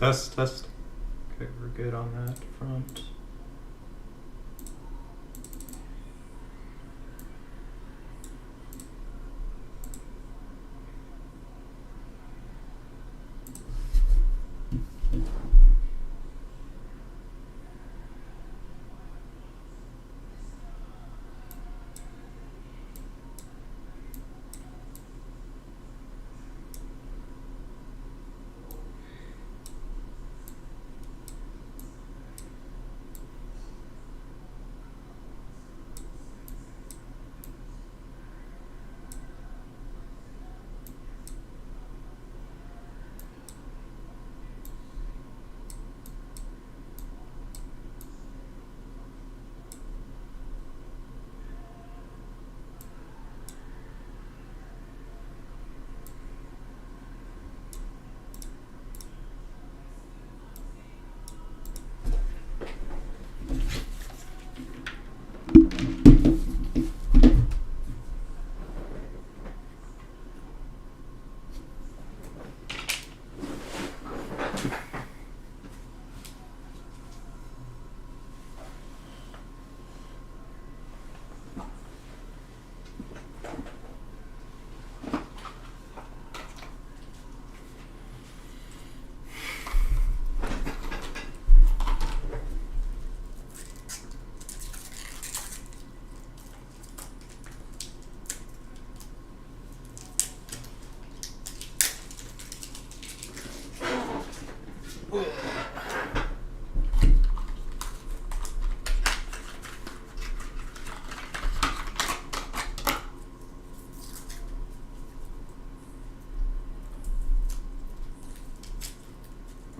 Test, test. Okay, we're good on that front.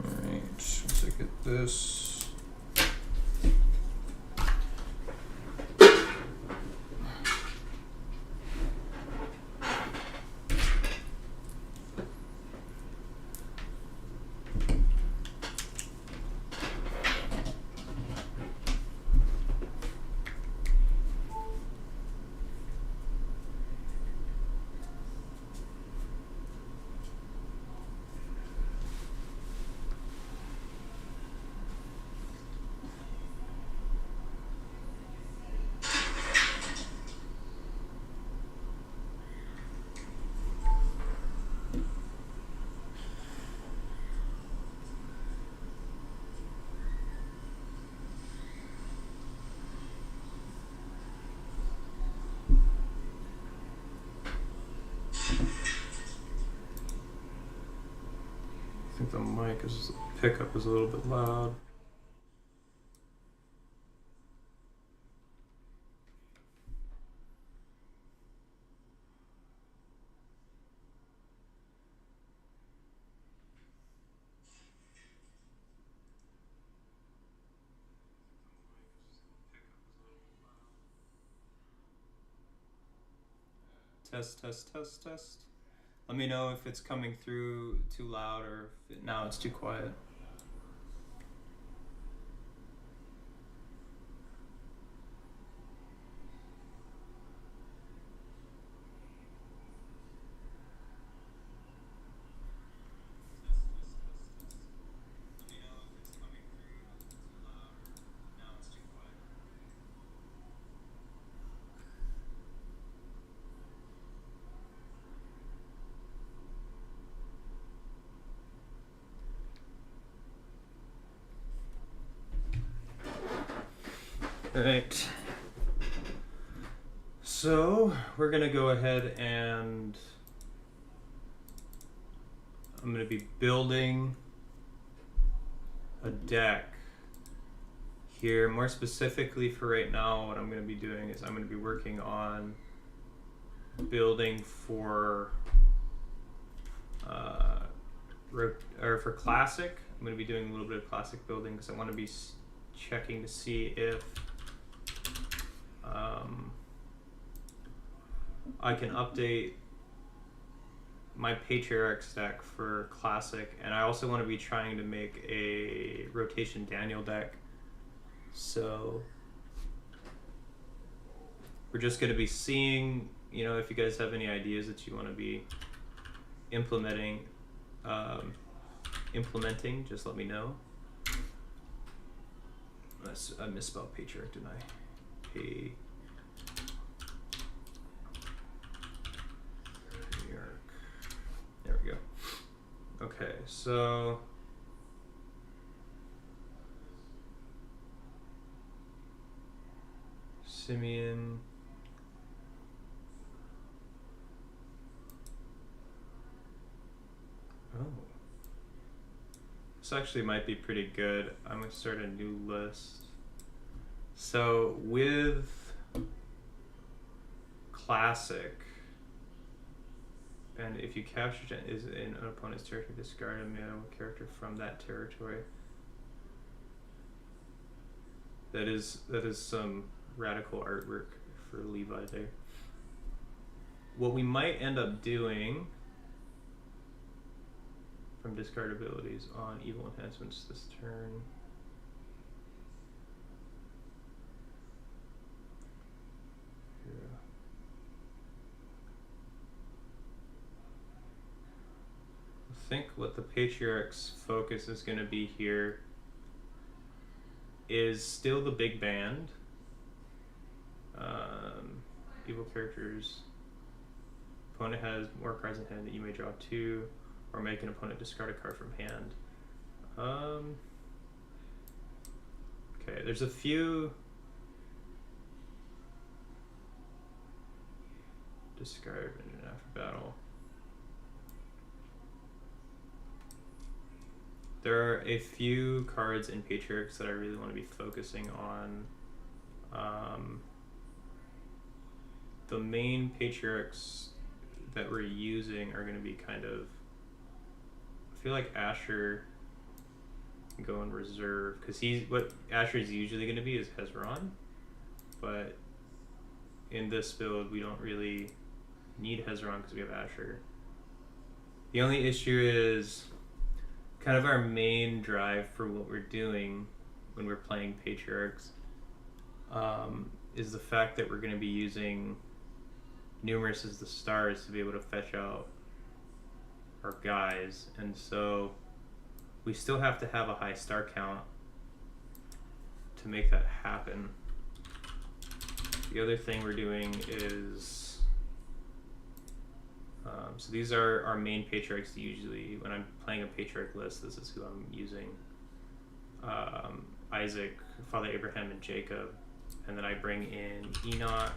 Alright, let's look at this. I think the mic is, pickup is a little bit loud. Test, test, test, test. Let me know if it's coming through too loud or if now it's too quiet. Alright, so we're gonna go ahead and I'm gonna be building a deck here. More specifically for right now, what I'm gonna be doing is I'm gonna be working on building for for classic. I'm gonna be doing a little bit of classic building because I want to be checking to see if I can update my Patriarch deck for Classic, and I also want to be trying to make a Rotation Daniel deck. So we're just going to be seeing, you know, if you guys have any ideas that you want to be implementing implementing, just let me know. I misspelled patriarch, didn't I? Patriarch. There we go. Okay, so Simeon. Oh. This actually might be pretty good. I'm going to start a new list. So with classic, and if you capture is in an opponent's territory, discard a male character from that territory. That is some radical artwork for Levi there. What we might end up doing from discard abilities on evil enhancements this turn. Yeah. I think what the Patriarch's focus is going to be here is still the big band. Evil characters. Opponent has more cards in hand that you may draw 2, or make an opponent discard a card from hand. Okay, there's a few. Discard after battle. There are a few cards in Patriarchs that I really want to be focusing on. The main Patriarchs that we're using are going to be kind of, I feel like Asher can go in reserve, because what Asher is usually going to be is Hezron, but in this build we don't really need Hezron because we have Asher. The only issue is kind of our main drive for what we're doing when we're playing Patriarchs is the fact that we're going to be using Numerous as the stars to be able to fetch out our guys, and so we still have to have a high star count to make that happen. The other thing we're doing is so these are our main Patriarchs. Usually when I'm playing a Patriarch list, this is who I'm using. Isaac, Father Abraham, and Jacob, and then I bring in Enoch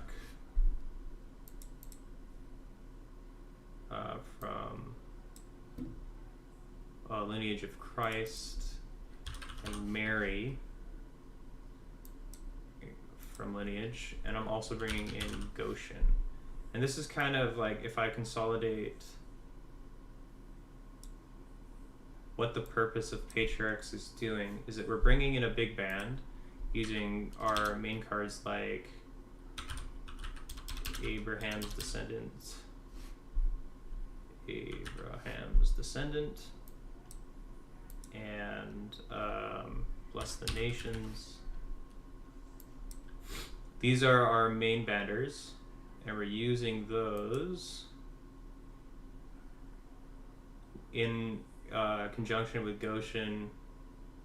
from Lineage of Christ, and Mary from Lineage, and I'm also bringing in Goshen. And this is kind of like, if I consolidate what the purpose of Patriarchs is doing, is that we're bringing in a big band using our main cards like Abraham's Descendant, and Bless the Nations. These are our main banders, and we're using those in conjunction with Goshen,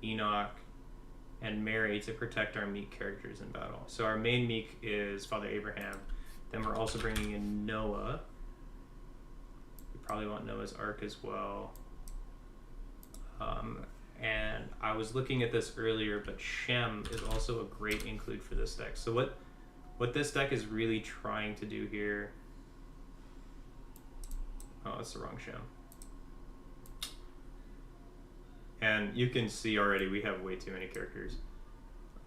Enoch, and Mary to protect our meek characters in battle. So our main meek is Father Abraham. Then we're also bringing in Noah. We probably want Noah's Ark as well. And I was looking at this earlier, but Shem is also a great include for this deck. So what this deck is really trying to do here... Oh, that's the wrong Shem. And you can see already we have way too many characters.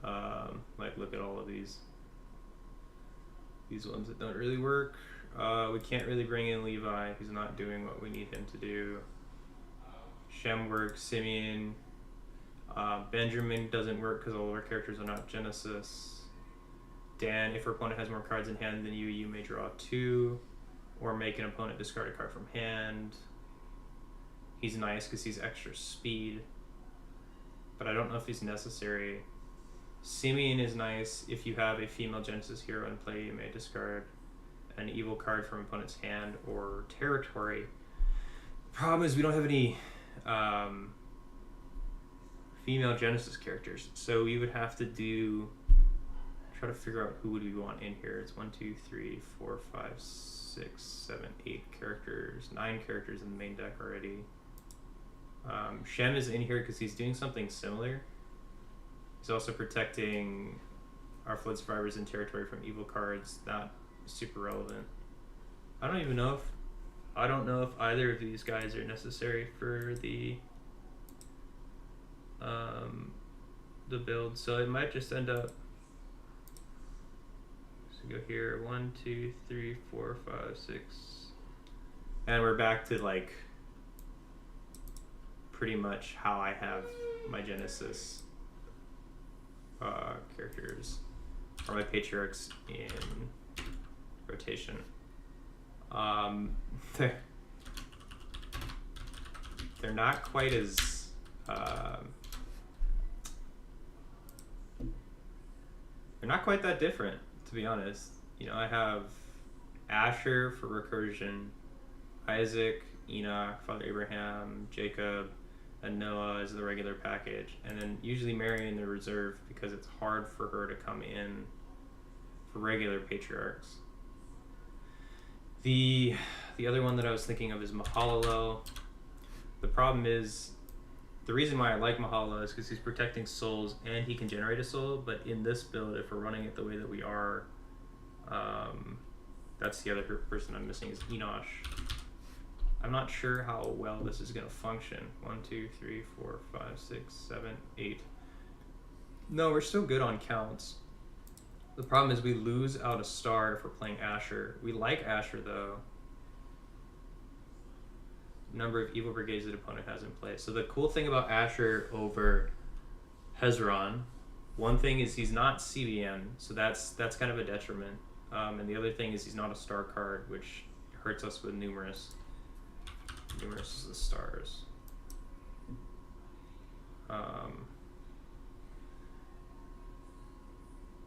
Like, look at all of these ones that don't really work. We can't really bring in Levi. He's not doing what we need him to do. Shem works. Simeon. Benjamin doesn't work because all of our characters are not Genesis. Dan, if our opponent has more cards in hand than you may draw 2, or make an opponent discard a card from hand. He's nice because he's extra speed, but I don't know if he's necessary. Simeon is nice. If you have a female Genesis hero in play, you may discard an evil card from opponent's hand or territory. The problem is we don't have any female Genesis characters. So we would have to try to figure out who would we want in here. It's 1, 2, 3, 4, 5, 6, 7, 8 characters, 9 characters in the main deck already. Shem is in here because he's doing something similar. He's also protecting our Flood Survivors in territory from evil cards. Not super relevant. I don't know if either of these guys are necessary for the build. So it might just end up. So go here, 1, 2, 3, 4, 5, 6, and we're back to like pretty much how I have my Genesis characters or my Patriarchs in rotation. They're not quite as they're not quite that different, to be honest. You know, I have Asher for recursion, Isaac, Enoch, Father Abraham, Jacob, and Noah as the regular package, and then usually Mary in the reserve because it's hard for her to come in for regular Patriarchs. The other one that I was thinking of is Mahalalel. The problem is, the reason why I like Mahalalel is because he's protecting souls and he can generate a soul, but in this build, if we're running it the way that we are, that's the other person I'm missing is Enosh. I'm not sure how well this is going to function. 1, 2, 3, 4, 5, 6, 7, 8. No, we're still good on counts. The problem is we lose out a star if we're playing Asher. We like Asher though. Number of evil brigades that opponent has in play. So the cool thing about Asher over Hezron, one thing is he's not CBN, so that's kind of a detriment. And the other thing is he's not a star card, which hurts us with numerous. Numerous is the stars.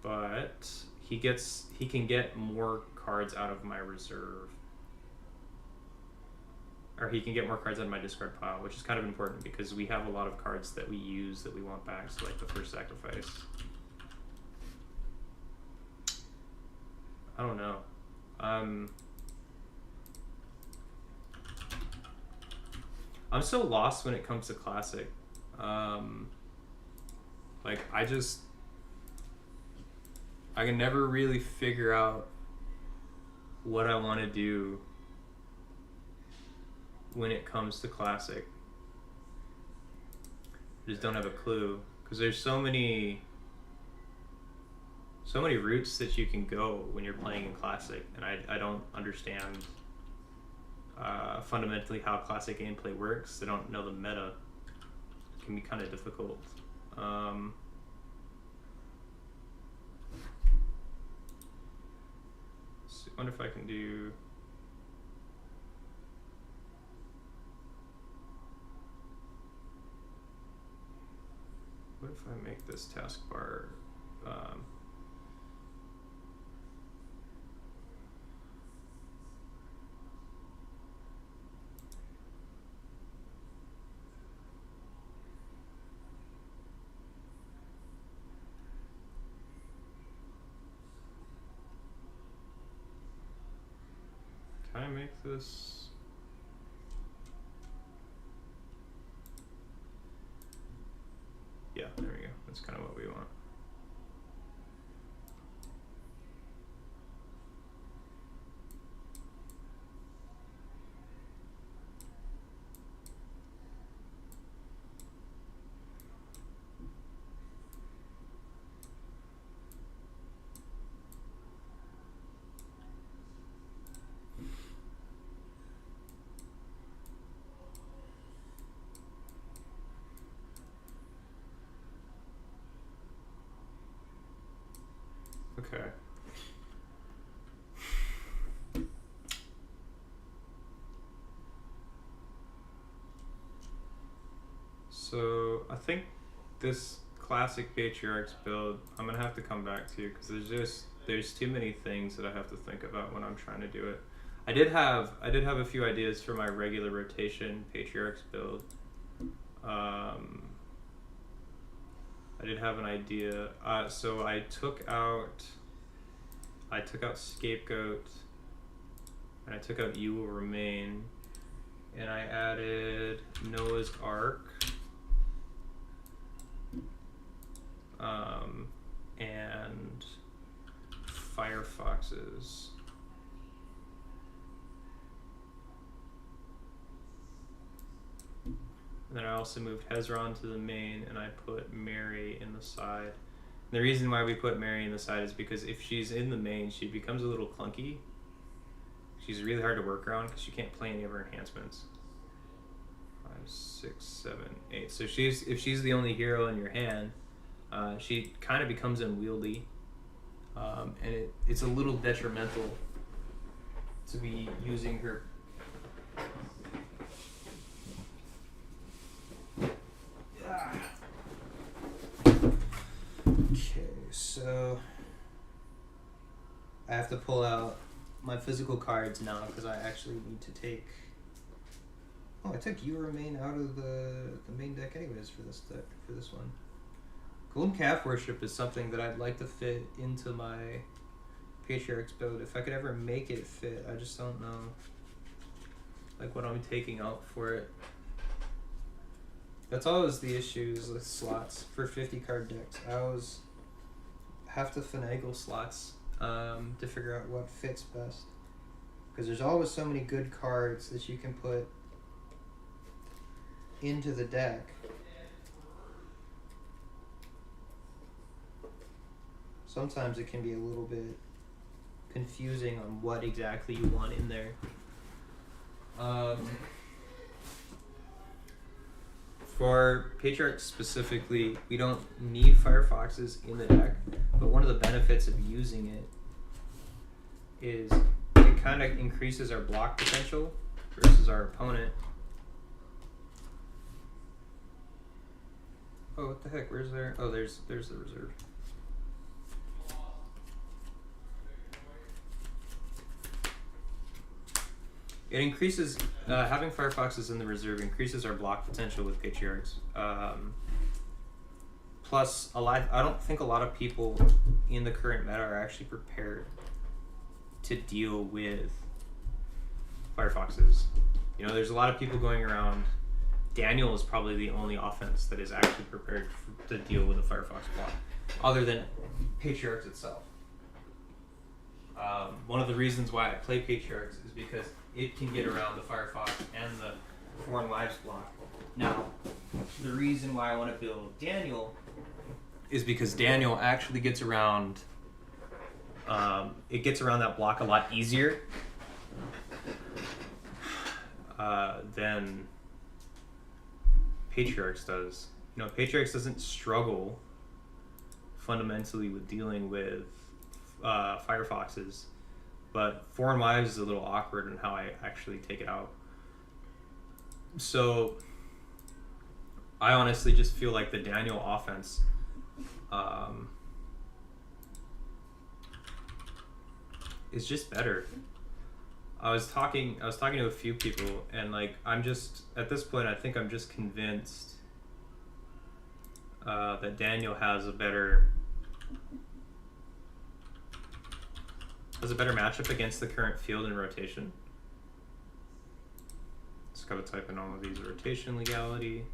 But he can get more cards out of my reserve. Or he can get more cards out of my discard pile, which is kind of important because we have a lot of cards that we use that we want back, so like the First Sacrifice. I don't know. I'm so lost when it comes to Classic. Like I can never really figure out what I want to do when it comes to Classic. I just don't have a clue because there's so many routes that you can go when you're playing in Classic, and I don't understand fundamentally how Classic gameplay works. I don't know the meta. It can be kind of difficult. So I wonder if I can do. What if I make this taskbar? Can I make this? Yeah, there we go. That's kind of what we want. Okay. So I think this Classic Patriarchs build I'm gonna have to come back to because there's too many things that I have to think about when I'm trying to do it. I did have a few ideas for my regular rotation Patriarchs build. did have an idea. So I took out Scapegoat, and I took out You Will Remain, and I added Noah's Ark, and Firefoxes. And then I also moved Hezron to the main, and I put Mary in the side. And the reason why we put Mary in the side is because if she's in the main, she becomes a little clunky. She's really hard to work around because you can't play any of her enhancements. 5, 6, 7, 8. So if she's the only hero in your hand, she kind of becomes unwieldy, and it's a little detrimental to be using her. Okay, so I have to pull out my physical cards now because I actually need to take. Oh, I took You Remain out of the main deck anyways for this one. Golden Calf Worship is something that I'd like to fit into my Patriarchs build if I could ever make it fit. I just don't know, like, what I'm taking out for it. That's always the issues with slots for 50 card decks. I always have to finagle slots to figure out what fits best, because there's always so many good cards that you can put into the deck. Sometimes it can be a little bit confusing on what exactly you want in there. For Patriarchs specifically, we don't need Firefoxes in the deck, but one of the benefits of using it is it kind of increases our block potential versus our opponent. Oh, what the heck? Where's there? Oh, there's the reserve. It increases, having Firefoxes in the reserve increases our block potential with Patriarchs. Plus, I don't think a lot of people in the current meta are actually prepared to deal with Firefoxes. You know, there's a lot of people going around. Daniel is probably the only offense that is actually prepared to deal with a Firefox block, other than Patriarchs itself. One of the reasons why I play Patriarchs is because it can get around the Firefox and the Foreign Wives block. Now, the reason why I want to build Daniel is because Daniel actually gets around. It gets around that block a lot easier than Patriarchs does. You know, Patriarchs doesn't struggle fundamentally with dealing with Firefoxes, but Foreign Wives is a little awkward in how I actually take it out. So I honestly just feel like the Daniel offense is just better. I was talking to a few people, and like, I'm just, at this point, I think I'm just convinced that Daniel has a better matchup against the current field and rotation. Just gotta type in all of these: rotation, legality,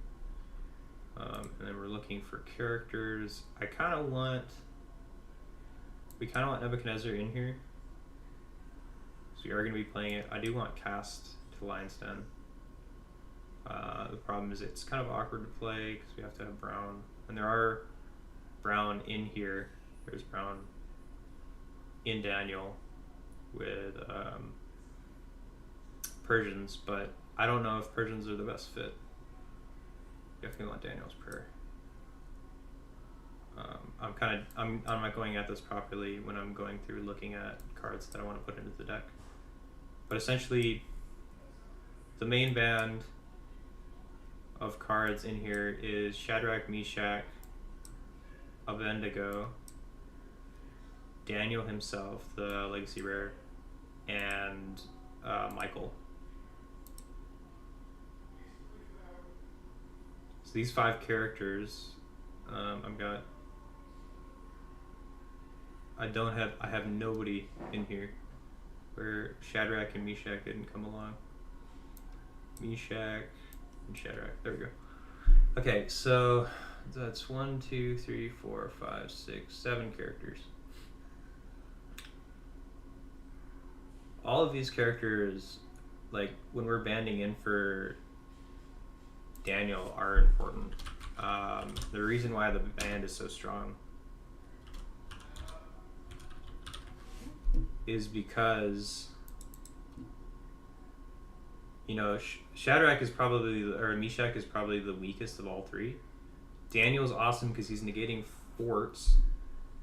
and then we're looking for characters. We kind of want Nebuchadnezzar in here, so we are going to be playing it. I do want Cast to Lion's Den. The problem is it's kind of awkward to play because we have to have Brown, and there are Brown in here. There's Brown in Daniel with Persians, but I don't know if Persians are the best fit. Definitely want Daniel's Prayer. I'm not going at this properly when I'm going through looking at cards that I want to put into the deck. But essentially, the main band of cards in here is Shadrach, Meshach, Abednego, Daniel himself, the Legacy Rare, and Michael. So these 5 characters I've got. I have nobody in here. Where Shadrach and Meshach didn't come along. Meshach and Shadrach. There we go. Okay, so that's 1, 2, 3, 4, 5, 6, 7 characters. All of these characters, like when we're banding in for Daniel, are important. The reason why the band is so strong is because, you know, Shadrach is probably, or Meshach is probably the weakest of all three. Daniel's awesome because he's negating forts,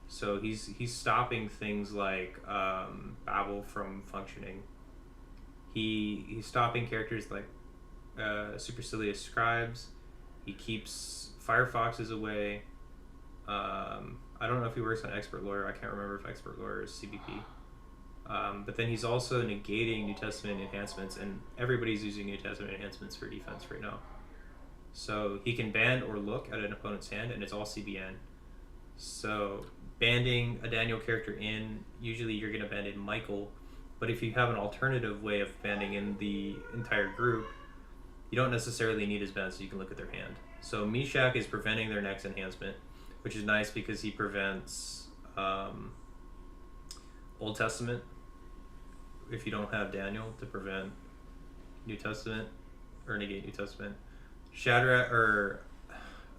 so he's stopping things like Babel from functioning. He's stopping characters like Supercilious Scribes. He keeps Firefoxes away. I don't know if he works on Expert Lawyer. I can't remember if Expert Lawyer is CBP. But then he's also negating New Testament enhancements, and everybody's using New Testament enhancements for defense right now. So he can ban or look at an opponent's hand, and it's all CBN. So banding a Daniel character in, usually you're going to band in Michael, but if you have an alternative way of banding in the entire group, you don't necessarily need his band, so you can look at their hand. So Meshach is preventing their next enhancement, which is nice because he prevents Old Testament if you don't have Daniel to prevent New Testament or negate New Testament. Shadrach or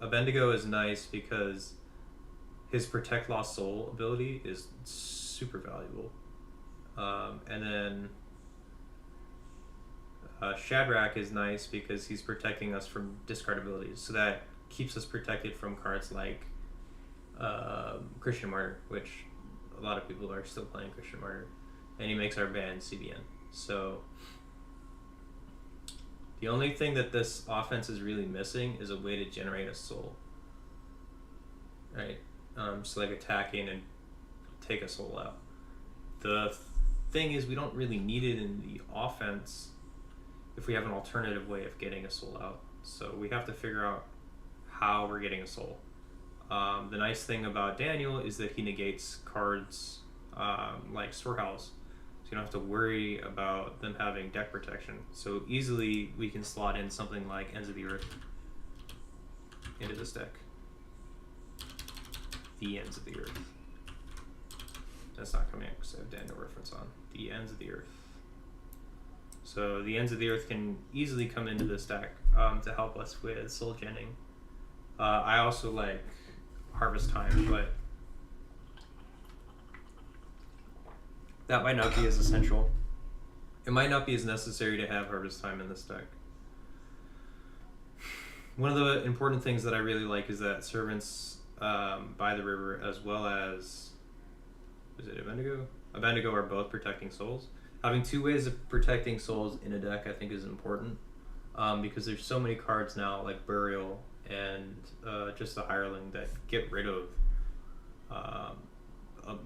Abednego is nice because his Protect Lost Soul ability is super valuable. And then Shadrach is nice because he's protecting us from discard abilities, so that keeps us protected from cards like Christian Martyr, which a lot of people are still playing Christian Martyr, and he makes our band CBN. So the only thing that this offense is really missing is a way to generate a soul, right? So like attacking and take a soul out. The thing is, we don't really need it in the offense if we have an alternative way of getting a soul out. So we have to figure out how we're getting a soul. The nice thing about Daniel is that he negates cards like Storehouse, so you don't have to worry about them having deck protection. So easily we can slot in something like Ends of the Earth into this deck. The Ends of the Earth. That's not coming up because I have Daniel reference on. The Ends of the Earth. So the Ends of the Earth can easily come into this deck to help us with soul genning. I also like Harvest Time, but that might not be as essential. It might not be as necessary to have Harvest Time in this deck. One of the important things that I really like is that Servants by the River, as well as, is it Abednego? Abednego are both protecting souls. Having two ways of protecting souls in a deck I think is important, because there's so many cards now like Burial and just the Hireling that get rid of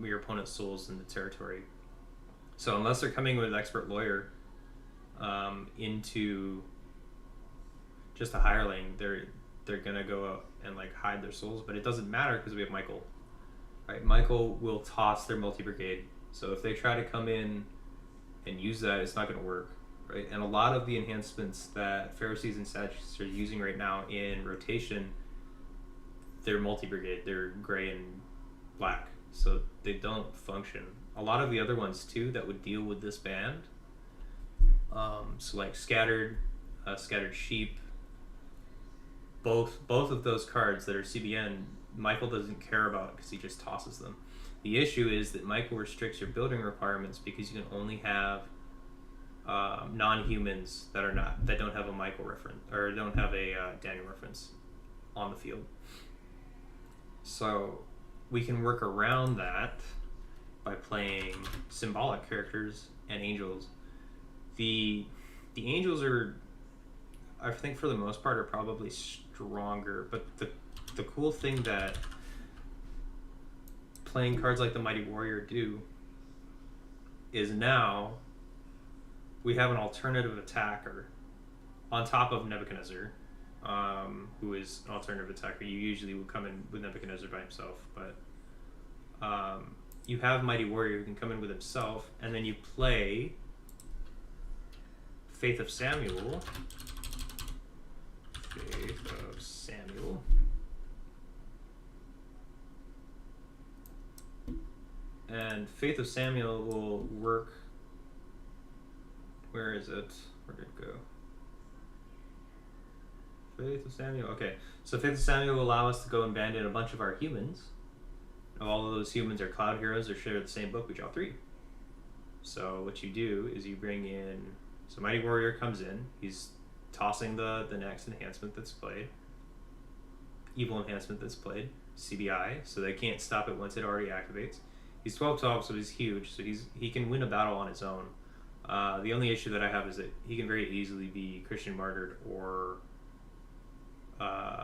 your opponent's souls in the territory. So unless they're coming with Expert Lawyer into just a Hireling, they're gonna go out and like hide their souls, but it doesn't matter because we have Michael. Right, Michael will toss their multi-brigade. So if they try to come in and use that, it's not going to work, right? And a lot of the enhancements that Pharisees and Sadducees are using right now in rotation, they're multi-brigade, they're gray and black, so they don't function. A lot of the other ones too that would deal with this band, so like Scattered Sheep, both of those cards that are CBN, Michael doesn't care about because he just tosses them. The issue is that Michael restricts your building requirements because you can only have non-humans that don't have a Michael reference or don't have a Daniel reference on the field. So we can work around that by playing symbolic characters and angels. The angels are, I think for the most part, are probably stronger, but the cool thing that playing cards like the Mighty Warrior do is now we have an alternative attacker on top of Nebuchadnezzar, who is an alternative attacker. You usually would come in with Nebuchadnezzar by himself, but you have Mighty Warrior who can come in with himself, and then you play Faith of Samuel. Faith of Samuel. And Faith of Samuel will work. Where is it? Where did it go? Faith of Samuel. Okay, so Faith of Samuel will allow us to go and band in a bunch of our humans. All of those humans are cloud heroes. They're shared the same book. We draw 3. So what you do is you bring in. So Mighty Warrior comes in. He's tossing the next enhancement that's played. Evil enhancement that's played. CBI. So they can't stop it once it already activates. He's 12-12, so he's huge. So he can win a battle on his own. The only issue that I have is that he can very easily be Christian martyred or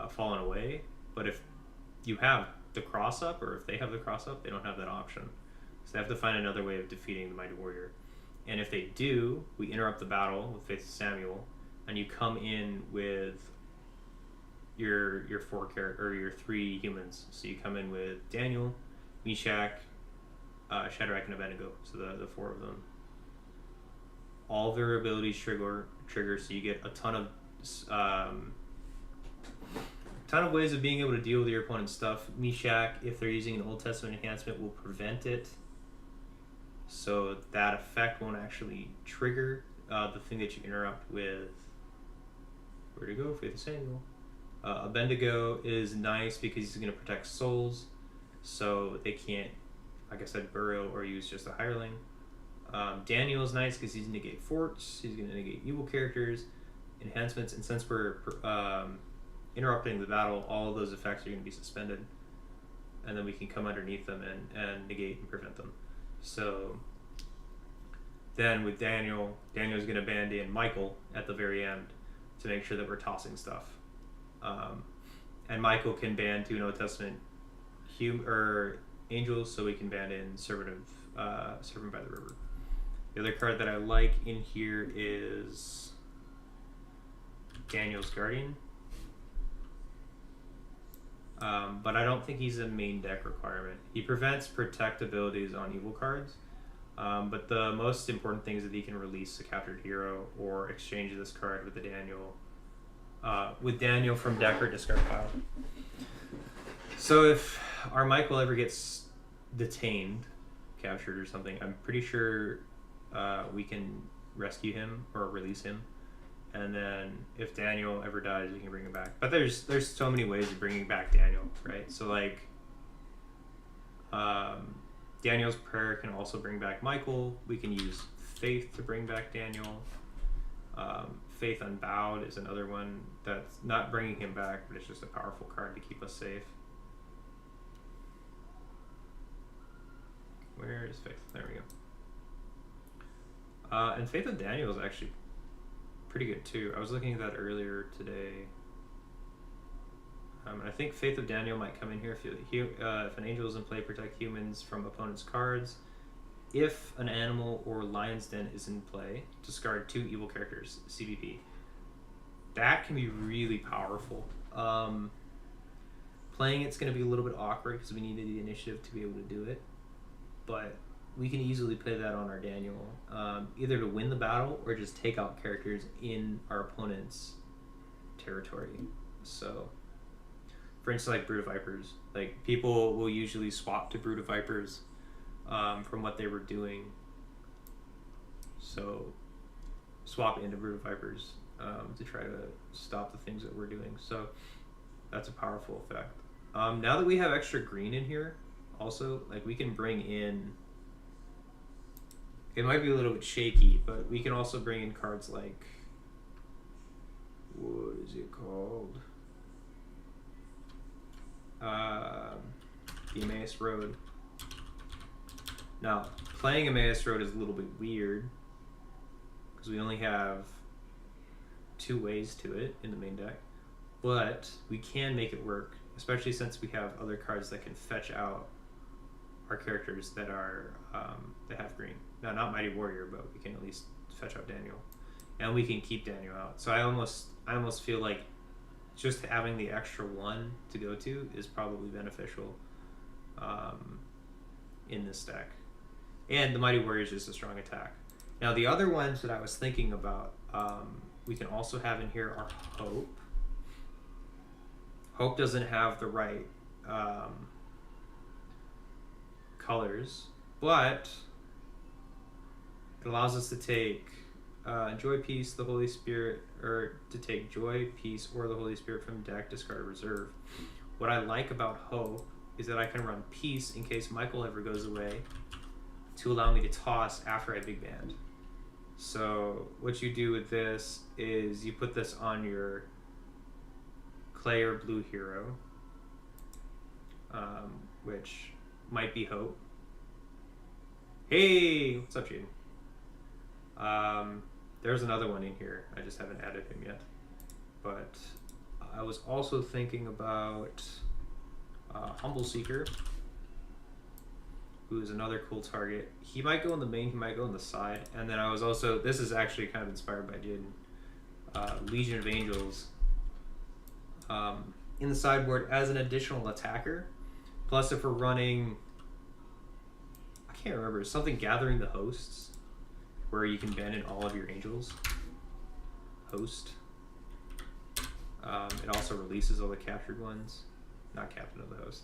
fallen away. But if you have the cross up, or if they have the cross up, they don't have that option. So they have to find another way of defeating the Mighty Warrior. And if they do, we interrupt the battle with Faith of Samuel, and you come in with your 4 character or your 3 humans. So you come in with Daniel, Meshach, Shadrach, and Abednego. So the 4 of them. All their abilities trigger, so you get a ton of ways of being able to deal with your opponent's stuff. Meshach, if they're using an Old Testament enhancement, will prevent it, so that effect won't actually trigger the thing that you interrupt with. Where to go? Faith of Samuel. Abednego is nice because he's going to protect souls, so they can't, like I said, burial or use just a hireling. Daniel is nice because he's going to negate forts, he's going to negate evil characters, enhancements, and since we're interrupting the battle, all of those effects are going to be suspended, and then we can come underneath them and negate and prevent them. So then with Daniel's going to band in Michael at the very end to make sure that we're tossing stuff. And Michael can band 2 Old Testament angels, so we can band in Servant by the River. The other card that I like in here is Daniel's Guardian. But I don't think he's a main deck requirement. He prevents protect abilities on evil cards, but the most important thing is that he can release a captured hero or exchange this card with the Daniel from deck or discard pile. So if our Michael ever gets detained, captured or something, I'm pretty sure we can rescue him or release him. And then if Daniel ever dies, we can bring him back. But there's so many ways of bringing back Daniel, right? So like Daniel's Prayer can also bring back Michael. We can use Faith to bring back Daniel. Faith Unbowed is another one that's not bringing him back, but it's just a powerful card to keep us safe. Where is Faith? There we go. And Faith of Daniel is actually pretty good too. I was looking at that earlier today. And I think Faith of Daniel might come in here if an angel is in play, protect humans from opponent's cards. If an animal or lion's den is in play, discard 2 evil characters, CBP. That can be really powerful. Playing it's going to be a little bit awkward because we needed the initiative to be able to do it. But we can easily play that on our Daniel, either to win the battle or just take out characters in our opponent's territory. So, for instance, like Brood of Vipers. Like, people will usually swap to Brood of Vipers from what they were doing. So, swap into Brood of Vipers to try to stop the things that we're doing. So, that's a powerful effect. Now that we have extra green in here, also, like, we can bring in... It might be a little bit shaky, but we can also bring in cards like... What is it called? The Emmaus Road. Now, playing Emmaus Road is a little bit weird because we only have 2 ways to it in the main deck, but we can make it work, especially since we have other cards that can fetch out our characters that are that have green. Now, not Mighty Warrior, but we can at least fetch out Daniel, and we can keep Daniel out. So I almost feel like just having the extra one to go to is probably beneficial in this deck. And the Mighty Warrior is just a strong attack. Now the other ones that I was thinking about, we can also have in here are Hope. Hope doesn't have the right colors, but it allows us to take Joy, Peace, the Holy Spirit, or to take Joy, Peace, or the Holy Spirit from deck, discard, reserve. What I like about Hope is that I can run Peace in case Michael ever goes away to allow me to toss after I big band. So what you do with this is you put this on your clay or blue hero, which might be Hope. Hey, what's up, Jaden? There's another one in here. I just haven't added him yet. But I was also thinking about Humble Seeker, who is another cool target. He might go in the main, he might go on the side. And then I was also, this is actually kind of inspired by Jaden, Legion of Angels in the sideboard as an additional attacker. Plus if we're running, I can't remember, something Gathering the Hosts, where you can band in all of your angels. Host. It also releases all the captured ones. Not Captain of the Host.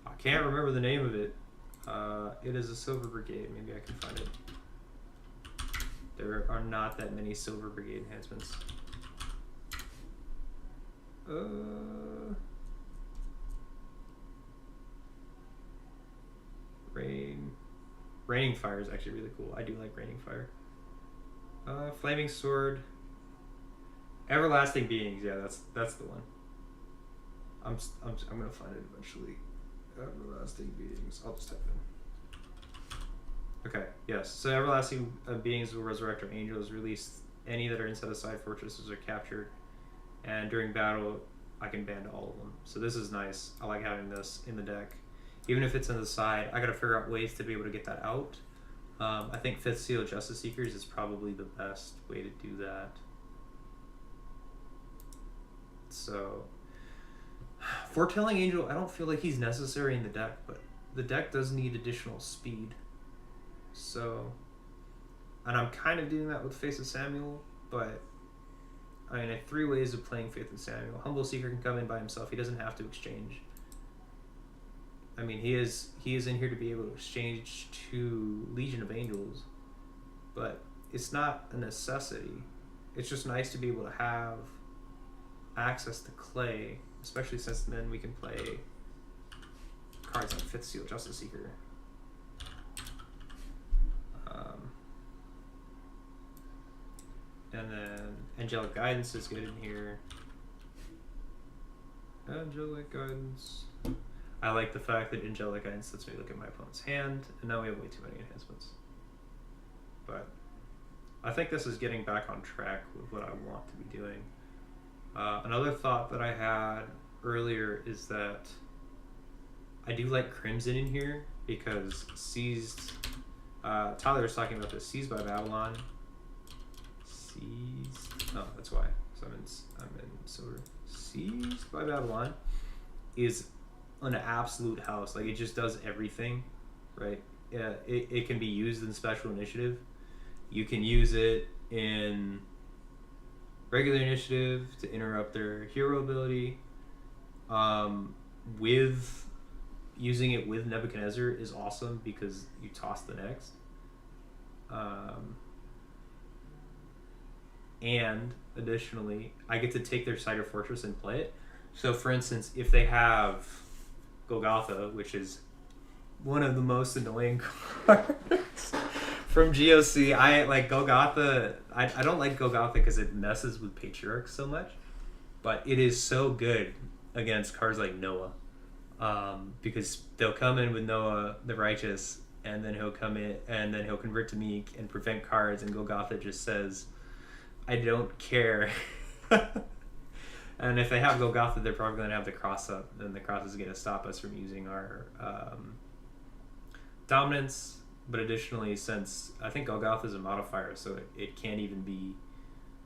I can't remember the name of it. It is a Silver Brigade. Maybe I can find it. There are not that many Silver Brigade enhancements. Raining Fire is actually really cool. I do like Raining Fire. Flaming Sword. Everlasting Beings. Yeah, that's the one. I'm gonna find it eventually. Everlasting Beings. I'll just type it in. Okay. Yes. So Everlasting Beings will resurrect our angels. Release any that are inside the side fortresses or captured, and during battle, I can band all of them. So this is nice. I like having this in the deck. Even if it's on the side, I gotta figure out ways to be able to get that out. I think Fifth Seal Justice Seekers is probably the best way to do that. So, Foretelling Angel, I don't feel like he's necessary in the deck, but the deck does need additional speed. So, and I'm kind of doing that with Face of Samuel, but I mean, I have 3 ways of playing Faith of Samuel. Humble Seeker can come in by himself. He doesn't have to exchange. I mean, he is in here to be able to exchange to Legion of Angels, but it's not a necessity. It's just nice to be able to have access to clay, especially since then we can play cards like Fifth Seal Justice Seeker. And then Angelic Guidance is good in here. Angelic Guidance. I like the fact that Angelic Guidance lets me look at my opponent's hand, and now we have way too many enhancements. But I think this is getting back on track with what I want to be doing. Another thought that I had earlier is that I do like Crimson in here because Seized, Tyler was talking about this, Seized by Babylon. Oh, that's why. So I'm in Silver. Seized by Babylon is an absolute house. Like, it just does everything, right? Yeah, it can be used in Special Initiative. You can use it in regular initiative to interrupt their hero ability. With using it with Nebuchadnezzar is awesome because you toss the next. And additionally, I get to take their Cider Fortress and play it. So for instance, if they have Golgotha, which is one of the most annoying cards from GOC, I like Golgotha. I don't like Golgotha because it messes with Patriarch so much, but it is so good against cards like Noah, because they'll come in with Noah the Righteous, and then he'll come in and then he'll convert to Meek and prevent cards, and Golgotha just says, I don't care. And if they have Golgotha, they're probably going to have the cross up, and the cross is going to stop us from using our dominance. But additionally, since I think Golgotha is a modifier, so it can't even be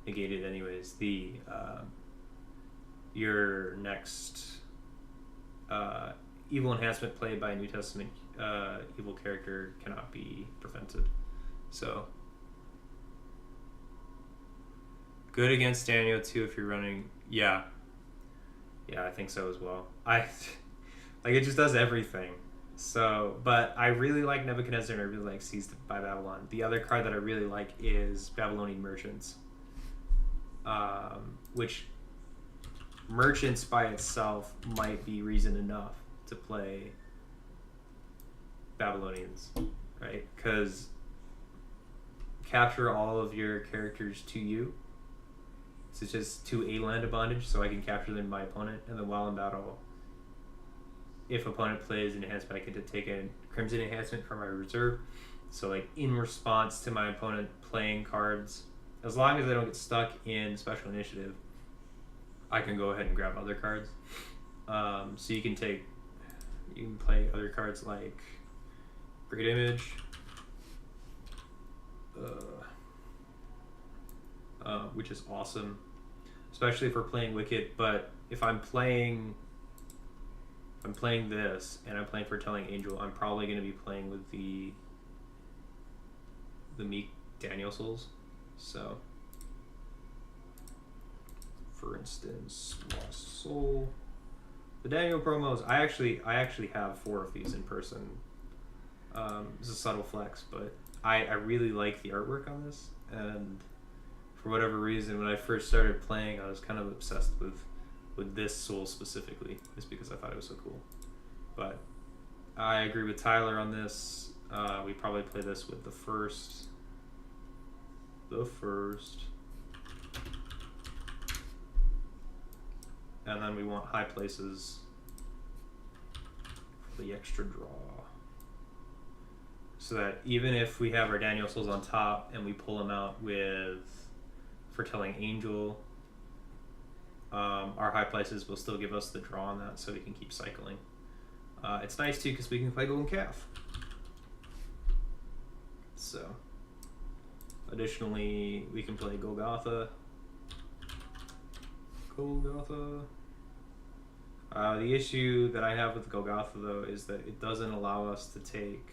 negated anyways, the your next evil enhancement played by a New Testament evil character cannot be prevented. So good against Daniel too if you're running. Yeah, I think so as well. Like it just does everything. So, but I really like Nebuchadnezzar and I really like Seized by Babylon. The other card that I really like is Babylonian Merchants, which Merchants by itself might be reason enough to play Babylonians, right? Because capture all of your characters to you. So it's just to a land of bondage, so I can capture them my opponent, and then while in battle, if opponent plays an enhancement, I get to take a Crimson enhancement from my reserve. So like in response to my opponent playing cards, as long as I don't get stuck in special initiative, I can go ahead and grab other cards. So you can play other cards like Great Image, which is awesome, especially if we're playing Wicked. But if I'm playing this and I'm playing Foretelling Angel, I'm probably going to be playing with the Meek Daniel Souls. So, for instance, Lost Soul. The Daniel promos, I actually have 4 of these in person. It's a subtle flex, but I really like the artwork on this, and for whatever reason, when I first started playing, I was kind of obsessed with this soul specifically, just because I thought it was so cool. But I agree with Tyler on this. We probably play this with the first. And then we want high places for the extra draw. So that even if we have our Daniel Souls on top and we pull them out with Foretelling Angel, our high places will still give us the draw on that, so we can keep cycling. It's nice too because we can play Golden Calf. So, additionally, we can play Golgotha. The issue that I have with Golgotha though is that it doesn't allow us to take.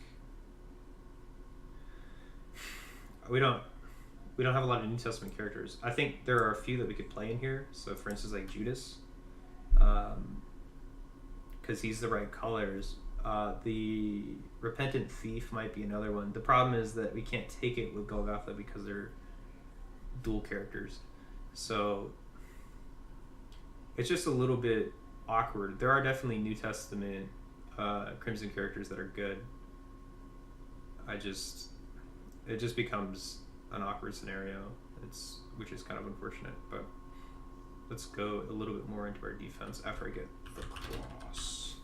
We don't have a lot of New Testament characters. I think there are a few that we could play in here. So, for instance, like Judas, because he's the right colors. The Repentant Thief might be another one. The problem is that we can't take it with Golgotha because they're dual characters. So it's just a little bit awkward. There are definitely New Testament Crimson characters that are good. It just becomes an awkward scenario. Which is kind of unfortunate, but let's go a little bit more into our defense after I get the cross.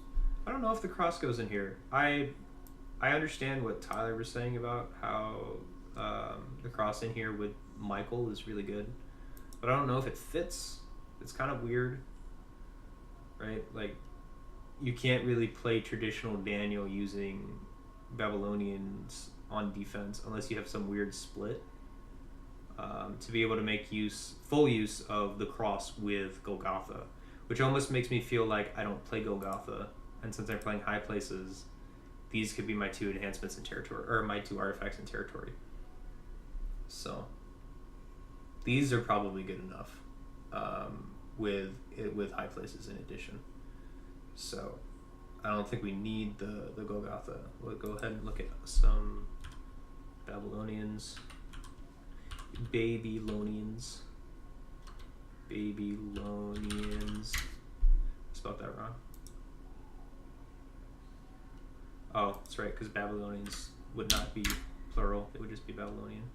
I don't know if the cross goes in here. I understand what Tyler was saying about how the cross in here with Michael is really good, but I don't know if it fits. It's kind of weird, right? Like, you can't really play traditional Daniel using Babylonians on defense unless you have some weird split to be able to make full use of the cross with Golgotha, which almost makes me feel like I don't play Golgotha, and since I'm playing high places, these could be my 2 enhancements in territory, or my 2 artifacts in territory. So these are probably good enough with high places in addition. So I don't think we need the Golgotha. We'll go ahead and look at some Babylonians. Babylonians. Spelled that wrong. Oh, that's right, because Babylonians would not be plural. It would just be Babylonian.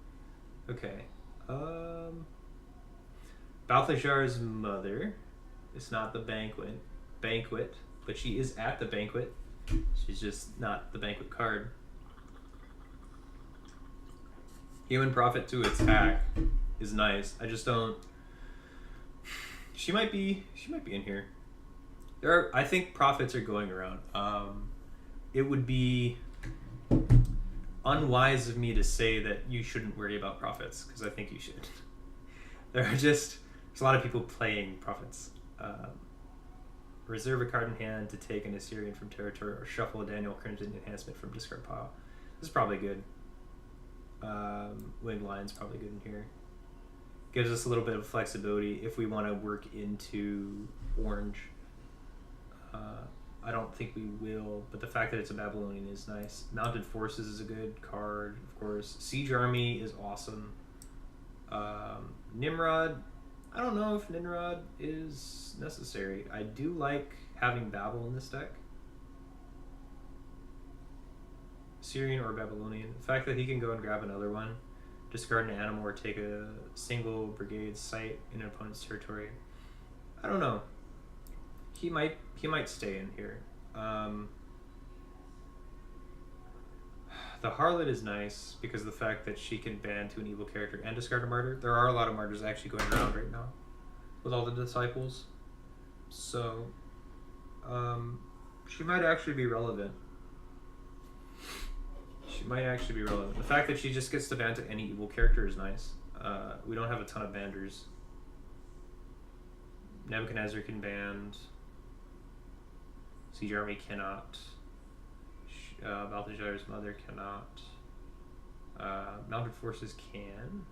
Okay. Balthazar's mother is not the banquet, but she is at the banquet. She's just not the banquet card. Human Prophet to attack is nice. I just don't. She might be in here. I think prophets are going around. It would be unwise of me to say that you shouldn't worry about prophets, because I think you should. There's a lot of people playing prophets. reserve a card in hand to take an Assyrian from territory, or shuffle a Daniel Crimson enhancement from discard pile. This is probably good. Winged Lion's probably good in here. Gives us a little bit of flexibility if we want to work into orange. I don't think we will, but the fact that it's a Babylonian is nice. Mounted Forces is a good card, of course. Siege Army is awesome. Nimrod, I don't know if Nimrod is necessary. I do like having Babel in this deck. Syrian or Babylonian. The fact that he can go and grab another one, discard an animal, or take a single brigade site in an opponent's territory. I don't know. He might stay in here. The Harlot is nice because of the fact that she can ban to an evil character and discard a martyr. There are a lot of martyrs actually going around right now with all the disciples. So she might actually be relevant. The fact that she just gets to ban to any evil character is nice. We don't have a ton of banders. Nebuchadnezzar can ban. Siege Army cannot. Balthazar's mother cannot. Mounted Forces can.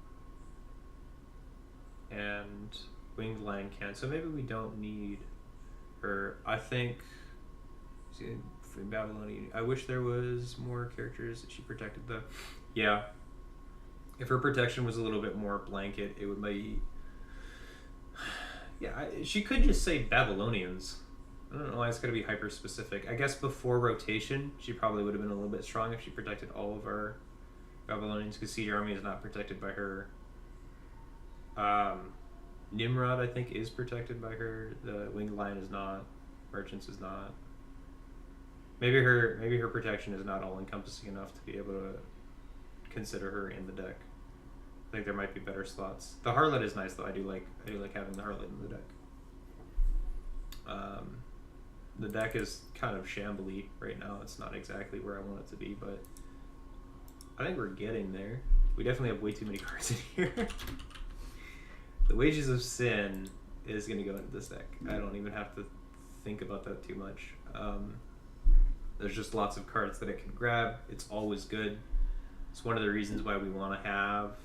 And Winged Lion can. So maybe we don't need her. I think... See, Babylonian. I wish there was more characters that she protected though. Yeah. If her protection was a little bit more blanket, it would be... Yeah, she could just say Babylonians. I don't know why it's going to be hyper specific. I guess before rotation, she probably would have been a little bit strong if she protected all of our Babylonians, because Siege Army is not protected by her. Nimrod, I think, is protected by her. The Winged Lion is not. Merchants is not. Maybe her protection is not all encompassing enough to be able to consider her in the deck. I think there might be better slots. The Harlot is nice though. I do like having the Harlot in the deck. The deck is kind of shambly right now. It's not exactly where I want it to be, but I think we're getting there. We definitely have way too many cards in here. The Wages of Sin is going to go into this deck. I don't even have to think about that too much. There's just lots of cards that it can grab. It's always good. It's one of the reasons why we want to have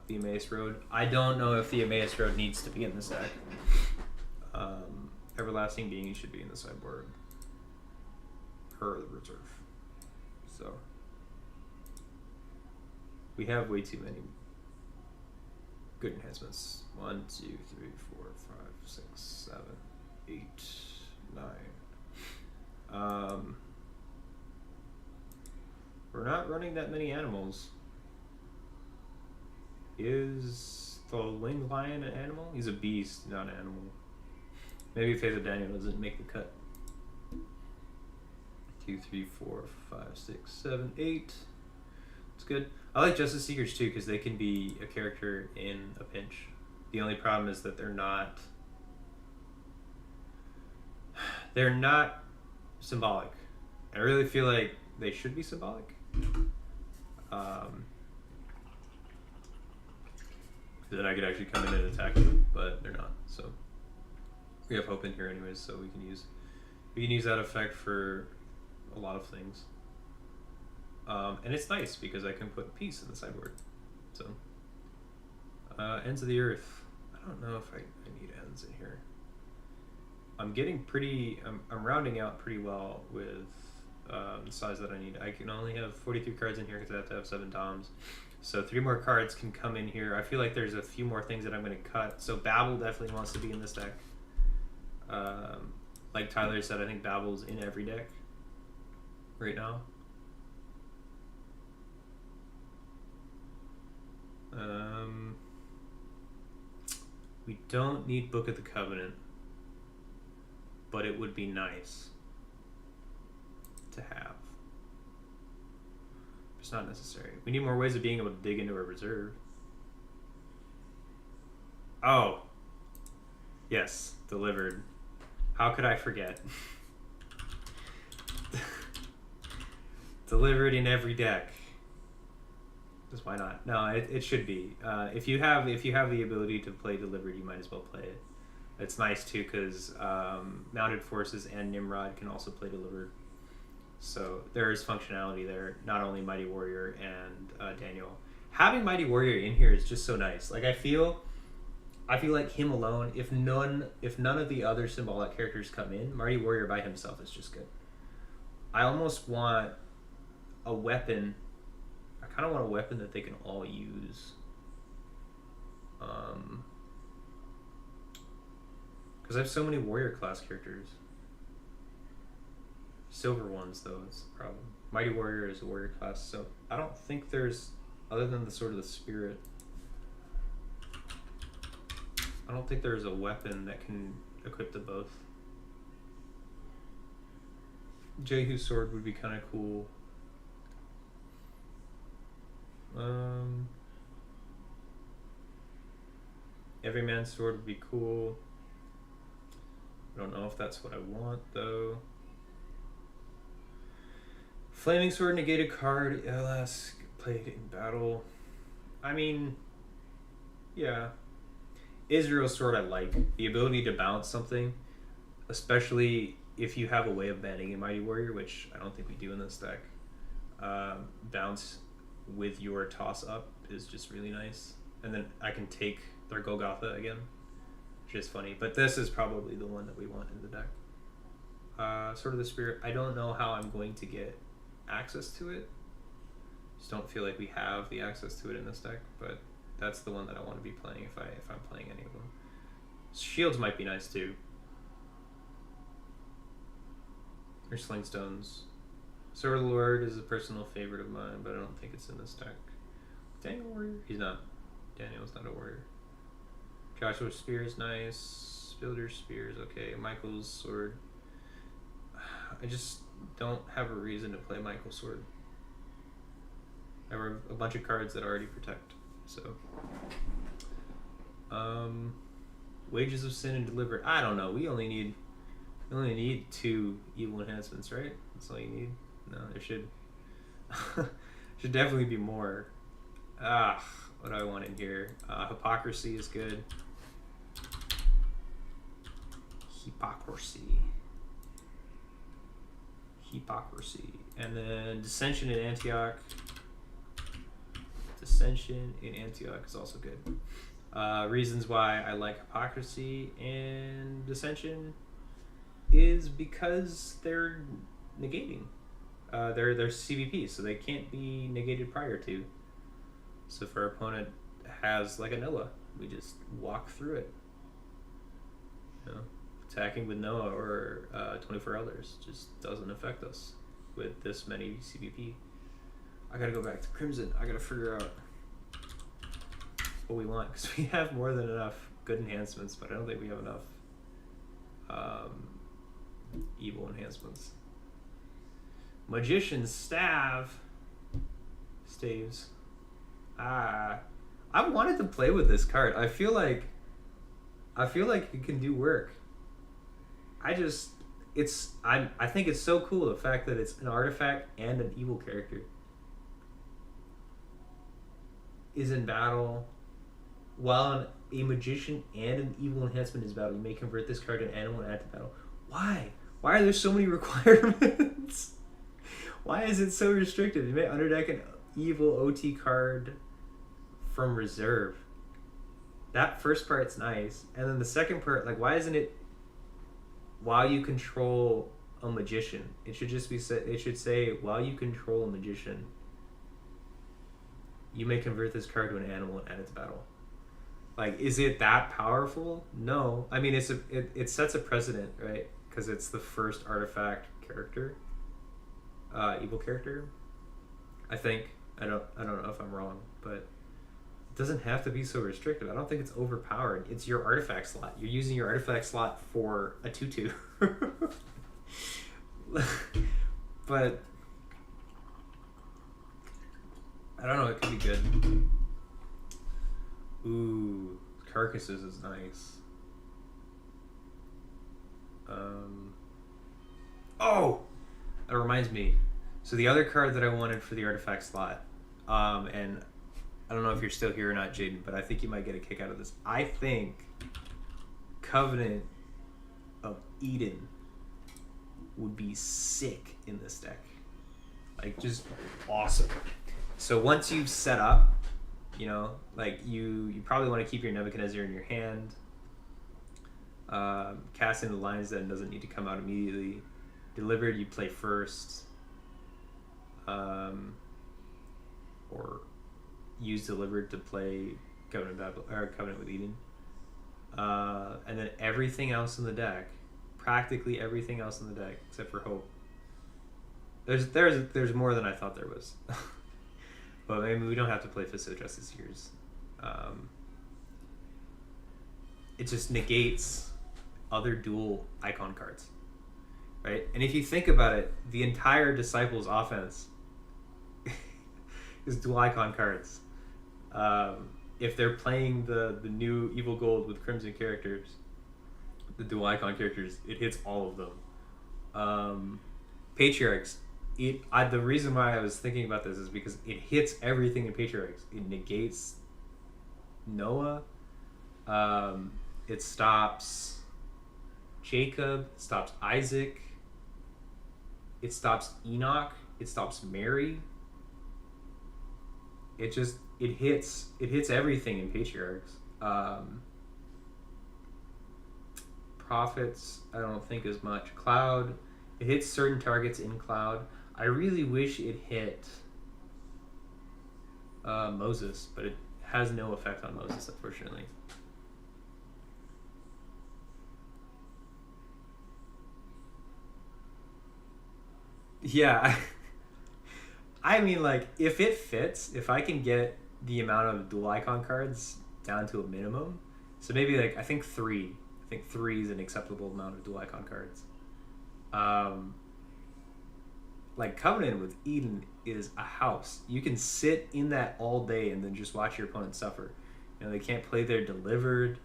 the Emmaus Road. I don't know if the Emmaus Road needs to be in this deck. Everlasting Being should be in the sideboard. Per the reserve. So we have way too many good enhancements. 1, 2, 3, 4, 5, 6, 7, 8, 9. We're not running that many animals. Is the Winged Lion an animal? He's a beast, not an animal. Maybe Faith of Daniel doesn't make the cut. 2, 3, 4, 5, 6, 7, 8. It's good. I like Justice Seekers too because they can be a character in a pinch. The only problem is that they're not symbolic. I really feel like they should be symbolic. Then I could actually come in and attack them, but they're not. So we have hope in here anyways, so we can use that effect for a lot of things. And it's nice because I can put peace in the sideboard. So Ends of the Earth. I don't know if I need ends in here. I'm getting pretty, I'm rounding out pretty well with the size that I need. I can only have 43 cards in here because I have to have 7 toms. So 3 more cards can come in here. I feel like there's a few more things that I'm going to cut. So Babel definitely wants to be in this deck. Like Tyler said, I think Babel's in every deck right now. We don't need Book of the Covenant, but it would be nice to have. It's not necessary. We need more ways of being able to dig into our reserve. Oh. Yes, delivered. How could I forget? Delivered in every deck. Just why not? No, it should be. If you have the ability to play delivered, you might as well play it. It's nice too because Mounted Forces and Nimrod can also play delivered. So there is functionality there, not only Mighty Warrior and Daniel. Having Mighty Warrior in here is just so nice. Like I feel like him alone, if none of the other symbolic characters come in, Mighty Warrior by himself is just good. I almost want a weapon. I kind of want a weapon that they can all use. Because I have so many warrior class characters. Silver ones, though, is the problem. Mighty Warrior is a warrior class, so I don't think there's, other than the Sword of the Spirit, I don't think there's a weapon that can equip to both. Jehu's sword would be kind of cool. Everyman's sword would be cool. I don't know if that's what I want, though. Flaming Sword, negate a card. LS, played in battle. I mean, yeah. Israel's sword I like. The ability to bounce something, especially if you have a way of banning a Mighty Warrior, which I don't think we do in this deck. Bounce with your toss up is just really nice. And then I can take their Golgotha again, which is funny. But this is probably the one that we want in the deck. Sword of the Spirit. I don't know how I'm going to get access to it. Just don't feel like we have the access to it in this deck, but that's the one that I want to be playing if I'm playing any of them. Shields might be nice too. Or Sling Stones. Sword of the Lord is a personal favorite of mine, but I don't think it's in this deck. Daniel Warrior? He's not. Daniel's not a warrior. Joshua's Spear is nice. Builder's Spear is okay. Michael's Sword. I just don't have a reason to play Michael's Sword. I have a bunch of cards that already protect. So, Wages of Sin and Delivered. I don't know. We only need 2 evil enhancements, right? That's all you need. No, there should definitely be more. What do I want in here? Hypocrisy is good. Hypocrisy, and then Dissension in Antioch. Dissension in Antioch is also good. Reasons why I like Hypocrisy and Dissension is because they're negating. They're CVP, so they can't be negated prior to. So if our opponent has like a Noah, we just walk through it. You know, attacking with Noah or 24 Elders just doesn't affect us with this many CVP. I gotta go back to Crimson. I gotta figure out what we want, because we have more than enough good enhancements, but I don't think we have enough evil enhancements. Magician's Staves. I wanted to play with this card. I feel like it can do work. I think it's so cool, the fact that it's an artifact and an evil character is in battle. While a magician and an evil enhancement is battle, you may convert this card to an animal and add to battle. Why? Why are there so many requirements? Why is it so restricted? You may underdeck an evil OT card from reserve. That first part's nice, and then the second part, like, why isn't it while you control a magician? It should just be it should say while you control a magician, you may convert this card to an animal and add it to battle. Like, is it that powerful? No. I mean, it sets a precedent, right? Because it's the first artifact character, evil character. I think. I don't know if I'm wrong, but it doesn't have to be so restrictive. I don't think it's overpowered. It's your artifact slot. You're using your artifact slot for a 2/2. But I don't know. It could be good. Ooh, Carcasses is nice. Oh, that reminds me. So the other card that I wanted for the artifact slot, and I don't know if you're still here or not, Jaden, but I think you might get a kick out of this. I think Covenant of Eden would be sick in this deck. Like, just awesome. So once you've set up, you know, like you probably want to keep your Nebuchadnezzar in your hand. Cast into Lion's Den doesn't need to come out immediately. Delivered, you play first. Or use Delivered to play Covenant with Eden. And then everything else in the deck, practically everything else in the deck, except for Hope. There's more than I thought there was. But maybe we don't have to play Fist of Justice Seekers. It just negates other dual icon cards, right? And if you think about it, the entire Disciples offense is dual icon cards. If they're playing the new Evil Gold with Crimson characters, the dual icon characters, it hits all of them. Patriarchs, the reason why I was thinking about this is because it hits everything in Patriarchs. It negates Noah. It stops Jacob. It stops Isaac. It stops Enoch. It stops Mary. It hits everything in Patriarchs. Prophets, I don't think as much. Cloud, it hits certain targets in Cloud. I really wish it hit Moses, but it has no effect on Moses, unfortunately. Yeah. I mean, like, if it fits, if I can get the amount of dual icon cards down to a minimum, so maybe, like, I think 3 is an acceptable amount of dual icon cards. Like, Covenant with Eden is a house. You can sit in that all day and then just watch your opponent suffer. You know, they can't play their Delivered.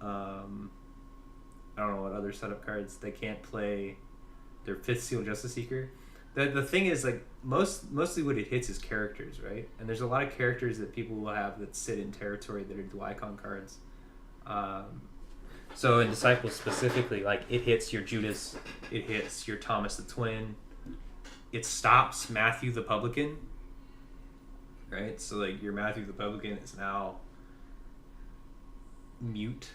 I don't know what other setup cards. They can't play their 5th Seal Justice Seeker. The thing is, like, mostly what it hits is characters, right? And there's a lot of characters that people will have that sit in territory that are dual icon cards. So in Disciples specifically, like, it hits your Judas, it hits your Thomas the Twin, it stops Matthew the Publican, right? So, like, your Matthew the Publican is now moot.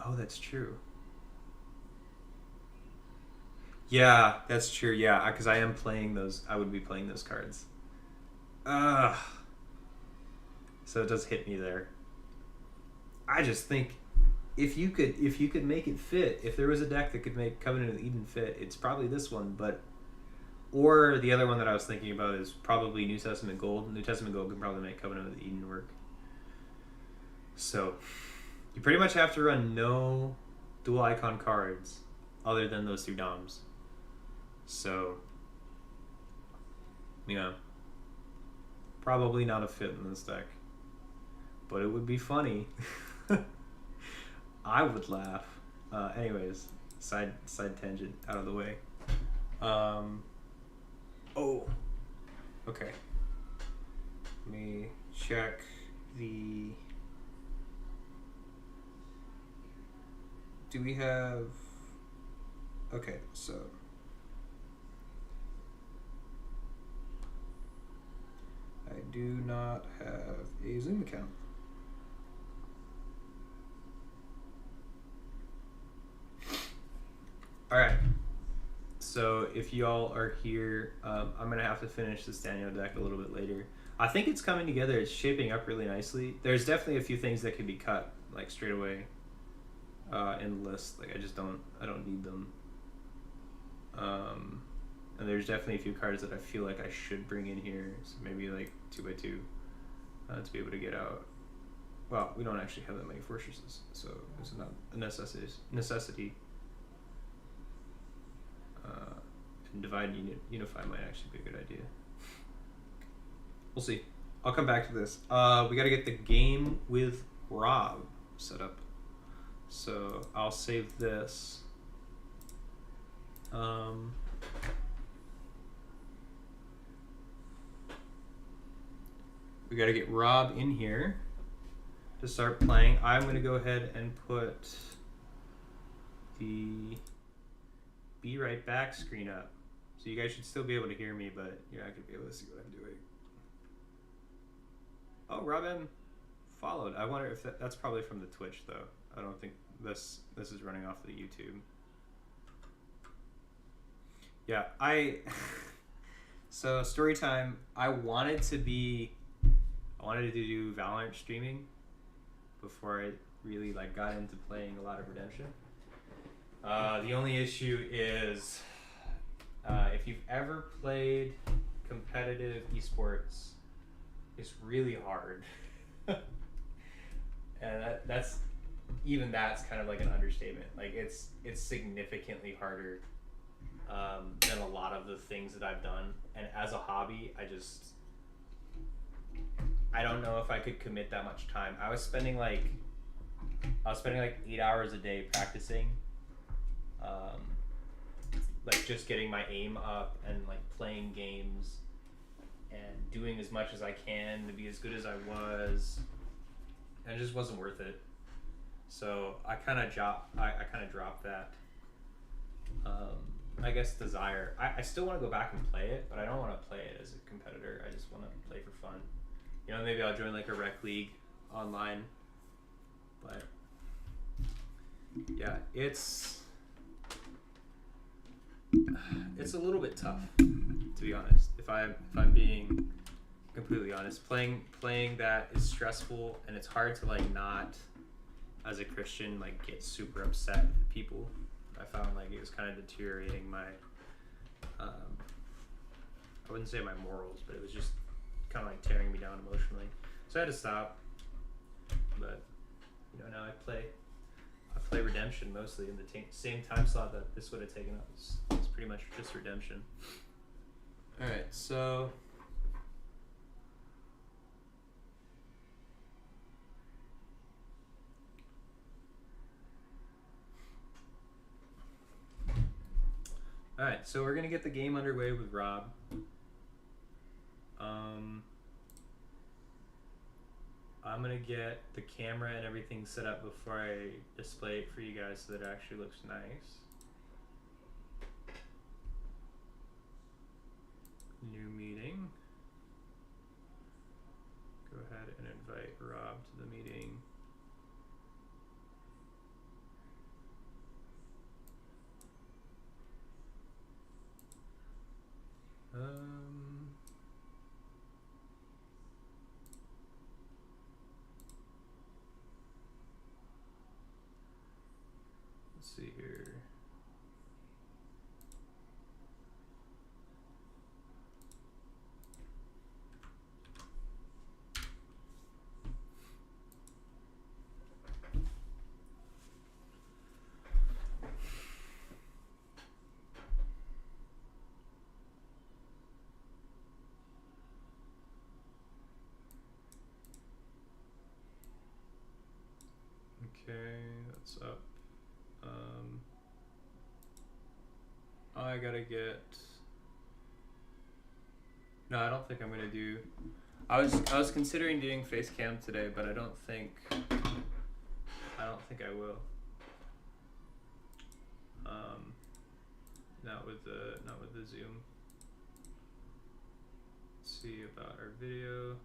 Oh, that's true. Yeah, that's true. Yeah, because I am playing those. I would be playing those cards. Ugh. So it does hit me there. I just think if you could make it fit, if there was a deck that could make Covenant of Eden fit, it's probably this one. Or the other one that I was thinking about is probably New Testament Gold. New Testament Gold can probably make Covenant of Eden work. So you pretty much have to run no dual icon cards other than those 2 DOMs. So, yeah, probably not a fit in this deck, but it would be funny. I would laugh. Anyways, side tangent out of the way. Oh, okay. Let me check the. Do we have... Okay, so... I do not have a Zoom account. Alright. So if y'all are here, I'm going to have to finish this Daniel deck a little bit later. I think it's coming together. It's shaping up really nicely. There's definitely a few things that could be cut, like, straight away. In the list, like, I don't need them. And there's definitely a few cards that I feel like I should bring in here, so maybe like 2x2 to be able to get out. Well, we don't actually have that many fortresses, so it's not a necessity. And Divide and Unify might actually be a good idea. We'll see. I'll come back to this. We got to get the Game with Rob set up. So I'll save this. we got to get Rob in here to start playing. I'm going to go ahead and put the Be Right Back screen up. So you guys should still be able to hear me, but you're not going to be able to see what I'm doing. Oh, Rob M followed. I wonder if that's probably from the Twitch, though. I don't think this is running off the YouTube. Yeah, so story time. I wanted to do Valorant streaming before I really got into playing a lot of Redemption. The only issue is if you've ever played competitive esports, it's really hard. And that's kind of like an understatement. It's significantly harder than a lot of the things that I've done. And as a hobby, I don't know if I could commit that much time. I was spending 8 hours a day practicing, just getting my aim up and playing games and doing as much as I can to be as good as I was, and it just wasn't worth it. So I kind of dropped that. I guess desire. I still want to go back and play it, but I don't want to play it as a competitor. I just want to play for fun. Maybe I'll join a rec league online. But yeah, it's a little bit tough, to be honest. If I'm being completely honest, playing that is stressful, and it's hard to not, as a Christian, get super upset at people. I found it was kind of deteriorating my I wouldn't say my morals, but it was just kind of tearing me down emotionally. So I had to stop. But now I play Redemption mostly in the same time slot that this would have taken up. It's pretty much just Redemption. All right, so we're gonna get the game underway with Rob. I'm gonna get the camera and everything set up before I display it for you guys so that it actually looks nice. New meeting. Go ahead and invite Rob to the meeting. Let's see here. Okay, that's up. I gotta get. No, I don't think I'm gonna do. I was considering doing face cam today, but I don't think I will. Not with the Zoom. Let's see about our video.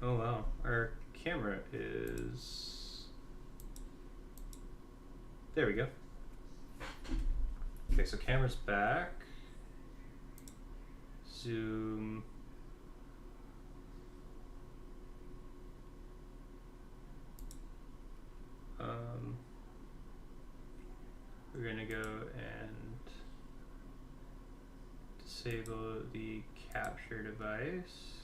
Oh wow, our camera is There we go. Okay, so camera's back. Zoom. We're gonna go and disable the capture device.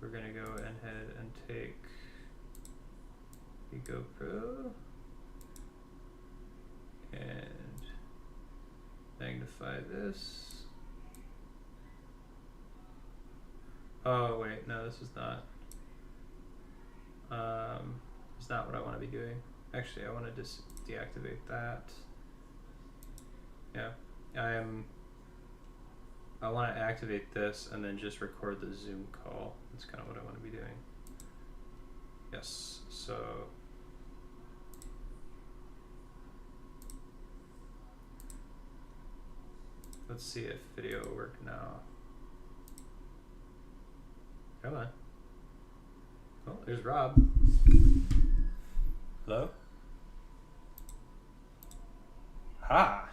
We're gonna go ahead and take the GoPro and magnify this. Oh wait, no, this is not. It's not what I want to be doing. Actually, I want to just deactivate that. Yeah, I want to activate this and then just record the Zoom call. That's kind of what I want to be doing. Yes, so let's see if video will work now. Come on. Oh, there's Rob. Hello? Ha!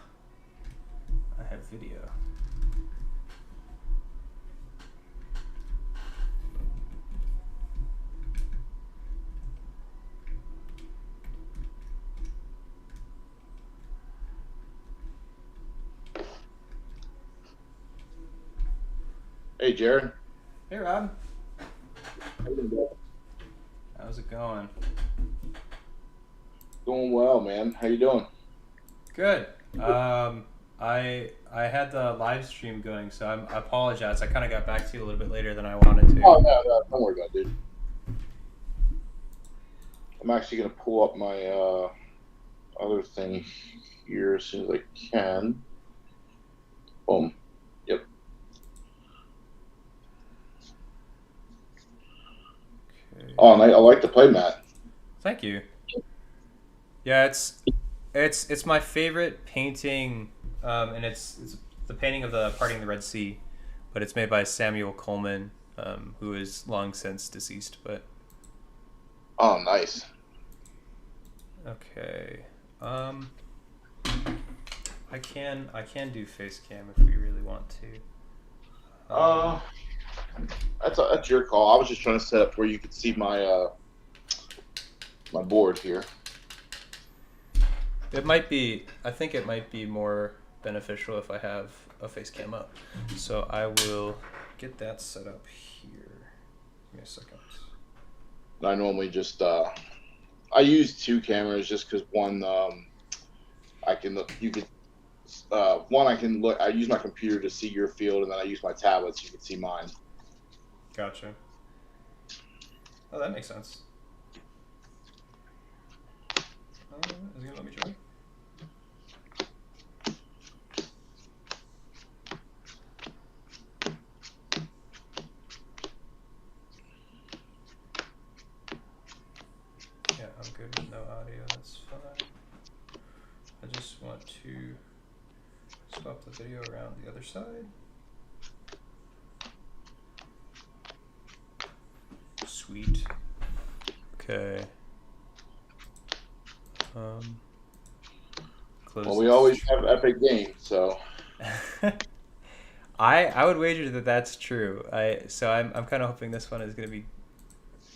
I have video. Hey, Jared. Hey, Rob. How you doing? How's it going? Doing well, man. How you doing? Good. I had the live stream going, so I apologize. I kind of got back to you a little bit later than I wanted to. Oh, no, don't worry about it, dude. I'm actually going to pull up my other thing here as soon as I can. Boom. Yep. Okay. Oh, and I like the play mat. Thank you. Yeah, it's my favorite painting, and it's the painting of the Parting the Red Sea, but it's made by Samuel Coleman, who is long since deceased. But Oh, nice. okay, I can do face cam if we really want to. That's your call. I was just trying to set up where you could see my my board here. I think it might be more beneficial if I have a face cam up. So I will get that set up here. Give me a second. I normally just I use two cameras just because one I can look. You could one I can look. I use my computer to see your field, and then I use my tablet so you can see mine. Gotcha. Oh, that makes sense. Is it gonna let me join? Yeah, I'm good with no audio, that's fine. I just want to swap the video around the other side. Sweet. Okay. Close Well, we always have epic games, so. I would wager that that's true. I'm kind of hoping this one is gonna be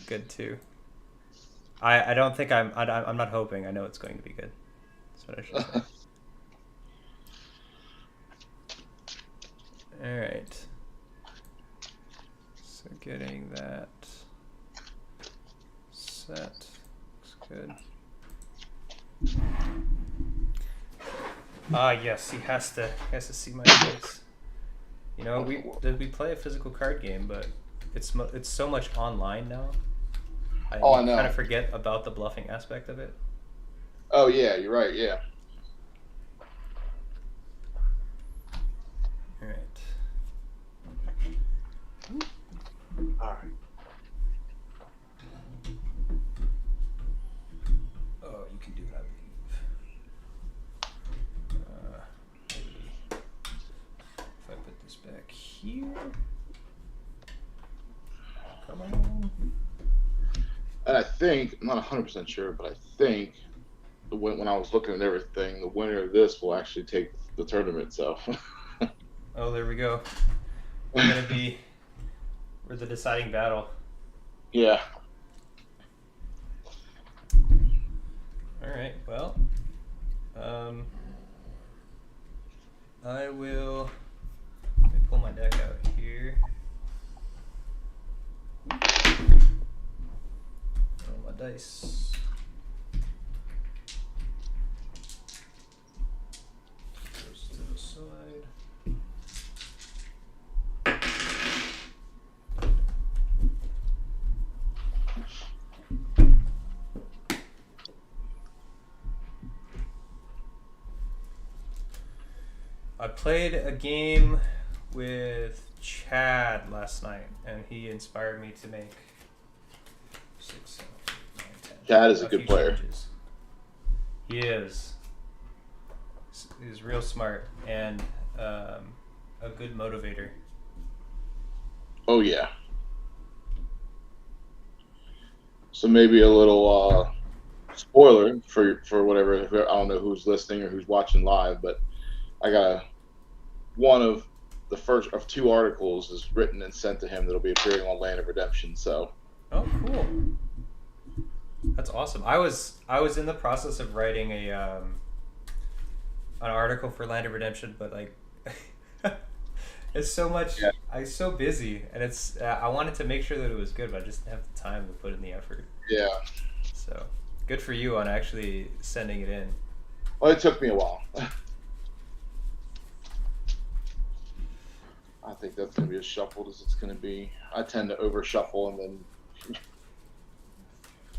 good too. I don't think I'm not hoping. I know it's going to be good. That's what I should say. All right. So getting that set looks good. Yes, he has to see my face. You know, we play a physical card game, but it's so much online now. I know. kind of forget about the bluffing aspect of it. Oh yeah, you're right. Yeah. All right. All right. Oh, you can do it, I believe. Maybe if I put this back here. Come on. And I think I'm not 100% sure, but I think when I was looking at everything, the winner of this will actually take the tournament. So Oh, there we go. We're gonna be. We're the deciding battle. yeah. All right. Well, I will. Let me pull my deck out here. Roll my dice. Goes to the side. I played a game with Chad last night, and he inspired me to make 6, 7, 8, 9, 10. Chad is a good few player. changes. He is. He's real smart and a good motivator. Oh yeah. So maybe a little spoiler for whatever. I don't know who's listening or who's watching live, but I got one of the first of 2 articles is written and sent to him that'll be appearing on Land of Redemption. So. Oh, cool. That's awesome. I was in the process of writing an article for Land of Redemption, but like it's so much. Yeah. I'm so busy, and it's I wanted to make sure that it was good, but I just didn't have the time to put in the effort. Yeah. So good for you on actually sending it in. Well, it took me a while. I think that's going to be as shuffled as it's going to be. I tend to over shuffle and then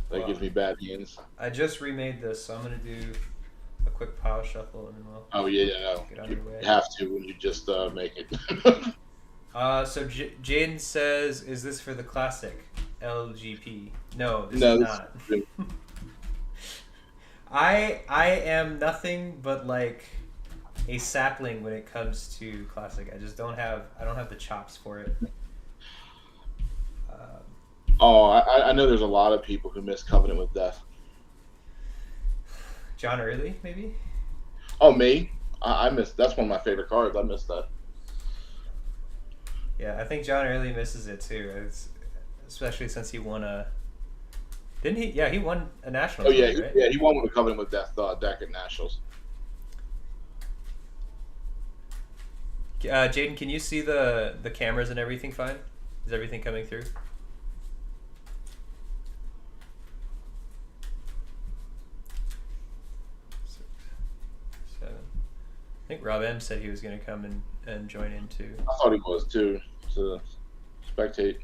that gives me bad hands. I just remade this, so I'm going to do a quick pile shuffle and then we'll Oh, yeah. get on You your way. have to when you just make it. So Jaden says, is this for the classic LGP? No, this No, is this not. is- I am nothing but like a sapling when it comes to classic. I don't have the chops for it. Oh, I know there's a lot of people who miss Covenant with Death. John Early, maybe? Oh, me? I missed. That's one of my favorite cards. I missed that. Yeah, I think John Early misses it too. Especially since he won a. Didn't he? Yeah, he won a national. Oh, yeah. right? Yeah, he won with a Covenant with Death deck at Nationals. Jaden, can you see the cameras and everything fine? Is everything coming through? 6, 7. I think Rob M said he was going to come and join in too. I thought he was too. To spectate.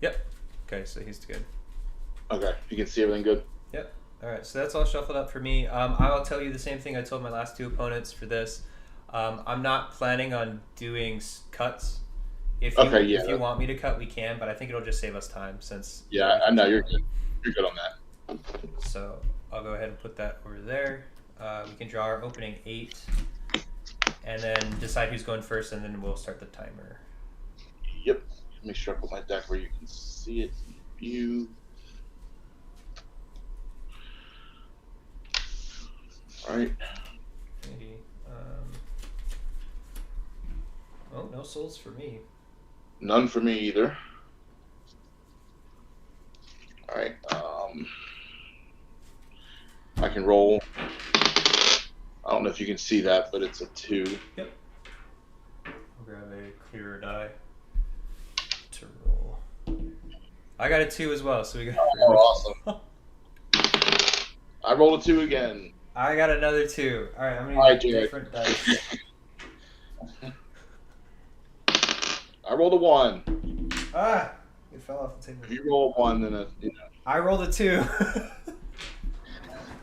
Yep. Okay, so he's good. Okay, you can see everything good. Yep. All right, so that's all shuffled up for me. I'll tell you the same thing I told my last 2 opponents for this. I'm not planning on doing cuts. If you want me to cut, we can, but I think it'll just save us time since. Yeah, I know you're good. You're good on that. So I'll go ahead and put that over there. We can draw our opening 8, and then decide who's going first, and then we'll start the timer. Yep. Make sure I put my deck where you can see it. View. All right. Maybe. Oh, no souls for me. None for me either. All right. I can roll. I don't know if you can see that, but it's a 2. Yep. I'll grab a clearer die to roll. I got a 2 as well, so we got. Oh, awesome. I rolled a 2 again. I got another 2. All right, I'm gonna All right, use Jared. different dice. I rolled a 1. Ah, it fell off the table. If you roll a 1, then I rolled a 2.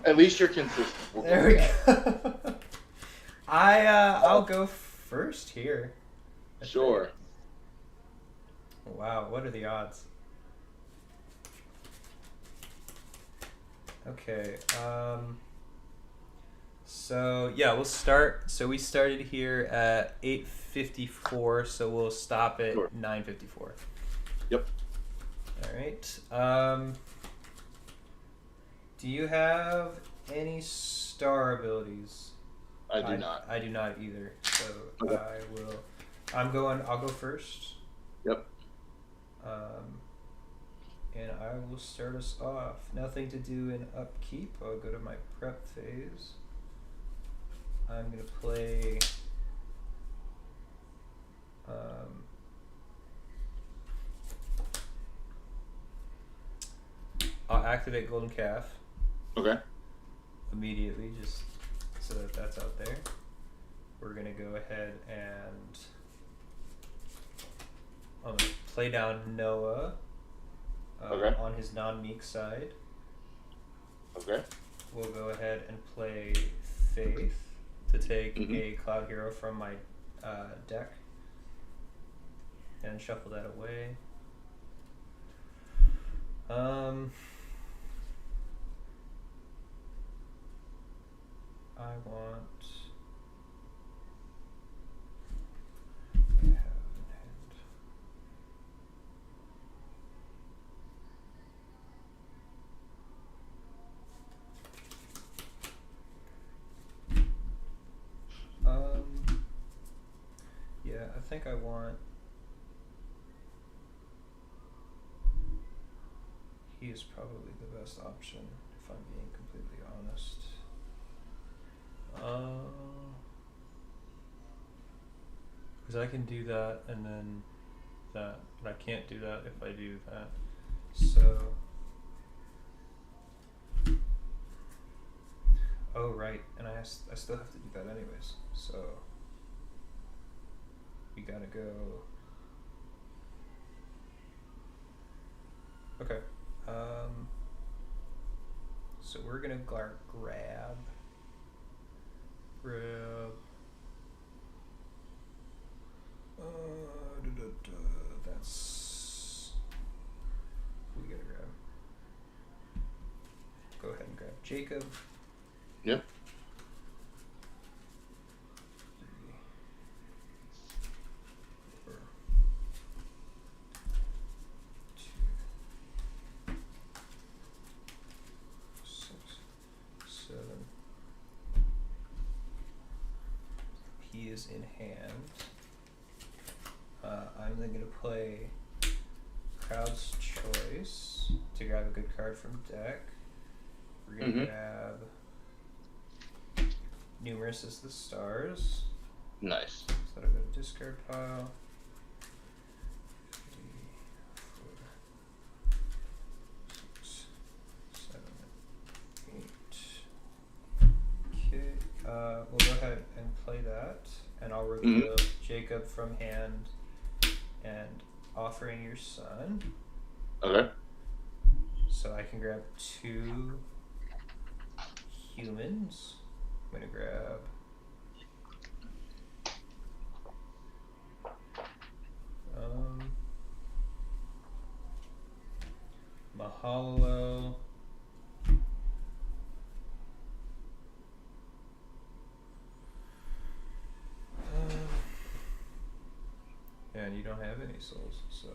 at least you're consistent. There we go. I'll go first here. Sure. Wow, what are the odds? Okay. So yeah, we'll start. So we started here at 8:54. So we'll stop at Sure. 9:54. Yep. All right. Do you have any star abilities? I do not. I do not either. So Okay. I will. I'll go first. Yep. And I will start us off. Nothing to do in upkeep. I'll go to my prep phase. I'm gonna play. I'll activate Golden Calf Okay. immediately, just so that that's out there. We're gonna go ahead and I'm gonna play down Noah Okay. on his non-meek side. Okay. We'll go ahead and play Faith to take a Cloud Hero from my deck and shuffle that away. I want. What do I have in hand? Yeah, I think I want. He is probably the best option, if I'm being completely honest. Because I can do that and then that, but I can't do that if I do that. So. Oh, right, and I still have to do that anyways, so. We gotta go. Okay. So we're gonna grab. That's. We gotta grab. Go ahead and grab Jacob. Yep. He is in hand. I'm then going to play Crowd's Choice to grab a good card from deck. We're going to grab Numerous as the Stars. Nice. So that'll go to discard pile. 3, 4, 6, 7, 8. Okay. We'll go ahead and play that, and I'll reveal Jacob from hand and offering your son. Okay. So I can grab 2 humans. I'm gonna grab Mahalo. And you don't have any souls, so.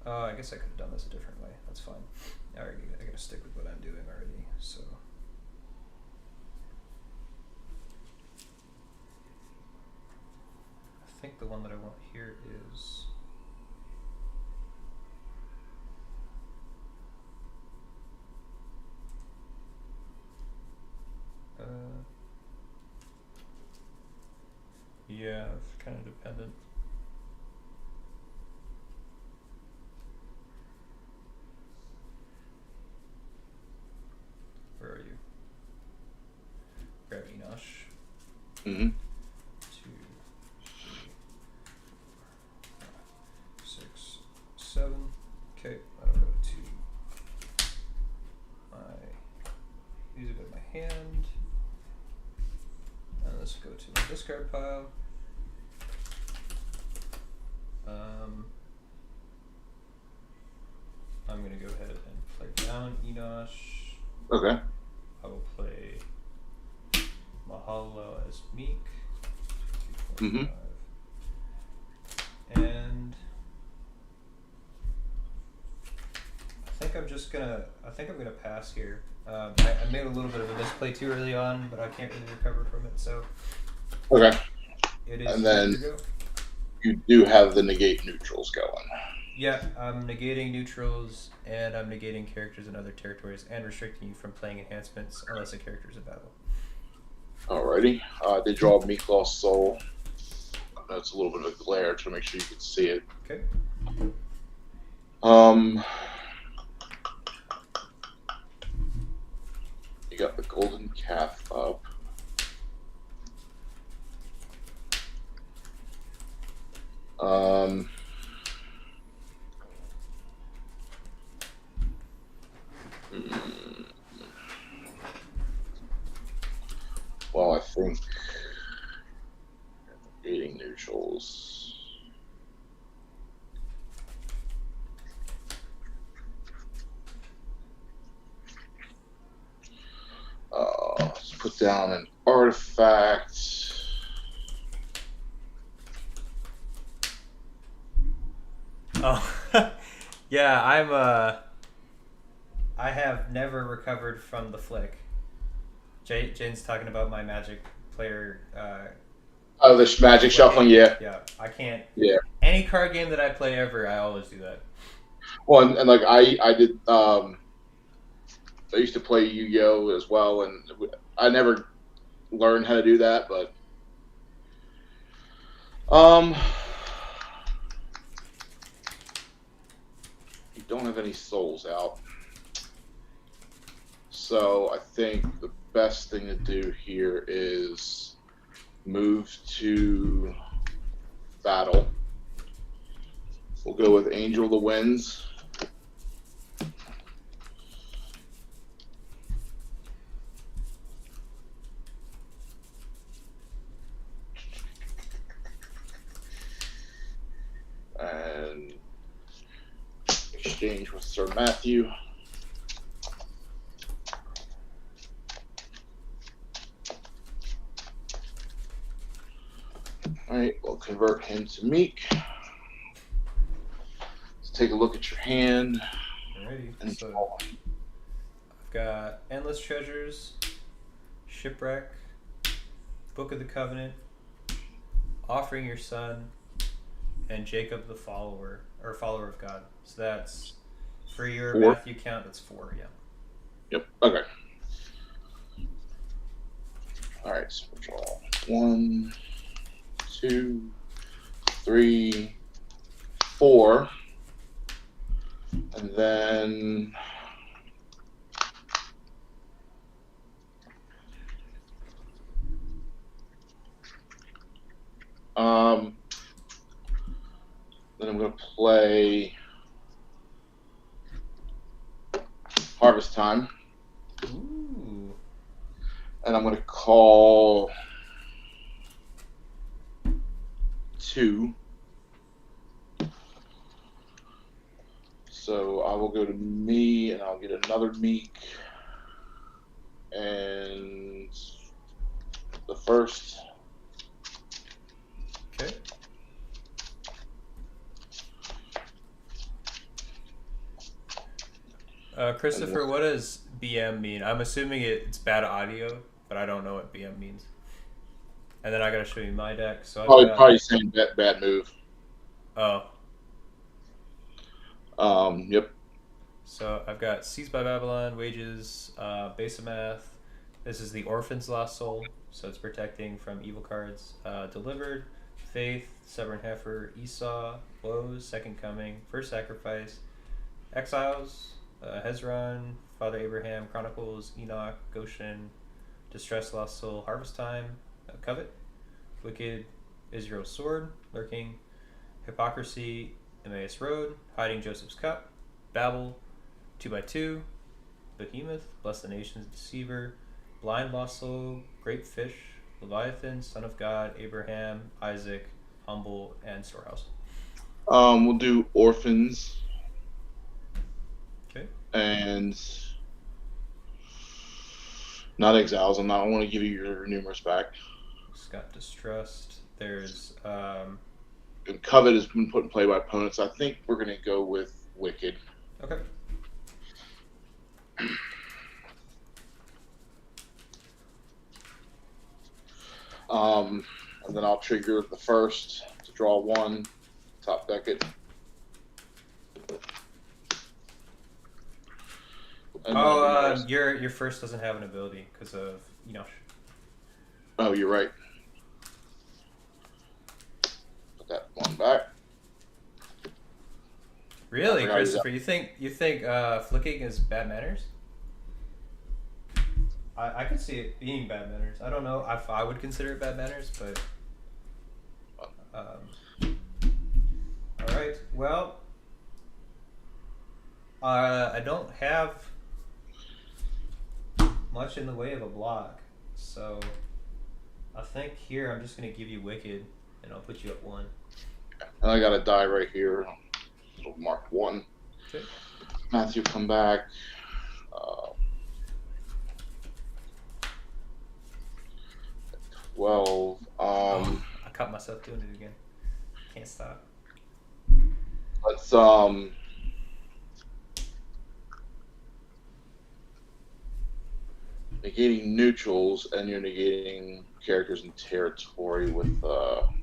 Oh, I guess I could have done this a different way. That's fine. I gotta stick with what I'm doing already, so. I think the one that I want here is. Yeah, it's kind of dependent. Where are you? Grab Enosh. 2, 3, 4, 5, 6, 7. Okay, that'll go to these will go to my hand. And this will go to my discard pile. I'm gonna go ahead and play down Enosh. Okay. I will play was Meek. Mm-hmm. And I think I'm gonna pass here. I made a little bit of a misplay too early on, but I can't really recover from it. So Okay. it is. And then go. you do have the negate neutrals going. Yeah, I'm negating neutrals, and I'm negating characters in other territories, and restricting you from playing enhancements unless a character is in battle. Alrighty. They draw Meek Lost Soul. That's a little bit of a glare to make sure you can see it. Okay. You got the Golden Calf up. Well, I think eating neutrals. Let's put down an artifact. Oh, yeah. I have never recovered from the flick. Jane's talking about my Magic player. Oh, this magic shuffling, yeah. Yeah, I can't. Yeah. Any card game that I play ever, I always do that. Well, and like I did. I used to play Yu-Gi-Oh as well, and I never learned how to do that, but you don't have any souls out. So I think the best thing to do here is move to battle. We'll go with Angel of the Winds. And exchange with Sir Matthew. Alright, we'll convert him to Meek. Let's take a look at your hand. Alrighty. So I've got Endless Treasures, Shipwreck, Book of the Covenant, Offering Your Son, and Jacob the Follower, or Follower of God. So that's, for your 4. Matthew count, that's 4, yeah. Yep, okay. Alright, so we'll draw 1, 2, 3, 4. And then then I'm going to play Harvest Time. Ooh. And I'm going to call 2. So I will go to me, and I'll get another Meek. And the first. Okay. Christopher, what does BM mean? I'm assuming it's bad audio, but I don't know what BM means. And then I gotta show you my deck. So Probably saying bad move. Oh. Yep. So I've got Seized by Babylon, Wages, Base of Math. This is the Orphan's Lost Soul, so it's protecting from evil cards. Delivered, Faith, Stubborn Heifer, Esau, Woes, Second Coming, First Sacrifice, Exiles, Hezron, Father Abraham, Chronicles, Enoch, Goshen, Distress Lost Soul, Harvest Time, Covet, Wicked, Israel's Sword, Lurking, Hypocrisy, Emmaus Road, Hiding Joseph's Cup, Babel, 2x2, Behemoth, Bless the Nations, Deceiver, Blind Lost Soul, Great Fish, Leviathan, Son of God, Abraham, Isaac, Humble, and Storehouse. We'll do Orphans. Okay. And not Exiles. I want to give you your numerous back. Just got Distrust. There's And Covet has been put in play by opponents. I think we're going to go with Wicked. okay. And then I'll trigger the first to draw one, top deck it. And your first doesn't have an ability because of Enosh. Oh, you're right. Put that one back. Really, Christopher? You think flicking is bad manners? I could see it being bad manners. I don't know if I would consider it bad manners, but all right. Well, I don't have much in the way of a block, so I think here I'm just gonna give you Wicked, and I'll put you at 1. And I got a die right here. It'll mark 1. Okay. Matthew, come back. 12. I caught myself doing it again. Can't stop. Let's negating neutrals, and you're negating characters in territory with all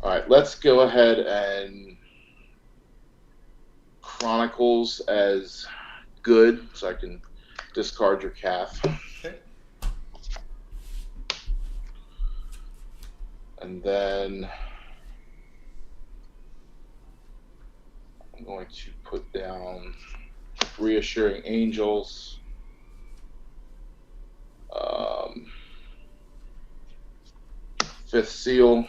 right, let's go ahead and Chronicles as good, so I can discard your calf. Okay. And then I'm going to put down Reassuring Angels. Fifth Seal.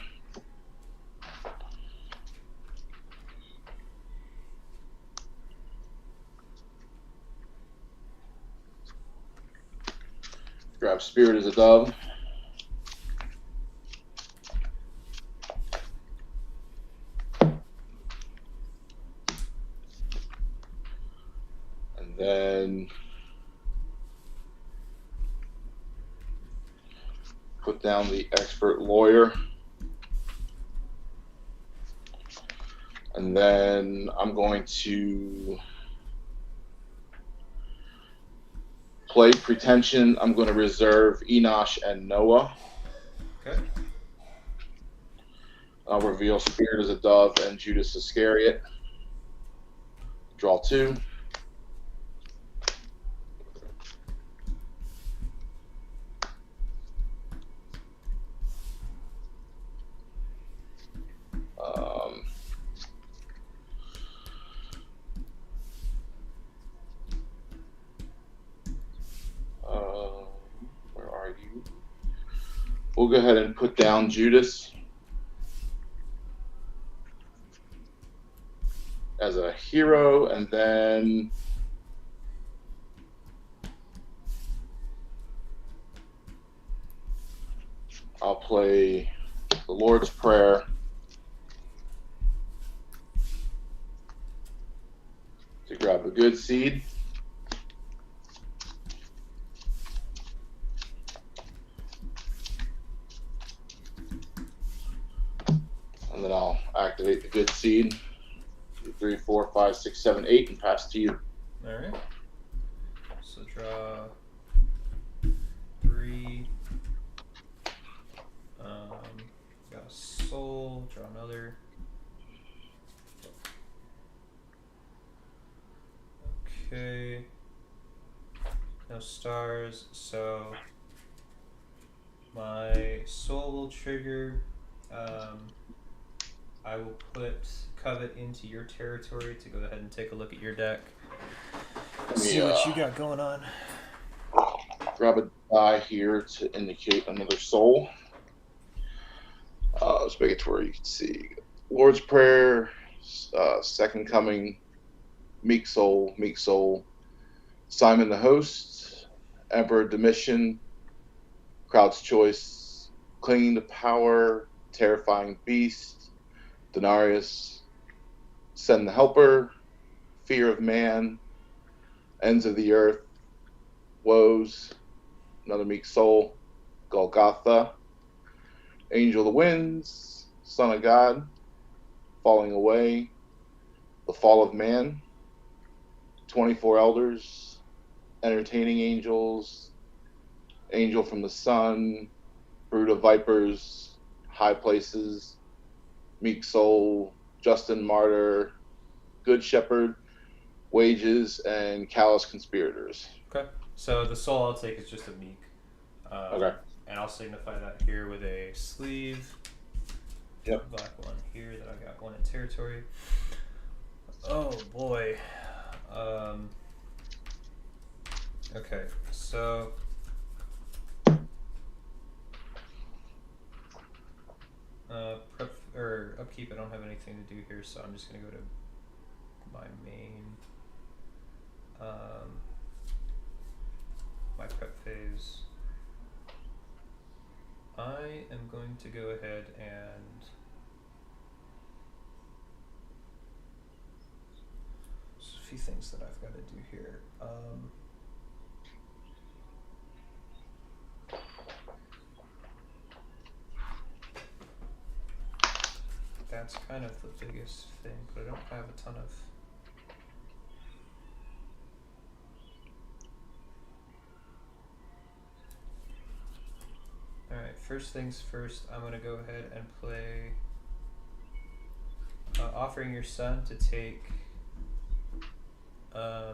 Grab Spirit as a Dove. And then put down the Expert Lawyer. And then I'm going to play Pretension. I'm going to reserve Enosh and Noah. Okay. I'll reveal Spirit as a Dove and Judas Iscariot. Draw 2. Where are you? We'll go ahead and put down Judas as a hero, and then I'll play the Lord's Prayer to grab a good seed. And then I'll activate the good seed. 2, 3, 4, 5, 6, 7, 8, and pass to you. All right. So draw 3. Got a soul. Draw another. Okay. No stars. So my soul will trigger. I will put Covet into your territory to go ahead and take a look at your deck. See what you got going on. Grab a die here to indicate another soul. Let's make it to where you can see Lord's Prayer, Second Coming, Meek Soul, Simon the Host, Emperor Domitian, Crowd's Choice, Clinging to Power, Terrifying Beast, Denarius, Send the Helper, Fear of Man, Ends of the Earth, Woes, another Meek Soul, Golgotha, Angel of the Winds, Son of God, Falling Away, The Fall of Man, 24 Elders, Entertaining Angels, Angel from the Sun, Brood of Vipers, High Places, Meek Soul, Justin Martyr, Good Shepherd, Wages, and Callous Conspirators. Okay. So the soul I'll take is just a meek. Okay. And I'll signify that here with a sleeve. Yep. Black one here that I got one in territory. Oh boy. Okay, so prep or upkeep. I don't have anything to do here, so I'm just gonna go to my main. My prep phase. I am going to go ahead and there's a few things that I've got to do here. That's kind of the biggest thing, but I don't have a ton of. Alright, first things first, I'm going to go ahead and play Offering Your Son to take.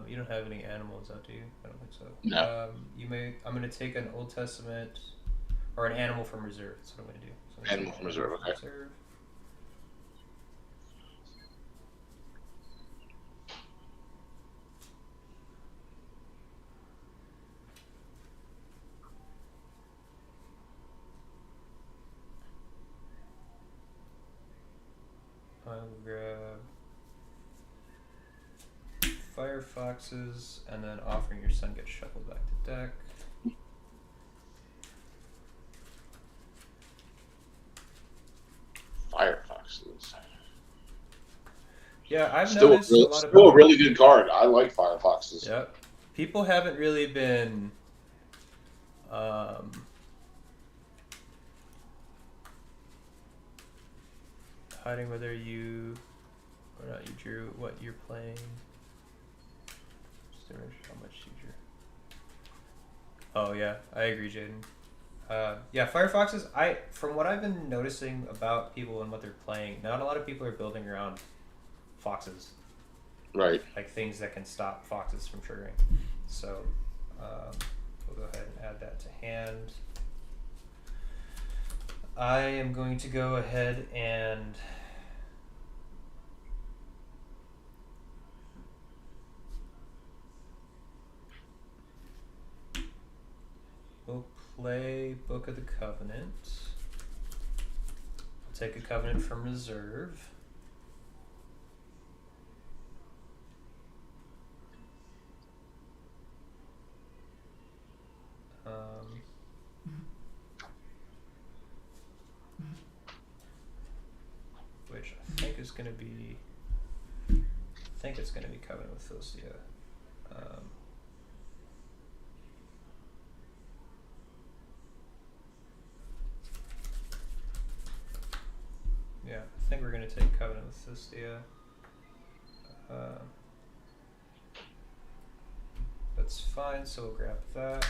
You don't have any animals out, do you? I don't think so. No. I'm going to take an Old Testament or an animal from reserve. That's what I'm going to do. So Animal from reserve, okay. Reserve. I will grab Firefoxes, and then Offering Your Son gets shuffled back to deck. Firefoxes. Yeah, I've Still, noticed a lot of still a really good card. I like Firefoxes. Yep. People haven't really been hiding whether you or not you drew what you're playing. Just how much you drew. Oh yeah, I agree, Jaden. Yeah, Firefoxes, from what I've been noticing about people and what they're playing, not a lot of people are building around foxes. Right. Like things that can stop foxes from triggering. So we'll go ahead and add that to hand. I am going to go ahead and we'll play Book of the Covenant. I'll take a Covenant from reserve. Which I think is going to be, it's going to be Covenant with Philistia. Yeah, I think we're going to take Covenant with Philistia. That's fine, so we'll grab that.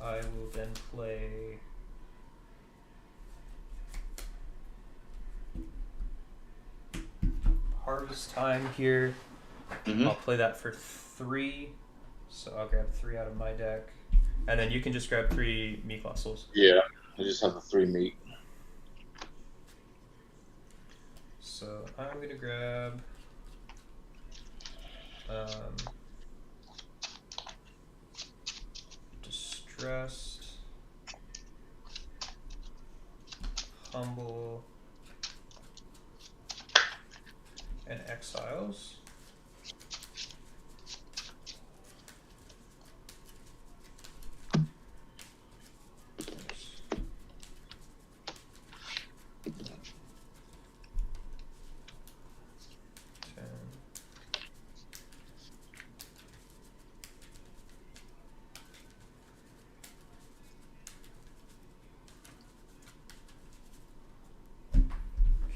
I will then play Harvest Time here. Mm-hmm. I'll play that for 3, so I'll grab 3 out of my deck, and then you can just grab 3 meat fossils. Yeah, I just have the 3 meat. So I'm gonna grab Distressed, Humble, and Exiles.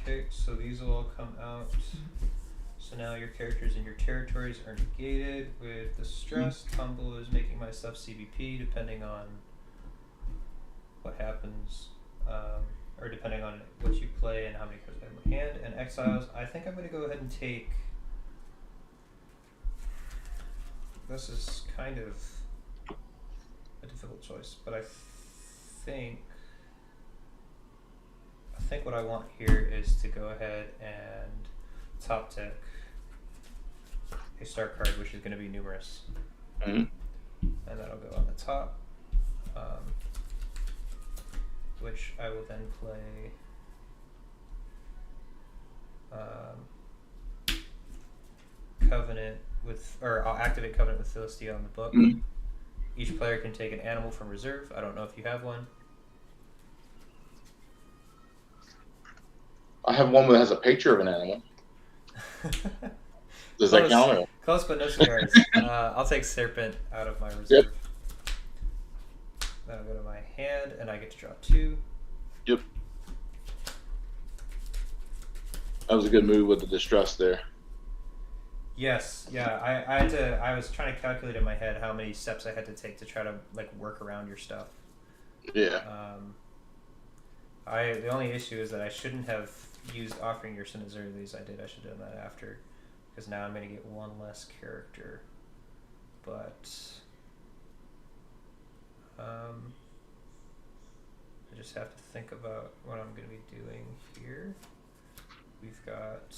Okay, so these will all come out. So now your characters and your territories are negated with the stress. Tumble is making my stuff CBP depending on what happens, or depending on what you play and how many cards I have in my hand. And Exiles, I think I'm going to go ahead and take. This is kind of a difficult choice, but I think what I want here is to go ahead and top deck a star card, which is going to be numerous, and that'll go on the top, which I will then play Covenant with, or I'll activate Covenant with Philistia on the book. Each player can take an animal from reserve. I don't know if you have one. I have one that has a picture of an animal. Does that count? Close, but no cigars. I'll take Serpent out of my reserve. Yep. That'll go to my hand, and I get to draw 2. Yep. That was a good move with the distress there. Yes, yeah. I had to. I was trying to calculate in my head how many steps I had to take to try to like work around your stuff. Yeah. The only issue is that I shouldn't have used Offering Your Sin as early as I did. I should have done that after, because now I'm going to get one less character. But I just have to think about what I'm going to be doing here. We've got.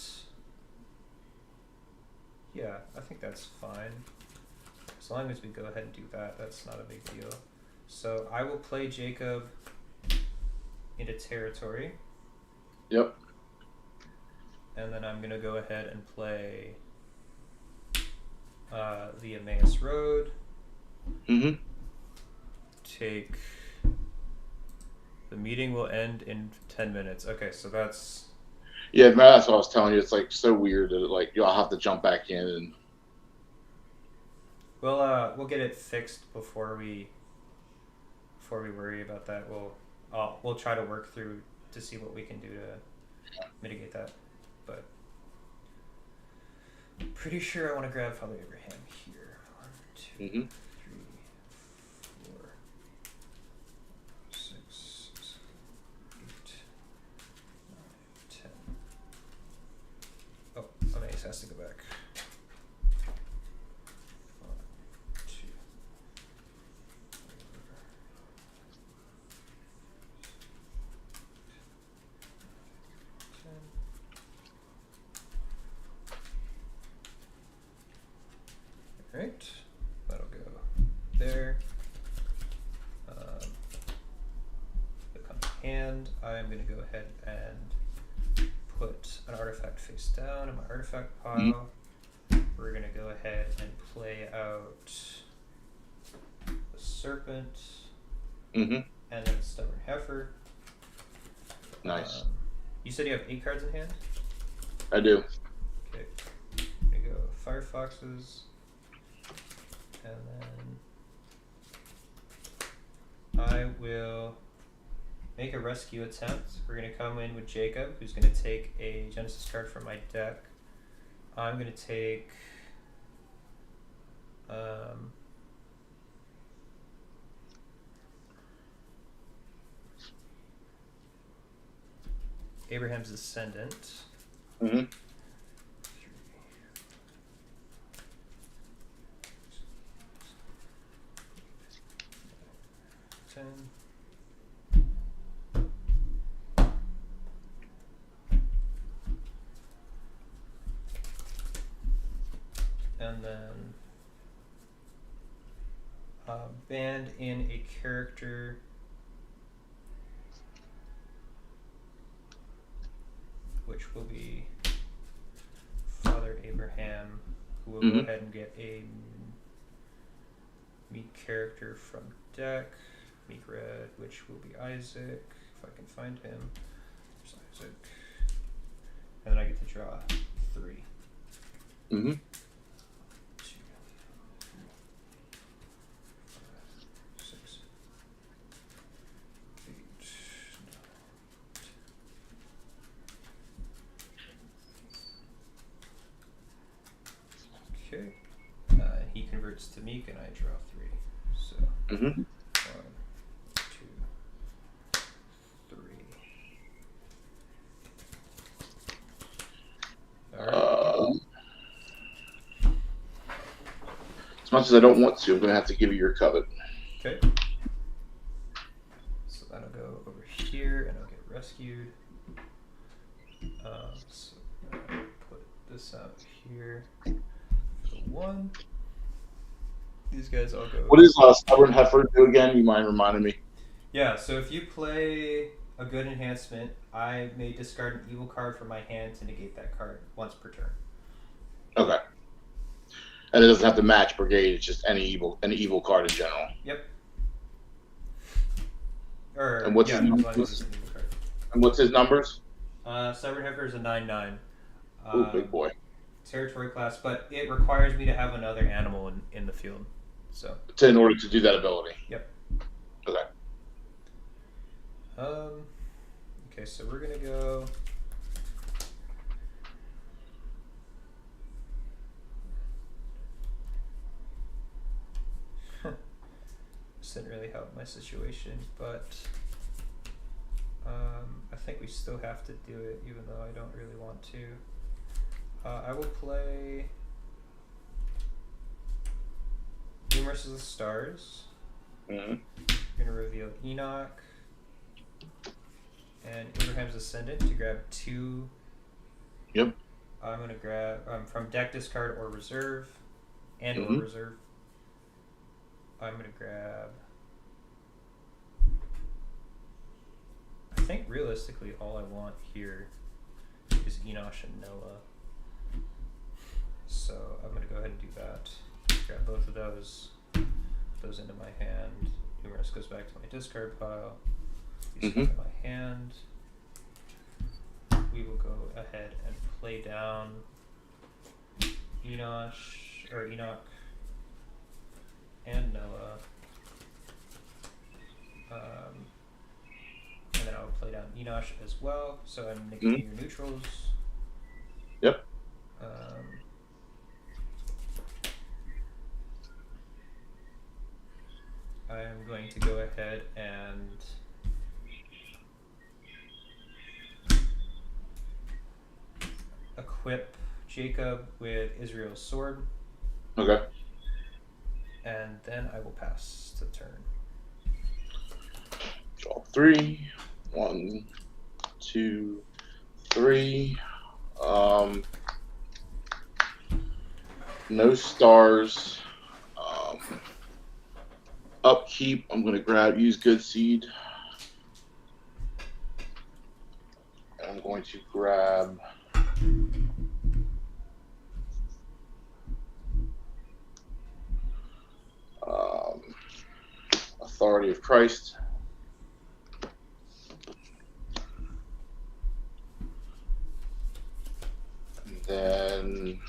Yeah, I think that's fine. As long as we go ahead and do that, that's not a big deal. So I will play Jacob into territory. Yep. And then I'm going to go ahead and play the Emmaus Road. Take... The meeting will end in 10 minutes. Okay, so that's... Yeah, that's what I was telling you. It's like so weird that like you'll have to jump back in and. We'll get it fixed before we worry about that. We'll try to work through to see what we can do to mitigate that. But I'm pretty sure I want to grab Father Abraham here. 1, 2, 3, 4, 6, 7, 8, 9, 10. Oh, Emmaus has to go back. 1, 2, 4, 10. Alright, that'll go there. It'll come to hand. I'm going to go ahead and put an artifact face down in my artifact pile. We're going to go ahead and play out the Serpent and then the Stubborn Heifer. Nice. You said you have 8 cards in hand? I do. Okay. I'm going to go Firefoxes. And then I will make a rescue attempt. We're going to come in with Jacob, who's going to take a Genesis card from my deck. I'm going to take Abraham's Ascendant. 10. And then band in a character which will be Father Abraham, who will go ahead and get a Meek character from deck. Meek Red, which will be Isaac, if I can find him. There's Isaac. And then I get to draw 3. 2, 3, 5, 6, 8, 9, 10. Okay. He converts to Meek, and I draw 3. So Mm-hmm. 1, 2, 3. All right. As much as I don't want to, I'm gonna have to give you your covet. Okay. So that'll go over here, and I'll get rescued. So I'll put this out here for 1. These guys all go. What does Stubborn Heifer do again? You mind reminding me? Yeah, so if you play a good enhancement, I may discard an evil card from my hand to negate that card once per turn. Okay. And it doesn't have to match Brigade. It's just any evil card in general. Yep. Or And what's yeah, his as long as numbers? it's an evil card. And what's his numbers? Stubborn Heifer is a 9/9. Oh, big boy. Territory class, but it requires me to have another animal in the field. So. In order to do that ability. Yep. Okay. Okay, so we're gonna go. This didn't really help my situation, but I think we still have to do it, even though I don't really want to. I will play Numerous of the Stars. Mm-hmm. We're gonna reveal Enoch and Abraham's Ascendant to grab 2. Yep. I'm gonna grab from deck, discard, or reserve, and Mm-hmm. or reserve. I'm gonna grab. I think realistically, all I want here is Enosh and Noah. So I'm gonna go ahead and do that. Grab both of those. Put those into my hand. Numerous goes back to my discard pile. These go into my hand. We will go ahead and play down Enoch and Noah. And then I'll play down Enoch as well. So I'm negating your neutrals. Yep. I am going to go ahead and equip Jacob with Israel's sword. Okay. And then I will pass the turn. Draw 3. 1, 2, 3. No stars. Upkeep. I'm gonna use Good Seed. And I'm going to grab Authority of Christ. And then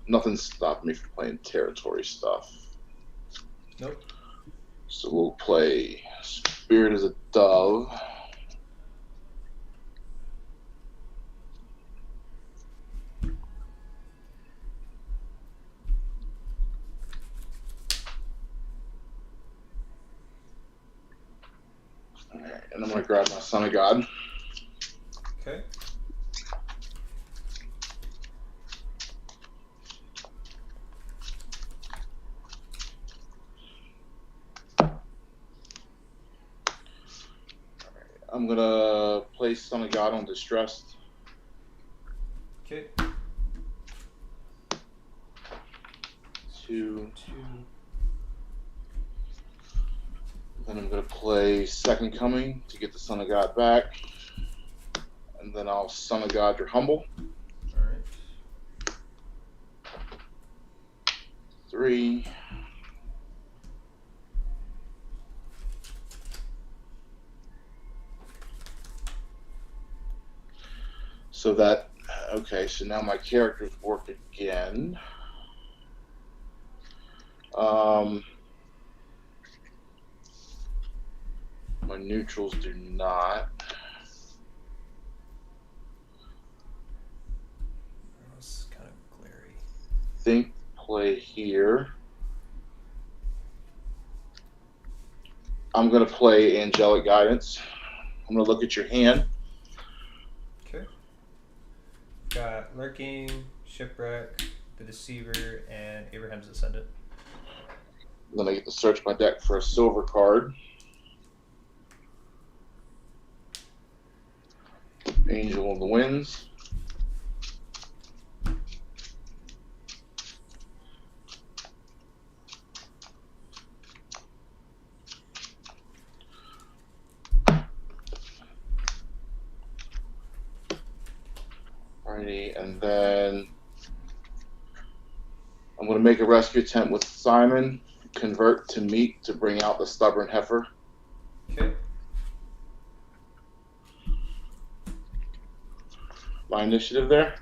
nothing stopped me from playing territory stuff. Nope. So we'll play Spirit as a Dove. Alright, and I'm going to grab my Son of God. Okay. I'm going to place Son of God on Distressed. Okay. 2. 2. Then I'm going to play Second Coming to get the Son of God back. And then I'll Son of God your Humble. Alright. 3. So that, okay, so now my characters work again. My neutrals do not. think play here. I'm going to play Angelic Guidance. I'm going to look at your hand. Okay. Got Lurking, Shipwreck, the Deceiver, and Abraham's Ascendant. Then I get to search my deck for a silver card. Angel of the Winds. Alrighty, and then I'm going to make a rescue attempt with Simon. Convert to meat to bring out the stubborn heifer. Okay. My initiative there.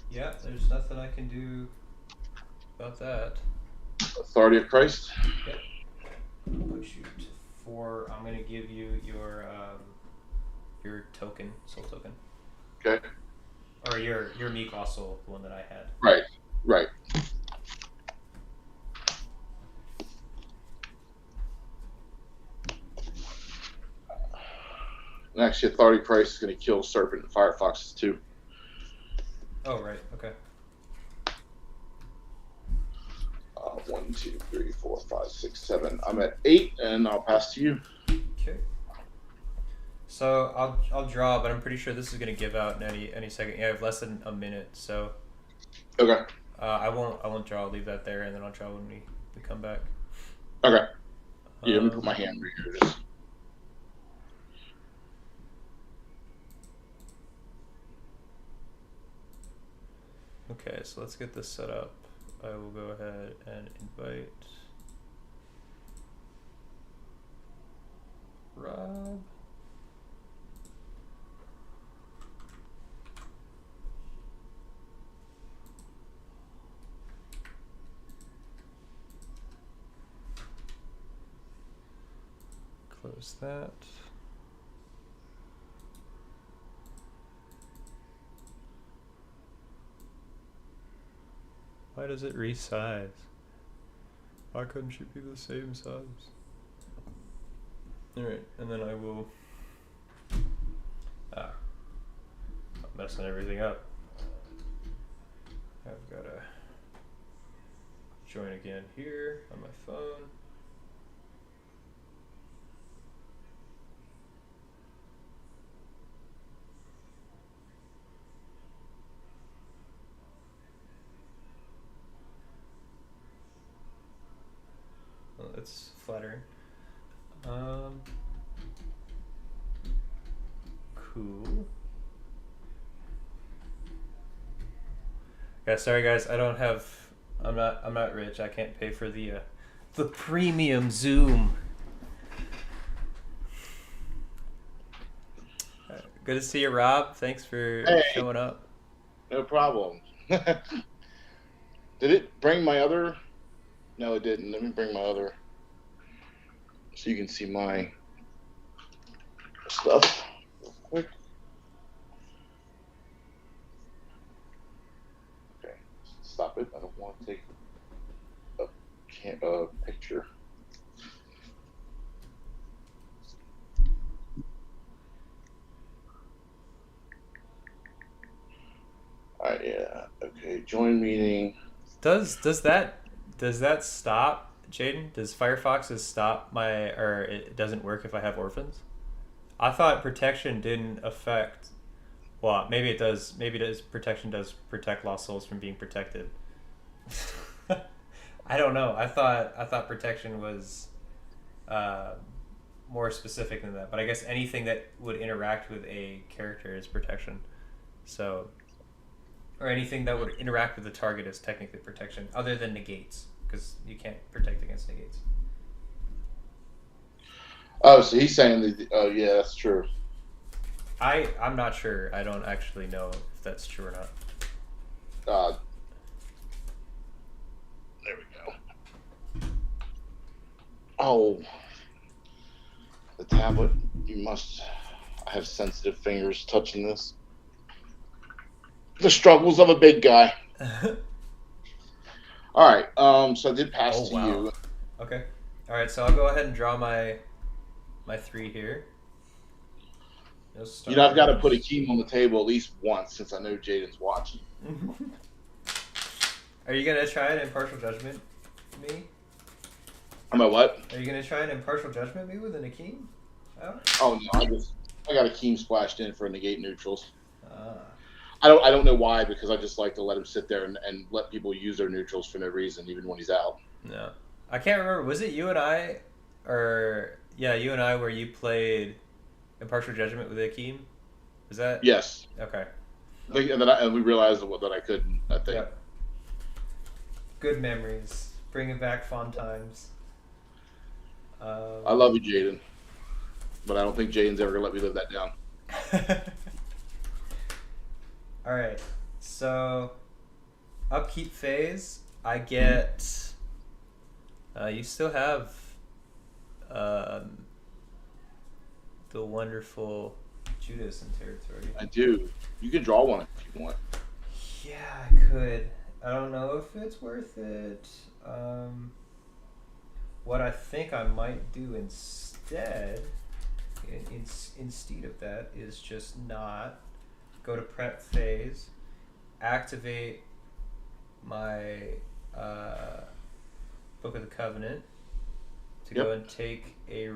Yeah, there's nothing I can do about that. Authority of Christ. Yep. Oh shoot. I'm gonna give you your token, soul token. Okay. Or your Meek also, the one that I had. Right. And actually, Authority Christ is going to kill Serpent and Firefoxes too. Oh, right. Okay. 1, 2, 3, 4, 5, 6, 7. I'm at 8, and I'll pass to you. Okay. So I'll draw, but I'm pretty sure this is gonna give out in any second. Yeah, I have less than a minute, so. Okay. I won't draw. I'll leave that there, and then I'll draw when we come back. Okay. Yeah, let me put my hand right here. Just. Okay, so let's get this set up. I will go ahead and invite Rob. Close that. Why does it resize? Why couldn't you be the same size? Alright, and then I will... I'm messing everything up. I've got to join again here on my phone. Well, that's flattering. Cool. Yeah, sorry guys, I'm not rich. I can't pay for the premium Zoom. Good to see you, Rob. Thanks for showing up. No problem. Did it bring my other? No, it didn't. Let me bring my other so you can see my stuff real quick. Okay, stop it. I don't want to take a picture. Alright, yeah. Okay, join meeting. Does that stop, Jaden? Does Firefoxes stop or it doesn't work if I have orphans? I thought protection didn't affect. Well, maybe it does. Maybe protection does protect lost souls from being protected. I don't know. I thought protection was more specific than that. But I guess anything that would interact with a character is protection. So, or anything that would interact with the target is technically protection, other than negates, because you can't protect against negates. Oh, so he's saying that. Oh, yeah, that's true. I'm not sure. I don't actually know if that's true or not. There we go. Oh, the tablet. I have sensitive fingers touching this. The struggles of a big guy. All right. So I did pass Oh to wow. you. Okay. All right. So I'll go ahead and draw my 3 here. No You know, I've got to stars. put a key on the table at least once since I know Jaden's watching. Are you gonna try an impartial judgment me? Am I what? Are you gonna try an impartial judgment me with an Akeem? Oh. Oh no, I got a Keem splashed in for negate neutrals. Ah. I don't know why, because I just like to let him sit there and let people use their neutrals for no reason, even when he's out. No. I can't remember. Was it you and I, or yeah, you and I, where you played impartial judgment with Akeem? Was that? Yes. Okay. And we realized that I couldn't. I think. Yep. Good memories. Bringing back fond times. I love you, Jaden, but I don't think Jaden's ever gonna let me live that down. All right. So, upkeep phase. I get. You still have. The wonderful Judas in territory. I do. You can draw one if you want. Yeah, I could. I don't know if it's worth it. What I think I might do instead, instead of that, is just not go to prep phase, activate my Book of the Covenant to go and take a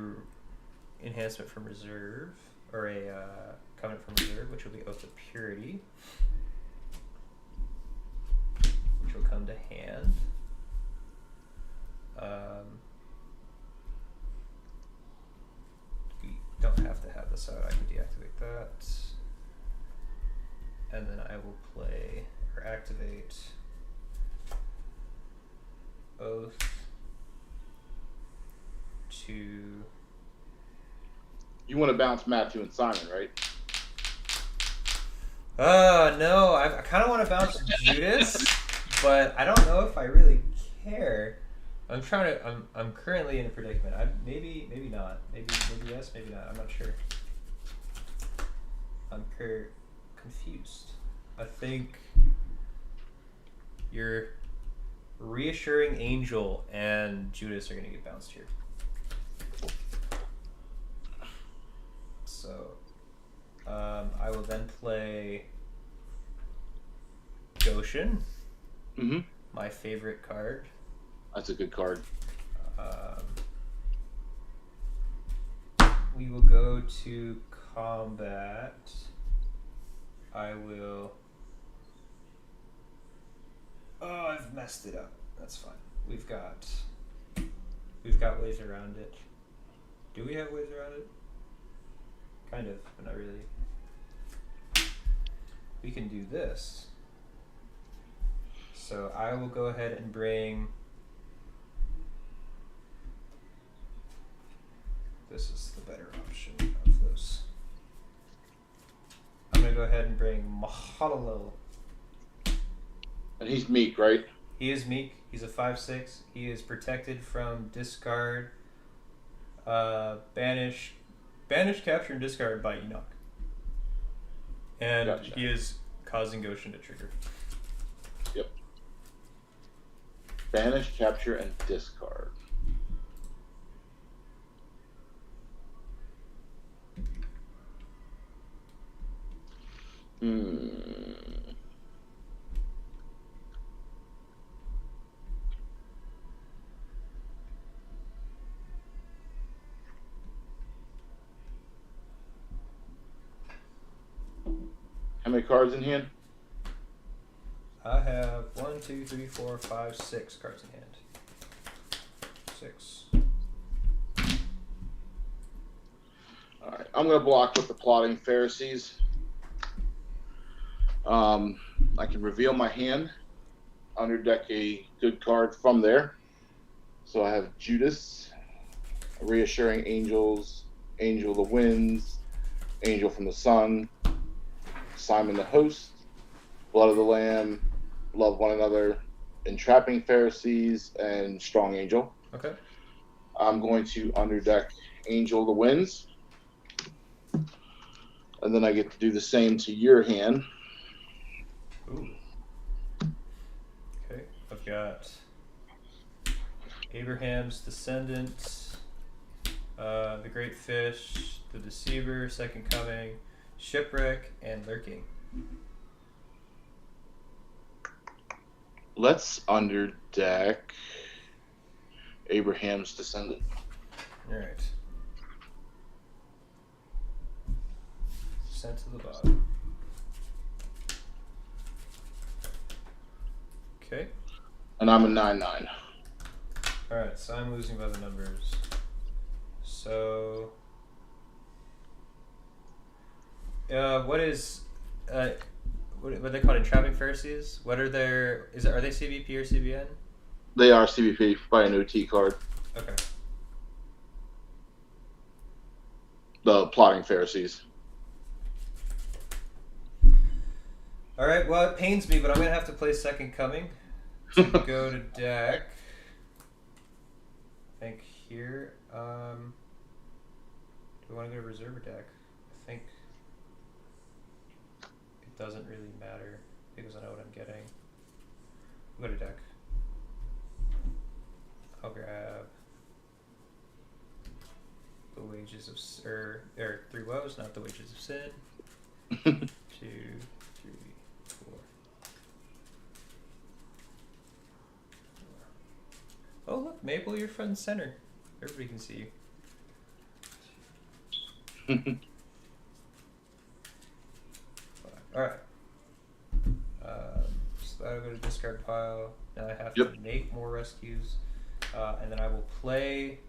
enhancement from reserve, or a covenant from reserve, which will be Oath of Purity, which will come to hand. We don't have to have this out. I can deactivate that, and then I will play or activate Oath to. You want to bounce Matthew and Simon, right? No, I kind of want to bounce Judas, but I don't know if I really care. I'm currently in a predicament. Maybe not. Maybe yes, maybe not. I'm not sure. I'm confused. I think your Reassuring Angel and Judas are going to get bounced here. So, I will then play Goshen, my favorite card. That's a good card. We will go to combat. I will. Oh, I've messed it up. That's fine. We've got ways around it. Do we have ways around it? Kind of, but not really. We can do this. So I will go ahead and bring. This is the better option of those. I'm going to go ahead and bring Mahalalel. And he's meek, right? He is meek. He's a 5/6. He is protected from discard, banish, capture, and discard by Enoch. And Gotcha. he is causing Goshen to trigger. Yep. Banish, capture, and discard. How many cards in hand? I have 1, 2, 3, 4, 5, 6 cards in hand. 6. Alright, I'm going to block with the Plotting Pharisees. I can reveal my hand, underdeck a good card from there. So I have Judas, Reassuring Angels, Angel of the Winds, Angel from the Sun, Simon the Host, Blood of the Lamb, Love One Another, Entrapping Pharisees, and Strong Angel. Okay. I'm going to underdeck Angel of the Winds. And then I get to do the same to your hand. Ooh. Okay, I've got Abraham's Descendant, the Great Fish, the Deceiver, Second Coming, Shipwreck, and Lurking. Let's underdeck Abraham's Descendant. All right. Sent to the bottom. Okay. And I'm a 9/9. Alright, so I'm losing by the numbers. So, what is, what they call it, entrapping Pharisees? What are their, are they CBP or CBN? They are CBP by an OT card. Okay. The Plotting Pharisees. Alright, well, it pains me, but I'm going to have to play Second Coming. To go to deck. I think here. Do I want to go to reserve or deck? I think it doesn't really matter because I know what I'm getting. I'll go to deck. I'll grab the Wages of or 3 woes, not the Wages of Sin. 2, 3, 4. Oh look, Mabel, you're front and center. Everybody can see you. Alright. So that'll go to discard pile. Now I have to make more rescues. And then I will play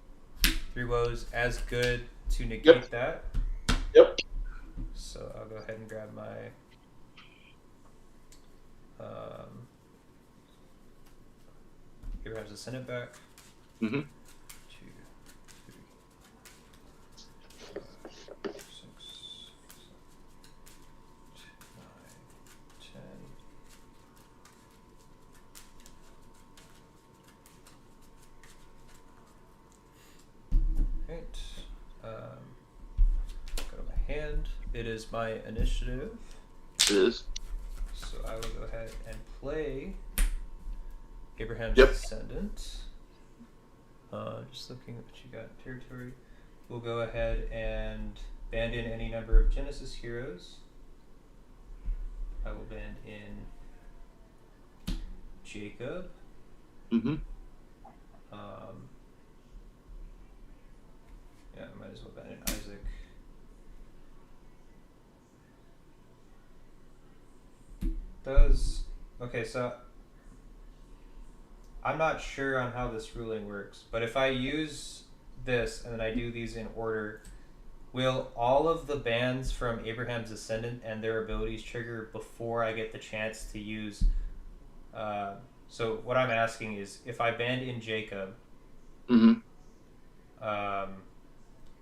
3 woes as good to negate that. Yep. So I'll go ahead and grab my Abraham's Descendant back. 2, 3, 5, 6, 9, 10. Right. Go to my hand. It is my initiative. It is. So I will go ahead and play Abraham's Descendant. Just looking at what you got in territory. We'll go ahead and band in any number of Genesis heroes. I will band in Jacob. Mm-hmm. Yeah, I might as well band in Isaac. Okay, so I'm not sure on how this ruling works, but if I use this and then I do these in order, will all of the bans from Abraham's Descendant and their abilities trigger before I get the chance to use? So what I'm asking is, if I band in Jacob, and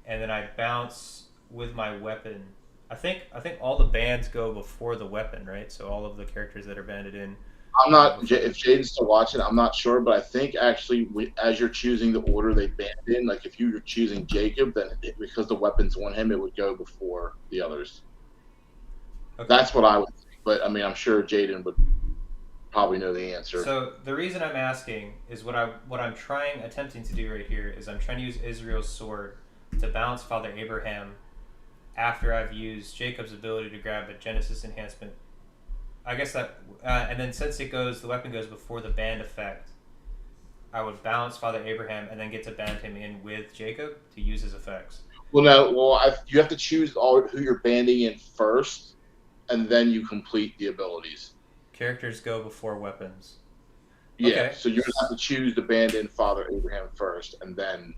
then I bounce with my weapon, I think all the bans go before the weapon, right? So all of the characters that are banded in. I'm not, if Jaden's still watching, I'm not sure, but I think actually as you're choosing the order they banned in, like if you were choosing Jacob, then because the weapon's on him, it would go before the others. Okay. That's what I would think, but I mean, I'm sure Jaden would probably know the answer. So the reason I'm asking is what I'm attempting to do right here is I'm trying to use Israel's sword to bounce Father Abraham after I've used Jacob's ability to grab a Genesis enhancement. I guess that, and then since the weapon goes before the band effect, I would bounce Father Abraham and then get to band him in with Jacob to use his effects. Well, no, you have to choose who you're banding in first, and then you complete the abilities. Characters go before weapons. Yeah, okay. So you're going to have to choose to band in Father Abraham first, and then...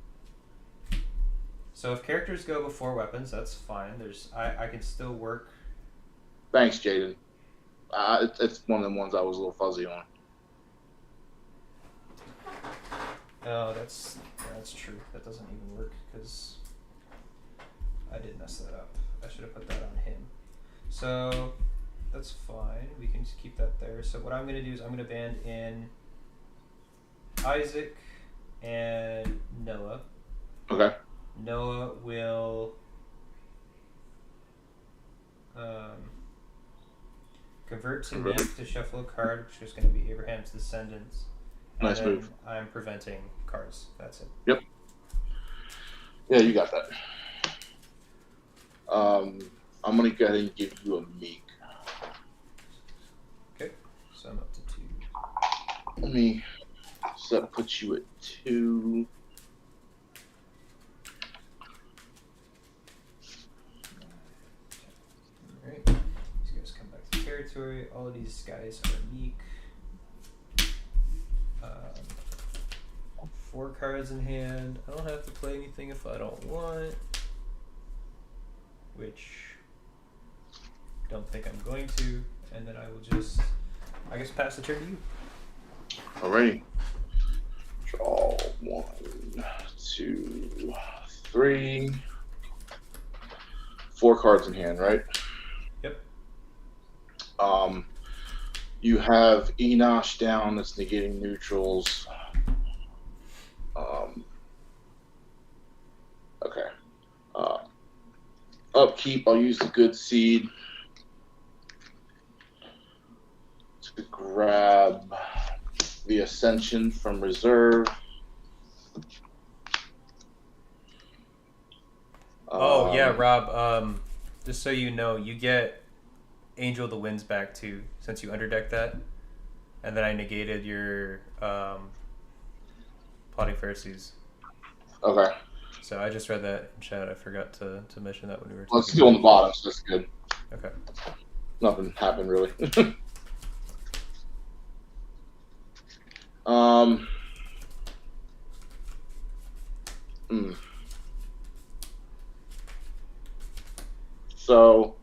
So if characters go before weapons, that's fine. I can still work. Thanks, Jaden. It's one of the ones I was a little fuzzy on. Oh, that's true. That doesn't even work because I did mess that up. I should have put that on him. So that's fine. We can just keep that there. So what I'm going to do is I'm going to band in Isaac and Noah. Okay. Noah will Convert to Convert. nymph to shuffle a card, which is going to be Abraham's descendants. And Nice then move. I'm preventing cards. That's it. Yep. Yeah, you got that. I'm gonna go ahead and give you a meek. Okay. So I'm up to 2. Let me. So that puts you at 2. Alright. These guys come back to territory. All of these guys are meek. 4 cards in hand. I don't have to play anything if I don't want. Which don't think I'm going to. And then I will just, I guess, pass the turn to you. Alrighty. Draw 1, 2, 3. 4 cards in hand, right? Yep. You have Enosh down that's negating neutrals. Okay. Upkeep, I'll use the good seed to grab the Ascension from reserve. Oh yeah, Rob. Just so you know, you get Angel of the Winds back too, since you underdecked that, and then I negated your Plotting Pharisees. Okay. So I just read that in chat. I forgot to mention that when we were. Well, it's still on the bottom, so that's good. Okay. Nothing happened really. So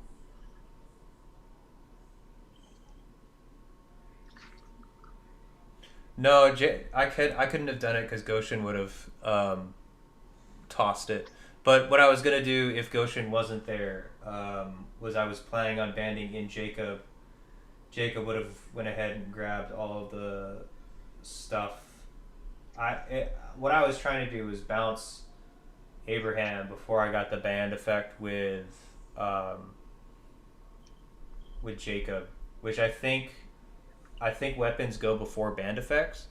No, I couldn't have done it because Goshen would have tossed it. But what I was gonna do if Goshen wasn't there was I was planning on banding in Jacob. Jacob would have went ahead and grabbed all of the stuff. What I was trying to do was bounce Abraham before I got the band effect with Jacob, which I think weapons go before band effects.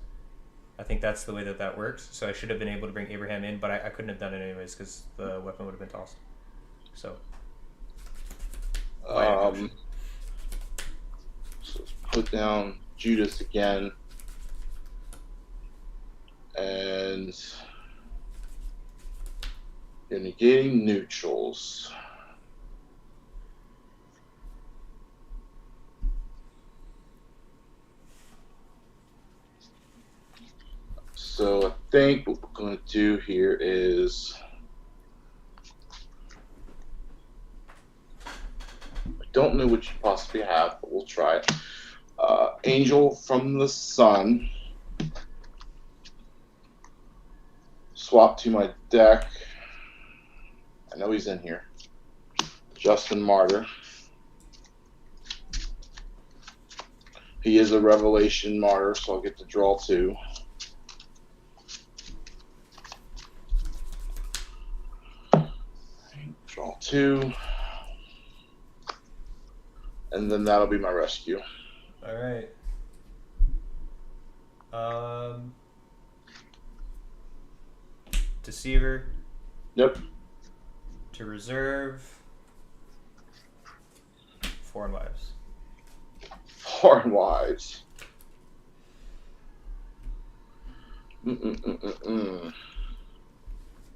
I think that's the way that works. So I should have been able to bring Abraham in, but I couldn't have done it anyways because the weapon would have been tossed. So. so let's put down Judas again. And you're negating neutrals. So I think what we're going to do here is I don't know what you possibly have, but we'll try it. Angel from the Sun. Swap to my deck. I know he's in here. Justin Martyr. He is a Revelation Martyr, so I'll get to draw 2. Draw 2. And then that'll be my rescue. All right. Deceiver. Yep. To reserve. Foreign Wives. Foreign Wives.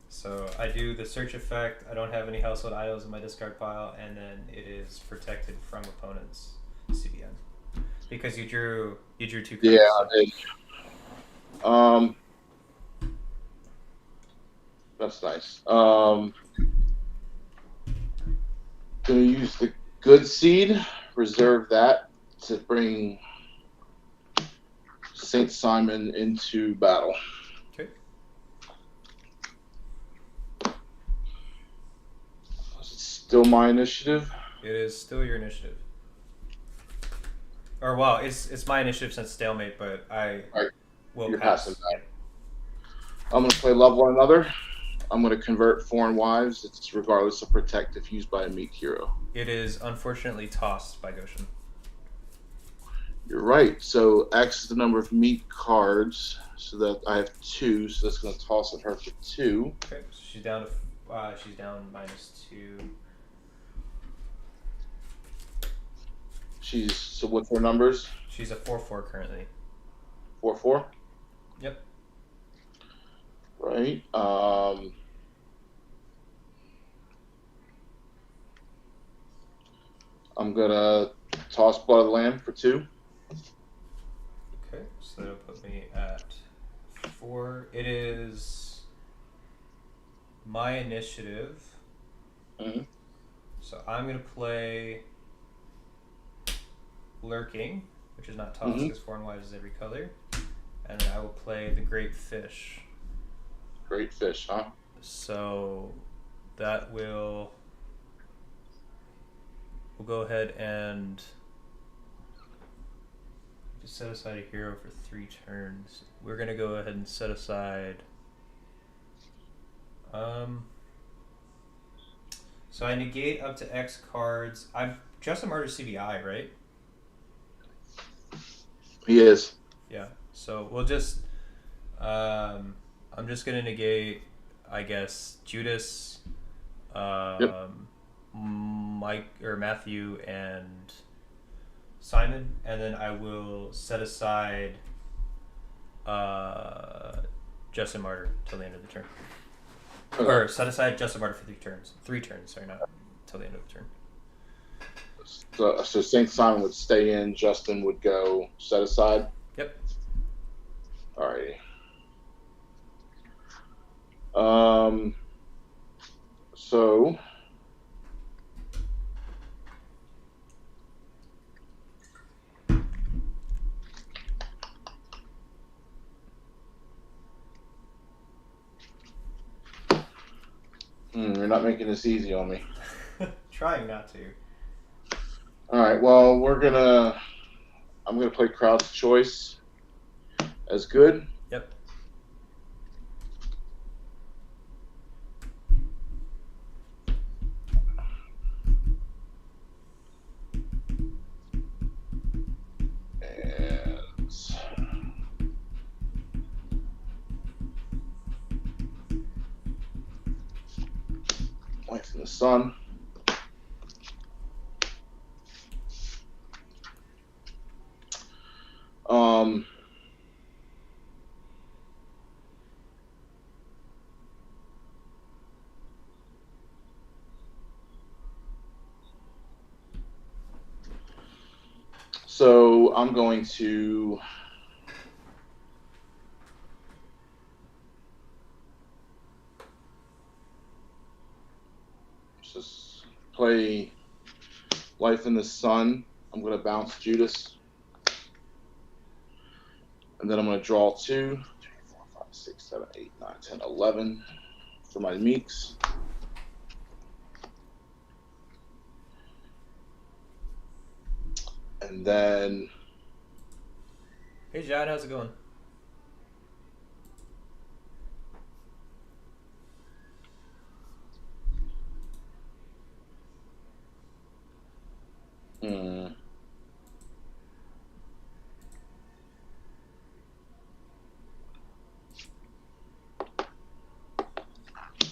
So I do the search effect. I don't have any household items in my discard pile, and then it is protected from opponents' CBN because you drew 2 cards. Yeah, I did. That's nice. Gonna use the good seed. Reserve that to bring Saint Simon into battle. Okay. Still my initiative. It is still your initiative. Or well, it's my initiative since stalemate, but I will You're pass. passing that. I'm gonna play Love One Another. I'm gonna convert Foreign Wives. It's regardless of protect if used by a meek hero. It is unfortunately tossed by Goshen. You're right. So X is the number of meat cards. So that I have 2. So that's going to toss at her for 2. Okay, so she's down to she's down -2. So what's her numbers? She's a 4/4 currently. 4/4. Yep. Right. I'm gonna toss Blood of the Lamb for 2. Okay, so that'll put me at 4. It is my initiative. Mm-hmm. So I'm gonna play Lurking, which is not tossed because 4 and white is every color, and then I will play the Great Fish. Great Fish, huh? So that will. We'll go ahead and just set aside a hero for 3 turns. We're gonna go ahead and set aside. So I negate up to X cards. I'm Justin Martyr CBI, right? He is. Yeah. So we'll just. I'm just gonna negate, I guess, Judas, Mike or Matthew, and Simon, and then I will set aside Justin Martyr till the end of the turn. Okay. Or set aside Justin Martyr for 3 turns. 3 turns, sorry, not till the end of the turn. So Saint Simon would stay in. Justin would go set aside. Yep. Alrighty. So you're not making this easy on me. Trying not to. All right. Well, I'm gonna play Crowd's Choice as good. Yep. And Life in the Sun. So I'm going to just play Life in the Sun. I'm going to bounce Judas. And then I'm going to draw 2, 3, 4, 5, 6, 7, 8, 9, 10, 11 for my Meeks. And then... Hey, Jad, how's it going?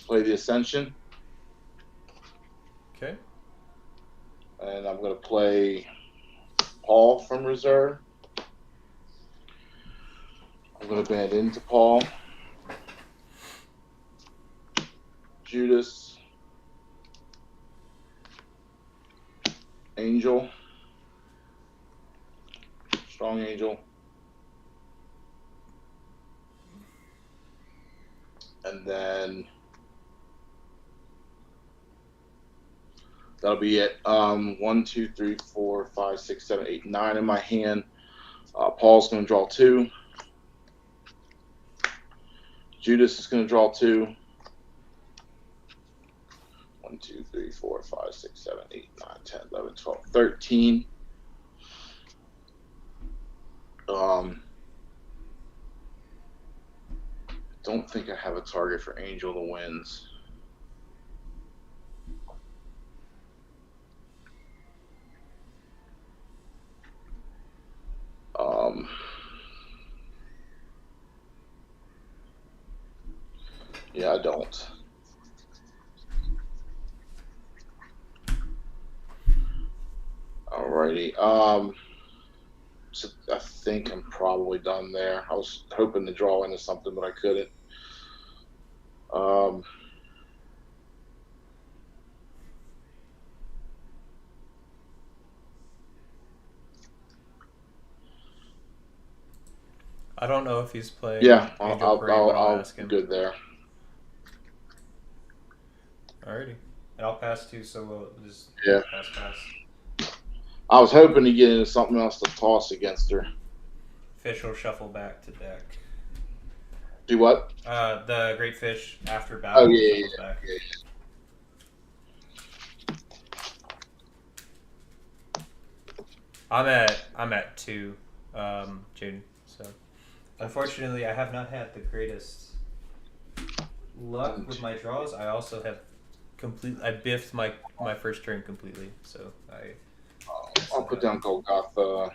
Play the Ascension. Okay. And I'm going to play Paul from reserve. I'm going to band into Paul. Judas. Angel. Strong Angel. And then that'll be it. 1, 2, 3, 4, 5, 6, 7, 8, 9 in my hand. Paul's going to draw 2. Judas is going to draw 2. 1, 2, 3, 4, 5, 6, 7, 8, 9, 10, 11, 12, 13. Don't think I have a target for Angel the Winds. Yeah, I don't. Alrighty. So I think I'm probably done there. I was hoping to draw into something, but I couldn't. Um, I don't know if he's playing yeah, Angel Parade, but I'll ask him. good there. Alrighty. And I'll pass too, so we'll just pass. I was hoping to get into something else to toss against her. Fish will shuffle back to deck. Do what? The Great Fish after battle. Oh yeah, back. Yeah. I'm at 2, Jaden. So unfortunately, I have not had the greatest luck with my draws. I also have I biffed my first turn completely. So I'll put down Golgotha,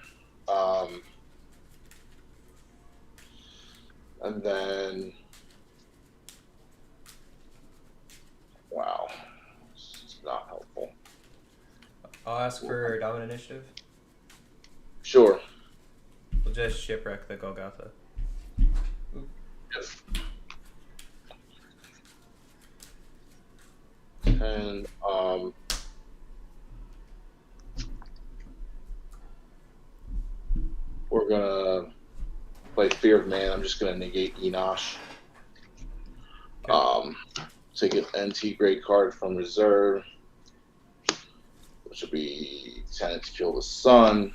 and then wow, it's not helpful. I'll ask for dominant initiative. Sure. We'll just shipwreck the Golgotha. Yes. And we're gonna play Fear of Man. I'm just gonna negate Enosh. Okay. Take an NT grade card from reserve, which will be Tenant to Kill the Sun.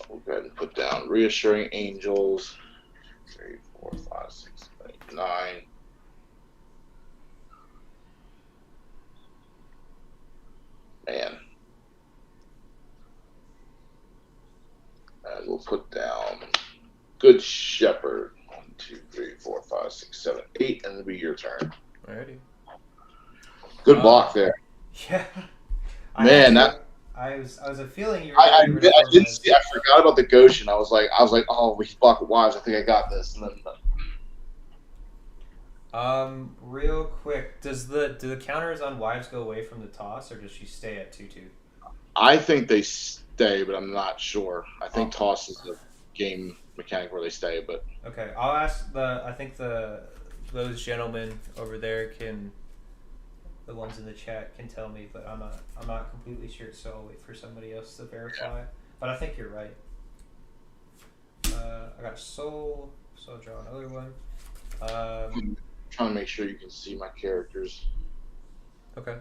We'll go ahead and put down Reassuring Angels. 3, 4, 5, 6, 7, 8, 9. Man. And we'll put down Good Shepherd. 1, 2, 3, 4, 5, 6, 7, 8, and it'll be your turn. Alrighty. Good block there. Yeah. Man, I was a feeling you were. I didn't see. I forgot about the Goshen. I was like, oh, he's blocking Wives. I think I got this. And then. Real quick, do the counters on Wives go away from the toss, or does she stay at 2/2? I think they stay, but I'm not sure. I think toss is the game mechanic where they stay, but okay, I'll ask I think those gentlemen over there the ones in the chat can tell me, but I'm not completely sure, so I'll wait for somebody else to verify. Yeah. But I think you're right. I got a soul, so I'll draw another one. I'm trying to make sure you can see my characters. Okay.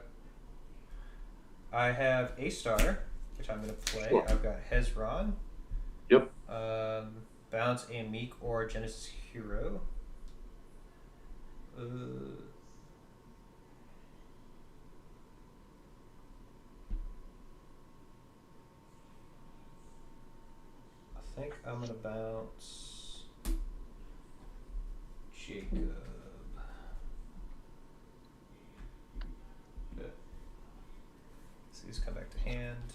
I have A-Star, which I'm going to play. Sure. I've got Hezron. Yep. Bounce a Meek or Genesis Hero. I think I'm going to bounce Jacob. Good. So these come back to hand.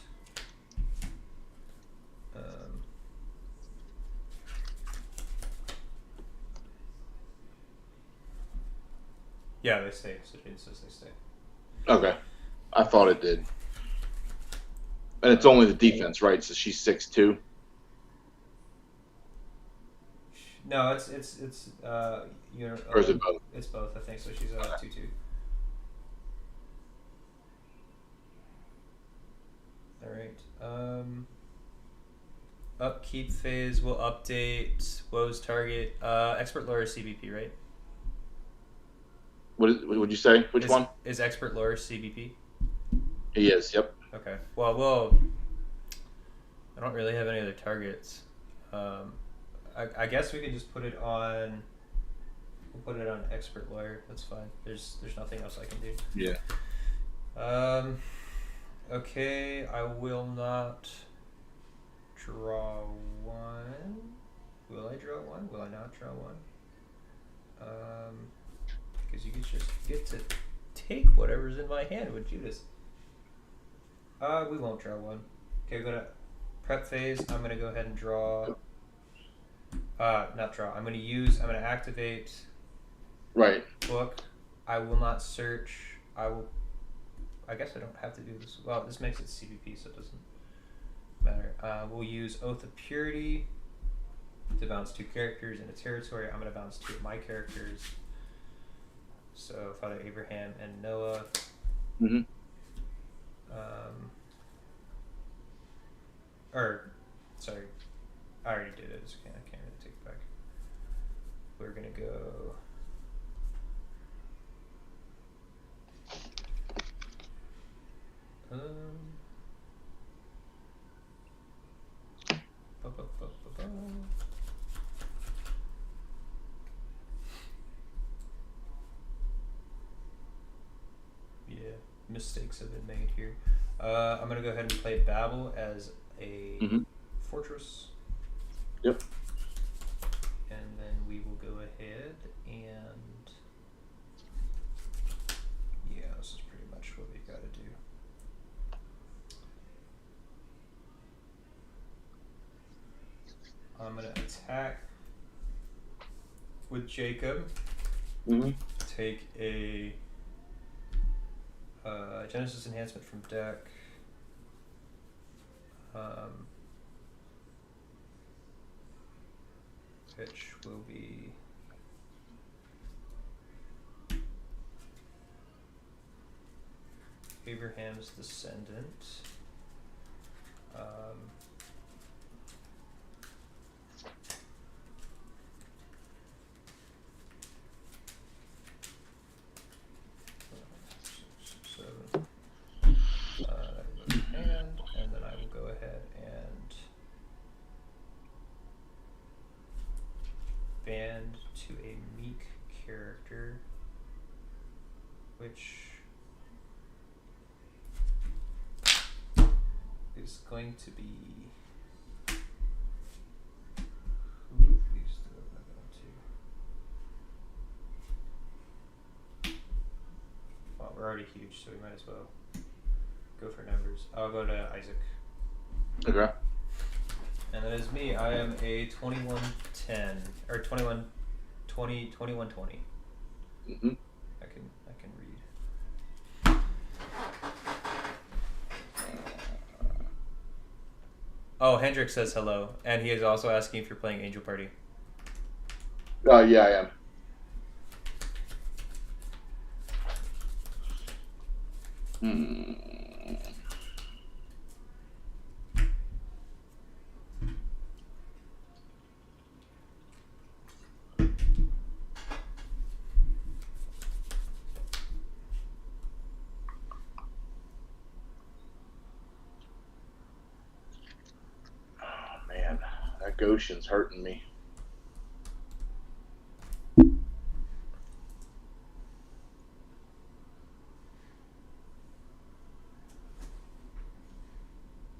Yeah, they stay. So Jade says they stay. Okay. I thought it did. And it's only the defense, right? So she's 6'2". No, it's or is it both? It's both, I think. So she's 2/2. All right. Upkeep phase will update Woe's target. Expert Lore CBP, right? What would you say? Which one? Is Expert Lore CBP? He is. Yep. Okay. Well, I don't really have any other targets. I guess we can just put it on. We'll put it on Expert Lawyer. That's fine. There's nothing else I can do. Yeah. Okay. I will not draw one. Will I draw one? Will I not draw one? Because you just get to take whatever's in my hand with Judas. We won't draw one. Okay, go to prep phase, I'm going to go ahead and draw. Not draw. I'm going to activate. Right. Book. I will not search. I guess I don't have to do this. Well, this makes it CVP, so it doesn't matter. We'll use Oath of Purity to bounce 2 characters in a territory. I'm going to bounce 2 of my characters. So Father Abraham and Noah. Mm-hmm. Sorry, I already did it. So I can't really take it back. We're gonna go. Yeah, mistakes have been made here. I'm gonna go ahead and play Babel as a fortress. Yep. And then we will go ahead and yeah, this is pretty much what we've got to do. I'm gonna attack with Jacob. Take a Genesis enhancement from deck. Which will be Abraham's Descendant. And then I will go ahead and band to a meek character, which is going to be who of these two am I going to? Well, we're already huge, so we might as well go for numbers. I'll go to Isaac. Okay. And that is me. I am a 2110 or 2120. Mm-hmm. I can read. Oh, Hendrik says hello, and he is also asking if you're playing Angel Party. Yeah, I am. Goshen's hurting me.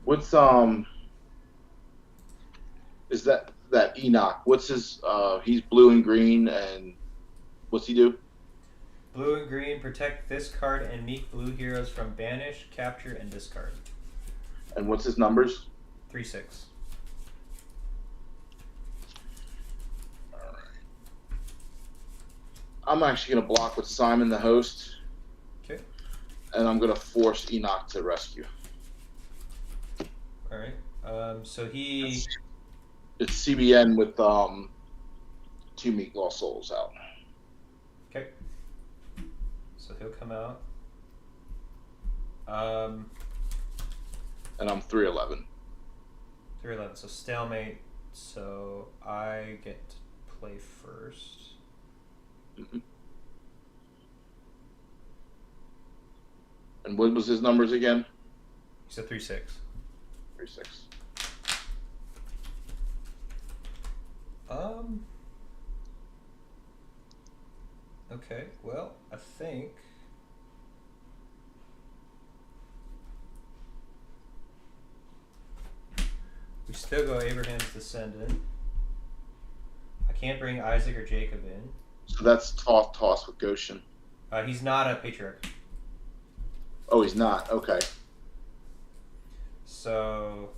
What's is that Enoch? What's his he's blue and green, and what's he do? Blue and green, protect this card and meek blue heroes from banish, capture, and discard. And what's his numbers? 3/6. I'm actually going to block with Simon the host. Okay. And I'm going to force Enoch to rescue. Alright. So he... It's CBN with 2 Meek Lost Souls out. Okay. So he'll come out. And I'm 311. 311. So stalemate. So I get to play first. Mm-hmm. And what was his numbers again? He's a 3/6. 3/6. Okay, well, I think we still go Abraham's Descendant. I can't bring Isaac or Jacob in. So that's toss with Goshen. He's not a patriarch. Oh, he's not. Okay. So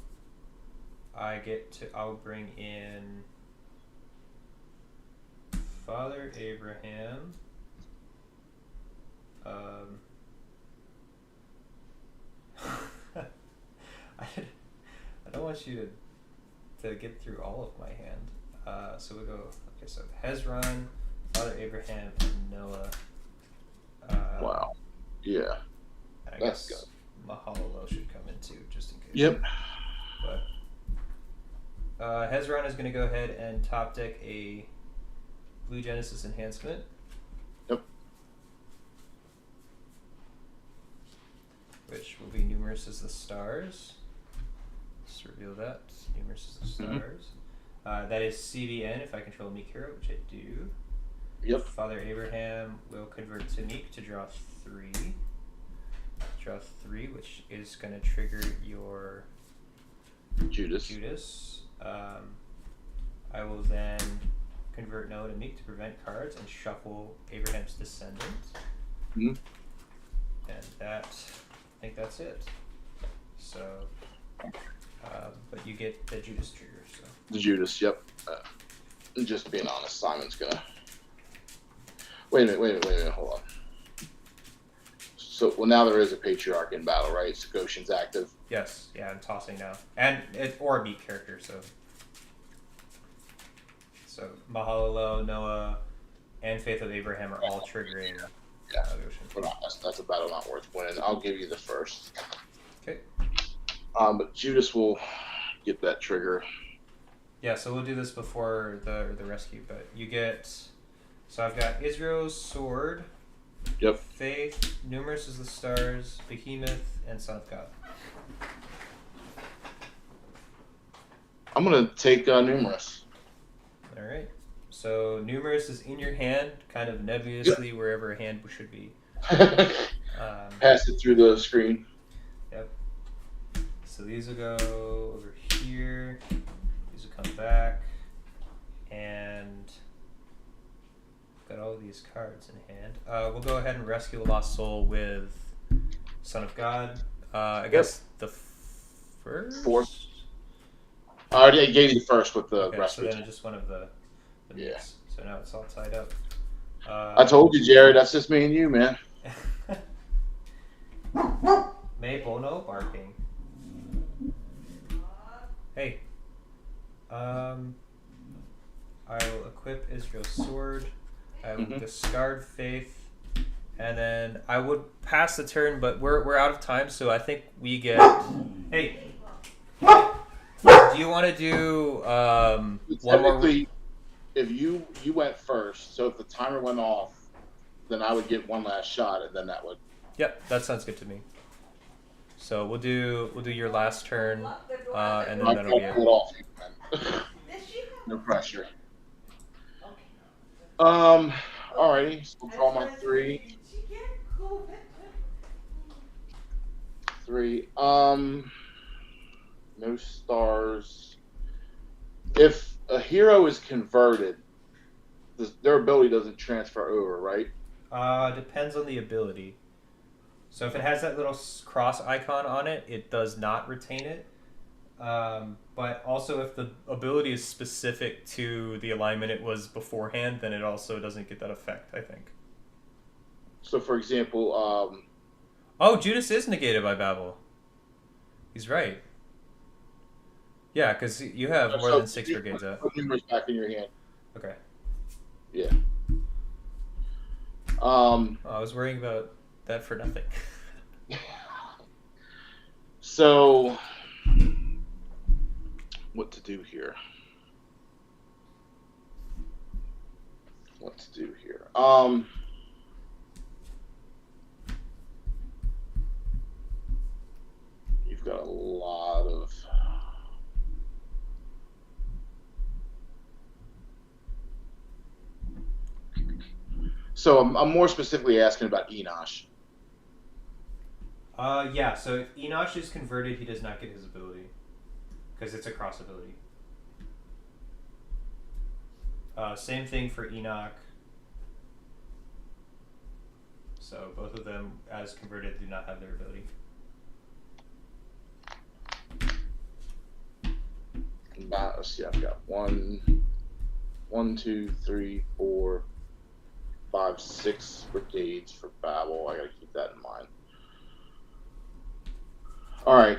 I'll bring in Father Abraham. I don't want you to get through all of my hand. So we go. Okay, so Hezron, Father Abraham, and Noah. Wow. Yeah. I That's guess Mahalalel should come in too, just in case. Yep. But Hezron is going to go ahead and top deck a Blue Genesis enhancement. Yep. Which will be numerous as the stars. Let's reveal that. Numerous as the stars. That is CBN if I control Meek Hero, which I do. Yep. Father Abraham will convert to Meek to draw 3. Draw 3, which is going to trigger your Judas. I will then convert Noah to Meek to prevent cards and shuffle Abraham's Descendant. Mm-hmm. And I think that's it. So, but you get the Judas trigger. So. The Judas, yep. Just being honest, Simon's gonna. Wait a minute, hold on. So, well, now there is a Patriarch in battle, right? So Goshen's active. Yes, yeah, I'm tossing now. And or a Meek character, so Mahalalel, Noah, and Faith of Abraham are all triggering. Yeah. That's a battle not worth winning. I'll give you the first. Okay. But Judas will get that trigger. Yeah, so we'll do this before the rescue, but you get. So I've got Israel's sword. Yep. Faith, numerous as the stars, Behemoth, and Son of God. I'm gonna take numerous. All right. So numerous is in your hand, kind of nebulously wherever a hand should be. Pass it through the screen. Yep. So these will go over here. These will come back, and got all these cards in hand. We'll go ahead and rescue a lost soul with Son of God. I guess the fourth. I already gave you the first with the rescue. So then it's just one of the mix. So now it's all tied up. I told you, Jared. That's just me and you, man. Maple, no barking. Hey. I will equip Israel's sword. I will discard Faith, and then I would pass the turn, but we're out of time, so I think we get. Hey, do you want to do one more? If you went first, so if the timer went off, then I would get one last shot, and then that would. Yep, that sounds good to me. So we'll do your last turn, and then that'll be it. Off, no pressure. Alrighty, so we'll draw my 3. 3. No stars. If a hero is converted, their ability doesn't transfer over, right? Depends on the ability. So if it has that little cross icon on it, it does not retain it. But also if the ability is specific to the alignment it was beforehand, then it also doesn't get that effect, I think. So for example, oh, Judas is negated by Babel. He's right. Yeah, because you have more than 6 brigades out. Put numbers back in your hand. Okay. Yeah. I was worrying about that for nothing. So, what to do here? You've got a lot of. So I'm more specifically asking about Enosh. Yeah, so if Enosh is converted, he does not get his ability. Because it's a cross ability. Same thing for Enoch. So both of them, as converted, do not have their ability. Let's see, I've got one, 2, 3, 4, 5, 6 brigades for Babel. I gotta keep that in mind. All right.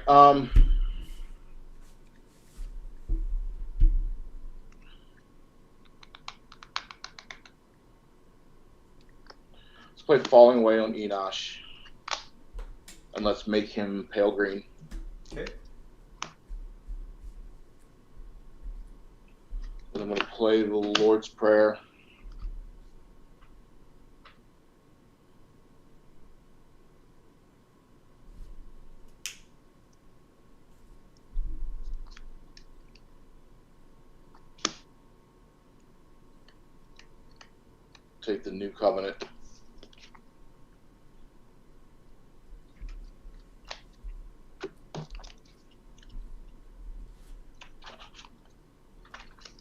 Let's play Falling Away on Enosh, and let's make him pale green. Okay. And I'm going to play the Lord's Prayer. Take the New Covenant.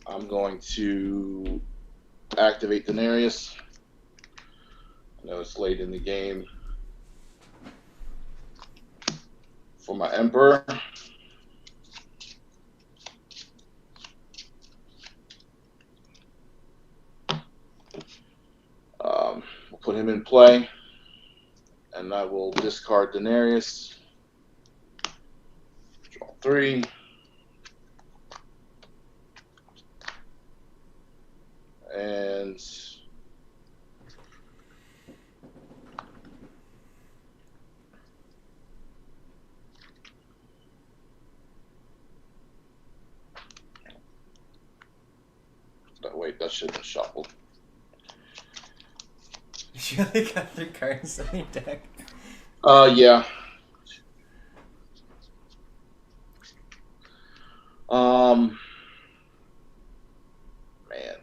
I'm going to activate Daenerys. I know it's late in the game. For my Emperor. We'll put him in play. And I will discard Daenerys. Draw 3. And wait, that should have been shuffled. You only got 3 cards on your deck. Yeah. Man.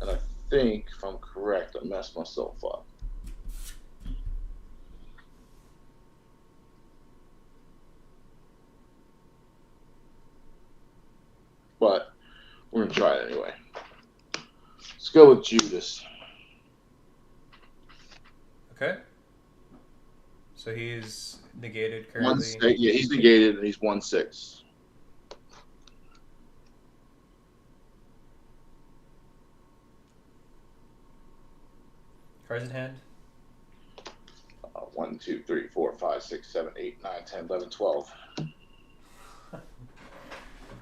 And I think, if I'm correct, I messed myself up. But we're going to try it anyway. Let's go with Judas. Okay. So he's negated currently. Yeah, he's negated and he's 1/6. Cards in hand. 1, 2, 3, 4, 5, 6, 7, 8, 9, 10, 11, 12. We've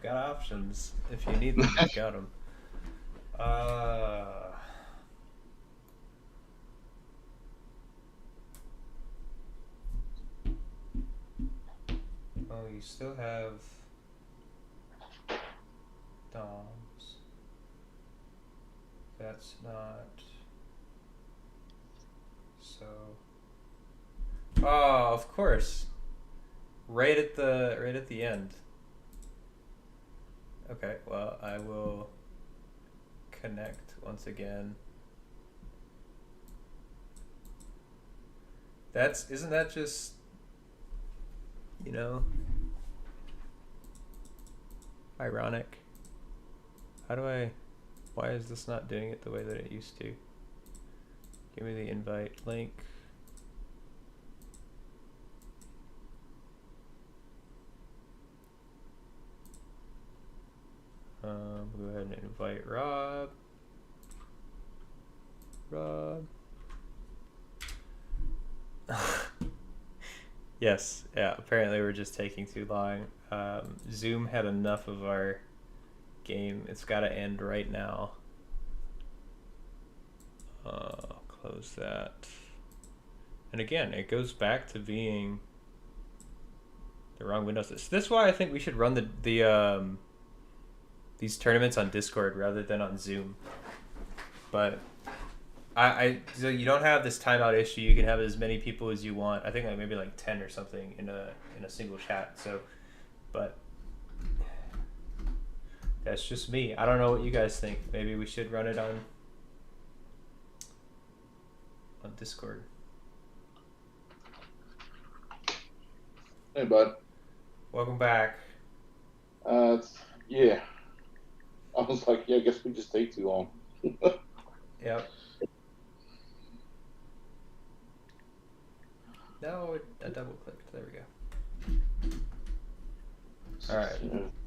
got options. If you need them, you've got them. Oh, you still have Doms. That's not. So. Oh, of course. Right at the end. Okay, well, I will connect once again. Isn't that just, ironic? Why is this not doing it the way that it used to? Give me the invite link. Go ahead and invite Rob. Yes, yeah, apparently we're just taking too long. Zoom had enough of our game. It's got to end right now. Close that. And again, it goes back to being the wrong windows. This is why I think we should run these tournaments on Discord rather than on Zoom. But so you don't have this timeout issue. You can have as many people as you want. I think maybe 10 or something in a single chat. So, but that's just me. I don't know what you guys think. Maybe we should run it on Discord. Hey, bud. Welcome back. Yeah. I was like, yeah, I guess we just take too long. Yep. No, I double clicked. There we go. All right.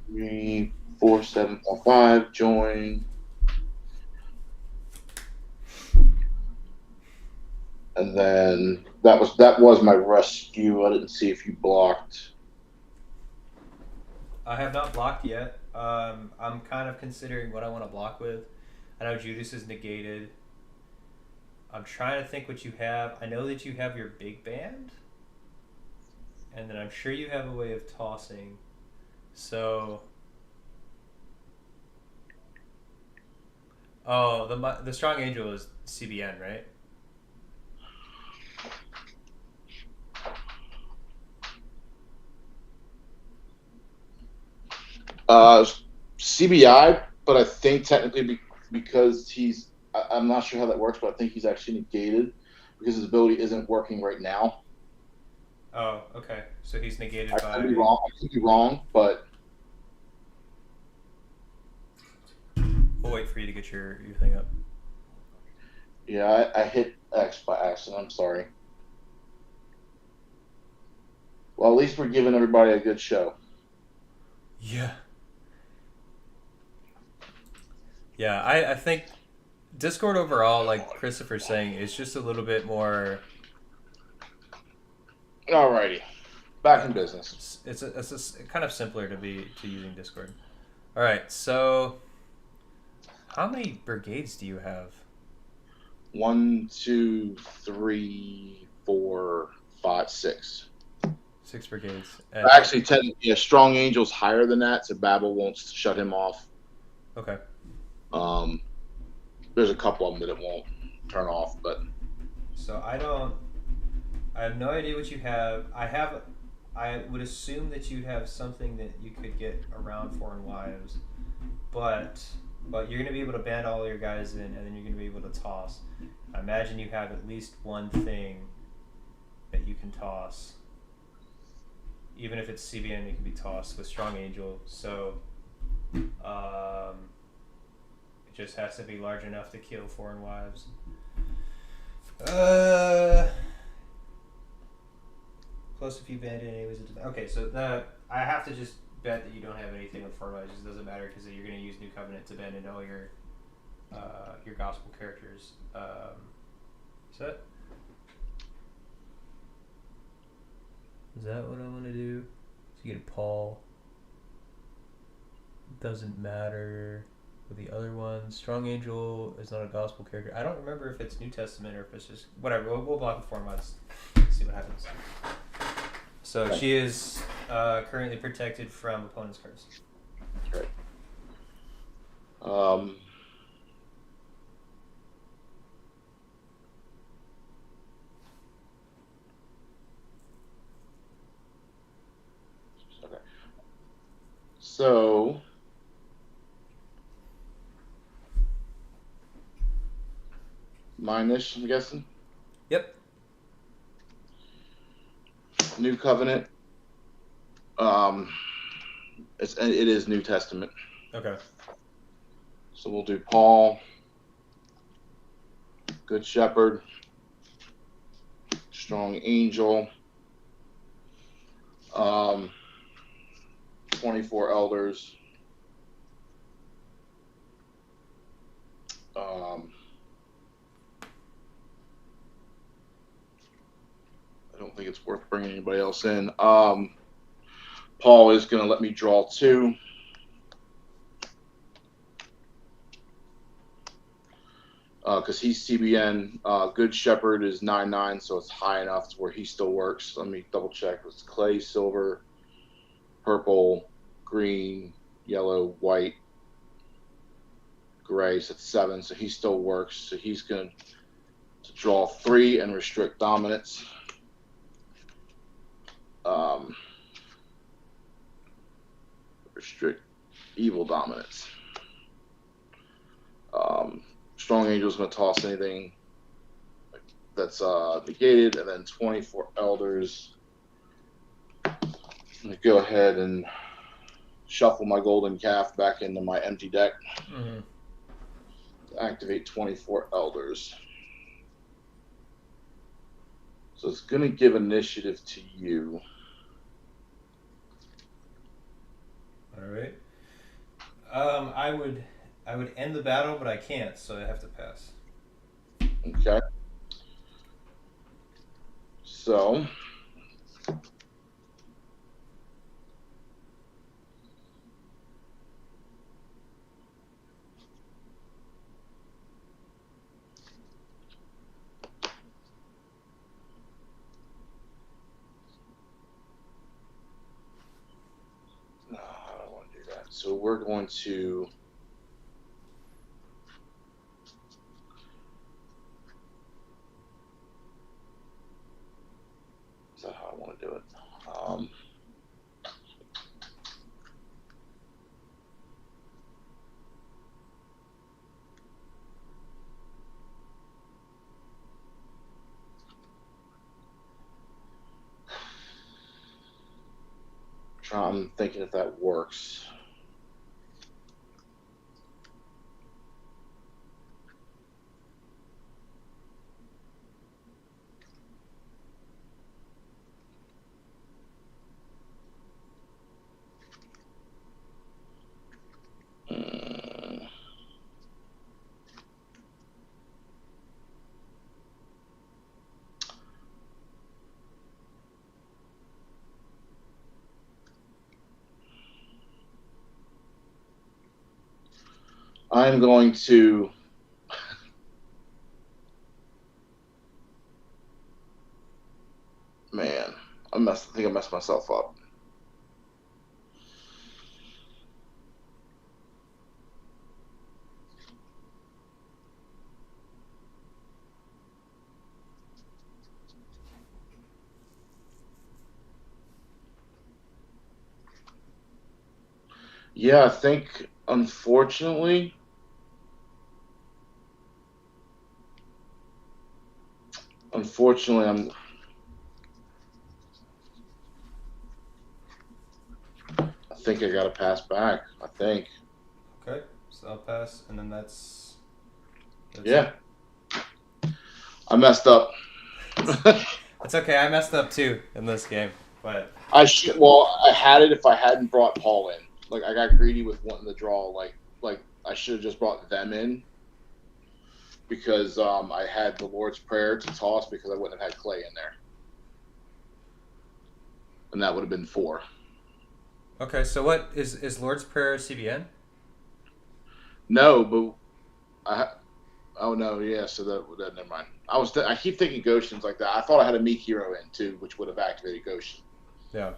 3, 4, 7.5, join. And then that was my rescue. I didn't see if you blocked. I have not blocked yet. I'm kind of considering what I want to block with. I know Judas is negated. I'm trying to think what you have. I know that you have your big band. And then I'm sure you have a way of tossing. So... Oh, the Strong Angel is CBN, right? CBI, but I think technically because I'm not sure how that works, but I think he's actually negated because his ability isn't working right now. Oh, okay. So he's negated by... I could be wrong, but... We'll wait for you to get your thing up. Yeah, I hit X by accident. I'm sorry. Well, at least we're giving everybody a good show. Yeah. Yeah, I think Discord overall, like Christopher's saying, is just a little bit more... Alrighty. Back in business. It's kind of simpler to using Discord. All right, so how many brigades do you have? 1, 2, 3, 4, 5, 6. 6 brigades. And actually, technically, Strong Angel's higher than that, so Babel won't shut him off. Okay. There's a couple of them that it won't turn off, but... So I have no idea what you have. I would assume that you have something that you could get around Foreign Wives, but you're going to be able to band all your guys in, and then you're going to be able to toss. I imagine you have at least one thing that you can toss. Even if it's CBN, it can be tossed with Strong Angel. So it just has to be large enough to kill Foreign Wives. Close a few bandit enemies. Okay, so I have to just bet that you don't have anything with Foreign Wives. It doesn't matter because you're going to use New Covenant to bend into all your gospel characters. Is that what I want to do? So you get Paul. Doesn't matter with the other ones. Strong Angel is not a gospel character. I don't remember if it's New Testament or if it's just whatever. We'll block the Foreign Wives. See what happens. So she is currently protected from opponent's cards. Right. Okay. So mine-ish, I'm guessing. Yep. New Covenant. It is New Testament. Okay. So we'll do Paul, Good Shepherd, Strong Angel, 24 Elders, I don't think it's worth bringing anybody else in. Paul is going to let me draw 2. Because he's CBN. Good Shepherd is 9/9, so it's high enough to where he still works. Let me double check. It's clay, silver, purple, green, yellow, white, gray. So it's 7, so he still works. So he's going to draw 3 and restrict dominance. Restrict evil dominance. Strong Angel's going to toss anything that's negated, and then 24 Elders. I'm going to go ahead and shuffle my Golden Calf back into my empty deck. Mm-hmm. activate 24 elders. So it's going to give initiative to you. All right. I would end the battle, but I can't, so I have to pass. Okay. So no, I don't want to do that. So we're going to is that how I want to do it? I'm thinking if that works. I'm going to man, I think I messed myself up. Yeah, I think unfortunately I think I got to pass back. I think. Okay, so I'll pass, and then that's yeah. I messed up. It's okay. I messed up too in this game, but I had it if I hadn't brought Paul in. Like I got greedy with wanting to draw. Like I should have just brought them in because I had the Lord's Prayer to toss because I wouldn't have had Clay in there, and that would have been 4. Okay, so what is Lord's Prayer CBN? No, but oh no, yeah. So that never mind. I keep thinking Goshen's like that. I thought I had a Meek hero in too, which would have activated Goshen. Yeah.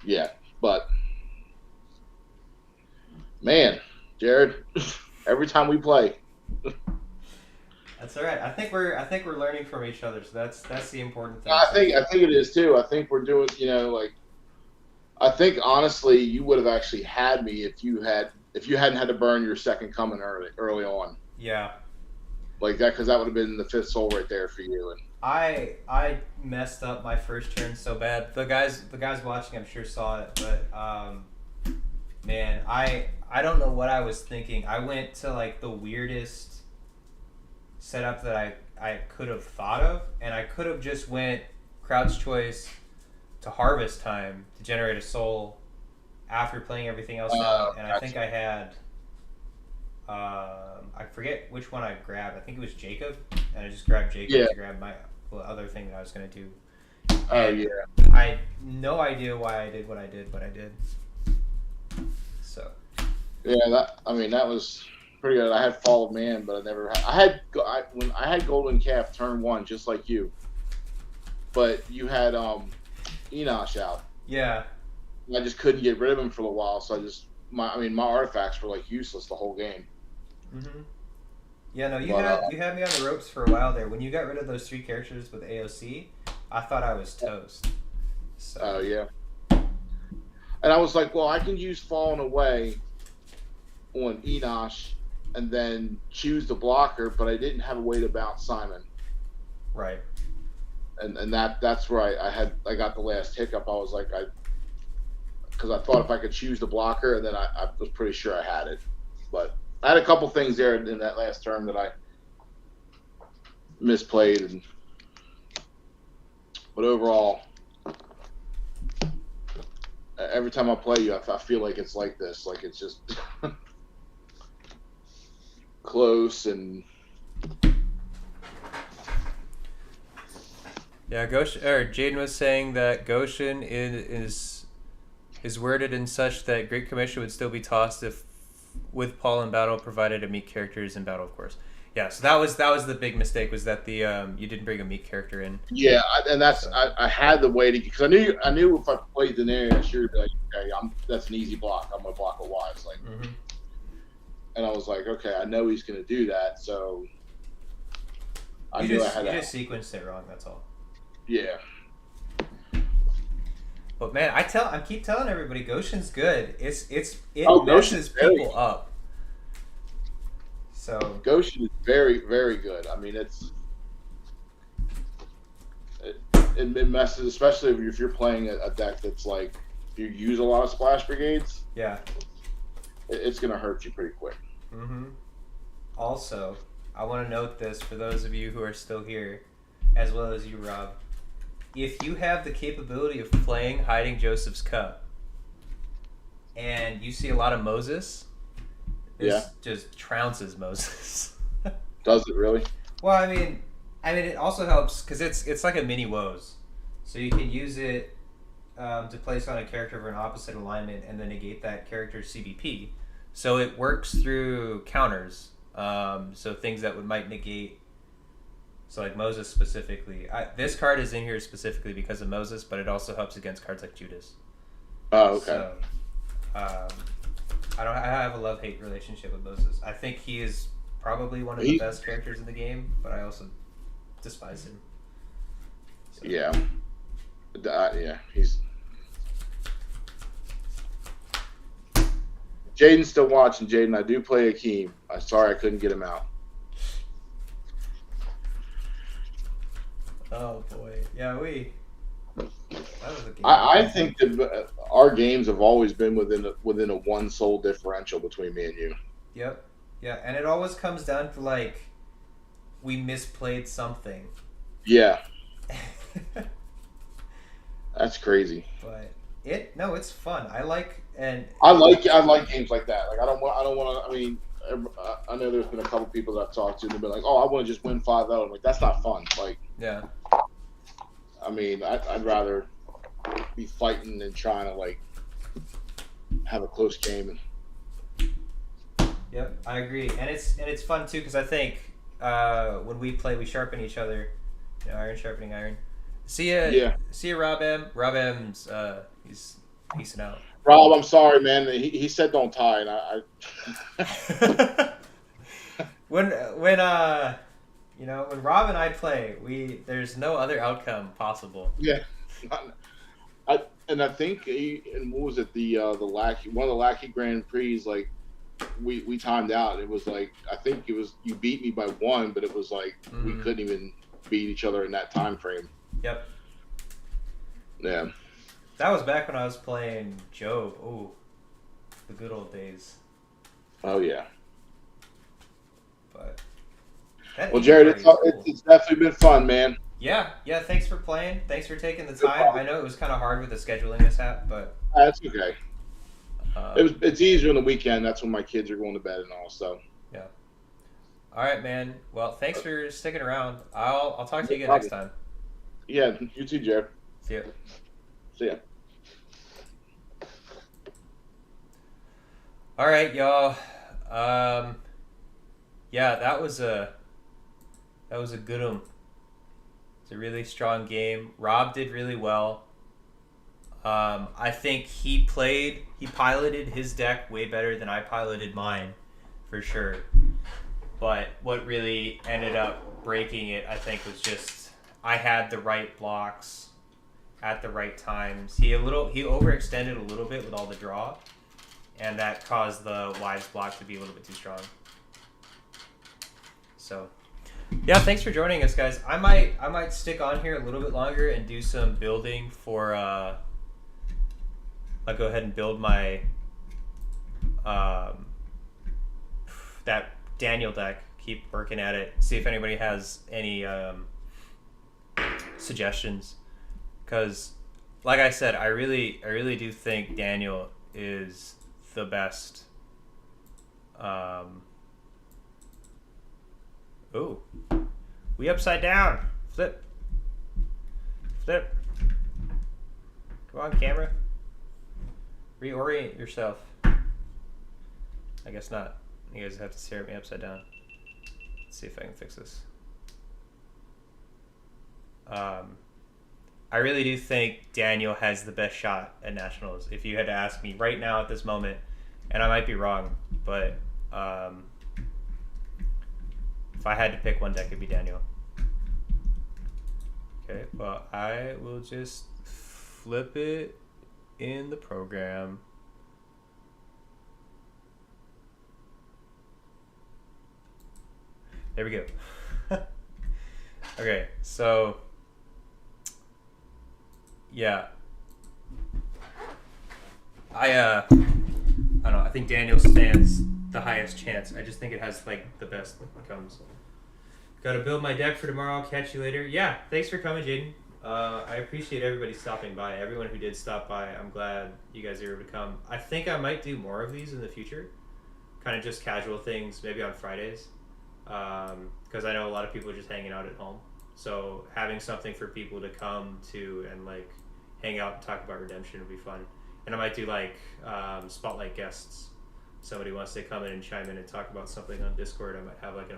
Yeah, but man, Jared, every time we play. That's all right. I think we're learning from each other, so that's the important thing. I think it is too. I think we're doing. I think honestly, you would have actually had me if you hadn't had to burn your second coming early on. Yeah. Like that, because that would have been the 5th soul right there for you. And I messed up my first turn so bad. The guys watching, I'm sure saw it, but man, I don't know what I was thinking. I went to like the weirdest setup that I could have thought of, and I could have just went Crowd's Choice to Harvest Time to generate a soul after playing everything else out, and I think I had I forget which one I grabbed. I think it was Jacob, and I just grabbed Jacob to grab my other thing that I was going to do. Oh, yeah. I had no idea why I did what I did, but I did. So. Yeah, that was pretty good. I had Fall of Man, but when I had Golden Calf turn 1, just like you. But you had Enosh out. Yeah. I just couldn't get rid of him for a while, so my artifacts were like useless the whole game. Mm-hmm. Yeah, no, you had me on the ropes for a while there. When you got rid of those 3 characters with AOC, I thought I was toast. So. Oh yeah. And I was like, well, I can use Fallen Away on Enosh and then choose the blocker, but I didn't have a way to bounce Simon. Right. And that's where I got the last hiccup. I was like, because I thought if I could choose the blocker, and then I was pretty sure I had it, but I had a couple things there in that last term that I misplayed, but overall, every time I play you, I feel like it's like this. Like it's just close and. Yeah, Jaden was saying that Goshen is worded in such that Great Commission would still be tossed if with Paul in battle, provided to meet characters in battle, of course. Yeah, so that was the big mistake, was that the you didn't bring a meat character in. Yeah, I had the way to, because I knew if I played Daenerys, I should be like, okay, that's an easy block. I'm gonna block it wise, like, and I was like, okay, I know he's gonna do that, so I just sequenced it wrong. That's all. Yeah. But man, I keep telling everybody, Goshen's good. It messes people up. So Goshen is very, very good. I mean, it messes, especially if you're playing a deck that's like you use a lot of splash brigades. Yeah, it's gonna hurt you pretty quick. Also, I want to note this for those of you who are still here, as well as you, Rob. If you have the capability of playing Hiding Joseph's Cup, and you see a lot of Moses, this just trounces Moses. Does it really? Well, I mean, it also helps because it's like a mini woes, so you can use it to place on a character of an opposite alignment and then negate that character's CBP. So it works through counters. So things that might negate. So like Moses specifically, this card is in here specifically because of Moses, but it also helps against cards like Judas. Oh, okay. So, I have a love-hate relationship with Moses. I think he is probably one of the best characters in the game, but I also despise him. So. Yeah. He's. Jaden's still watching. Jaden, I do play Akeem. I'm sorry I couldn't get him out. Oh boy, yeah, that was a game. I think that our games have always been within a one soul differential between me and you. Yep, yeah, and it always comes down to like we misplayed something. Yeah, that's crazy. But it's fun. I like games like that. Like I don't want to. I mean, I know there's been a couple people that I've talked to and they've been like, "Oh, I want to just win 5-0." I'm like, that's not fun. Like, yeah. I mean, I'd rather be fighting than trying to like have a close game. Yep, I agree, and it's fun too because I think when we play, we sharpen each other. You know, iron sharpening iron. See ya, Rob M. Rob M's he's peacing out. Rob, I'm sorry, man. He said don't tie, and I when when Rob and I play, there's no other outcome possible. Yeah, I think what was it, the Lackey, one of the Lackey Grand Prix, like we timed out. It was like, I think it was, you beat me by 1, but it was like we couldn't even beat each other in that time frame. Yep. Yeah. That was back when I was playing Job. Ooh, the good old days. Oh yeah. But. Well, Jared, it's definitely been fun, man. Yeah. Thanks for playing. Thanks for taking the time. I know it was kind of hard with the scheduling mishap, but that's okay. It's easier on the weekend. That's when my kids are going to bed and all. So. Yeah. All right, man. Well, thanks for sticking around. I'll talk to you again next time. Yeah, you too, Jared. See ya. See ya. All right, y'all. Yeah, that was a good one. It's a really strong game. Rob did really well. I think he piloted his deck way better than I piloted mine, for sure. But what really ended up breaking it, I think, was just I had the right blocks at the right times. He overextended a little bit with all the draw, and that caused the Wives block to be a little bit too strong. So, yeah, thanks for joining us, guys. I might stick on here a little bit longer and do some building for. I'll go ahead and build my that Daniel deck. Keep working at it. See if anybody has any suggestions. Because, like I said, I really do think Daniel is the best. Ooh, we upside down. Flip. Come on, camera. Reorient yourself. I guess not. You guys have to stare at me upside down. Let's see if I can fix this. I really do think Daniel has the best shot at Nationals. If you had to ask me right now at this moment, and I might be wrong, but if I had to pick one deck, it'd be Daniel. Okay, well, I will just flip it in the program. There we go. Okay, so yeah, I don't know. I think Daniel stands the highest chance. I just think it has like the best comes. Got to build my deck for tomorrow. I'll catch you later. Yeah, thanks for coming, Jaden. I appreciate everybody stopping by. Everyone who did stop by, I'm glad you guys are able to come. I think I might do more of these in the future. Kind of just casual things, maybe on Fridays. Because I know a lot of people are just hanging out at home. So having something for people to come to and like hang out and talk about Redemption would be fun. And I might do like spotlight guests. Somebody wants to come in and chime in and talk about something on Discord. I might have like an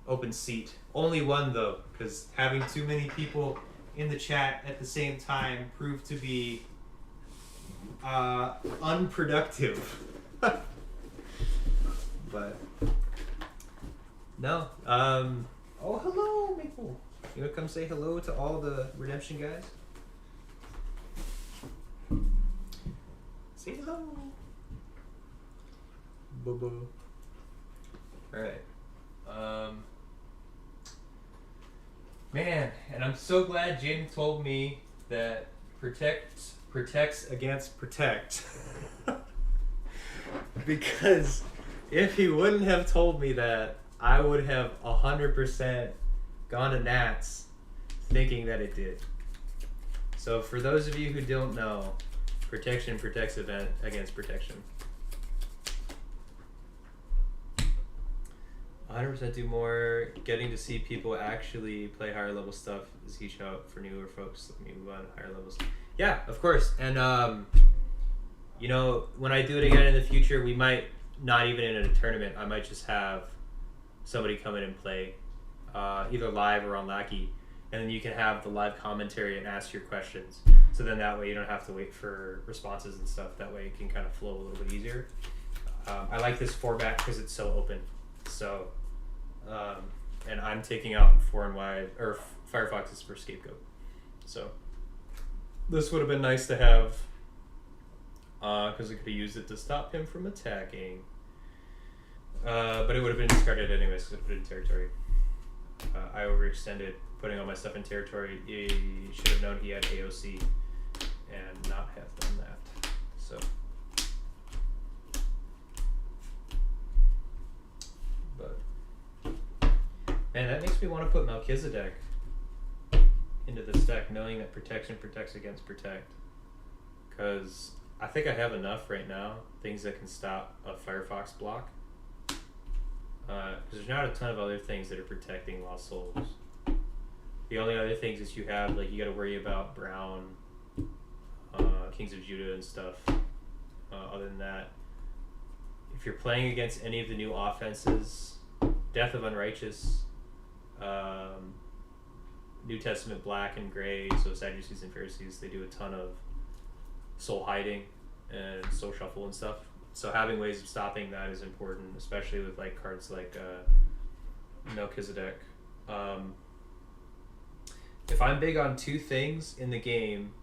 open seat. Only one though, because having too many people in the chat at the same time proved to be unproductive. But no. Oh, hello, Maple. You wanna come say hello to all the Redemption guys? Say hello. Boo-boo. Alright. Man, and I'm so glad Jaden told me that protects against protect. Because if he wouldn't have told me that, I would have 100% gone to Nats thinking that it did. So for those of you who don't know, protection protects against protection. 100% do more. Getting to see people actually play higher level stuff is a huge help for newer folks. Let me move on to higher levels. Yeah, of course. And you know, when I do it again in the future, we might not even in a tournament. I might just have somebody come in and play, either live or on Lackey, and then you can have the live commentary and ask your questions. So then that way you don't have to wait for responses and stuff. That way it can kind of flow a little bit easier. I like this format because it's so open. So, and I'm taking out 4 and wide or Firefox's for Scapegoat. So this would have been nice to have, because I could have used it to stop him from attacking. But it would have been discarded anyways because I put it in territory. I overextended putting all my stuff in territory. He should have known he had AOC and not have done that. So, but man, that makes me want to put Melchizedek into this deck, knowing that protection protects against protect. Because I think I have enough right now, things that can stop a Firefox block. Because there's not a ton of other things that are protecting Lost Souls. The only other things is you have, like, you got to worry about Brown, Kings of Judah and stuff. Other than that, if you're playing against any of the new offenses, Death of Unrighteous, New Testament Black and Gray, so Sadducees and Pharisees, they do a ton of soul hiding and soul shuffle and stuff. So having ways of stopping that is important, especially with like cards like Melchizedek. If I'm big on 2 things in the game,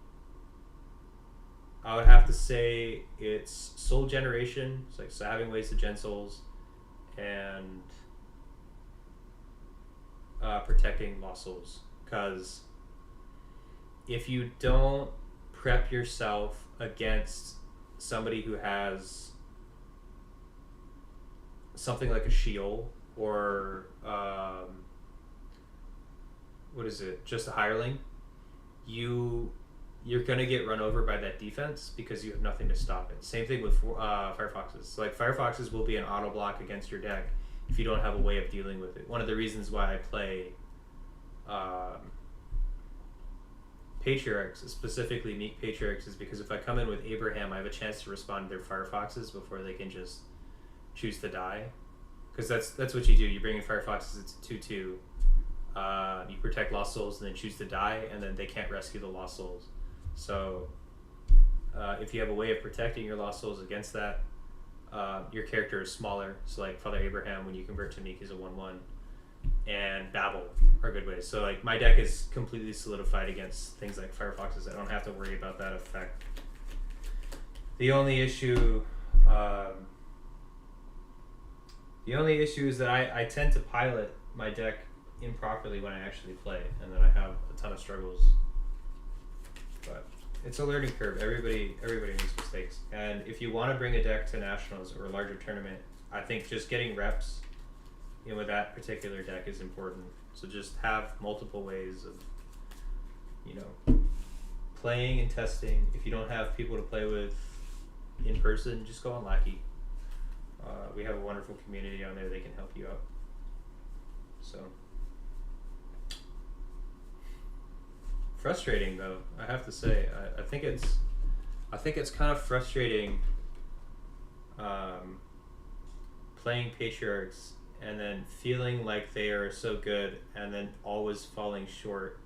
I would have to say it's soul generation, so having ways to gen souls, and protecting lost souls. Because if you don't prep yourself against somebody who has something like a Sheol or what is it? Just a hireling. You're gonna get run over by that defense because you have nothing to stop it. Same thing with Firefoxes. So like Firefoxes will be an auto block against your deck if you don't have a way of dealing with it. One of the reasons why I play Patriarchs, specifically Meek Patriarchs, is because if I come in with Abraham, I have a chance to respond to their Firefoxes before they can just choose to die. Because that's what you do. You bring in Firefoxes, it's a 2/2. You protect Lost Souls and then choose to die, and then they can't rescue the Lost Souls. So if you have a way of protecting your Lost Souls against that, your character is smaller. So like Father Abraham, when you convert to Meek, is a 1/1. And Babel are good ways. So like my deck is completely solidified against things like Firefoxes. I don't have to worry about that effect. The only issue is that I tend to pilot my deck improperly when I actually play, and then I have a ton of struggles. But it's a learning curve. Everybody makes mistakes, and if you want to bring a deck to nationals or a larger tournament, I think just getting reps with that particular deck is important. So just have multiple ways of playing and testing. If you don't have people to play with in person, just go on Lackey. We have a wonderful community on there. They can help you out. So frustrating though, I have to say. I think it's kind of frustrating playing Patriarchs and then feeling like they are so good and then always falling short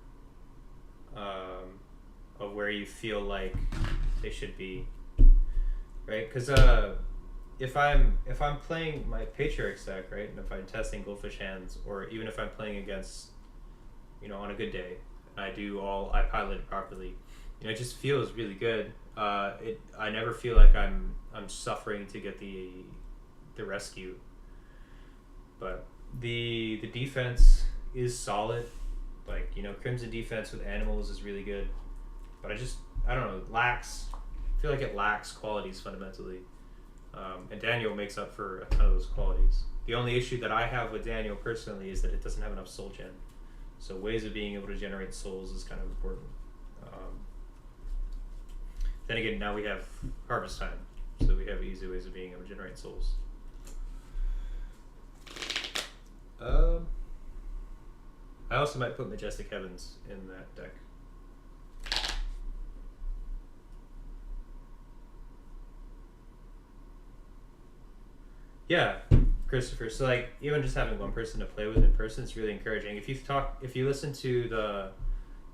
of where you feel like they should be, right? Because if I'm playing my Patriarchs deck, right, and if I'm testing Goldfish hands, or even if I'm playing against, on a good day, I pilot it properly, it just feels really good. I never feel like I'm suffering to get the rescue. But the defense is solid. Like, Crimson defense with animals is really good. But I don't know, I feel like it lacks qualities fundamentally. And Daniel makes up for a ton of those qualities. The only issue that I have with Daniel personally is that it doesn't have enough soul gen. So ways of being able to generate souls is kind of important. Then again, now we have Harvest Time. So we have easy ways of being able to generate souls. I also might put Majestic Heavens in that deck. Yeah, Christopher. So like even just having one person to play with in person is really encouraging. If you listen to the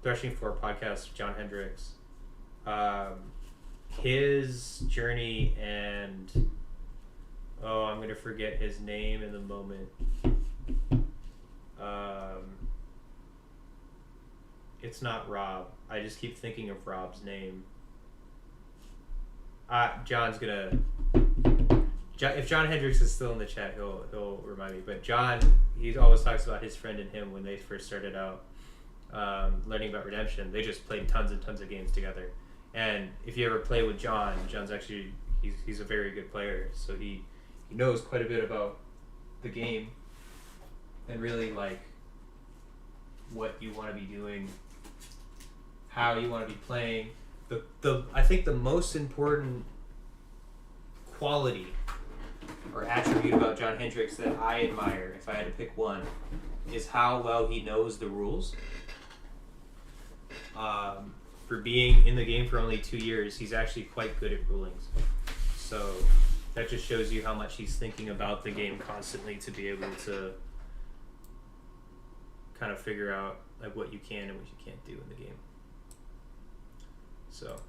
Threshing Floor podcast with John Hendricks, his journey and I'm gonna forget his name in the moment. It's not Rob. I just keep thinking of Rob's name. John's gonna. If John Hendricks is still in the chat, he'll remind me. But John, he always talks about his friend and him when they first started out learning about Redemption. They just played tons and tons of games together. And if you ever play with John, John's actually he's a very good player. So he knows quite a bit about the game and really like what you want to be doing, how you want to be playing. I think the most important quality or attribute about John Hendricks that I admire, if I had to pick one, is how well he knows the rules. For being in the game for only 2 years, he's actually quite good at rulings. So that just shows you how much he's thinking about the game constantly to be able to kind of figure out like what you can and what you can't do in the game. So,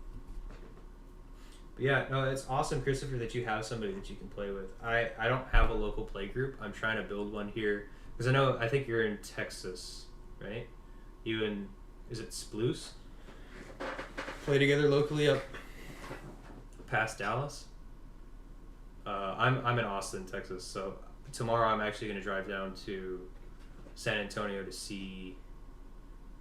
but yeah, no, it's awesome, Christopher, that you have somebody that you can play with. I don't have a local play group. I'm trying to build one here because I think you're in Texas, right? You and is it Sploose? Play together locally up past Dallas. I'm in Austin, Texas, so tomorrow I'm actually going to drive down to San Antonio to see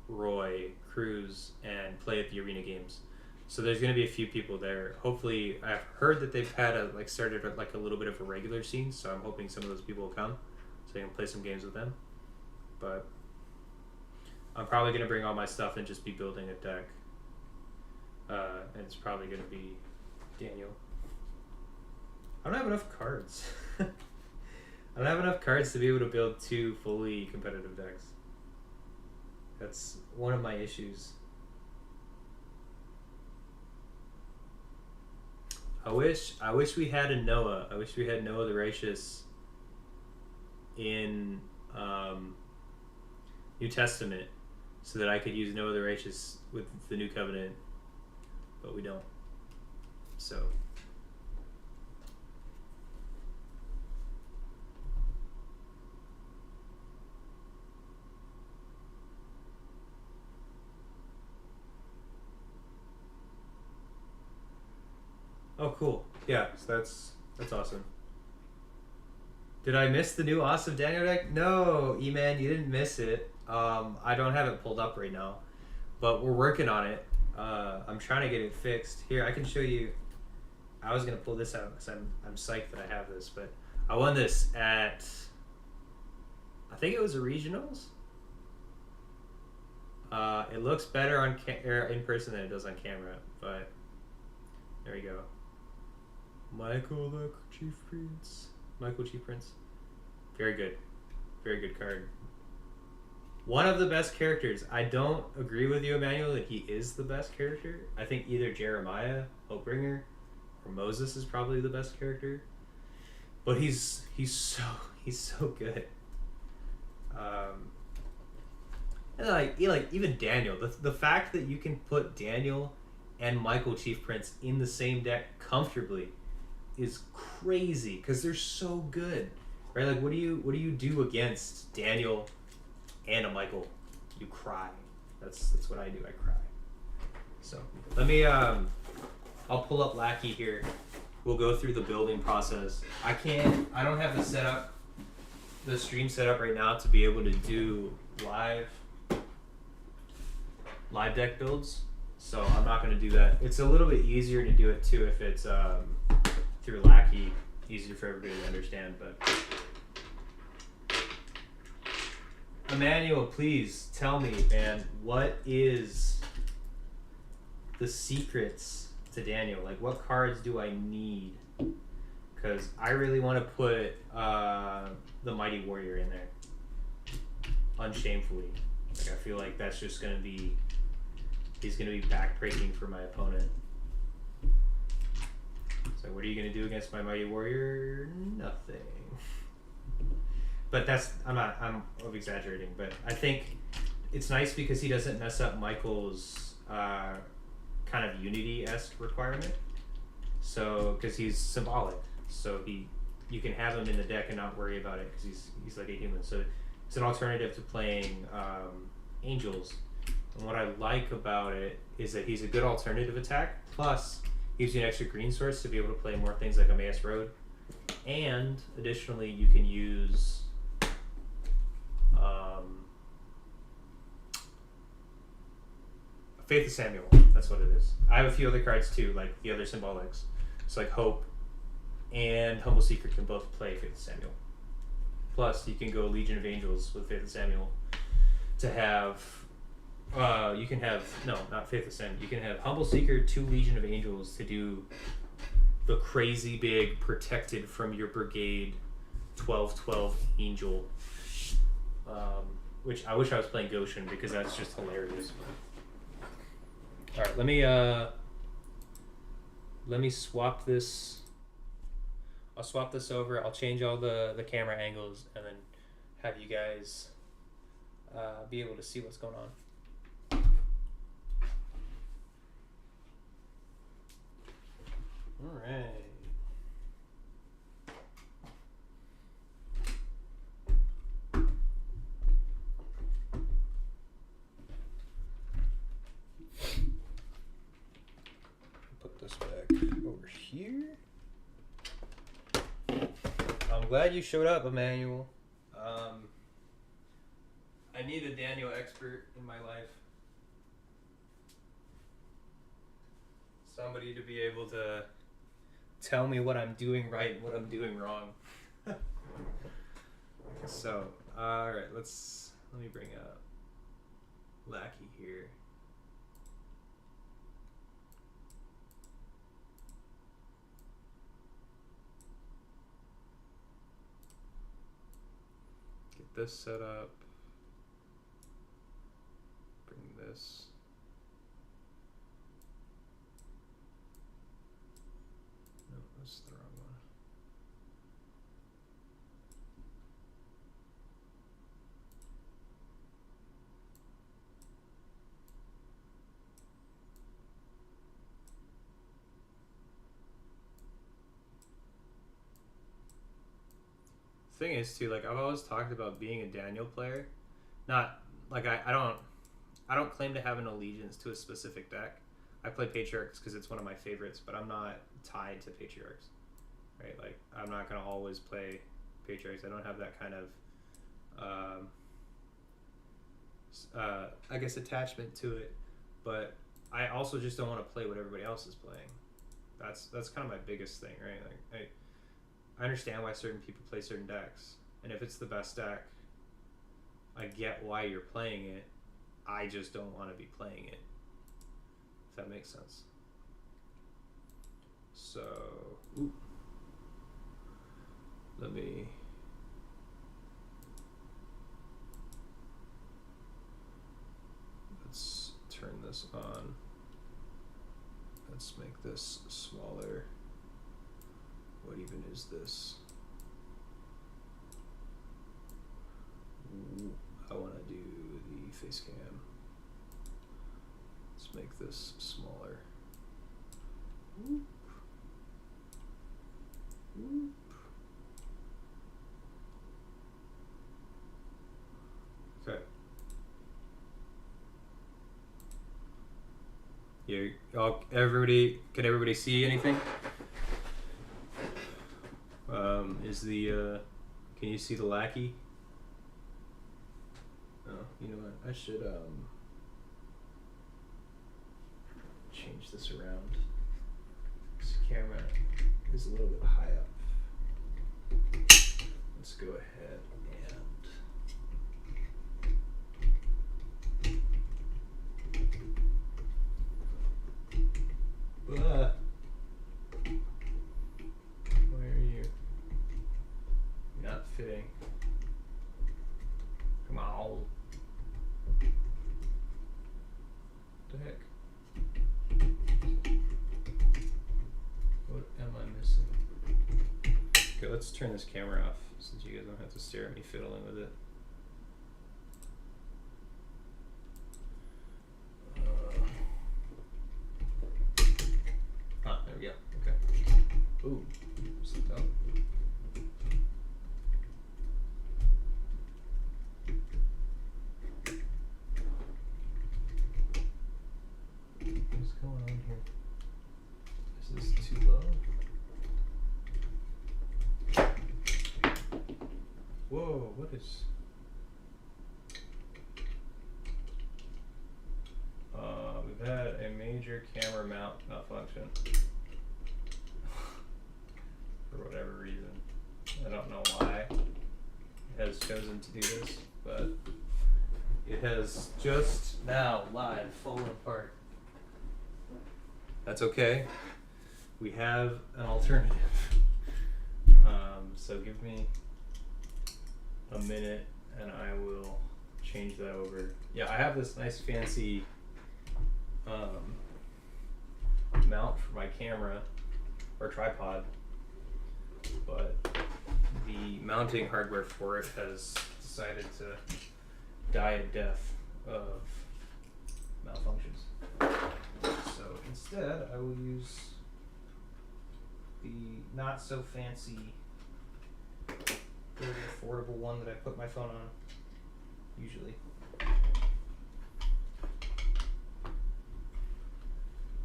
Roy Cruz and play at the Arena Games. So there's going to be a few people there. Hopefully, I've heard that they've had started a little bit of a regular scene. So I'm hoping some of those people will come, so I can play some games with them. But I'm probably going to bring all my stuff and just be building a deck. And it's probably going to be Daniel. I don't have enough cards. I don't have enough cards to be able to build 2 fully competitive decks. That's one of my issues. I wish we had a Noah. I wish we had Noah the Righteous in New Testament, so that I could use Noah the Righteous with the New Covenant, but we don't. So. Oh, cool. Yeah, so that's awesome. Did I miss the new awesome Daniel deck? No, E-Man, you didn't miss it. I don't have it pulled up right now, but we're working on it. I'm trying to get it fixed. Here, I can show you. I was gonna pull this out because I'm psyched that I have this, but I won this at, I think it was a regionals. It looks better on in person than it does on camera, but there we go. Michael Chief Prince. Very good. Very good card. One of the best characters. I don't agree with you, Emmanuel, that he is the best character. I think either Jeremiah, Hopebringer, or Moses is probably the best character. But he's so good. And even Daniel. The fact that you can put Daniel and Michael Chief Prince in the same deck comfortably is crazy because they're so good, right? Like, what do you do against Daniel and a Michael? You cry. That's what I do. I cry. So let me I'll pull up Lackey here. We'll go through the building process. I don't have the stream set up right now to be able to do live deck builds. So I'm not going to do that. It's a little bit easier to do it too if it's through Lackey, easier for everybody to understand. But Emmanuel, please tell me, man, what is the secrets to Daniel? Like, what cards do I need? Because I really want to put the Mighty Warrior in there, unshamefully. Like, I feel like that's just going to be, he's going to be backbreaking for my opponent. So what are you going to do against my Mighty Warrior? Nothing. But I'm exaggerating, but I think it's nice because he doesn't mess up Michael's kind of Unity-esque requirement. So, because he's symbolic. So you can have him in the deck and not worry about it because he's like a human. So it's an alternative to playing Angels. And what I like about it is that he's a good alternative attack, plus gives you an extra green source to be able to play more things like Emmaus Road. And additionally, you can use Faith of Samuel. That's what it is. I have a few other cards too, like the other symbolics. So like Hope and Humble Seeker can both play Faith of Samuel. Plus, you can go Legion of Angels with Faith of Samuel to have. You can have not Faith of Samuel. You can have Humble Seeker, 2 Legion of Angels to do the crazy big protected from your brigade 12/12 Angel. Which I wish I was playing Goshen because that's just hilarious. All right, let me swap this. I'll swap this over. I'll change all the camera angles and then have you guys be able to see what's going on. All right. Put this back over here. I'm glad you showed up, Emmanuel. I need a Daniel expert in my life. somebody to be able to tell me what I'm doing right and what I'm doing wrong. So, alright, let me bring up Lackey here. Get this set up. Bring this. No, that's the wrong one. Thing is too, like I've always talked about being a Daniel player, not like I don't claim to have an allegiance to a specific deck. I play Patriarchs because it's one of my favorites, but I'm not tied to Patriarchs, right? Like I'm not gonna always play Patriarchs. I don't have that kind of I guess attachment to it, but I also just don't want to play what everybody else is playing. That's kind of my biggest thing, right? Like I understand why certain people play certain decks, and if it's the best deck, I get why you're playing it. I just don't want to be playing it, if that makes sense. So, let's turn this on. Let's make this smaller. What even is this? Ooh, I want to do the face cam. Let's make this smaller. Whoop. Whoop. Okay. Can everybody see anything? Can you see the Lackey? Oh, you know what? I should change this around. This camera is a little bit high up. Let's go ahead and where are you? You're not fitting. Come on. What the heck? What am I missing? Okay, let's turn this camera off since you guys don't have to stare at me fiddling with it. There we go. Okay. Ooh, slipped out. What's going on here? Is this too low? Whoa, what is... we've had a major camera mount malfunction. For whatever reason. I don't know why it has chosen to do this, but it has just now live fallen apart. That's okay. We have an alternative. So give me a minute and I will change that over. Yeah, I have this nice fancy mount for my camera or tripod, but the mounting hardware for it has decided to die a death of malfunctions. So instead, I will use the not so fancy, very affordable one that I put my phone on usually.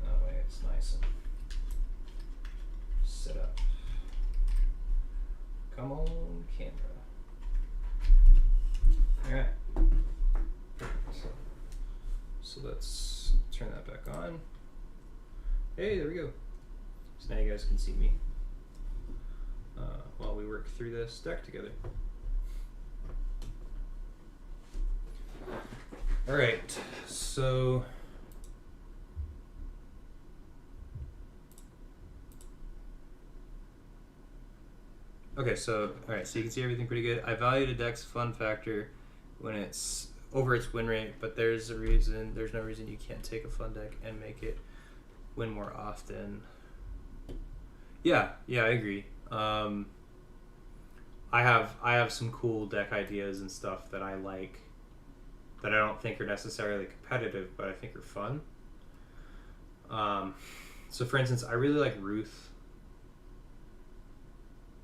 That way it's nice and set up. Come on, camera. Alright. So let's turn that back on. Hey, there we go. So now you guys can see me while we work through this deck together. Alright, so... Okay, so, alright, so you can see everything pretty good. I valued a deck's fun factor when it's over its win rate, but there's no reason you can't take a fun deck and make it win more often. Yeah, I agree. I have some cool deck ideas and stuff that I like that I don't think are necessarily competitive, but I think are fun. So for instance, I really like Ruth.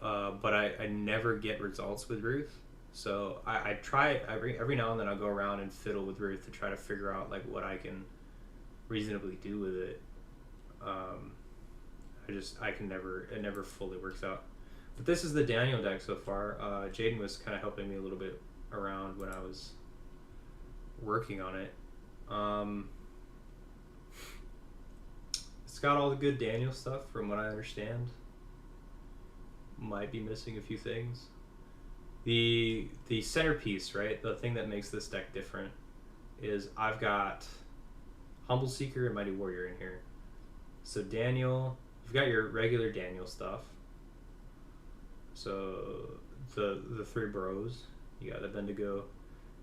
But I never get results with Ruth. So I try every now and then I'll go around and fiddle with Ruth to try to figure out like what I can reasonably do with it. It never fully works out. But this is the Daniel deck so far. Jaden was kind of helping me a little bit around when I was working on it. It's got all the good Daniel stuff from what I understand. Might be missing a few things. The centerpiece, right? The thing that makes this deck different is I've got Humble Seeker and Mighty Warrior in here. So Daniel, you've got your regular Daniel stuff. So the three bros, you got Abednego,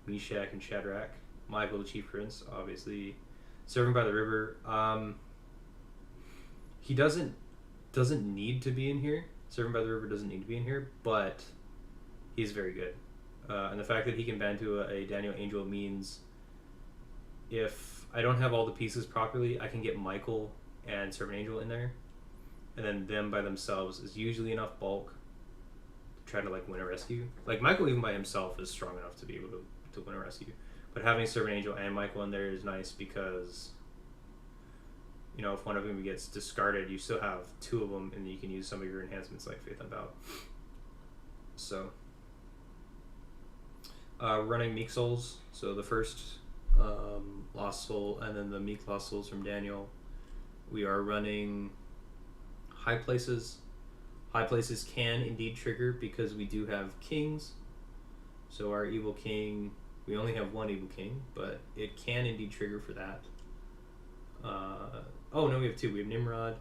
Meshach, and Shadrach. Michael, the Chief Prince, obviously. Serving by the River. He doesn't need to be in here. Serving by the River doesn't need to be in here, but he's very good. And the fact that he can band to a Daniel Angel means if I don't have all the pieces properly, I can get Michael and Servant Angel in there, and then them by themselves is usually enough bulk to try to like win a rescue. Like Michael even by himself is strong enough to be able to win a rescue, but having Servant Angel and Michael in there is nice because, you know, if one of them gets discarded, you still have two of them, and you can use some of your enhancements like Faith Unbowed. So, running Meek Souls. So the first Lost Soul, and then the Meek Lost Souls from Daniel. We are running High Places. High Places can indeed trigger because we do have kings. So our Evil King, we only have one Evil King, but it can indeed trigger for that. Oh no, we have two. We have Nimrod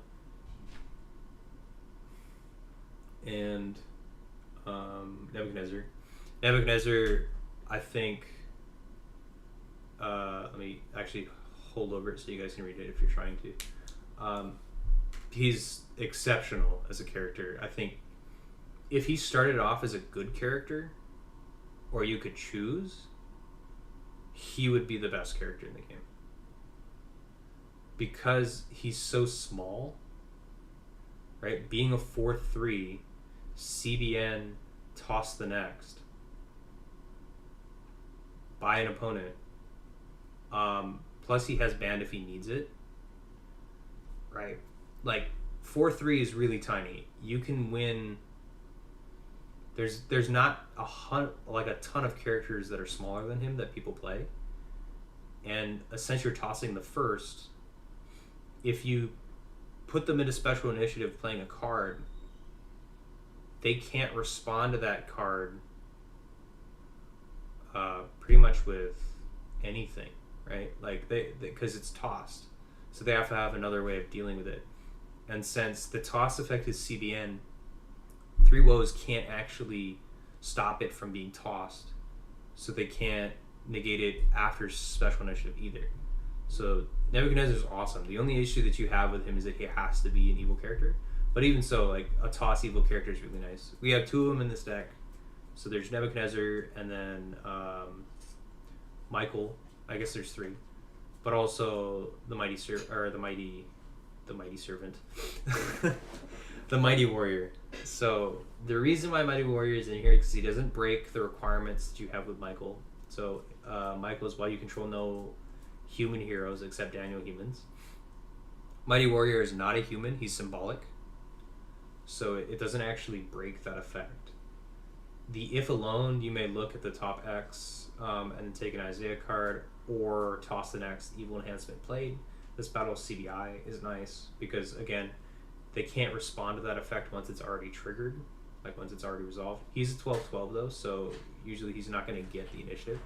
and Nebuchadnezzar. Nebuchadnezzar, I think. Let me actually hold over it so you guys can read it if you're trying to. He's exceptional as a character. I think if he started off as a good character, or you could choose, he would be the best character in the game. Because he's so small, right? Being a 4/3, CBN, toss the next by an opponent. Plus he has banned if he needs it, right? Like 4/3 is really tiny. You can win. There's not a ton of characters that are smaller than him that people play, and essentially you're tossing the first. If you put them into special initiative playing a card, they can't respond to that card pretty much with anything, right? Like because it's tossed, so they have to have another way of dealing with it. And since the toss effect is CBN, Three Woes can't actually stop it from being tossed, so they can't negate it after special initiative either. So Nebuchadnezzar is awesome. The only issue that you have with him is that he has to be an evil character. But even so, like a toss evil character is really nice. We have two of them in this deck. So there's Nebuchadnezzar and then Michael. I guess there's three, but also the mighty servant, the Mighty Warrior. So the reason why Mighty Warrior is in here is because he doesn't break the requirements that you have with Michael. So Michael is while you control no human heroes except Daniel humans. Mighty Warrior is not a human, he's symbolic. So it doesn't actually break that effect. The if alone, you may look at the top X and take an Isaiah card or toss the next evil enhancement played. This battle CBI is nice because, again, they can't respond to that effect once it's already triggered, like once it's already resolved. He's a 12/12 though, so usually he's not going to get the initiative.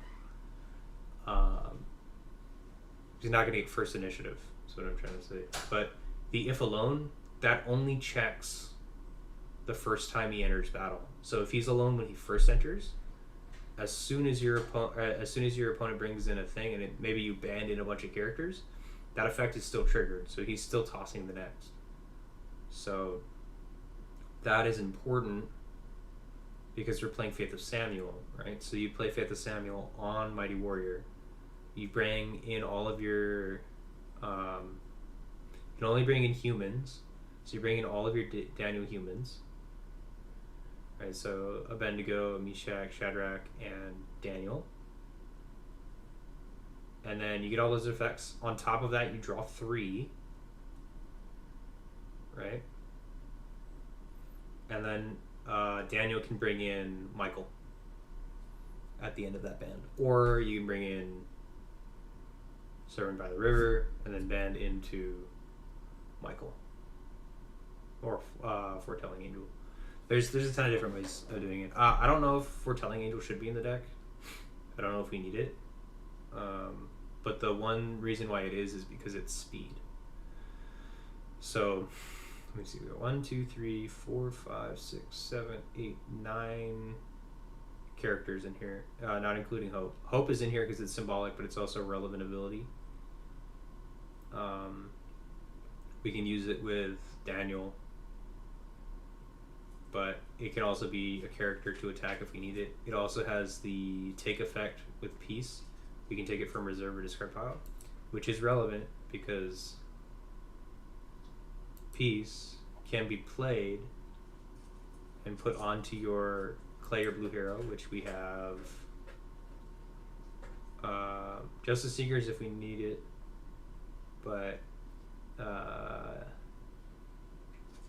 He's not going to get first initiative, that's what I'm trying to say. But the if alone, that only checks the first time he enters battle. So if he's alone when he first enters, as soon as your opponent brings in a thing, and maybe you banned in a bunch of characters, that effect is still triggered. So he's still tossing the next. So that is important because we're playing Faith of Samuel, right? So you play Faith of Samuel on Mighty Warrior. You bring in all of your... you can only bring in humans. So you bring in all of your Daniel humans. Right, so Abednego, Meshach, Shadrach, and Daniel. And then you get all those effects. On top of that, you draw 3. Right? And then Daniel can bring in Michael at the end of that band. Or you can bring in Servant by the River and then band into Michael. Or Foretelling Angel. There's a ton of different ways of doing it. I don't know if Foretelling Angel should be in the deck. I don't know if we need it. But the one reason why it is because it's speed. So, let me see. We got 1, 2, 3, 4, 5, 6, 7, 8, 9 characters in here. Not including Hope. Hope is in here because it's symbolic, but it's also a relevant ability. We can use it with Daniel. But it can also be a character to attack if we need it. It also has the take effect with Peace. We can take it from reserve or discard pile, which is relevant because Peace can be played and put onto your clay or blue hero, which we have Justice Seekers if we need it, but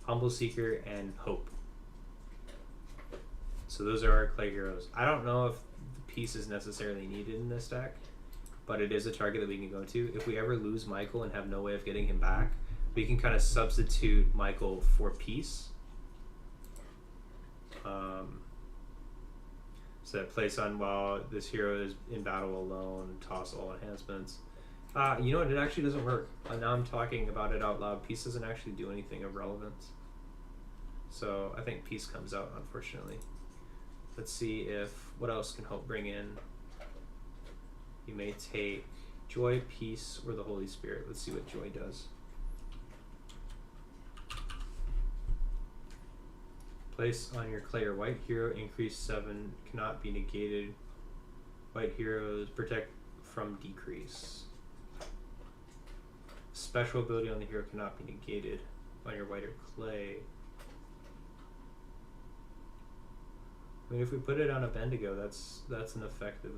Humble Seeker and Hope. So those are our clay heroes. I don't know if the Peace is necessarily needed in this deck, but it is a target that we can go to. If we ever lose Michael and have no way of getting him back, we can kind of substitute Michael for Peace. So that place on while this hero is in battle alone, toss all enhancements. You know what? It actually doesn't work. Now I'm talking about it out loud. Peace doesn't actually do anything of relevance. So I think Peace comes out, unfortunately. Let's see what else can Hope bring in. You may take Joy, Peace, or the Holy Spirit. Let's see what Joy does. Place on your clay or white hero, increase 7, cannot be negated. White heroes protect from decrease. Special ability on the hero cannot be negated on your white or clay. I mean, if we put it on Abednego, that's an effective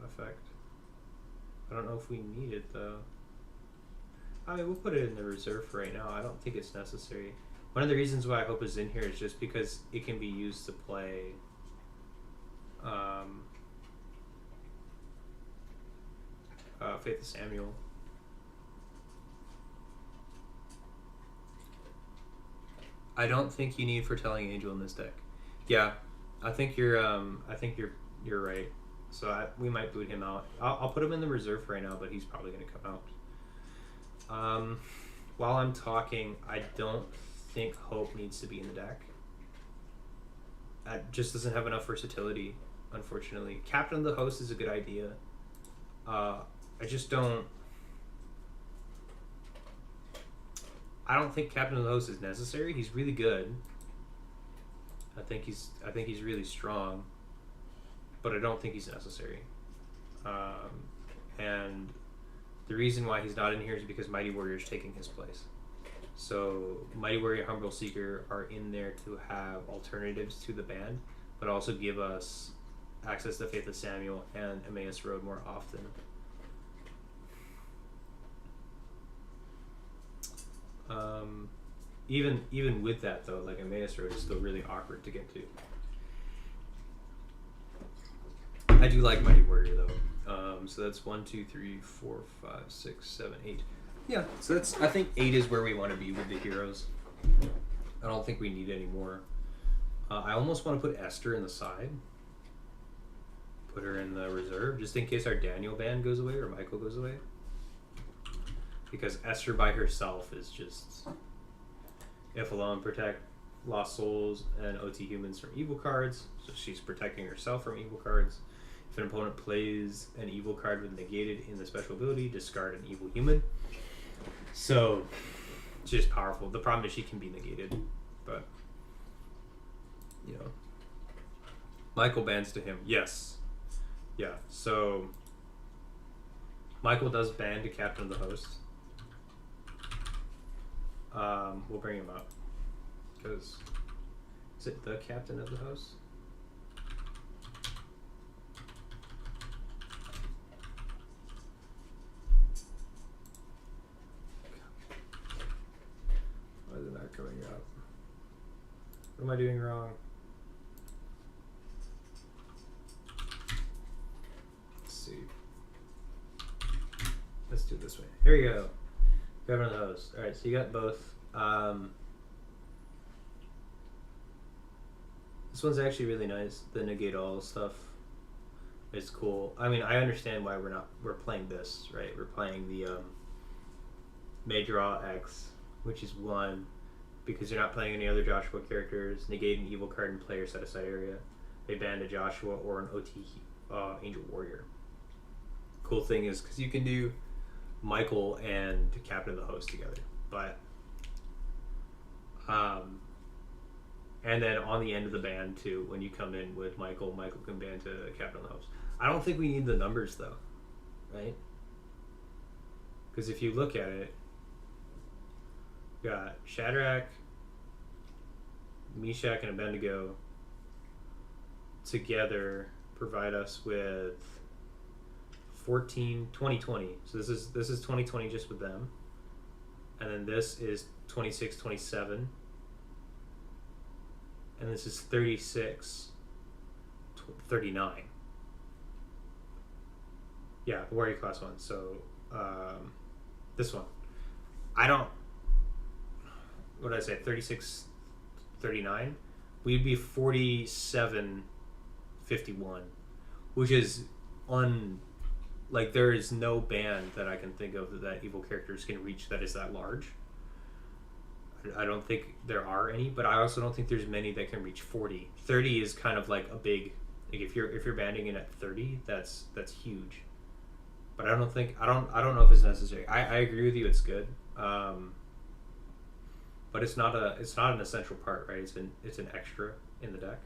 effect. I don't know if we need it though. I mean, we'll put it in the reserve for right now. I don't think it's necessary. One of the reasons why I Hope is in here is just because it can be used to play Faith of Samuel. I don't think you need Foretelling Angel in this deck. Yeah, I think you're right. So we might boot him out. I'll put him in the reserve for right now, but he's probably going to come out. While I'm talking, I don't think Hope needs to be in the deck. It just doesn't have enough versatility, unfortunately. Captain of the Host is a good idea. I just don't... I don't think Captain of the Host is necessary. He's really good. I think he's really strong, but I don't think he's necessary. And the reason why he's not in here is because Mighty Warrior is taking his place. So Mighty Warrior, Humble Seeker are in there to have alternatives to the band, but also give us access to Faith of Samuel and Emmaus Road more often. Even with that though, like Emmaus Road is still really awkward to get to. I do like Mighty Warrior though. So that's 1, 2, 3, 4, 5, 6, 7, 8. Yeah, so that's. I think 8 is where we want to be with the heroes. I don't think we need any more. I almost want to put Esther in the side. Put her in the reserve, just in case our Daniel band goes away or Michael goes away. Because Esther by herself is just... If alone, protect Lost Souls and OT humans from evil cards. So she's protecting herself from evil cards. If an opponent plays an evil card with negated in the special ability, discard an evil human. So, she's powerful. The problem is she can be negated, but, you know. Michael bans to him. Yes. Yeah, so Michael does ban to Captain of the Host. We'll bring him up. Because, is it the Captain of the Host? Why is it not coming up? What am I doing wrong? Let's see. Let's do it this way. Here we go. Captain of the Host. Alright, so you got both. This one's actually really nice. The negate all stuff is cool. I mean, I understand why we're playing this, right? We're playing the May draw X, which is 1, because you're not playing any other Joshua characters. Negate an evil card in player set aside area. They ban a Joshua or an OT Angel Warrior. Cool thing is because you can do Michael and Captain of the Host together, but and then on the end of the ban too, when you come in with Michael can ban to Captain of the Host. I don't think we need the numbers though, right? Because if you look at it, we got Shadrach, Meshach, and Abednego together provide us with 2020. So this is 2020 just with them. And then this is 26, 27. And this is 36, 39. Yeah, the warrior class one. So this one. I don't... What did I say? 36, 39? We'd be 47, 51. Which is like, there is no band that I can think of that evil characters can reach that is that large. I don't think there are any, but I also don't think there's many that can reach 40. 30 is kind of like a big, like if you're banding in at 30, that's huge. But I don't know if it's necessary. I agree with you, it's good. But it's not an essential part, right? It's an extra in the deck.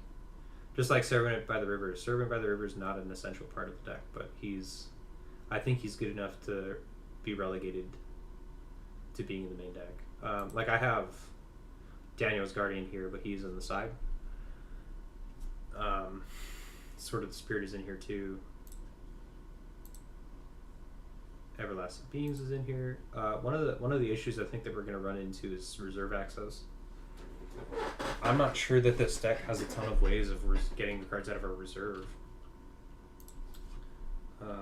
Just like Servant by the River. Servant by the River is not an essential part of the deck, but I think he's good enough to be relegated to being in the main deck. Like I have Daniel's Guardian here, but he's on the side. Sort of the Spirit is in here too. Everlasting Beings is in here. One of the issues I think that we're going to run into is reserve access. I'm not sure that this deck has a ton of ways of getting the cards out of our reserve.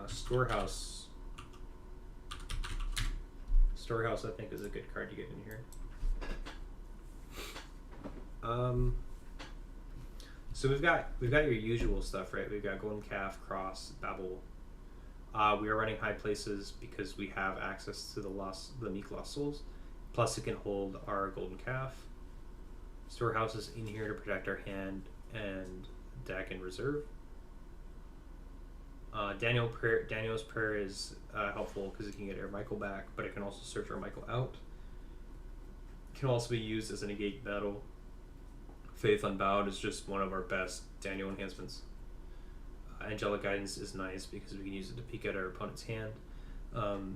Storehouse, I think, is a good card to get in here. So we've got your usual stuff, right? We've got Golden Calf, Cross, Babel. We are running High Places because we have access to the Meek Lost Souls. Plus, it can hold our Golden Calf. Storehouse is in here to protect our hand and deck and reserve. Daniel's Prayer is helpful because it can get our Michael back, but it can also search our Michael out. It can also be used as a negate battle. Faith Unbowed is just one of our best Daniel enhancements. Angelic Guidance is nice because we can use it to peek at our opponent's hand.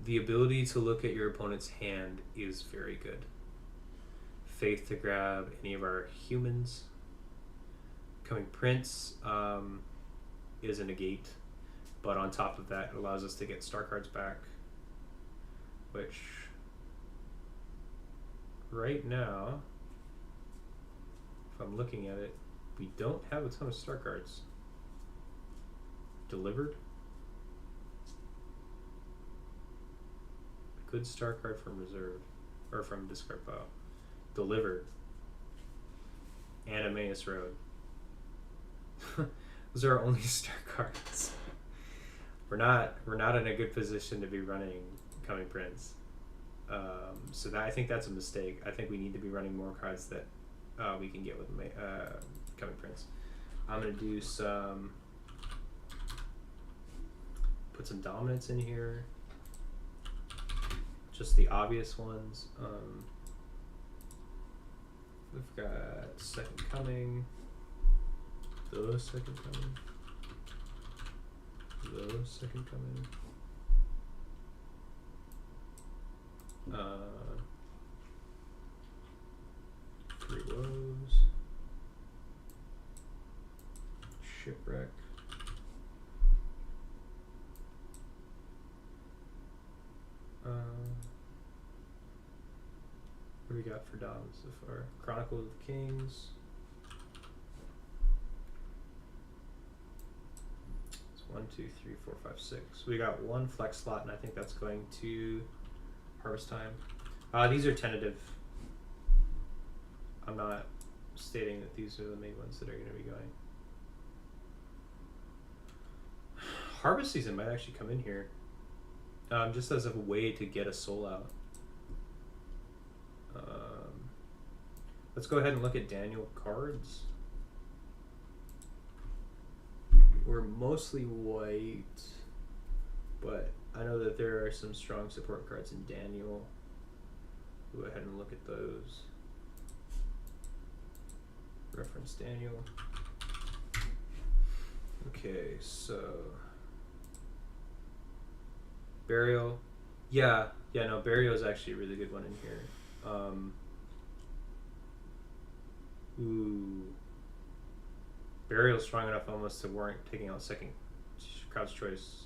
The ability to look at your opponent's hand is very good. Faith to grab any of our humans. Coming Prince is a negate, but on top of that, it allows us to get star cards back, which right now, if I'm looking at it, we don't have a ton of star cards. Delivered? Good star card from reserve. Or from discard pile. Delivered. And Emmaus Road. Those are our only star cards. We're not in a good position to be running Coming Prince. So that, I think that's a mistake. I think we need to be running more cards that we can get with Coming Prince. I'm gonna do some. Put some dominance in here. Just the obvious ones. We've got Second Coming. The Second Coming. The Second Coming. Three Woes. Shipwreck. What do we got for Doms so far? Chronicle of Kings. It's 1, 2, 3, 4, 5, 6. We got one flex slot, and I think that's going to Harvest Time. These are tentative. I'm not stating that these are the main ones that are going to be going. Harvest Season might actually come in here. Just as a way to get a soul out. Let's go ahead and look at Daniel cards. We're mostly white, but I know that there are some strong support cards in Daniel. Go ahead and look at those. Reference Daniel. Okay, so Burial. Yeah, no, Burial is actually a really good one in here. Burial's strong enough almost to warrant taking out second Crowd's Choice.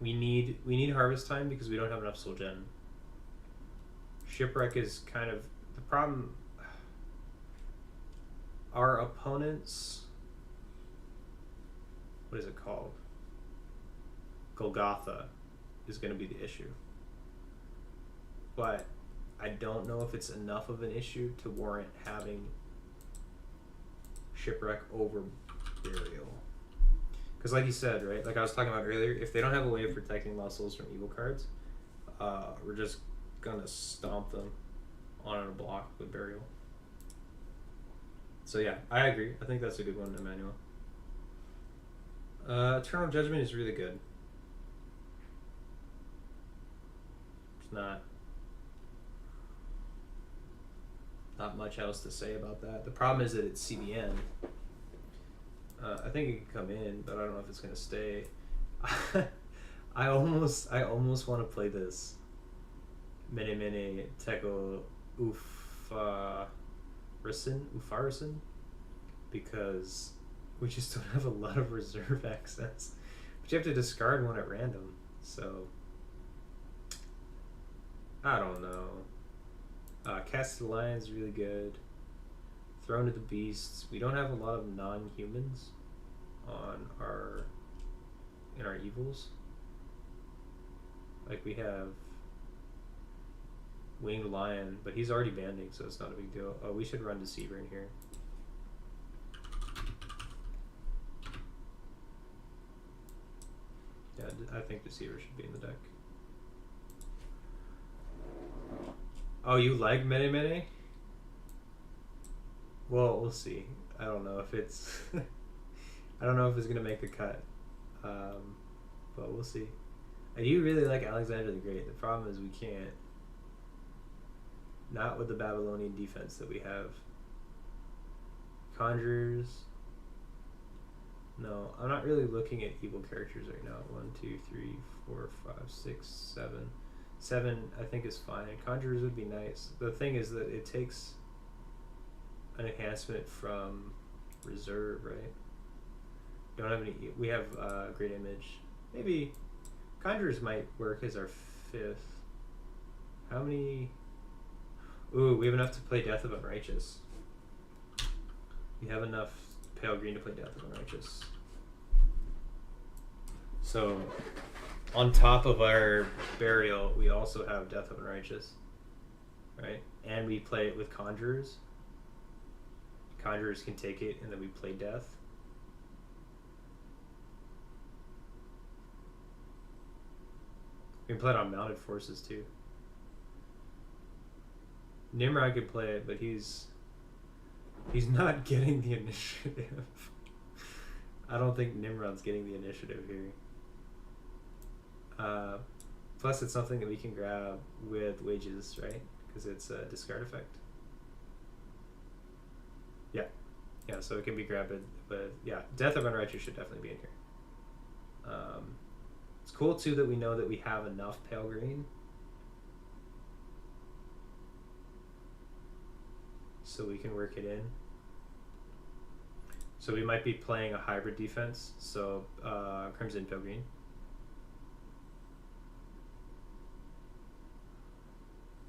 We need Harvest Time because we don't have enough Soul Gen. Shipwreck is kind of the problem. Our opponents, what is it called? Golgotha is going to be the issue. But I don't know if it's enough of an issue to warrant having Shipwreck over Burial. Because like you said, right? Like I was talking about earlier, if they don't have a way of protecting muscles from evil cards, we're just going to stomp them on a block with Burial. So yeah, I agree. I think that's a good one, Emmanuel. Eternal Judgment is really good. It's not much else to say about that. The problem is that it's CBN. I think it can come in, but I don't know if it's gonna stay. I almost want to play this Mene Mene Tekel Ufarisin because we just don't have a lot of reserve access. But you have to discard one at random, so I don't know. Cast to the Lion is really good. Throne of the Beasts. We don't have a lot of non-humans in our evils. Like we have Winged Lion, but he's already banding, so it's not a big deal. Oh, we should run Deceiver in here. Yeah, I think Deceiver should be in the deck. Oh, you like Mene Mene? Well, we'll see. I don't know if it's I don't know if it's gonna make the cut. But we'll see. I do really like Alexander the Great. The problem is we can't. Not with the Babylonian defense that we have. Conjurers. No, I'm not really looking at evil characters right now. 1, 2, 3, 4, 5, 6, 7. 7 I think is fine. Conjurers would be nice. The thing is that it takes an enhancement from reserve, right? Don't have any. We have Great Image. Maybe Conjurers might work as our 5th. How many? Ooh, we have enough to play Death of Unrighteous. We have enough pale green to play Death of Unrighteous. So on top of our burial, we also have Death of Unrighteous, right? And we play it with conjurers. Conjurers can take it, and then we play death. We can play it on mounted forces too. Nimrod could play it, but he's not getting the initiative. I don't think Nimrod's getting the initiative here. Plus, it's something that we can grab with wages, right? Because it's a discard effect. Yeah, so it can be grabbed with yeah, Death of Unrighteous should definitely be in here. It's cool too that we know that we have enough pale green, so we can work it in. So we might be playing a hybrid defense, so Crimson Pale Green.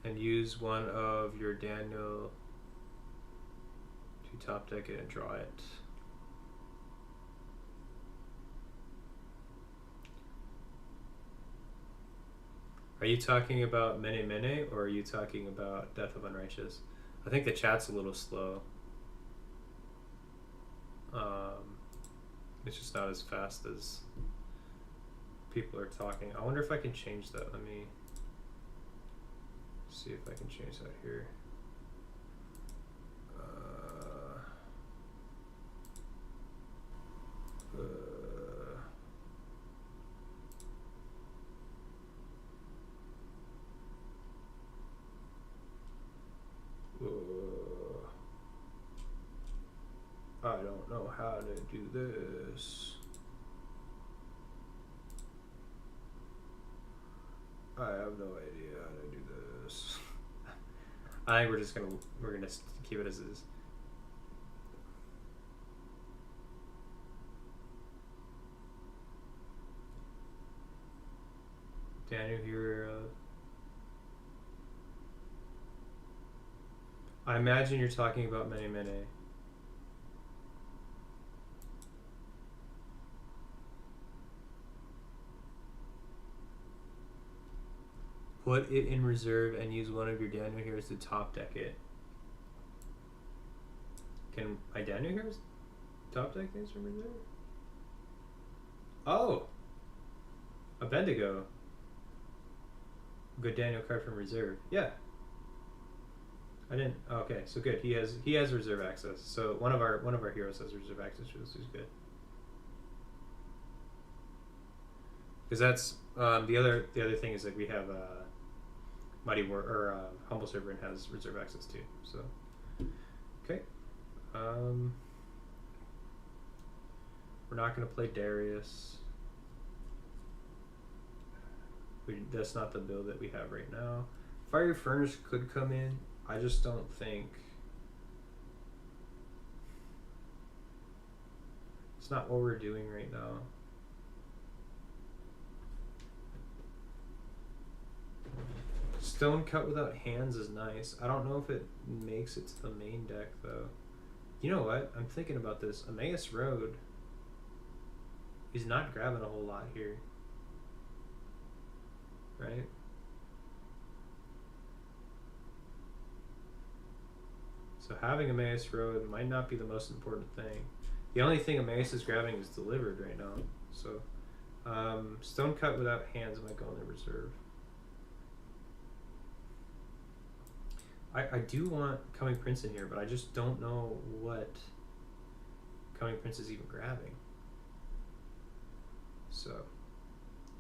And use one of your Daniel to top deck it and draw it. Are you talking about Mene Mene, or are you talking about Death of Unrighteous? I think the chat's a little slow. It's just not as fast as people are talking. I wonder if I can change that. Let me see if I can change that here. I don't know how to do this. I have no idea how to do this. I think we're gonna keep it as is. Daniel here. I imagine you're talking about Mene Mene. Put it in reserve and use one of your Daniel heroes to top deck it. Can my Daniel heroes top deck things from reserve? Oh! A Bendigo. Good Daniel card from reserve. Yeah. I didn't. Oh, okay, so good. He has reserve access. So one of our heroes has reserve access, which is good. Because that's the other thing is that we have Mighty War or Humble Servant has reserve access too. So okay, we're not gonna play Darius. That's not the build that we have right now. Fiery Furnace could come in. I just don't think it's not what we're doing right now. Stone Cut Without Hands is nice. I don't know if it makes it to the main deck though. You know what? I'm thinking about this. Emmaus Road is not grabbing a whole lot here. Right? So having Emmaus Road might not be the most important thing. The only thing Emmaus is grabbing is Delivered right now. So Stone Cut Without Hands might go in the reserve. I do want Coming Prince in here, but I just don't know what Coming Prince is even grabbing. So,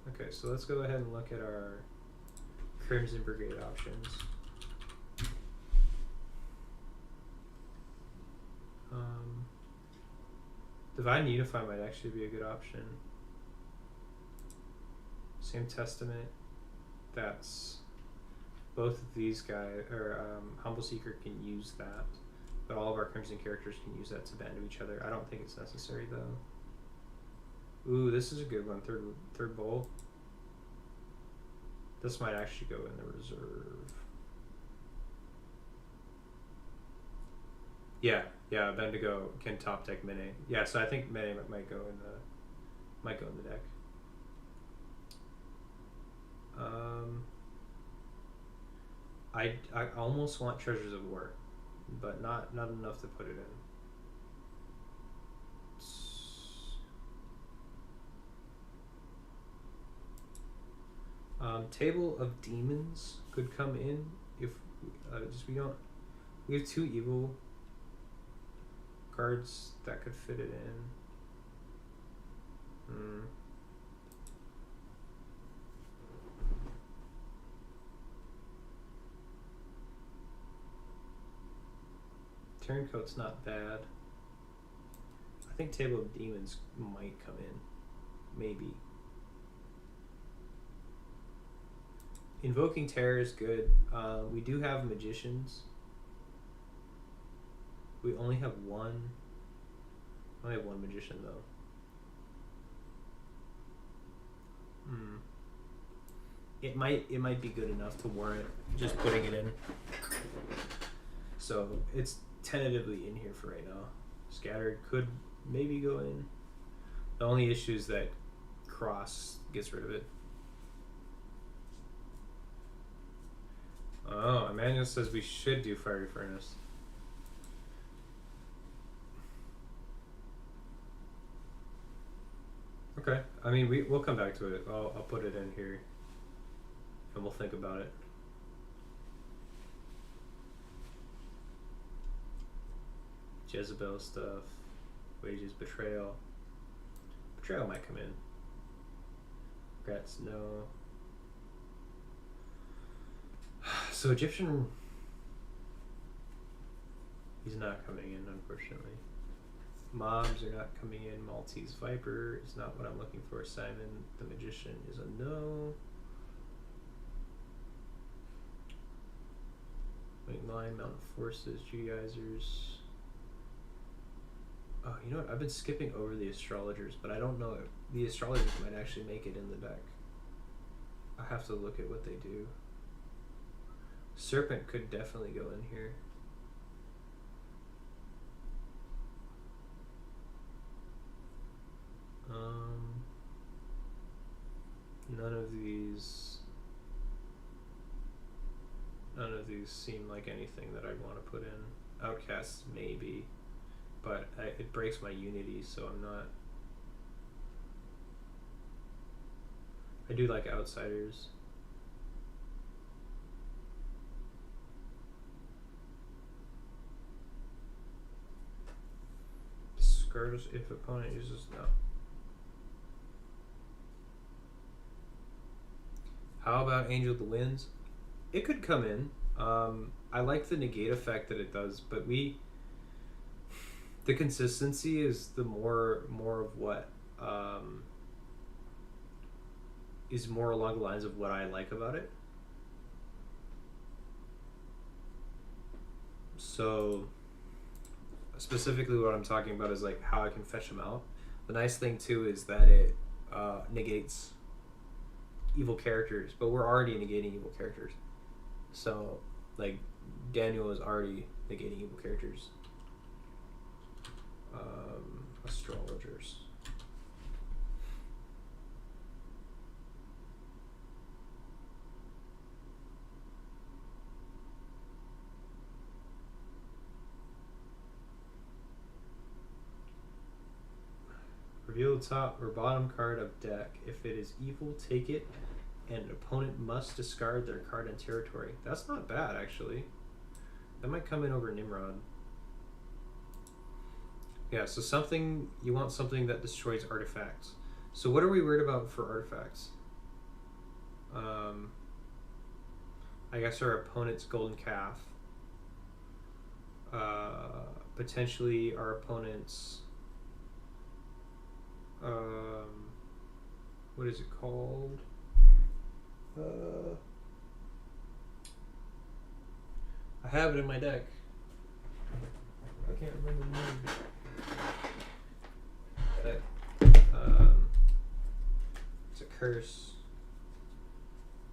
okay, so let's go ahead and look at our Crimson Brigade options. Divine Unify might actually be a good option. Same Testament. That's both of these guys, or Humble Seeker can use that, but all of our Crimson characters can use that to band to each other. I don't think it's necessary though. Ooh, this is a good one. Third Bowl. This might actually go in the reserve. Yeah, Bendigo can top deck Mene. Yeah, so I think Mene might go in the deck. I almost want Treasures of War, but not enough to put it in. Table of Demons could come in if just we don't. We have 2 evil cards that could fit it in. Turncoat's not bad. I think Table of Demons might come in. Maybe. Invoking Terror is good. We do have Magicians. We only have one. I only have one Magician though. It might be good enough to warrant just putting it in. So it's tentatively in here for right now. Scattered could maybe go in. The only issue is that Cross gets rid of it. Oh, Emmanuel says we should do Fiery Furnace. Okay, I mean we'll come back to it. I'll put it in here, and we'll think about it. Jezebel stuff, Wages, Betrayal. Betrayal might come in. Regrets, no. So Egyptian, he's not coming in, unfortunately. Mobs are not coming in. Maltese Viper is not what I'm looking for. Simon the Magician is a no. Wing Line, Mountain Forces, Judaizers. Oh, you know what? I've been skipping over the Astrologers, but I don't know if the Astrologers might actually make it in the deck. I have to look at what they do. Serpent could definitely go in here. None of these seem like anything that I'd want to put in. Outcasts maybe, but it breaks my Unity, so I'm not. I do like Outsiders. Discards if opponent uses no. How about Angel of the Winds? It could come in. I like the negate effect that it does, but the consistency is the more of what is more along the lines of what I like about it. So specifically what I'm talking about is like how I can fetch them out. The nice thing too is that it negates evil characters, but we're already negating evil characters. So like Daniel is already negating evil characters. Astrologers. Reveal the top or bottom card of deck. If it is evil, take it, and an opponent must discard their card in territory. That's not bad, actually. That might come in over Nimrod. Yeah, so something, you want something that destroys artifacts. So what are we worried about for artifacts? I guess our opponent's Golden Calf. Potentially our opponent's what is it called? I have it in my deck. I can't remember the name. It's a curse.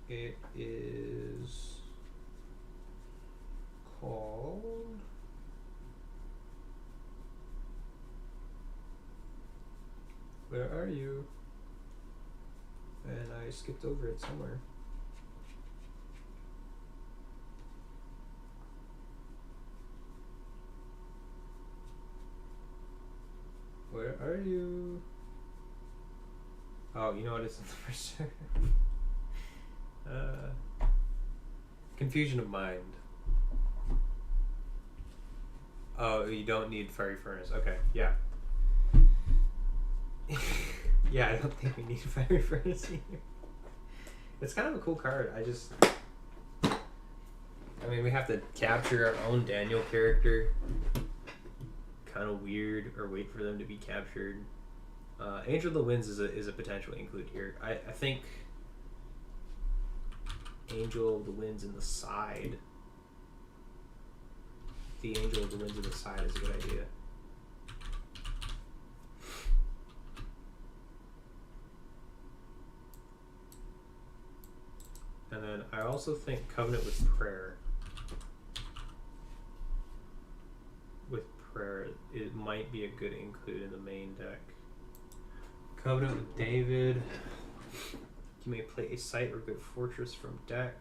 It is called. Where are you? And I skipped over it somewhere. are you? Oh, you know what it's in the first confusion of mind. Oh, you don't need fiery furnace. Okay, yeah. Yeah, I don't think we need fiery furnace either. It's kind of a cool card. I mean, we have to capture our own Daniel character. Kind of weird, or wait for them to be captured. Angel of the Winds is a potential include here. I think Angel of the Winds in the side. The Angel of the Winds in the side is a good idea. And then I also think Covenant with Prayer. With Prayer, it might be a good include in the main deck. Covenant with David. You may play a site or good fortress from deck.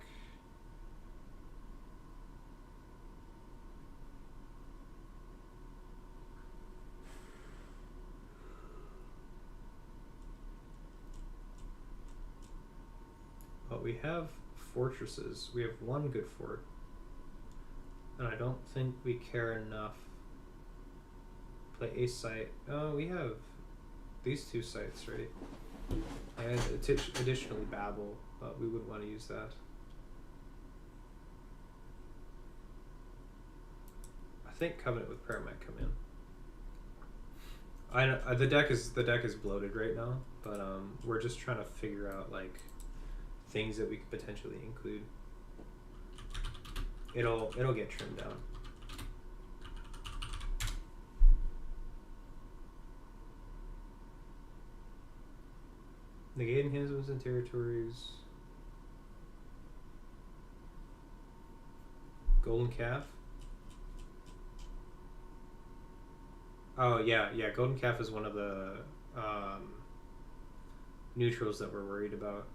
But we have fortresses. We have one good fort. And I don't think we care enough. Play a site. Oh, we have these two sites, right? And additionally Babel, but we wouldn't want to use that. I think Covenant with Prayer might come in. I know, the deck is bloated right now, but we're just trying to figure out like things that we could potentially include. It'll get trimmed down. Negate enhancements and territories. Golden Calf. Oh yeah. Golden Calf is one of the neutrals that we're worried about,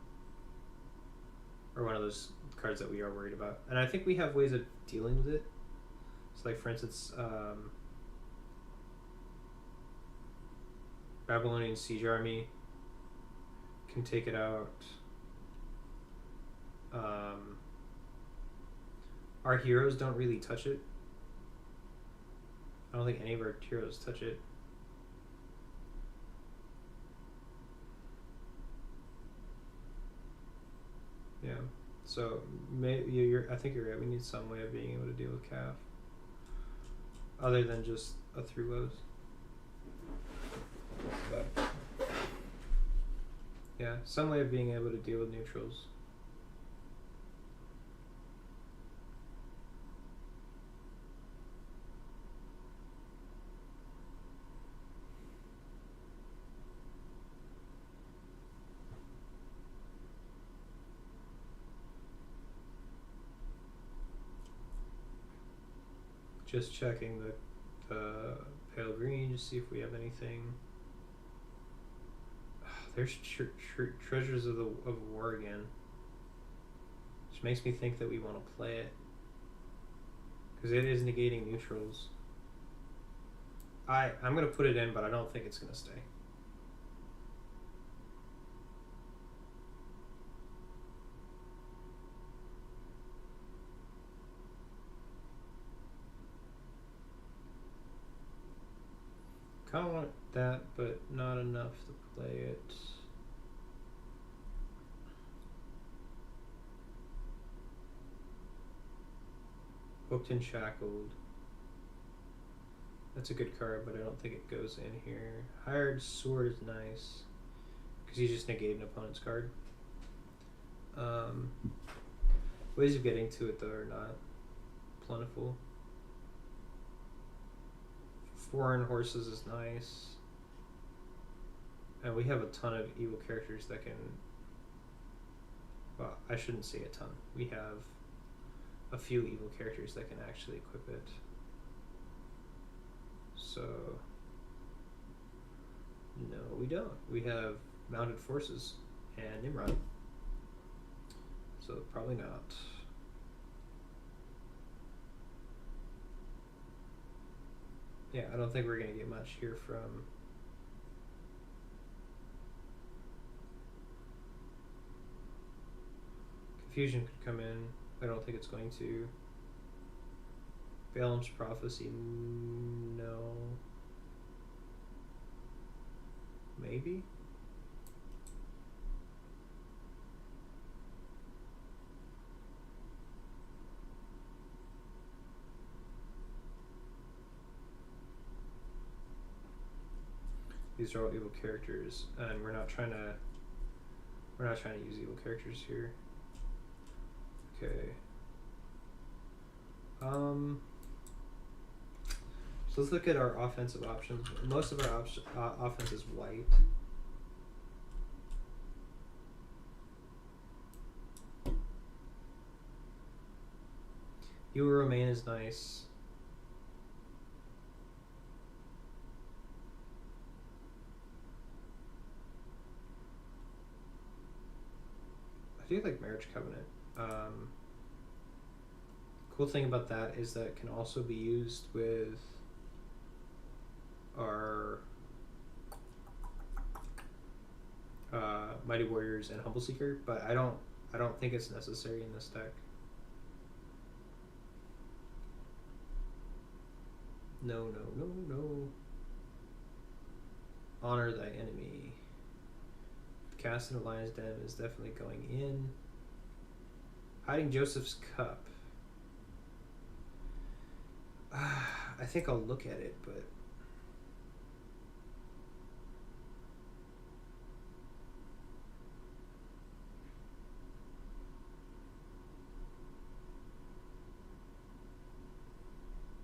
or one of those cards that we are worried about. And I think we have ways of dealing with it. So, like for instance, Babylonian Siege Army can take it out. Our heroes don't really touch it. I don't think any of our heroes touch it. Yeah, so I think you're right. We need some way of being able to deal with Calf, other than just a 3-lows. But yeah, some way of being able to deal with neutrals. Just checking the pale green to see if we have anything. There's Treasures of War again, which makes me think that we want to play it because it is negating neutrals. I'm gonna put it in, but I don't think it's gonna stay. Kind of want that, but not enough to play it. Hooked and Shackled. That's a good card, but I don't think it goes in here. Hired Sword is nice because you just negate an opponent's card. Ways of getting to it though are not plentiful. Foreign Horses is nice. And we have a ton of evil characters that can... Well, I shouldn't say a ton. We have a few evil characters that can actually equip it. So... No, we don't. We have Mounted Forces and Nimrod. So probably not. Yeah, I don't think we're going to get much here from Fusion could come in. I don't think it's going to. Balaam's Prophecy, no. Maybe? These are all evil characters, and we're not trying to use evil characters here. Okay. So let's look at our offensive options. Most of our offense is white. You Will Remain is nice. I do like Marriage Covenant. Cool thing about that is that it can also be used with our Mighty Warriors and Humble Seeker, but I don't think it's necessary in this deck. No. Honor Thy Enemy. Cast in a Lion's Den is definitely going in. Hiding Joseph's Cup. I think I'll look at it, but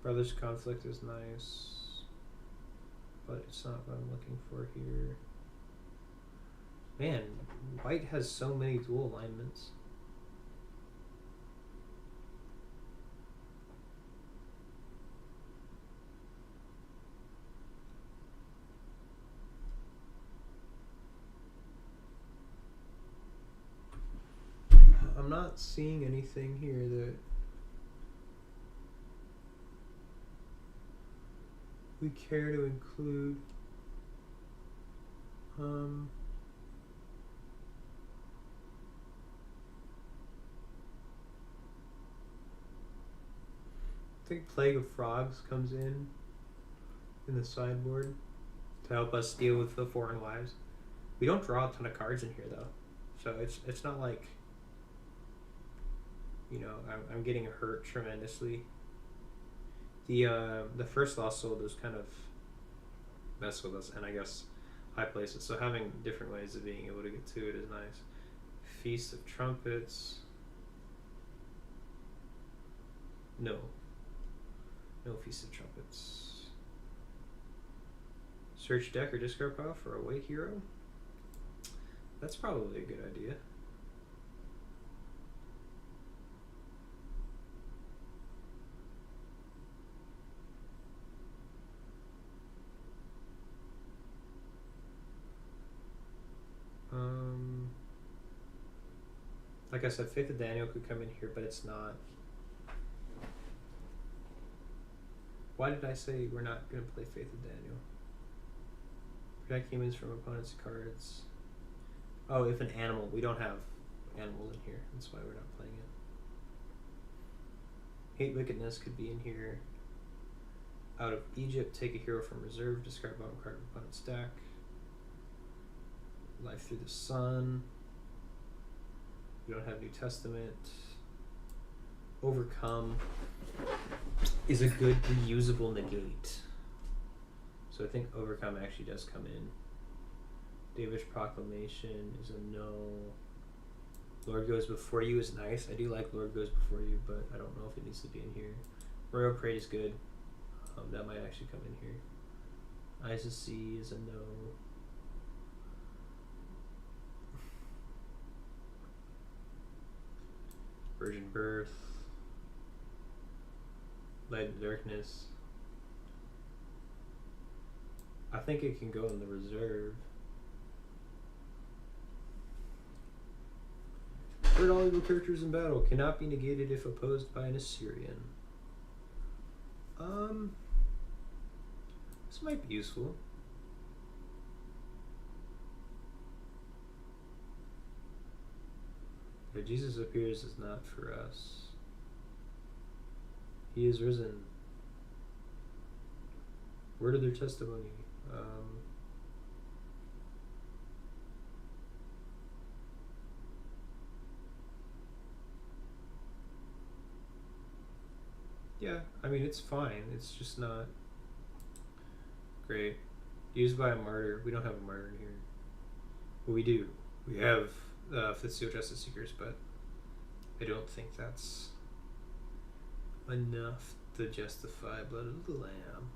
Brothers Conflict is nice, but it's not what I'm looking for here. Man, white has so many dual alignments. I'm not seeing anything here that we care to include. I think Plague of Frogs comes in the sideboard to help us deal with the Foreign Wives. We don't draw a ton of cards in here though, so it's not like, you know, I'm getting hurt tremendously. The first Lost Soul does kind of mess with us, and I guess high places. So having different ways of being able to get to it is nice. Feast of Trumpets. No Feast of Trumpets. Search deck or discard pile for a white hero. That's probably a good idea. Like I said, Faith of Daniel could come in here, but it's not. Why did I say we're not going to play Faith of Daniel? Protect humans from opponents' cards. Oh, if an animal. We don't have animals in here. That's why we're not playing it. Hate Wickedness could be in here. Out of Egypt, take a hero from reserve, discard bottom card of opponent's deck. Life Through the Sun. We don't have New Testament. Overcome is a good reusable negate. So I think Overcome actually does come in. David's Proclamation is a no. Lord Goes Before You is nice. I do like Lord Goes Before You, but I don't know if it needs to be in here. Royal Parade is good. That might actually come in here. Eyes of Sea is a no. Virgin Birth. Light in Darkness. I think it can go in the reserve. Hurt all evil characters in battle. Cannot be negated if opposed by an Assyrian. This might be useful. But Jesus appears is not for us. He is risen. Word of their testimony. Yeah, I mean, it's fine. It's just not great. Used by a martyr. We don't have a martyr here. Well, we do. We have Fifth Seal Justice Seekers, but I don't think that's enough to justify Blood of the Lamb.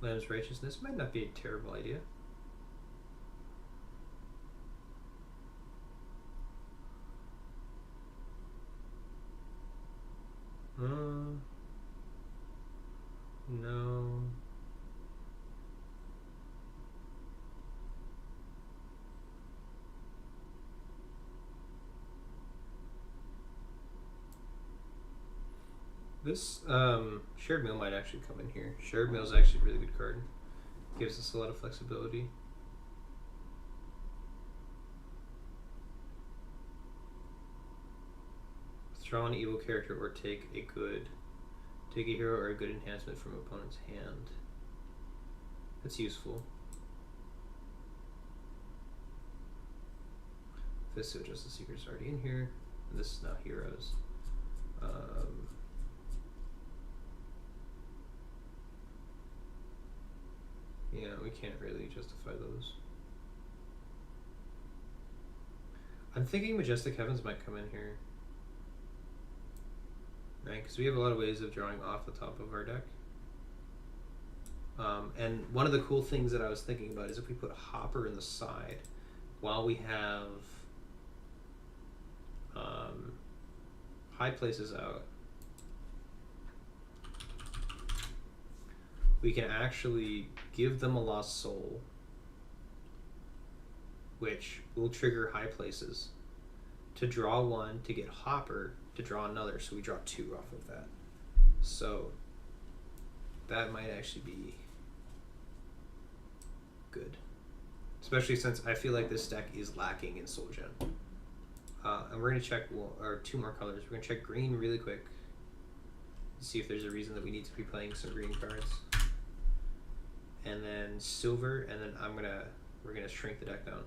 Lamb's Righteousness might not be a terrible idea. No. This shared meal might actually come in here. Shared meal is actually a really good card. Gives us a lot of flexibility. Withdraw an evil character or take a hero or a good enhancement from opponent's hand. That's useful. Fifth Seal Justice Seeker's already in here. And this is now heroes. Yeah, we can't really justify those. I'm thinking Majestic Heavens might come in here. Right, because we have a lot of ways of drawing off the top of our deck. And one of the cool things that I was thinking about is if we put Hopper in the side while we have High Places out, we can actually give them a Lost Soul, which will trigger High Places to draw one, to get Hopper to draw another, so we draw two off of that. So that might actually be good, especially since I feel like this deck is lacking in Soul Gem. And we're gonna check two more colors. We're gonna check green really quick, see if there's a reason that we need to be playing some green cards, and then silver, and then we're gonna shrink the deck down.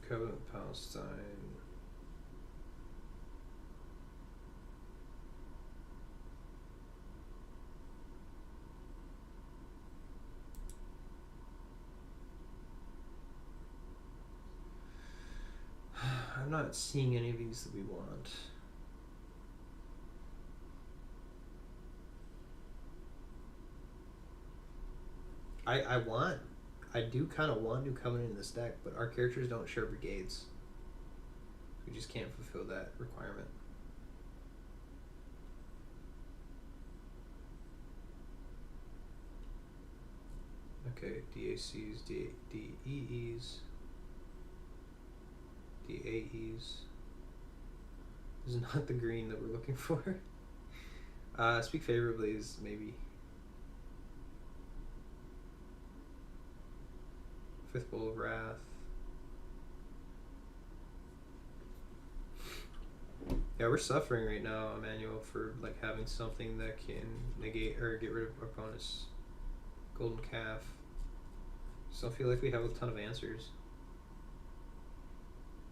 Covenant Palestine. I'm not seeing any of these that we want. I do kind of want New Covenant in this deck, but our characters don't share brigades. We just can't fulfill that requirement. Okay, DACs, DEEs, DAEs. This is not the green that we're looking for. Speak Favorably is maybe. Fifth Bowl of Wrath. Yeah, we're suffering right now, Emmanuel, for like having something that can negate or get rid of our opponent's Golden Calf. Still feel like we have a ton of answers.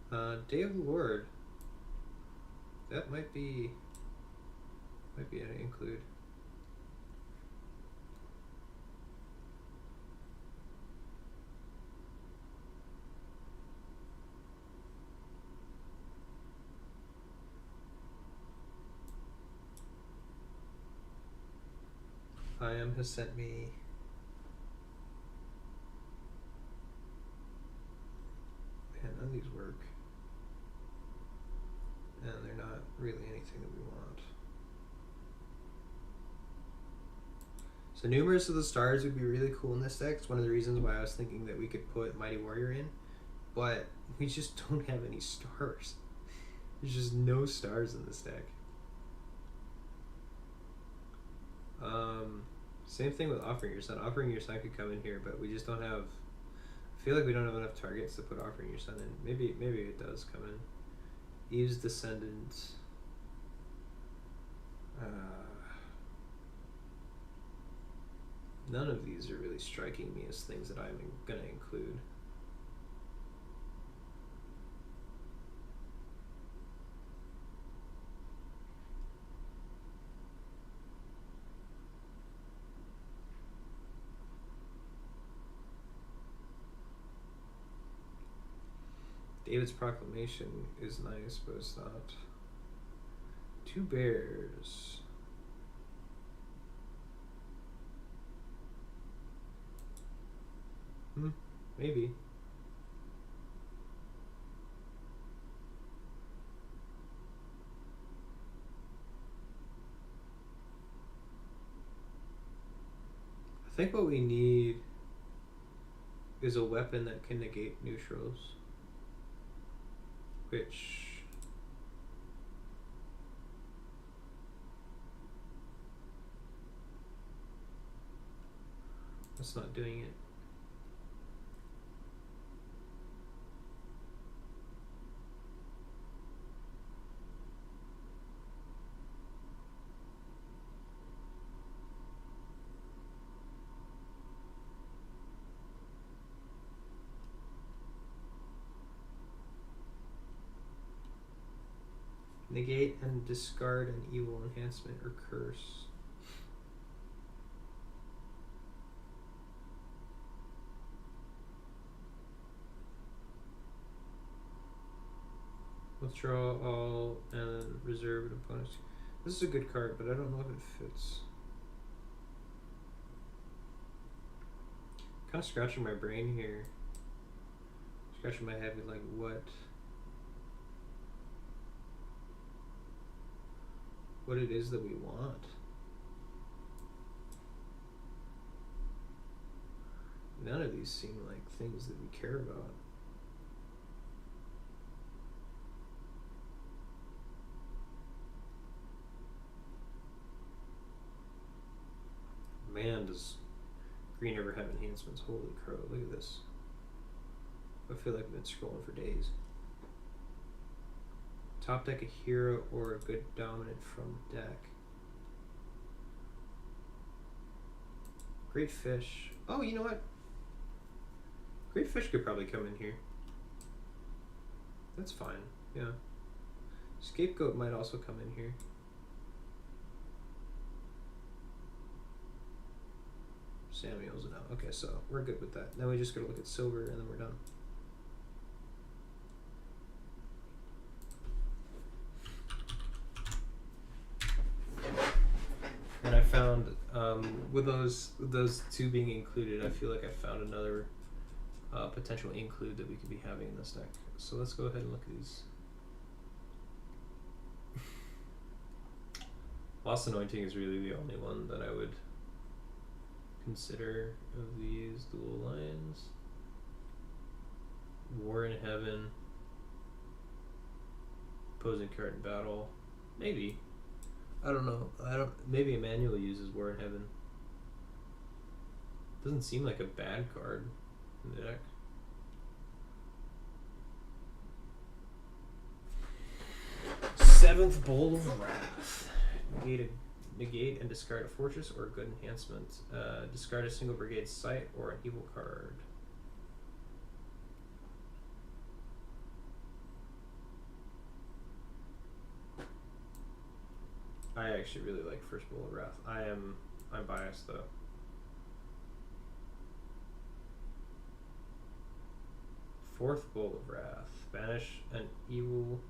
Day of the Lord. That might be an include. IM has sent me none of these work, and they're not really anything that we want. So numerous of the stars would be really cool in this deck. It's one of the reasons why I was thinking that we could put Mighty Warrior in, but we just don't have any stars. There's just no stars in this deck. Same thing with Offering Your Sun. Offering Your Sun could come in here, but we just don't have. I feel like we don't have enough targets to put Offering Your Sun in. Maybe it does come in. Eve's Descendant. None of these are really striking me as things that I'm going to include. David's Proclamation is nice, but it's not. 2 bears. Maybe. I think what we need is a weapon that can negate neutrals. Which that's not doing it. Negate and discard an evil enhancement or curse. Withdraw all and reserve an opponent's. This is a good card, but I don't know if it fits. Kind of scratching my brain here. Scratching my head with like what it is that we want. None of these seem like things that we care about. Man, does green ever have enhancements? Holy crow, look at this. I feel like I've been scrolling for days. Top deck a hero or a good dominant from deck. Great Fish. Oh, you know what? Great Fish could probably come in here. That's fine, yeah. Scapegoat might also come in here. Samuel's no. Okay, so we're good with that. Now we just gotta look at silver and then we're done. And I found, with those 2 being included, I feel like I found another potential include that we could be having in this deck. So let's go ahead and look at these. Lost Anointing is really the only one that I would consider of these dual lines. War in Heaven. Opposing card in battle. Maybe. I don't know. Maybe Emmanuel uses War in Heaven. Doesn't seem like a bad card in the deck. Seventh Bowl of Wrath. Negate and discard a fortress or a good enhancement. Discard a single brigade site or an evil card. I actually really like First Bowl of Wrath. I'm biased though. Fourth Bowl of Wrath. Banish an evil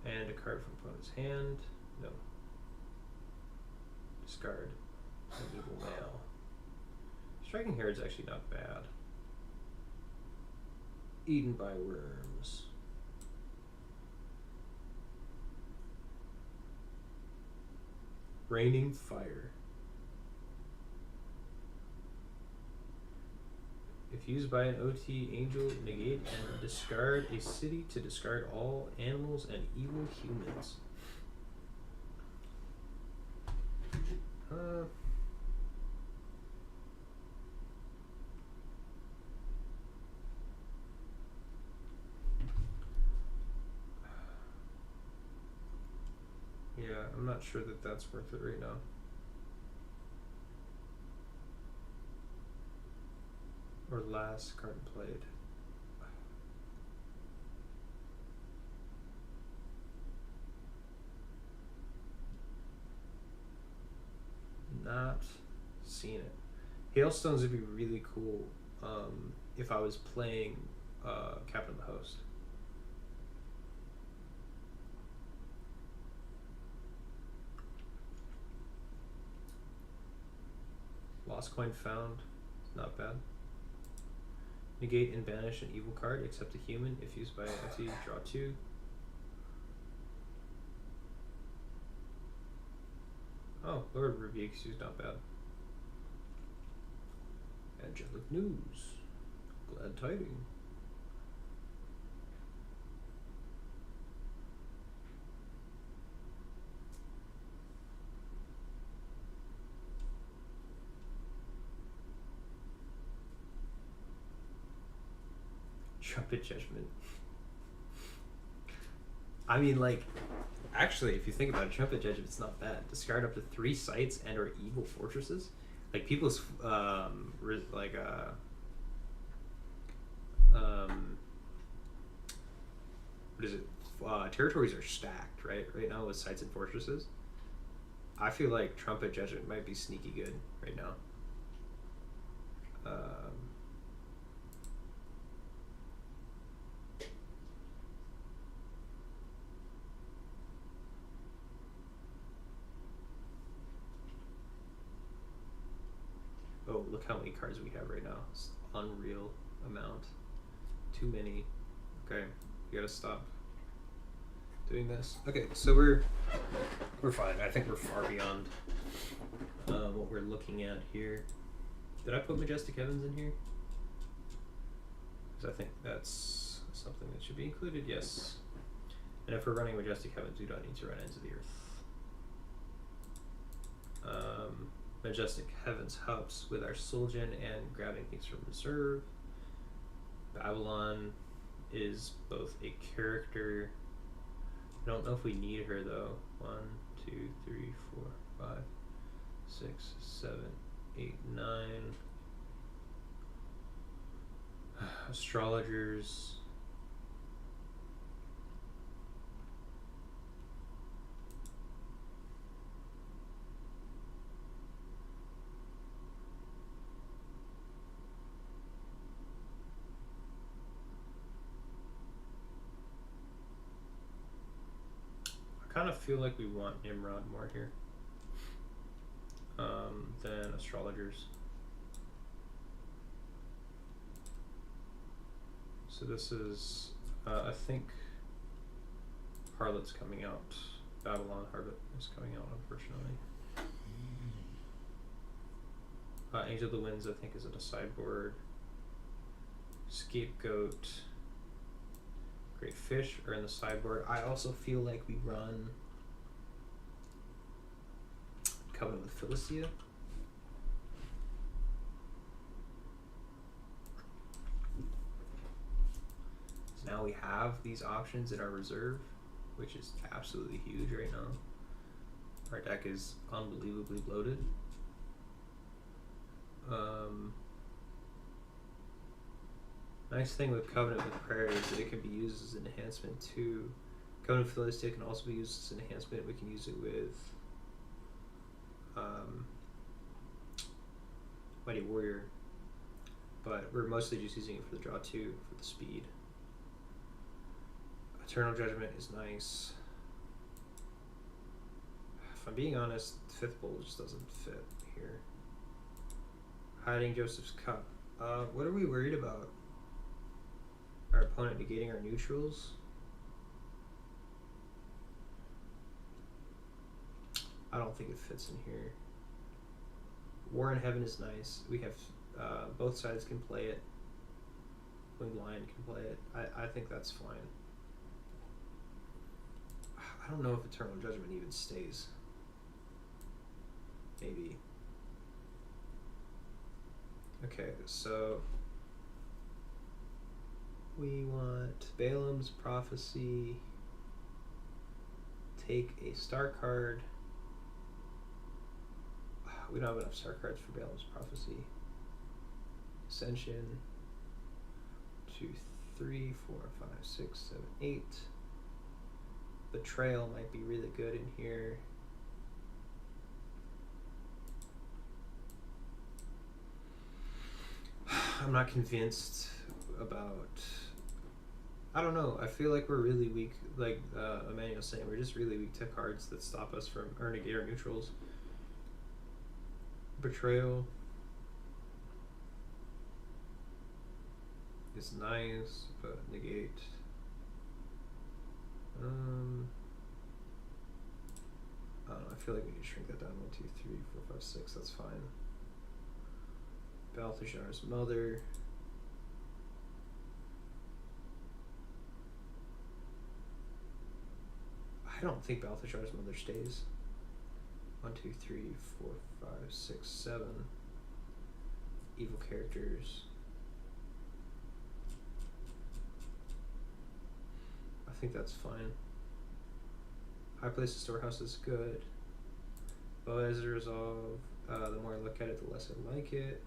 and a card from opponent's hand. No. Discard an evil male. Striking Herald's actually not bad. Eaten by Worms. Raining Fire. If used by an OT angel, negate and discard a city to discard all animals and evil humans. Yeah, I'm not sure that that's worth it right now. Or last card played. Not seen it. Hailstones would be really cool if I was playing Captain of the Host. Lost coin found. Not bad. Negate and banish an evil card except a human if used by an entity. Draw 2. Oh, Lord Rebukes used, not bad. Angelic news. Glad tiding. Trumpet Judgment. I mean, like, actually, if you think about it, Trumpet Judgment, it's not bad. Discard up to 3 sites and or evil fortresses. Like, people's, what is it? Territories are stacked, right? Right now with sites and fortresses. I feel like Trumpet Judgment might be sneaky good right now. Oh, look how many cards we have right now. It's unreal amount. Too many. Okay, you gotta stop doing this. Okay, so we're fine. I think we're far beyond what we're looking at here. Did I put Majestic Heavens in here? Because I think that's something that should be included. Yes. And if we're running Majestic Heavens, we don't need to run Ends of the Earth. Majestic Heavens helps with our Soul Gen and grabbing things from reserve. Babylon is both a character. I don't know if we need her though. 1, 2, 3, 4, 5, 6, 7, 8, 9. Astrologers. I kind of feel like we want Nimrod more here than Astrologers. So this is, I think, Harlot's coming out. Babylon Harlot is coming out, unfortunately. Angel of the Winds, I think, is at a sideboard. Scapegoat, Great Fish are in the sideboard. I also feel like we run Covenant with Philistia. So now we have these options in our reserve, which is absolutely huge right now. Our deck is unbelievably bloated. Nice thing with Covenant with Prayer is that it can be used as an enhancement too. Covenant with Philistia can also be used as an enhancement. We can use it with Mighty Warrior, but we're mostly just using it for the draw 2 for the speed. Eternal Judgment is nice. If I'm being honest, the 5th Bowl just doesn't fit here. Hiding Joseph's Cup. What are we worried about? Our opponent negating our neutrals? I don't think it fits in here. War in Heaven is nice. We have both sides can play it. Winged Lion can play it. I think that's fine. I don't know if Eternal Judgment even stays. Maybe. Okay, so we want Balaam's Prophecy. Take a star card. We don't have enough star cards for Balaam's Prophecy. Ascension. 2, 3, 4, 5, 6, 7, 8. Betrayal might be really good in here. I'm not convinced about. I don't know. I feel like we're really weak. Like Emmanuel's saying, we're just really weak to cards that stop us from or negate our neutrals. Betrayal is nice, but negate. I don't know. I feel like we need to shrink that down. 1, 2, 3, 4, 5, 6. That's fine. Balthazar's Mother. I don't think Balthazar's Mother stays. 1, 2, 3, 4, 5, 6, 7. Evil characters. I think that's fine. High Place of Storehouse is good. Boaz Resolve. The more I look at it, the less I like it.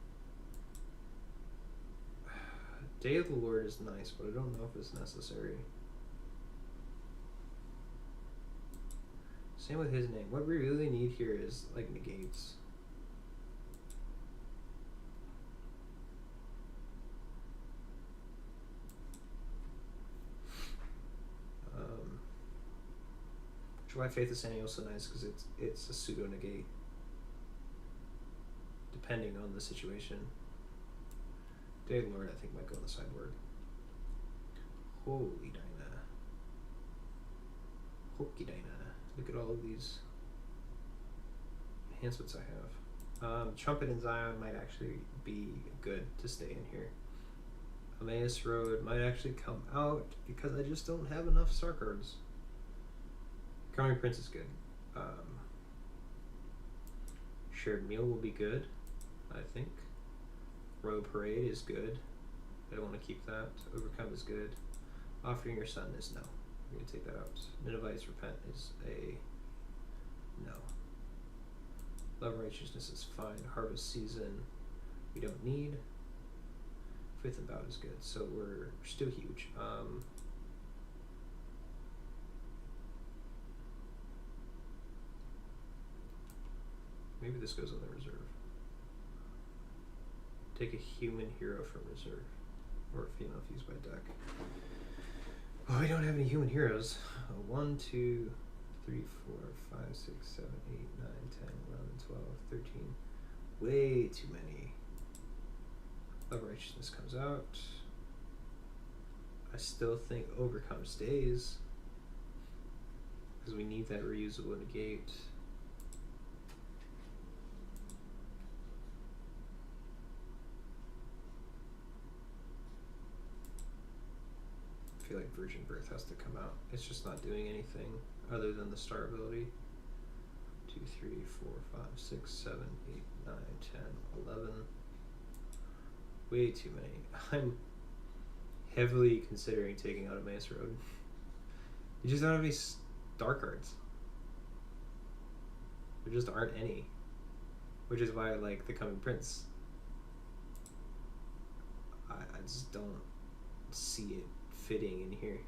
Day of the Lord is nice, but I don't know if it's necessary. Same with his name. What we really need here is like negates. Which is why Faith of Sanio is so nice, because it's a pseudo negate, depending on the situation. Day of the Lord, I think, might go on the sideboard. Holy Dinah. Hokey Dinah. Look at all of these enhancements I have. Trumpet in Zion might actually be good to stay in here. Emmaus Road might actually come out because I just don't have enough star cards. Coming Prince is good. Shared Meal will be good, I think. Road Parade is good. I want to keep that. Overcome is good. Offering Your Son is no. I'm going to take that out. Ninevites Repent is a no. Love and Righteousness is fine. Harvest Season we don't need. Faith and Bout is good. So we're still huge. Maybe this goes on the reserve. Take a human hero from reserve. Or a female fused by deck. Oh, we don't have any human heroes. 1, 2, 3, 4, 5, 6, 7, 8, 9, 10, 11, 12, 13. Way too many. Love Righteousness comes out. I still think Overcome stays, because we need that reusable negate. I feel like Virgin Birth has to come out. It's just not doing anything other than the star ability. 2, 3, 4, 5, 6, 7, 8, 9, 10, 11. Way too many. I'm heavily considering taking out Emmaus Road. You just don't have any star cards. There just aren't any. Which is why I like the Coming Prince. I just don't see it fitting in here.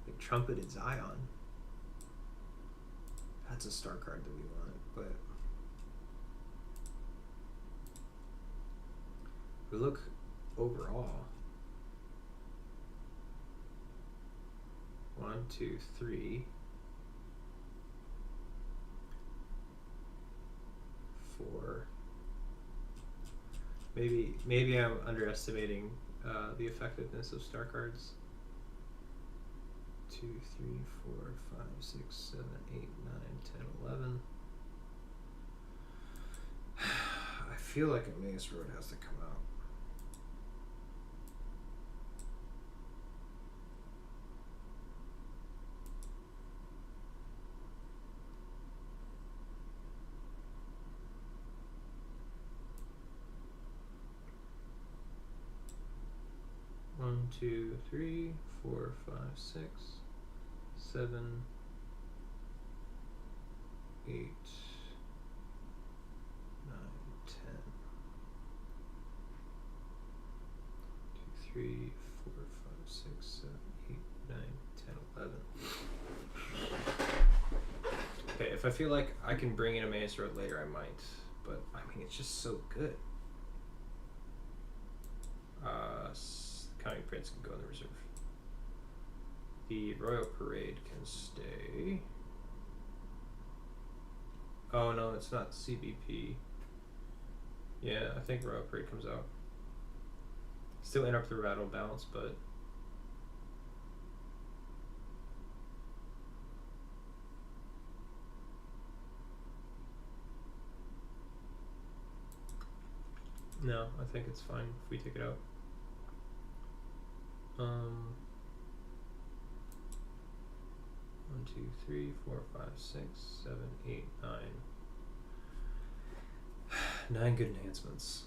Like Trumpeted Zion. That's a star card that we want, but if we look overall, 1, 2, 3, 4. Maybe I'm underestimating the effectiveness of star cards. 2, 3, 4, 5, 6, 7, 8, 9, 10, 11. I feel like a Maze Road has to come out. One, two, three, 4, 5, 6, 7, 8, 9, 10. 2, 3, 4, 5, 6, 7, 8, 9, 10, 11. Okay, if I feel like I can bring in a Maze Road later, I might. But I mean, it's just so good. Counting Prince can go in the reserve. The Royal Parade can stay. Oh no, it's not CBP. Yeah, I think Royal Parade comes out. Still interrupt the rattle balance, but no, I think it's fine if we take it out. 1, 2, 3, 4, 5, 6, 7, 8, 9. 9 good enhancements.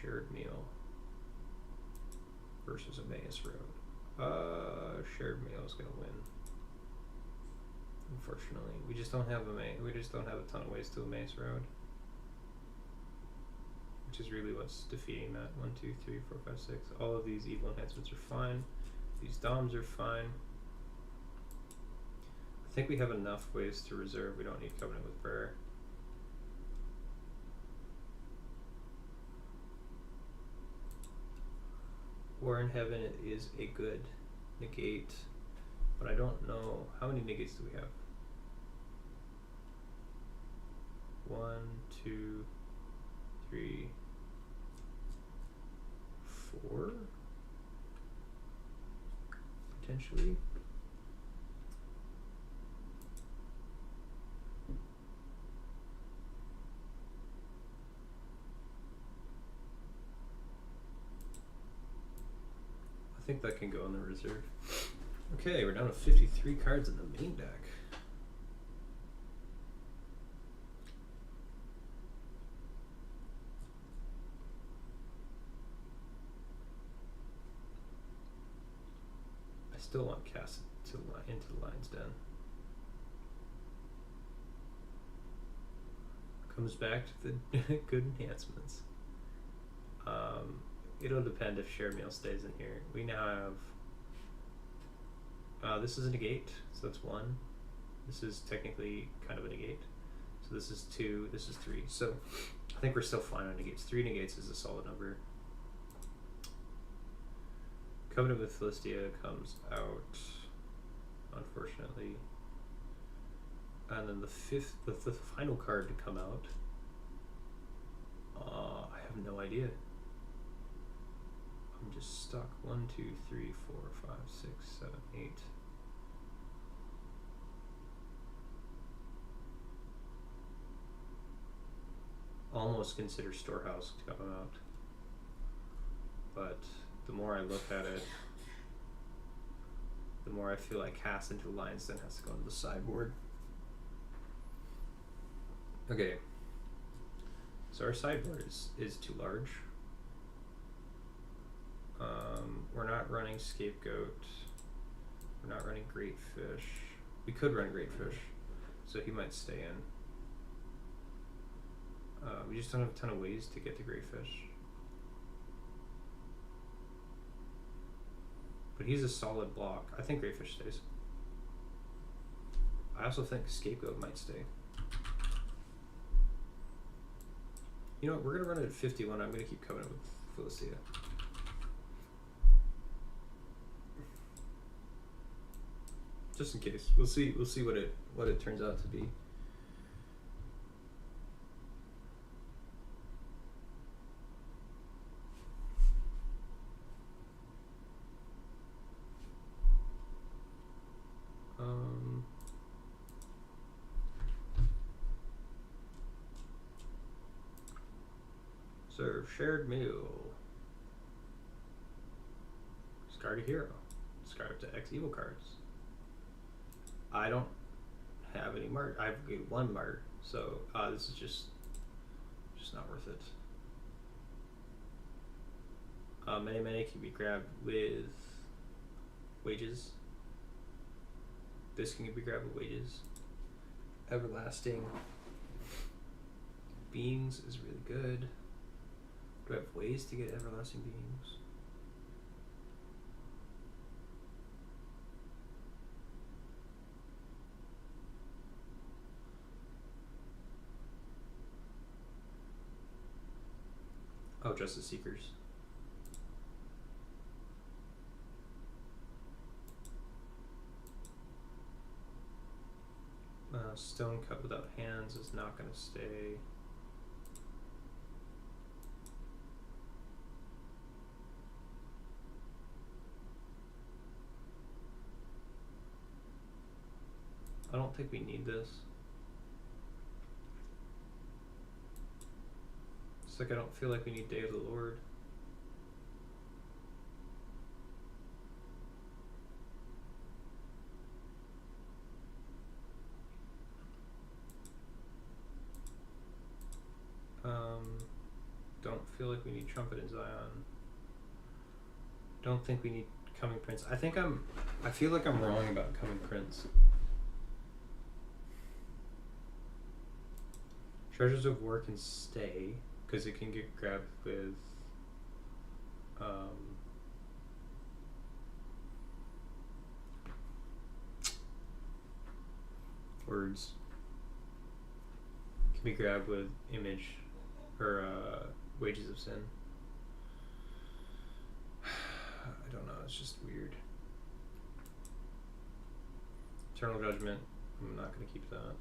Shared meal versus a Maze Road. Shared meal is gonna win. Unfortunately, we just don't have a ton of ways to a Maze Road, which is really what's defeating that. 1, 2, 3, 4, 5, 6. All of these evil enhancements are fine. These DOMs are fine. I think we have enough ways to reserve. We don't need Covenant with Prayer. War in Heaven is a good negate, but I don't know how many negates do we have. 1, 2, 3, 4 potentially. I think that can go in the reserve. Okay, we're down to 53 cards in the main deck. I still want Cast into the Lion's Den. Comes back to the good enhancements. It'll depend if Shared Meal stays in here. We now have this is a negate, so that's 1. This is technically kind of a negate. So this is 2, this is 3. So I think we're still fine on negates. 3 negates is a solid number. Covenant with Philistia comes out, unfortunately. And then the final card to come out, I have no idea. I'm just stuck. 1, 2, 3, 4, 5, 6, 7, 8. Almost consider Storehouse to come out, but the more I look at it, the more I feel like Cast into the Lion's Den has to go into the sideboard. Okay, so our sideboard is too large. We're not running Scapegoat. We're not running Great Fish. We could run Great Fish, so he might stay in. We just don't have a ton of ways to get to Great Fish. But he's a solid block. I think Great Fish stays. I also think Scapegoat might stay. You know what, we're gonna run it at 51. I'm gonna keep Covenant with Philistia. Just in case. We'll see what it turns out to be. Reserve shared meal. Discard a hero. Discard up to X evil cards. I don't have any mark. I've got one mark, so this is just not worth it. Many can be grabbed with wages. This can be grabbed with wages. Everlasting Beings is really good. Do I have ways to get Everlasting Beings? Oh, Justice Seekers. Stone Cut without hands is not going to stay. I don't think we need this. It's like I don't feel like we need Day of the Lord. Don't feel like we need Trumpet in Zion. Don't think we need Coming Prince. I feel like I'm wrong about Coming Prince. Treasures of War can stay because it can get grabbed with words. Can be grabbed with Image or Wages of Sin. I don't know, it's just weird. Eternal Judgment, I'm not going to keep that.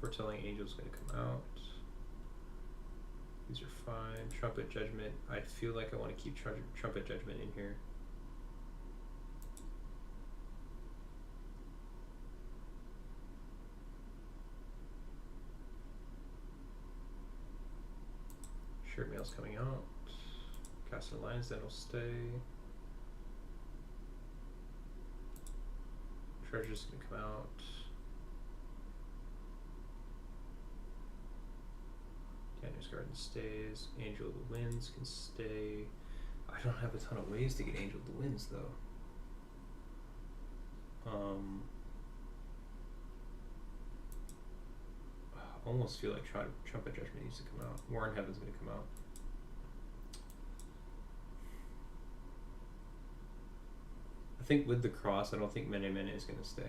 Foretelling Angel's going to come out. These are fine. Trumpet Judgment, I feel like I want to keep Trumpet Judgment in here. Shirt Mail's coming out. Cast Alliance, that'll stay. Treasure's gonna come out. Daniel's Garden stays. Angel of the Winds can stay. I don't have a ton of ways to get Angel of the Winds though. I almost feel like Trumpet Judgment needs to come out. War in Heaven's gonna come out. I think with the cross, I don't think Mene Mene is gonna stay.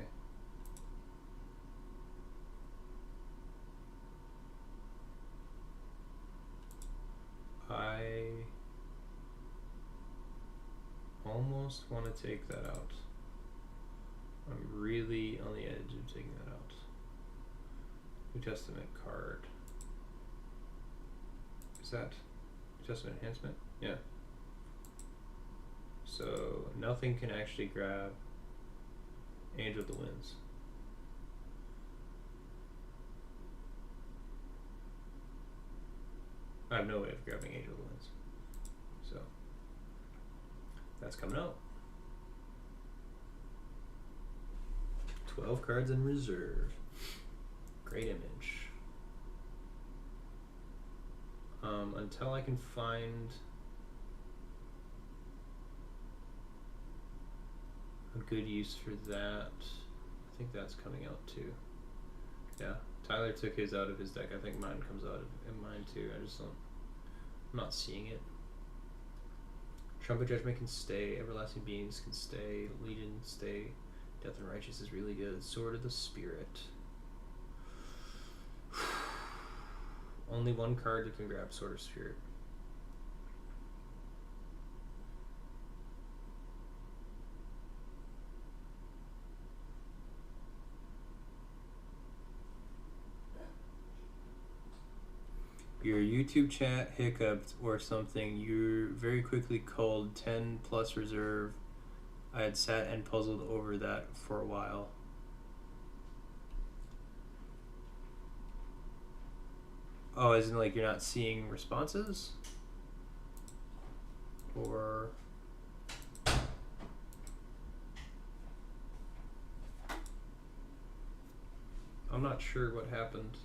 I almost want to take that out. I'm really on the edge of taking that out. New Testament card. Is that New Testament enhancement? Yeah. So nothing can actually grab Angel of the Winds. I have no way of grabbing Angel of the Winds. So that's coming out. 12 cards in reserve. Great Image. Until I can find a good use for that, I think that's coming out too. Yeah, Tyler took his out of his deck. I think mine comes out of mine too. I'm not seeing it. Trumpet Judgment can stay. Everlasting Beings can stay. Legion stay. Death and Righteous is really good. Sword of the Spirit. Only one card that can grab Sword of Spirit. Your YouTube chat hiccuped or something. You very quickly called 10 plus reserve. I had sat and puzzled over that for a while. Oh, isn't like you're not seeing responses? Or I'm not sure what happened.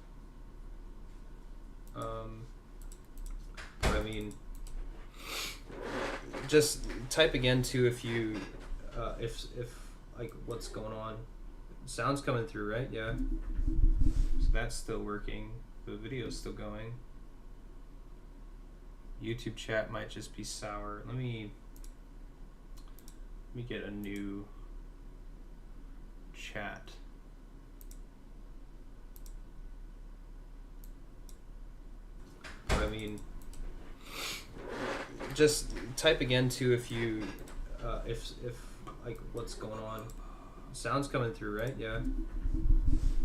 But I mean, just type again too if you, if like what's going on. Sound's coming through, right? Yeah. So that's still working. The video's still going. YouTube chat might just be sour. Let me get a new chat. But I mean, just type again too if you, if like what's going on. Sound's coming through, right? Yeah.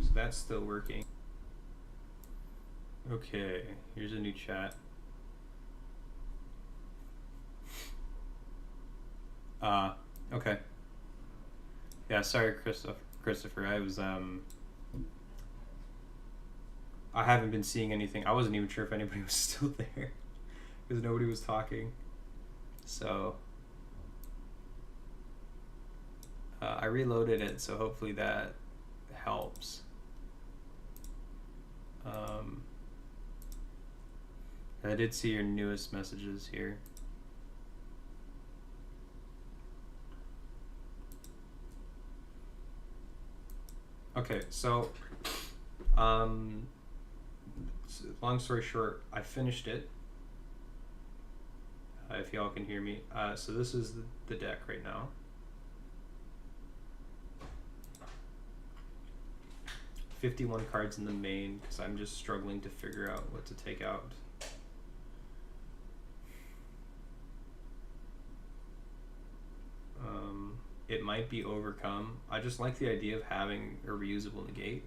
So that's still working. Okay, here's a new chat. Okay. Yeah, sorry, Christopher. I was I haven't been seeing anything. I wasn't even sure if anybody was still there because nobody was talking. So I reloaded it, so hopefully that helps. I did see your newest messages here. Okay, so long story short, I finished it. If y'all can hear me. So this is the deck right now. $51 cards in the main because I'm just struggling to figure out what to take out. It might be Overcome. I just like the idea of having a reusable negate.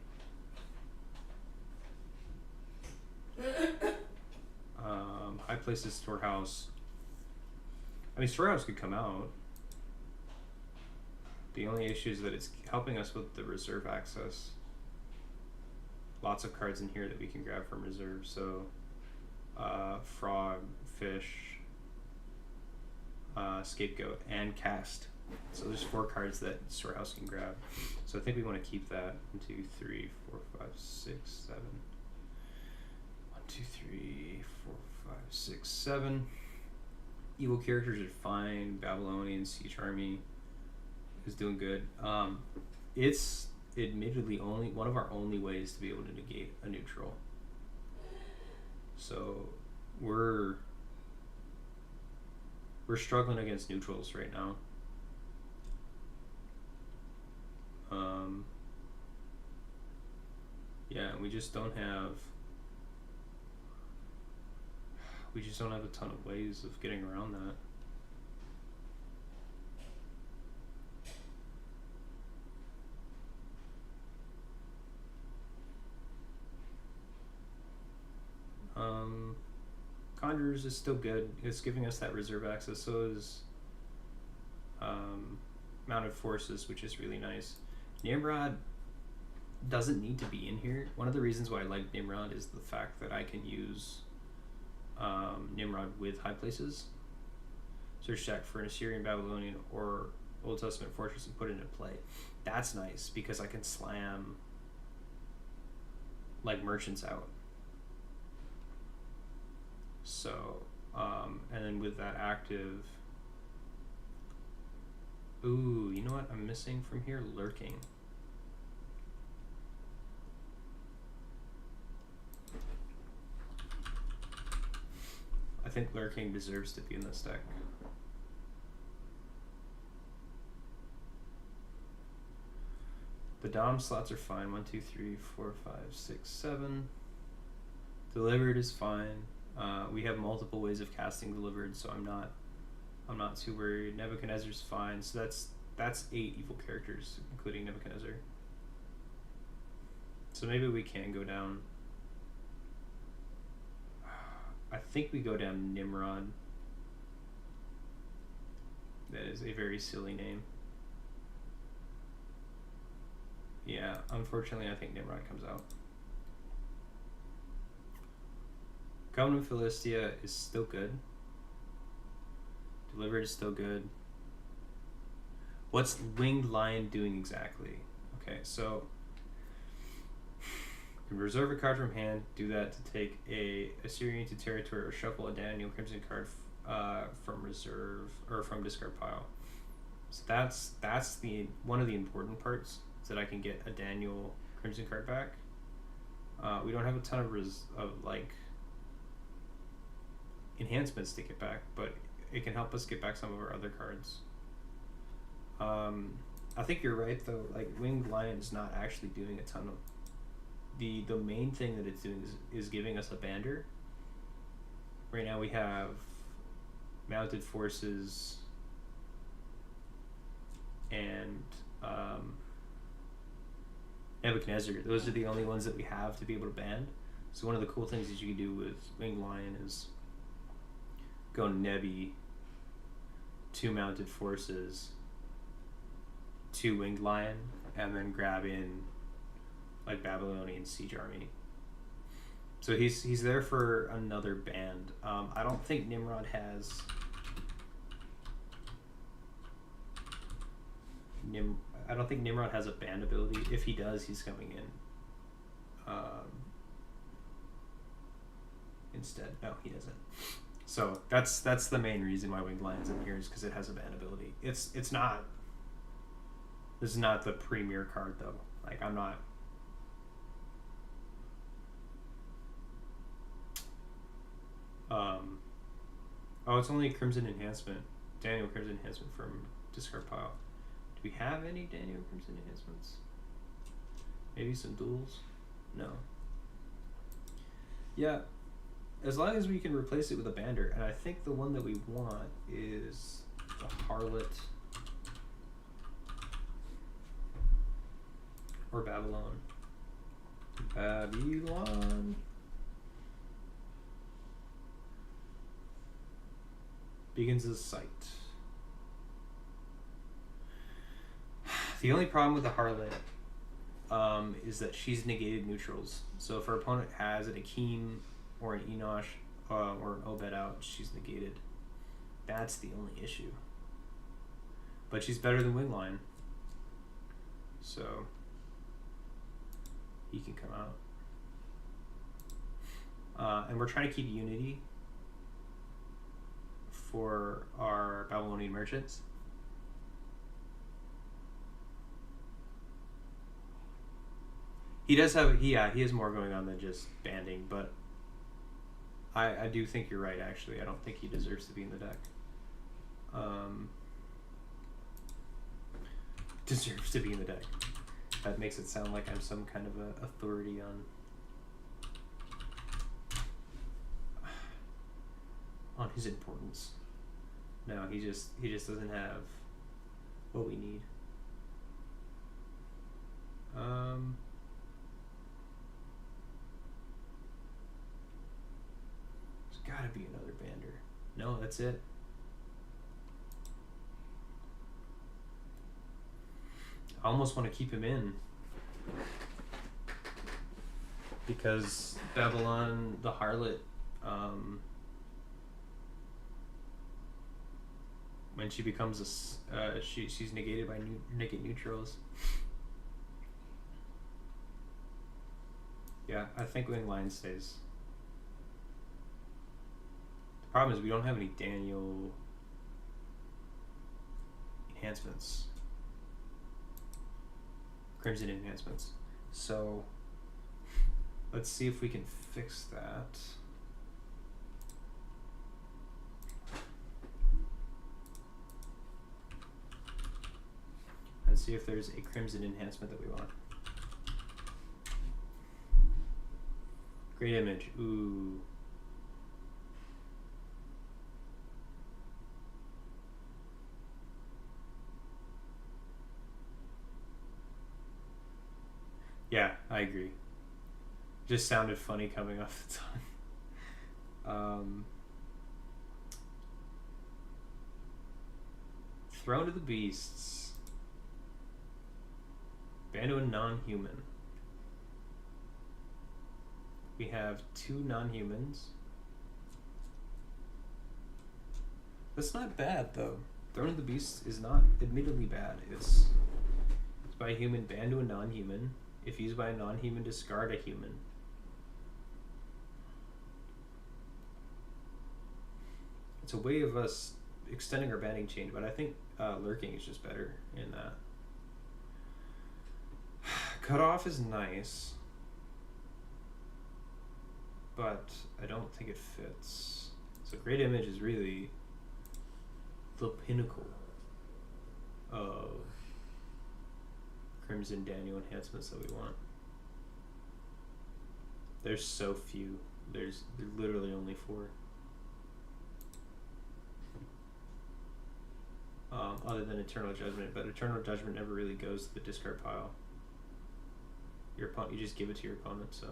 High Places, Storehouse. I mean, Storehouse could come out. The only issue is that it's helping us with the reserve access. Lots of cards in here that we can grab from reserve. So, Frog, Fish, Scapegoat, and Cast. So there's 4 cards that Storehouse can grab. So I think we want to keep that. 1, 2, 3, 4, 5, 6, 7. 1, 2, 3, 4, 5, 6, 7. Evil characters are fine. Babylonian Siege Army is doing good. It's admittedly only one of our only ways to be able to negate a neutral. So we're struggling against neutrals right now. Yeah, we just don't have a ton of ways of getting around that. Conjurers is still good. It's giving us that reserve access. So is Mounted Forces, which is really nice. Nimrod doesn't need to be in here. One of the reasons why I like Nimrod is the fact that I can use Nimrod with High Places. Search deck for an Assyrian, Babylonian, or Old Testament fortress and put it into play. That's nice because I can slam like merchants out. So, and then with that active, ooh, you know what I'm missing from here? Lurking. I think Lurking deserves to be in this deck. The Dom slots are fine. 1, 2, 3, 4, 5, 6, 7. Delivered is fine. We have multiple ways of casting Delivered, so I'm not too worried. Nebuchadnezzar's fine. So that's 8 evil characters, including Nebuchadnezzar. So maybe we can go down. I think we go down Nimrod. That is a very silly name. Yeah, unfortunately I think Nimrod comes out. Covenant Philistia is still good. Delivered is still good. What's Winged Lion doing exactly? Okay, so you can reserve a card from hand, do that to take a Assyrian to territory, or shuffle a Daniel Crimson card from reserve or from discard pile. So that's the one of the important parts, is that I can get a Daniel Crimson card back. We don't have a ton of like enhancements to get back, but it can help us get back some of our other cards. I think you're right though. Like Winged Lion is not actually doing a ton of the main thing that it's doing is giving us a bander. Right now we have mounted forces and Nebuchadnezzar. Those are the only ones that we have to be able to band. So one of the cool things that you can do with Winged Lion is go Nebi, 2 mounted forces, 2 Winged Lion, and then grab in like Babylonian siege army. So he's there for another band. I don't think Nimrod has I don't think Nimrod has a band ability. If he does, he's coming in instead. No, he doesn't. So that's the main reason why Winged Lion's in here, is because it has a band ability. It's not. This is not the premier card though. Like I'm not. Oh, it's only Crimson Enhancement. Daniel Crimson Enhancement from discard pile. Do we have any Daniel Crimson Enhancements? Maybe some duels? No. Yeah, as long as we can replace it with a bander, and I think the one that we want is the Harlot or Babylon. Babylon. Begins as sight. The only problem with the Harlot is that she's negated neutrals. So if our opponent has an Akeem or an Enosh or an Obed out, she's negated. That's the only issue. But she's better than Winged Lion. So he can come out. And we're trying to keep unity for our Babylonian merchants. He does have he has more going on than just banding, but I do think you're right actually. I don't think he deserves to be in the deck. Deserves to be in the deck. That makes it sound like I'm some kind of a authority on his importance. No, he just doesn't have what we need. There's gotta be another bander. No, that's it. I almost want to keep him in because Babylon, the Harlot, when she becomes she's negated by naked neutrals. Yeah, I think Winged Lion stays. The problem is we don't have any Daniel enhancements. Crimson enhancements. So let's see if we can fix that. And see if there's a Crimson enhancement that we want. Great image. Ooh. Yeah, I agree. Just sounded funny coming off the tongue. Throne of the Beasts. Bando and non-human. We have 2 non-humans. That's not bad though. Throne of the Beast is not admittedly bad. It's by a human, banned to a non-human. If used by a non-human, discard a human. It's a way of us extending our banning chain, but I think lurking is just better in that. Cutoff is nice, but I don't think it fits. So Great Image is really the pinnacle of Crimson Daniel enhancements that we want. There's so few. There's literally only 4. Other than Eternal Judgment, but Eternal Judgment never really goes to the discard pile. Your opponent, you just give it to your opponent. So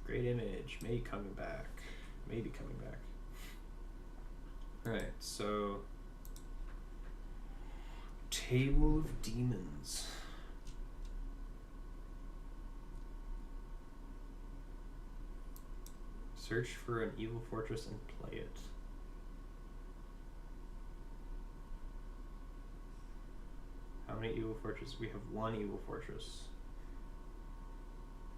Great Image, maybe coming back. Alright, so Table of Demons. Search for an evil fortress and play it. How many evil fortresses? We have 1 evil fortress.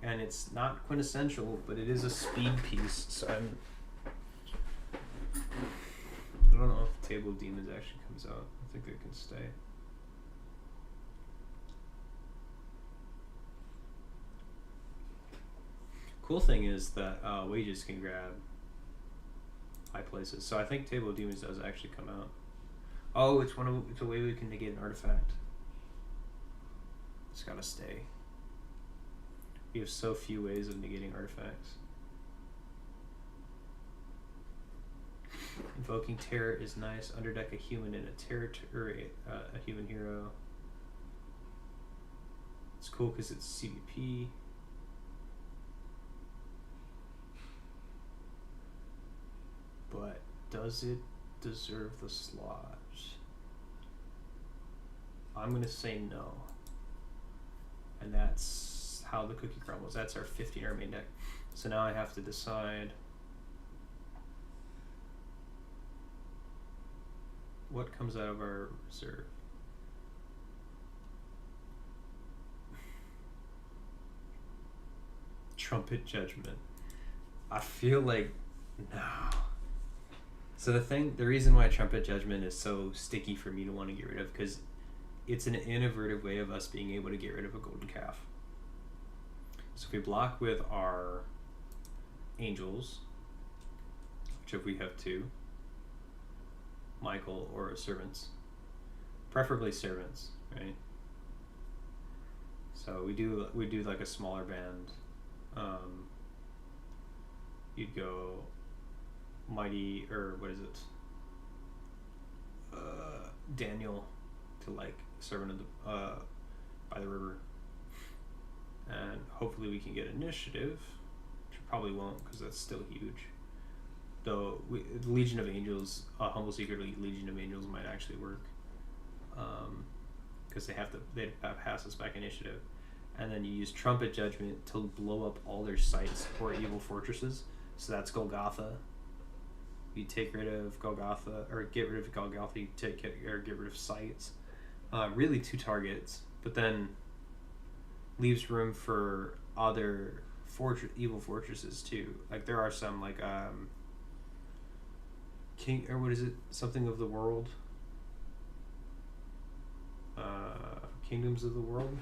And it's not quintessential, but it is a speed piece, so I don't know if Table of Demons actually comes out. I think they can stay. Cool thing is that Wages can grab high places, so I think Table of Demons does actually come out. Oh, it's a way we can negate an artifact. It's gotta stay. We have so few ways of negating artifacts. Invoking Terror is nice. Underdeck a human in a terror or a human hero. It's cool because it's CBP. But does it deserve the slot? I'm gonna say no. And that's how the cookie crumbles. That's our 15 in our main deck. So now I have to decide what comes out of our reserve. Trumpet Judgment. I feel like no. So the reason why Trumpet Judgment is so sticky for me to want to get rid of, because it's an innovative way of us being able to get rid of a golden calf. So if we block with our angels, which if we have 2, Michael or servants, preferably servants, right? So we do like a smaller band. You'd go Mighty, or what is it? Daniel to like servant of the by the river, and hopefully we can get initiative, which probably won't because that's still huge. Though Legion of Angels, Humble Secret Legion of Angels might actually work, because they pass us back initiative, and then you use Trumpet Judgment to blow up all their sites or evil fortresses. So that's Golgotha. You take rid of Golgotha, or get rid of Golgotha. You get rid of sites. Really 2 targets, but then leaves room for other evil fortresses too. Like there are some like King, or what is it? Something of the World. Kingdoms of the World.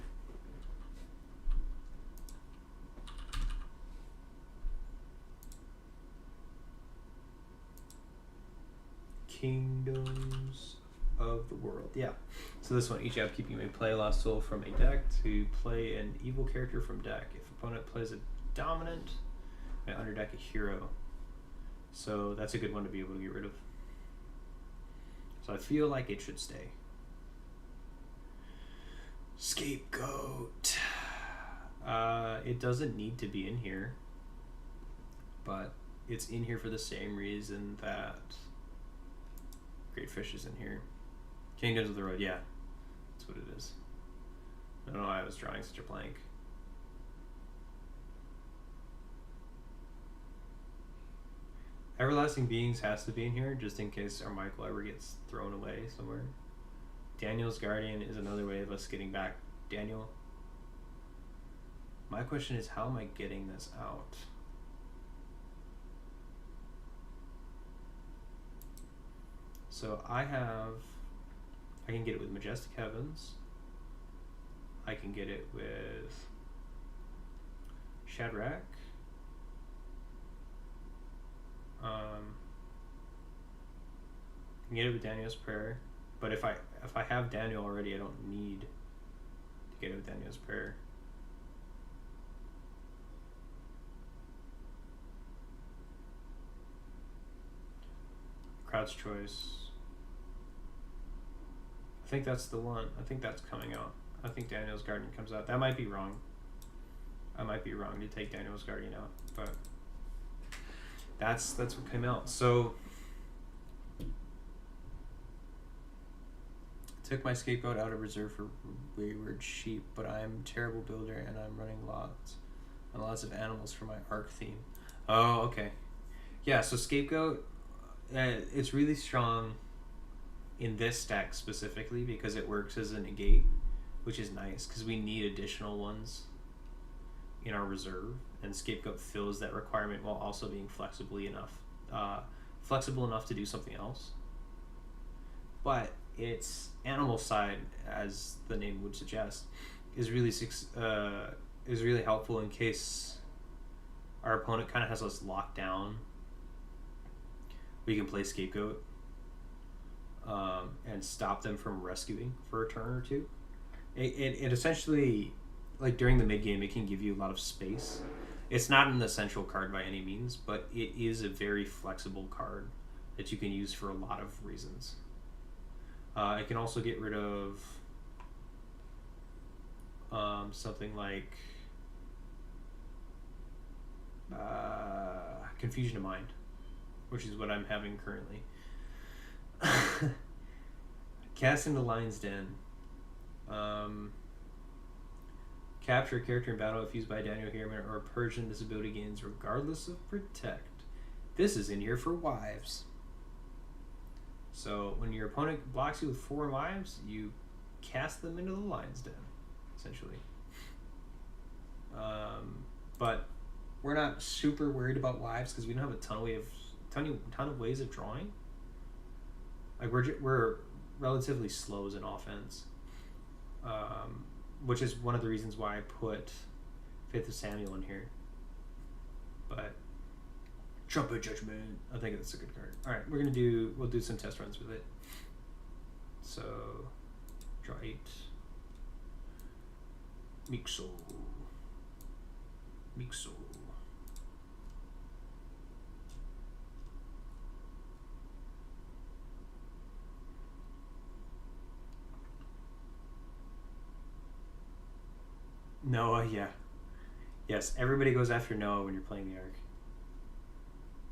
Kingdoms of the World. Yeah. So this one, each upkeep you may play a Lost Soul from a deck to play an evil character from deck. If opponent plays a dominant, may underdeck a hero. So that's a good one to be able to get rid of. So I feel like it should stay. Scapegoat. It doesn't need to be in here, but it's in here for the same reason that Great Fish is in here. Kingdoms of the Road, yeah. That's what it is. I don't know why I was drawing such a blank. Everlasting Beings has to be in here just in case our Michael ever gets thrown away somewhere. Daniel's Guardian is another way of us getting back Daniel. My question is, how am I getting this out? So I can get it with Majestic Heavens. I can get it with Shadrach. I can get it with Daniel's Prayer. But if I have Daniel already, I don't need to get it with Daniel's Prayer. Crowd's Choice. I think that's the one. I think that's coming out. I think Daniel's Guardian comes out. That might be wrong. I might be wrong to take Daniel's Guardian out, but that's what came out. So took my Scapegoat out of reserve for Wayward Sheep, but I'm a terrible builder and I'm running lots of animals for my arc theme. Oh, okay. Yeah, so Scapegoat, it's really strong in this deck specifically because it works as a negate, which is nice because we need additional ones in our reserve, and Scapegoat fills that requirement while also being flexible enough to do something else. But its animal side, as the name would suggest, is really helpful in case our opponent kind of has us locked down. We can play Scapegoat and stop them from rescuing for a turn or two. It essentially, like during the mid game, it can give you a lot of space. It's not an essential card by any means, but it is a very flexible card that you can use for a lot of reasons. It can also get rid of something like Confusion of Mind, which is what I'm having currently. Cast into Lion's Den. Capture a character in battle if used by Daniel Hierman or Persian. This ability gains regardless of Protect. This is in here for Wives. So when your opponent blocks you with 4 Wives, you cast them into the Lion's Den, essentially. But we're not super worried about Wives because we don't have a ton of ways of drawing. Like we're relatively slow as an offense, which is one of the reasons why I put Faith of Samuel in here. But Trumpet Judgment, I think that's a good card. All right, we'll do some test runs with it. So draw 8. Mixo. Noah, yeah. Yes, everybody goes after Noah when you're playing the Ark.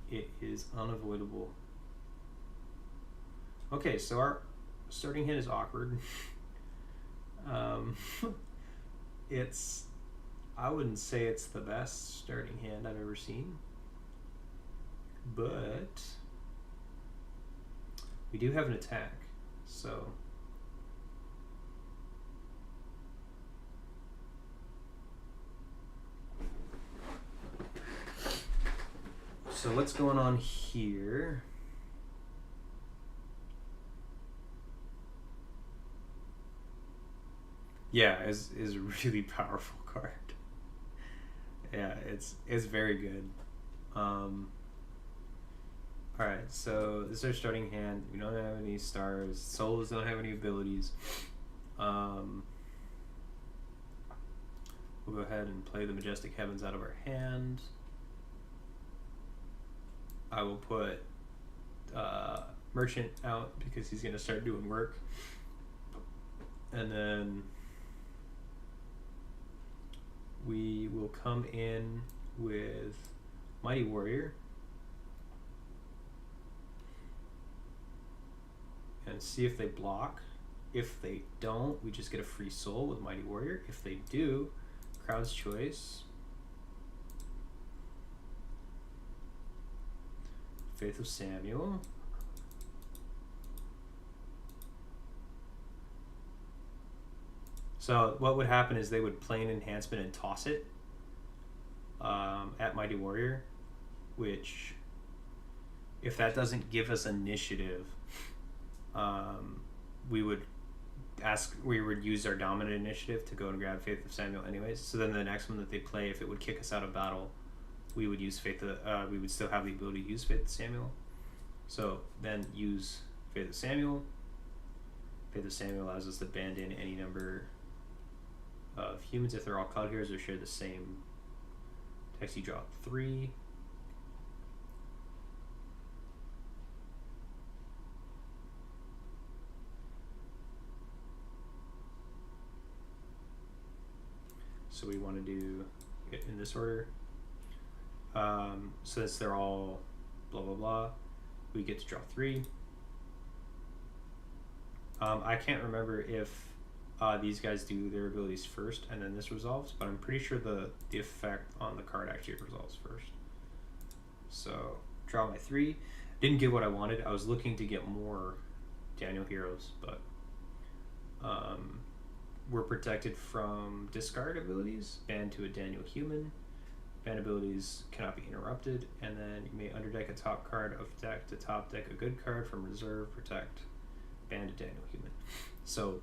It is unavoidable. Okay, so our starting hand is awkward. I wouldn't say it's the best starting hand I've ever seen, but we do have an attack, so what's going on here? Yeah, is a really powerful card. Yeah, it's very good. Alright, so this is our starting hand. We don't have any stars. Souls don't have any abilities. We'll go ahead and play the Majestic Heavens out of our hand. I will put Merchant out because he's going to start doing work. And then we will come in with Mighty Warrior and see if they block. If they don't, we just get a free soul with Mighty Warrior. If they do, Crowd's Choice. Faith of Samuel. So what would happen is they would play an enhancement and toss it at Mighty Warrior, which, if that doesn't give us initiative, we would use our dominant initiative to go and grab Faith of Samuel anyways. So then the next one that they play, if it would kick us out of battle, we would use we would still have the ability to use Faith of Samuel. So then use Faith of Samuel. Faith of Samuel allows us to band in any number of humans if they're all cloud heroes or share the same text. You draw 3. So we want to do it in this order. Since they're all blah blah blah, we get to draw 3. I can't remember if these guys do their abilities first and then this resolves, but I'm pretty sure the effect on the card actually resolves first. So draw my 3. Didn't get what I wanted. I was looking to get more Daniel heroes, but we're protected from discard abilities. Banned to a Daniel human. Ban abilities cannot be interrupted, and then you may underdeck a top card of deck to top deck a good card from reserve. Protect. Ban to Daniel human. So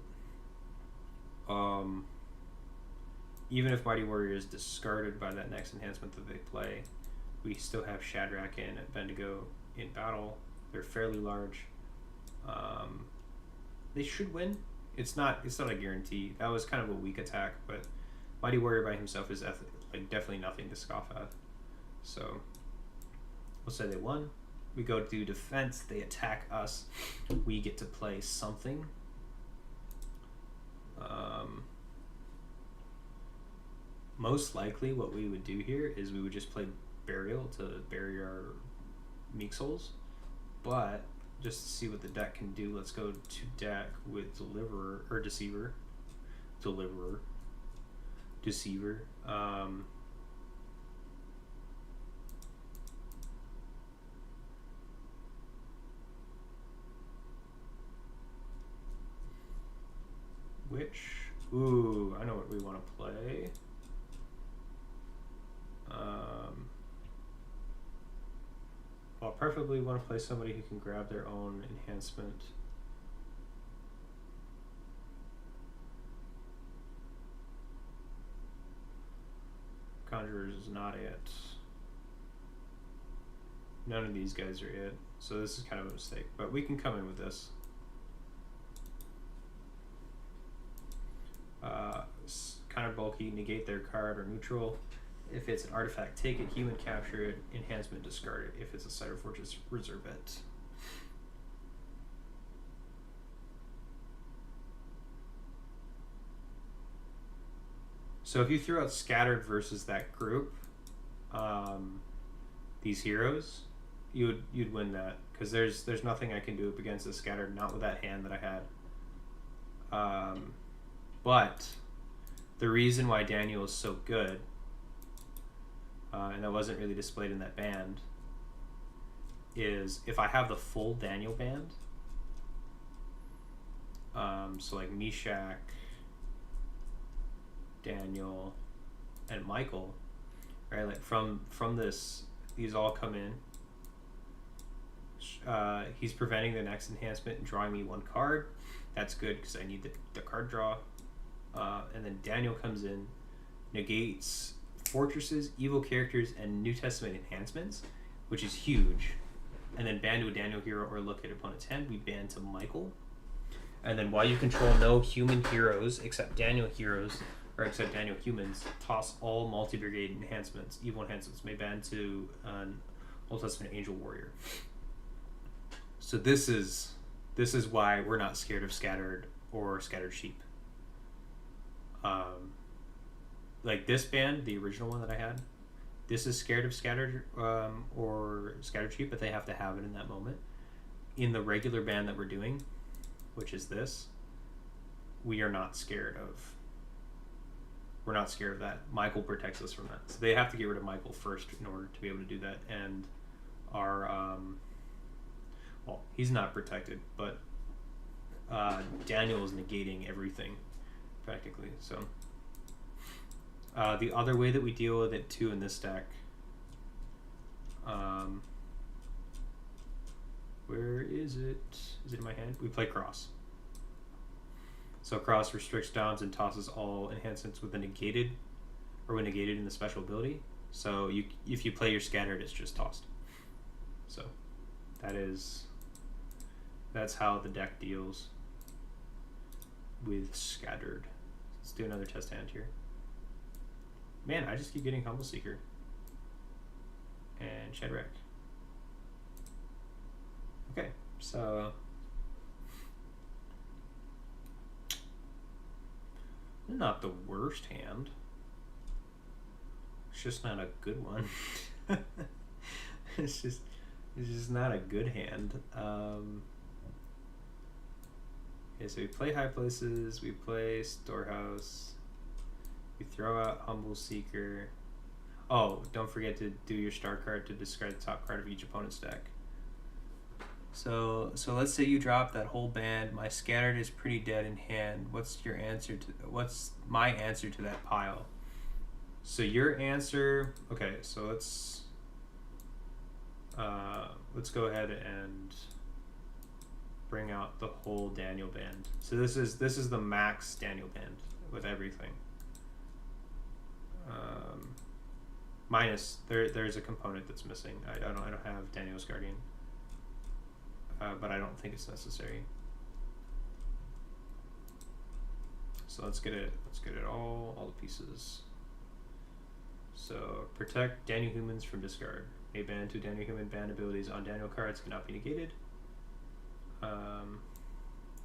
even if Mighty Warrior is discarded by that next enhancement that they play, we still have Shadrach and Bendigo in battle. They're fairly large. They should win. It's not a guarantee. That was kind of a weak attack, but Mighty Warrior by himself is definitely nothing to scoff at. So we'll say they won. We go to defense. They attack us. We get to play something. Most likely what we would do here is we would just play Burial to bury our Meek Souls, but just to see what the deck can do, let's go to deck with Deceiver. I know what we want to play. I'll preferably want to play somebody who can grab their own enhancement. Conjurers is not it. None of these guys are it. So this is kind of a mistake, but we can come in with this. Kind of bulky, negate their card or neutral. If it's an artifact, take it. Human, capture it. Enhancement, discard it. If it's a Site of Fortress, reserve it. So if you threw out Scattered versus that group, these heroes, you'd win that, because there's nothing I can do up against the Scattered, not with that hand that I had. But the reason why Daniel is so good, and that wasn't really displayed in that band, is if I have the full Daniel band, so like Meshach, Daniel, and Michael, right? Like from this, these all come in. He's preventing the next enhancement and drawing me 1 card. That's good because I need the card draw. And then Daniel comes in, negates fortresses, evil characters, and New Testament enhancements, which is huge. And then ban to a Daniel hero or look at opponent's hand. We ban to Michael. And then while you control no human heroes except Daniel heroes, or except Daniel humans, toss all multi-brigade enhancements, evil enhancements, may ban to an Old Testament angel warrior. So this is why we're not scared of Scattered or Scattered Sheep. Like this band, the original one that I had, this is scared of Scattered or Scattered Sheep, but they have to have it in that moment. In the regular band that we're doing, which is this, we are not scared of. We're not scared of that. Michael protects us from that. So they have to get rid of Michael first in order to be able to do that. And our well, he's not protected, but Daniel is negating everything practically. So the other way that we deal with it too in this deck, where is it? Is it in my hand? We play Cross. So Cross restricts downs and tosses all enhancements with a negated, or when negated in the special ability. So if you play your Scattered, it's just tossed. So that's how the deck deals with Scattered. Let's do another test hand here. Man, I just keep getting Humble Seeker and Shadrach. Okay, so not the worst hand. It's just not a good one. it's just not a good hand. Okay, so we play High Places, we play Storehouse, we throw out Humble Seeker. Oh, don't forget to do your star card to discard the top card of each opponent's deck. So let's say you drop that whole band. My Scattered is pretty dead in hand. What's my answer to that pile? So your answer, okay, so let's go ahead and bring out the whole Daniel band. So this is the max Daniel band with everything. Minus there's a component that's missing. I don't have Daniel's Guardian. But I don't think it's necessary. So let's get it all the pieces. So protect Daniel Humans from discard. A ban to Daniel Human ban abilities on Daniel cards cannot be negated. A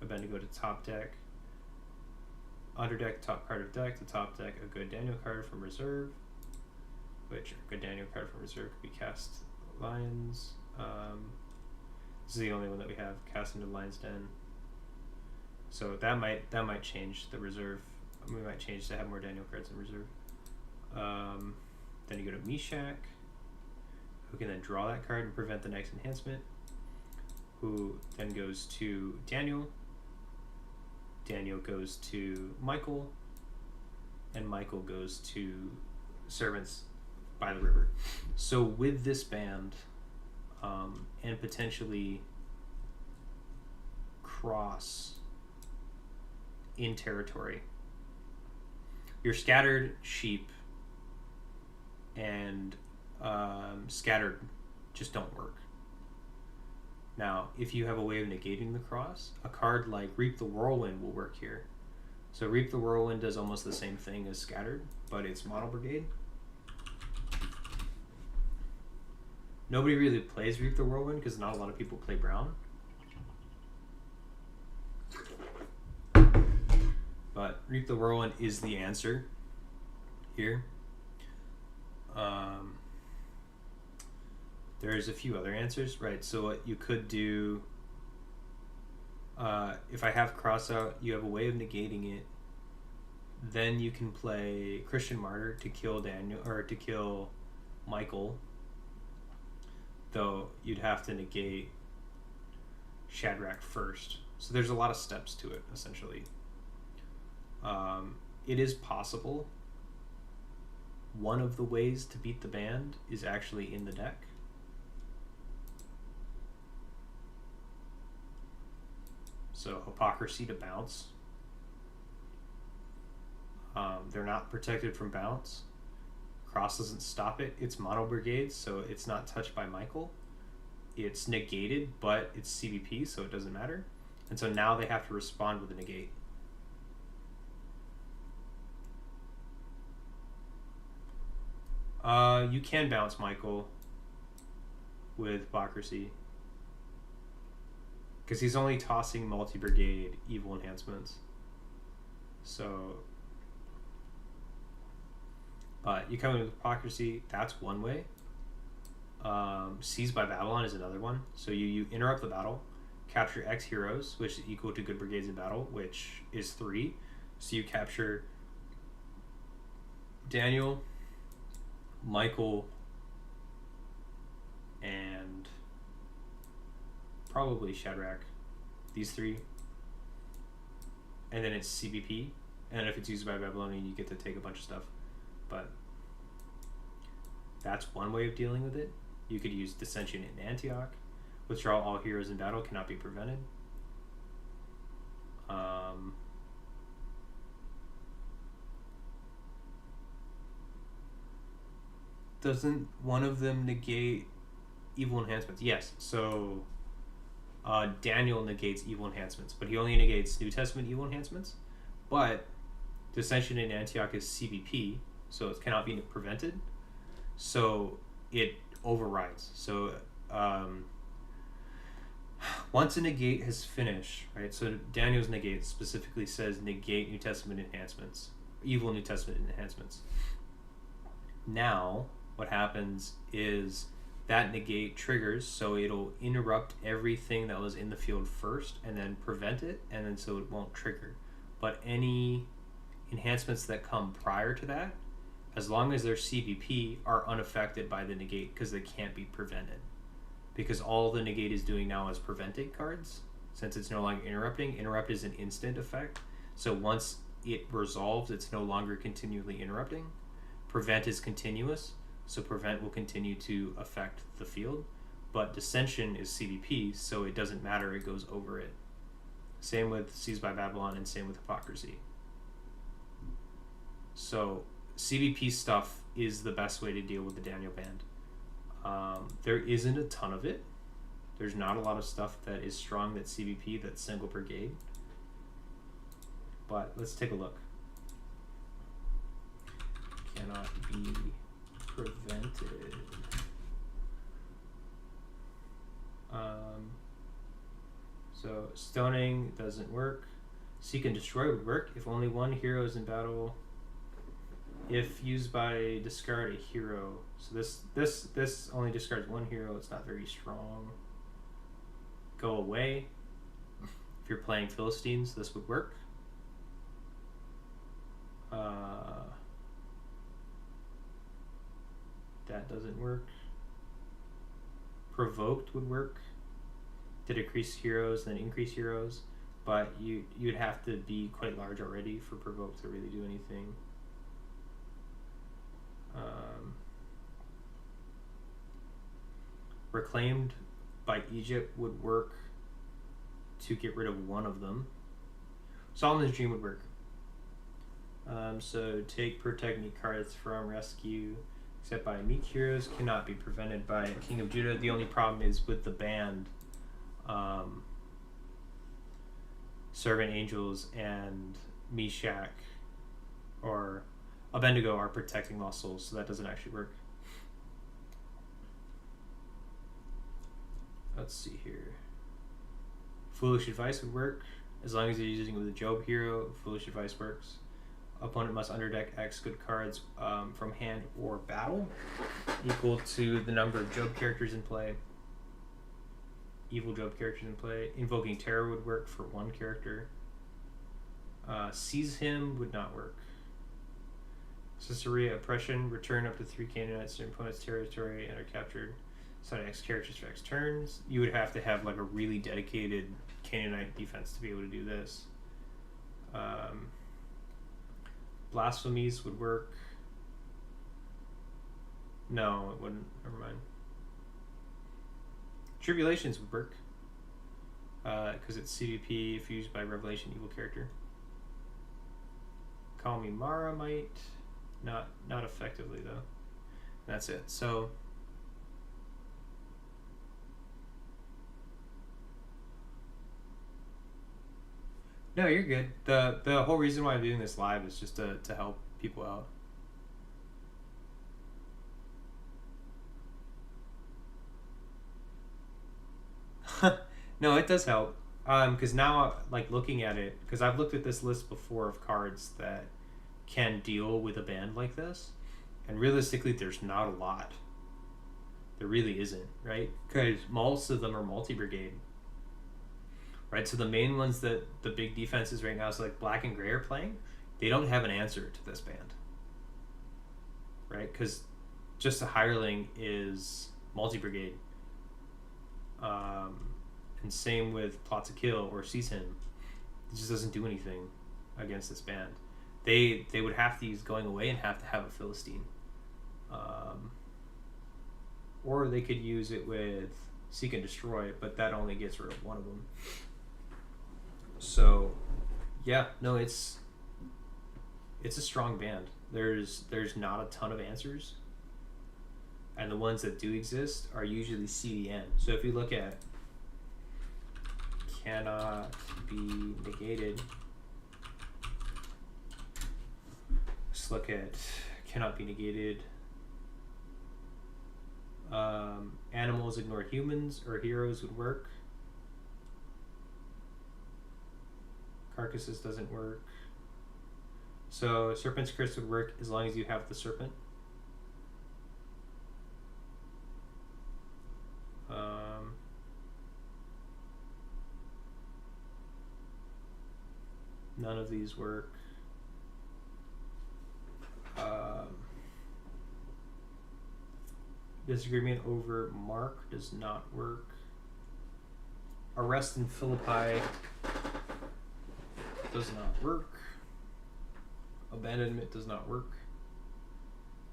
ban to go to top deck. Under deck, top card of deck. To top deck, a good Daniel card from reserve. Which a good Daniel card from reserve could be cast Lions. This is the only one that we have, cast into Lion's Den. So that might change the reserve. We might change to have more Daniel cards in reserve. Then you go to Meshach, who can then draw that card and prevent the next enhancement. Who then goes to Daniel. Daniel goes to Michael, and Michael goes to Servants by the River. So with this band, and potentially Cross in territory, your Scattered Sheep and Scattered just don't work. Now, if you have a way of negating the Cross, a card like Reap the Whirlwind will work here. So Reap the Whirlwind does almost the same thing as Scattered, but it's Mono Brigade. Nobody really plays Reap the Whirlwind because not a lot of people play brown. But Reap the Whirlwind is the answer here. There's a few other answers, right? So what you could do, if I have Cross out, you have a way of negating it. Then you can play Christian Martyr to kill Daniel, or to kill Michael. Though you'd have to negate Shadrach first. So there's a lot of steps to it, essentially. It is possible. One of the ways to beat the band is actually in the deck. So Hypocrisy to bounce. They're not protected from bounce. Cross doesn't stop it. It's Mono Brigade, so it's not touched by Michael. It's negated, but it's CBP, so it doesn't matter. And so now they have to respond with a negate. You can bounce Michael with Hypocrisy, because he's only tossing multi-brigade evil enhancements. So, but you come in with Hypocrisy, that's one way. Seized by Babylon is another one. So you interrupt the battle, capture X heroes, which is equal to good brigades in battle, which is 3. So you capture Daniel, Michael, and probably Shadrach. These three. And then it's CBP. And if it's used by Babylonian, you get to take a bunch of stuff. But that's one way of dealing with it. You could use Dissension in Antioch. Withdraw all heroes in battle, cannot be prevented. Doesn't one of them negate evil enhancements? Yes. So Daniel negates evil enhancements, but he only negates New Testament evil enhancements. But Dissension in Antioch is CBP, so it cannot be prevented. So it overrides. So once a negate has finished, right? So Daniel's negate specifically says negate New Testament enhancements, evil New Testament enhancements. Now, what happens is that negate triggers, so it'll interrupt everything that was in the field first and then prevent it, and then so it won't trigger. But any enhancements that come prior to that, as long as they're CBP, are unaffected by the negate because they can't be prevented. Because all the negate is doing now is preventing cards, since it's no longer interrupting. Interrupt is an instant effect, so once it resolves, it's no longer continually interrupting. Prevent is continuous, so prevent will continue to affect the field, but dissension is CBP, so it doesn't matter, it goes over it. Same with Seized by Babylon and same with Hypocrisy. So CBP stuff is the best way to deal with the Daniel band. There isn't a ton of it. There's not a lot of stuff that is strong that's CBP, that's single brigade. But let's take a look. Cannot be prevented. So stoning doesn't work. Seek and destroy would work if only one hero is in battle. If used by discard a hero. So this only discards one hero. It's not very strong. Go away. If you're playing Philistines, this would work. That doesn't work. Provoked would work to decrease heroes and then increase heroes, but you'd have to be quite large already for Provoked to really do anything. Reclaimed by Egypt would work to get rid of one of them. Solomon's Dream would work. So take per technique cards from rescue, except by meek heroes, cannot be prevented by King of Judah. The only problem is with the band, Servant Angels and Meshach or Abednego are protecting lost souls, so that doesn't actually work. Let's see here. Foolish Advice would work. As long as you're using it with a Job hero, Foolish Advice works. Opponent must underdeck X good cards from hand or battle, equal to the number of Job characters in play. Evil Job characters in play. Invoking Terror would work for one character. Seize Him would not work. Caesarea Oppression, return up to 3 Canaanites to your opponent's territory and are captured. Assign X characters for X turns. You would have to have like a really dedicated Canaanite defense to be able to do this. Blasphemies would work. No, it wouldn't. Never mind. Tribulations would work. Because it's CVP if used by Revelation evil character. Call Me Mara might. Not effectively though. That's it. So no, you're good. The whole reason why I'm doing this live is just to help people out. No, it does help. Because now, like, looking at it, because I've looked at this list before of cards that can deal with a band like this, and realistically, there's not a lot. There really isn't, right? Because most of them are multi-brigade. Right, so the main ones that the big defenses right now is like Black and Gray are playing, they don't have an answer to this band. Right, because just a hireling is multi-brigade. And And same with Plot to Kill or Seize Him. It just doesn't do anything against this band. They would have to use Going Away and have to have a Philistine. Or they could use it with Seek and Destroy, but that only gets rid of one of them. So, yeah, no, it's a strong band. There's not a ton of answers, and the ones that do exist are usually CDN. So if you look at cannot be negated, let's look at cannot be negated. Animals ignore humans or heroes would work. Carcasses doesn't work. So Serpent's Curse would work as long as you have the serpent. None of these work. Disagreement over Mark does not work. Arrest in Philippi does not work. Abandonment does not work.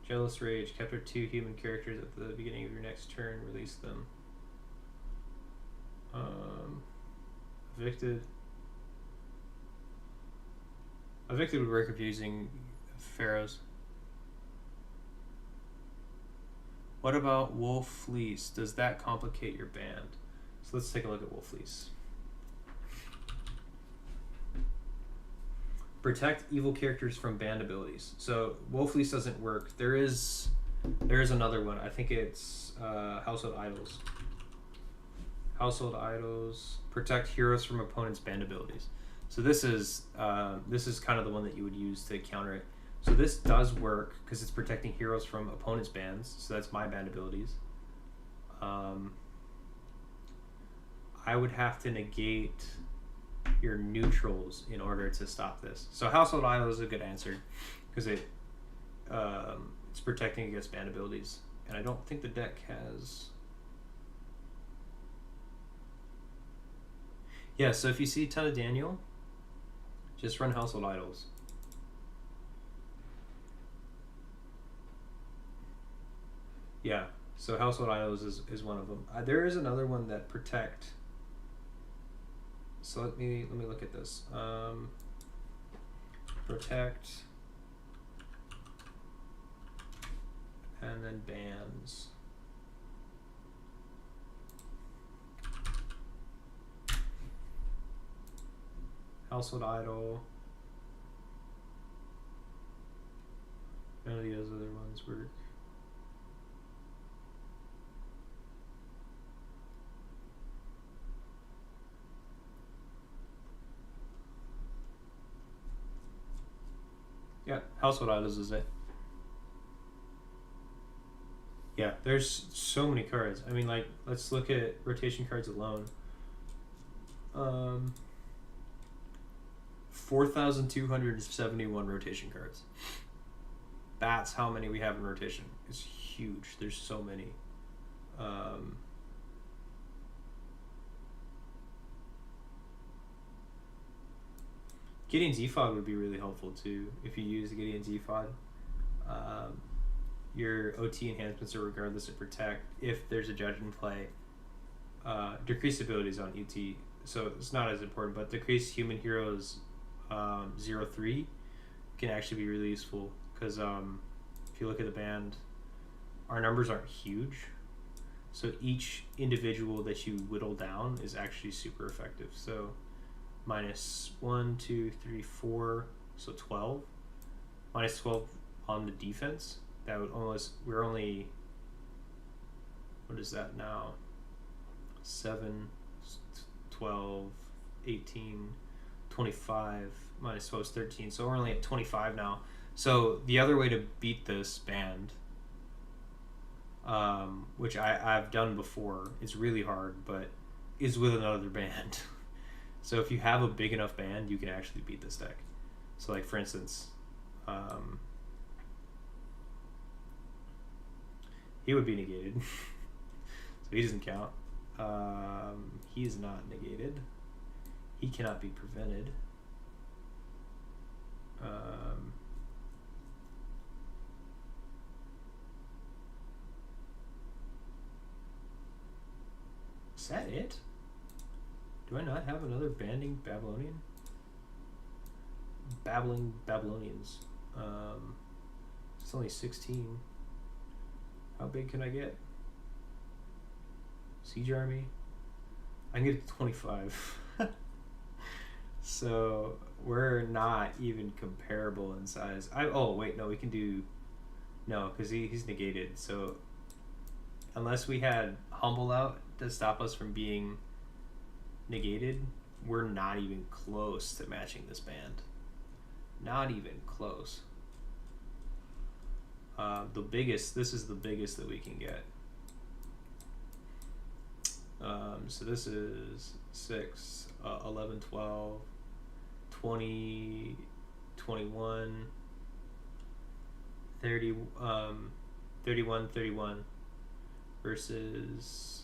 Jealous Rage. Capture 2 human characters at the beginning of your next turn. Release them. Evicted. Evicted would work if you're using Pharaohs. What about Wolf Fleece? Does that complicate your band? So let's take a look at Wolf Fleece. Protect evil characters from band abilities. So Wolf Fleece doesn't work. There is another one. I think it's Household Idols. Household Idols protect heroes from opponents' band abilities. So this is kind of the one that you would use to counter it. So this does work because it's protecting heroes from opponents' bands. So that's my band abilities. I would have to negate your neutrals in order to stop this. So Household Idol is a good answer because it's protecting against band abilities. And I don't think the deck has... Yeah, so if you see Ton of Daniel, just run Household Idols. Yeah, so Household Idols is one of them. There is another one that protect. So let me look at this. Protect, and then bans. Household Idol. None of those other ones work. Yeah, Household Idols is it. Yeah, there's so many cards. I mean, like, let's look at rotation cards alone. 4,271 rotation cards. That's how many we have in rotation. It's huge. There's so many. Gideon's Ephod would be really helpful too if you use Gideon's Ephod. Your OT enhancements are regardless of protect. If there's a judge in play, decrease abilities on ET, so it's not as important, but decrease human heroes 0-3 can actually be really useful because if you look at the band, our numbers aren't huge, so each individual that you whittle down is actually super effective. So minus 1, 2, 3, 4, so 12. Minus 12 on the defense. That would almost, we're only, what is that now? 7, 12, 18, 25, minus 12 is 13. So we're only at 25 now. So the other way to beat this band, which I've done before, it's really hard, but is with another band. So if you have a big enough band, you can actually beat this deck. So like for instance, he would be negated. So he doesn't count. He is not negated. He cannot be prevented. Is that it? Do I not have another banding Babylonian? Babbling Babylonians. It's only 16. How big can I get? Siege army? I can get to 25. So we're not even comparable in size. Oh wait, no, we can do no, because he's negated. So unless we had Humble out to stop us from being negated, we're not even close to matching this band. Not even close. This is the biggest that we can get. So this is 6, 11, 12, 20, 21, 30, 31, 31 versus,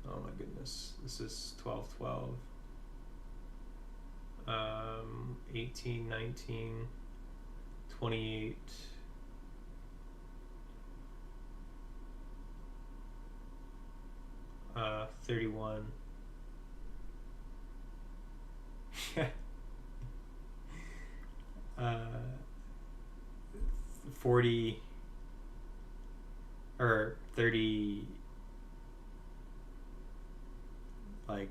oh my goodness, this is 12, 12, 18, 19, 28, 31. 40 or 30, like,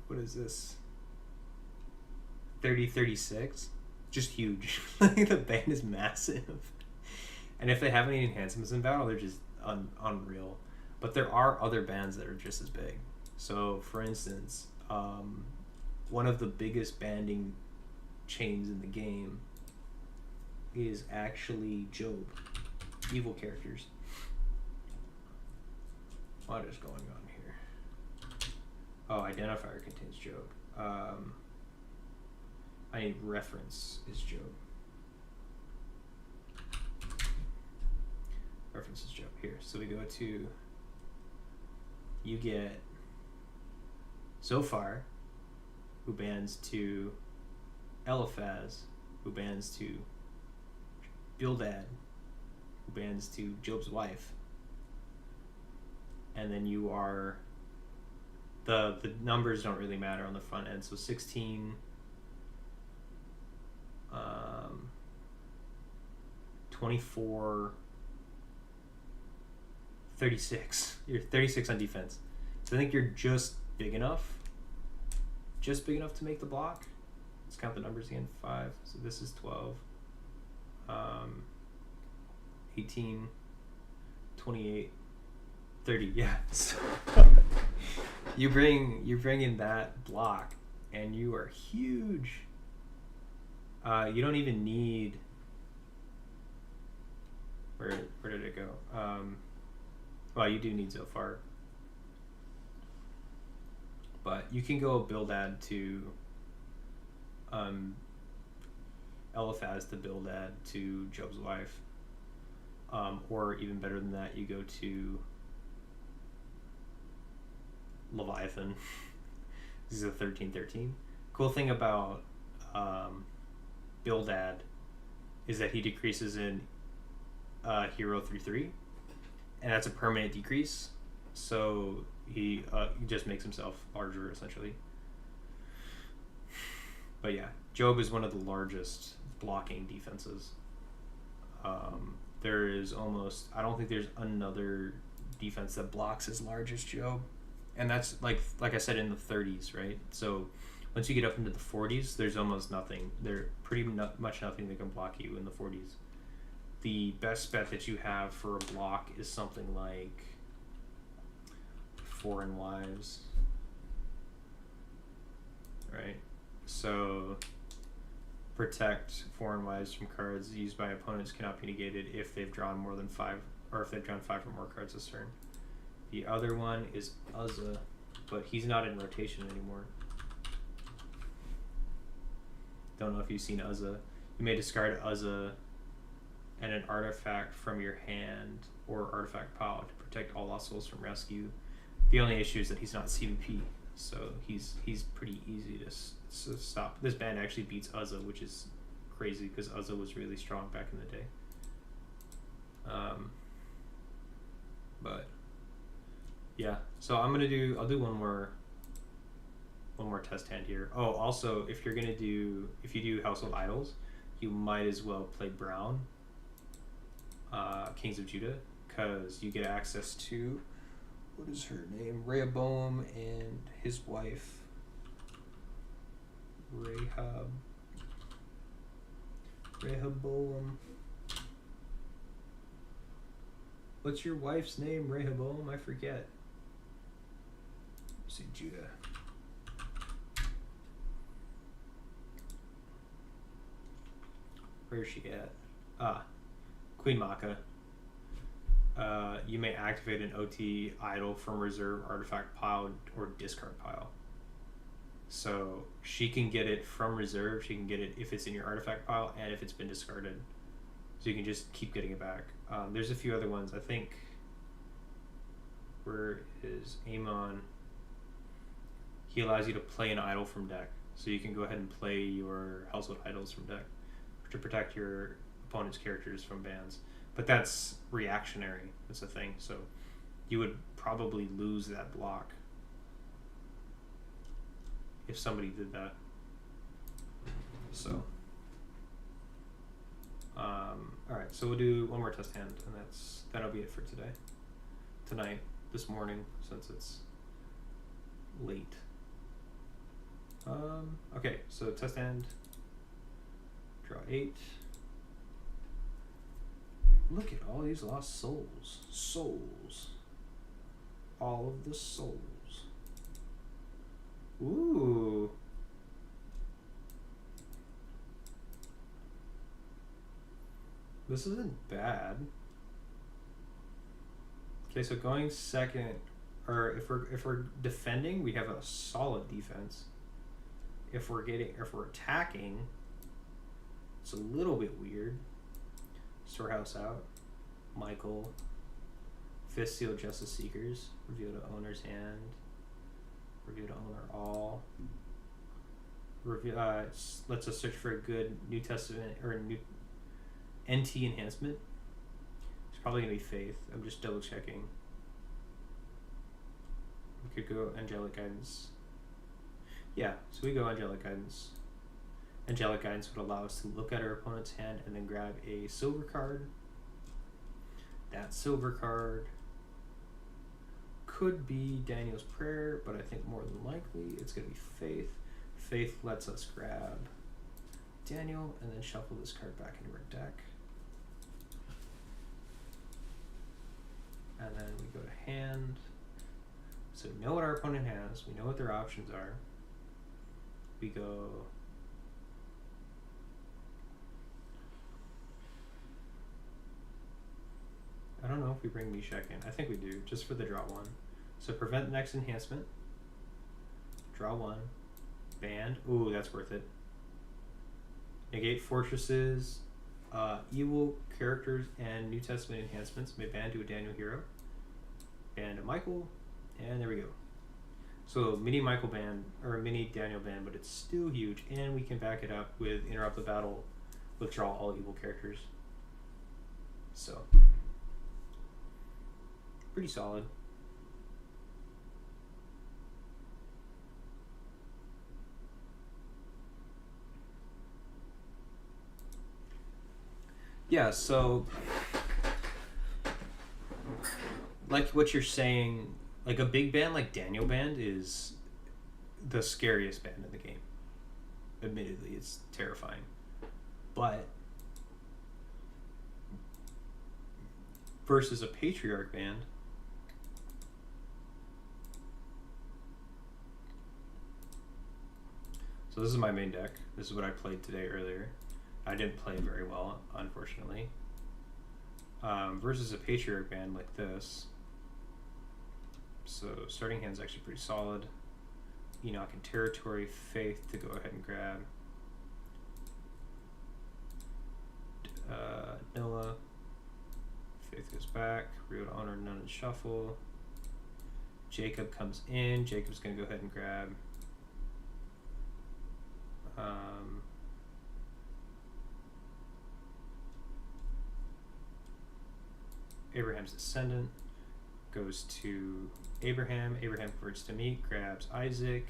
what is this? 30, 36. Just huge. Like, the band is massive. And if they have any enhancements in battle, they're just unreal. But there are other bands that are just as big. So, for instance, one of the biggest banding chains in the game is actually Job. Evil characters. What is going on here? Oh, identifier contains Job. I need reference is Job. Reference is Job. Here. So we go to, you get Zophar, who bands to Eliphaz, who bands to Bildad, who bands to Job's wife. And then you are, the numbers don't really matter on the front end. So 16, 24, 36. You're 36 on defense. So I think you're just big enough to make the block. Let's count the numbers again. 5. So this is 12. 18, 28, 30. Yeah. So you bring in that block and you are huge. You don't even need, where did it go? Well, you do need Zophar. But you can go Bildad to Eliphaz to Bildad to Job's wife. Or even better than that, you go to Leviathan. This is a 13-13. Cool thing about Bildad is that he decreases in hero 3/3, and that's a permanent decrease. So he just makes himself larger essentially. But yeah, Job is one of the largest blocking defenses. There is almost, I don't think there's another defense that blocks as large as Job, and that's like I said, in the 30s, right? So once you get up into the 40s, there's almost nothing. There's pretty much nothing that can block you in the 40s. The best bet that you have for a block is something like Foreign Wives, right? So protect Foreign Wives from cards used by opponents cannot be negated if they've drawn more than 5, or if they've drawn 5 or more cards this turn. The other one is Uzzah, but he's not in rotation anymore. Don't know if you've seen Uzzah. You may discard Uzzah and an artifact from your hand or artifact pile to protect all lost souls from rescue. The only issue is that he's not CVP, so he's pretty easy to stop. This band actually beats Uzza, which is crazy because Uzza was really strong back in the day. But yeah, so I'll do one more test hand here. Oh, also, if you do Household Idols, you might as well play Brown, Kings of Judah, because you get access to, what is her name? Rehoboam and his wife, Rehoboam. What's your wife's name, Rehoboam? I forget. Let's see, Judah. Where is she at? Queen Maka. You may activate an OT idol from reserve, artifact pile, or discard pile. So she can get it from reserve. She can get it if it's in your artifact pile and if it's been discarded. So you can just keep getting it back. There's a few other ones. I think. Where is Amon? He allows you to play an idol from deck. So you can go ahead and play your household idols from deck to protect your opponent's characters from bans. But that's reactionary. That's a thing. So you would probably lose that block if somebody did that. So alright, so we'll do one more test hand, and that'll be it for tonight, this morning, since it's late. Okay, so test hand, draw 8. Look at all these lost souls. All of the souls. Ooh. This isn't bad. Okay, so going second, or if we're defending, we have a solid defense. If we're attacking, it's a little bit weird. Storehouse out. Michael. Fifth Seal Justice Seekers. Reveal to owner's hand. Reveal to owner all. Lets us search for a good New Testament or new NT enhancement. It's probably gonna be Faith. I'm just double checking. We could go Angelic Guidance. Yeah, so we go Angelic Guidance. Angelic Guidance would allow us to look at our opponent's hand and then grab a silver card. That silver card could be Daniel's Prayer, but I think more than likely it's going to be Faith. Faith lets us grab Daniel and then shuffle this card back into our deck. And then we go to hand. So we know what our opponent has. We know what their options are. We go... I don't know if we bring Meshach in. I think we do, just for the draw 1. So prevent next enhancement. Draw 1. Band. Ooh, that's worth it. Negate fortresses. Evil characters and New Testament enhancements may ban to a Daniel hero. Ban to Michael. And there we go. So mini Michael ban, or mini Daniel ban, but it's still huge. And we can back it up with interrupt the battle, withdraw all evil characters. So pretty solid. Yeah, so like what you're saying, like a big band like Daniel Band is the scariest band in the game. Admittedly, it's terrifying. But versus a Patriarch band, so this is my main deck. This is what I played today earlier. I didn't play very well, unfortunately. Versus a Patriarch band like this. So starting hand's actually pretty solid. Enoch and Territory, Faith to go ahead and grab. Noah. Faith goes goes back. We go to honor none and shuffle. Jacob comes in. Jacob's going to go ahead and grab Abraham's descendant. Goes to Abraham. Abraham converts to Meek. Grabs Isaac.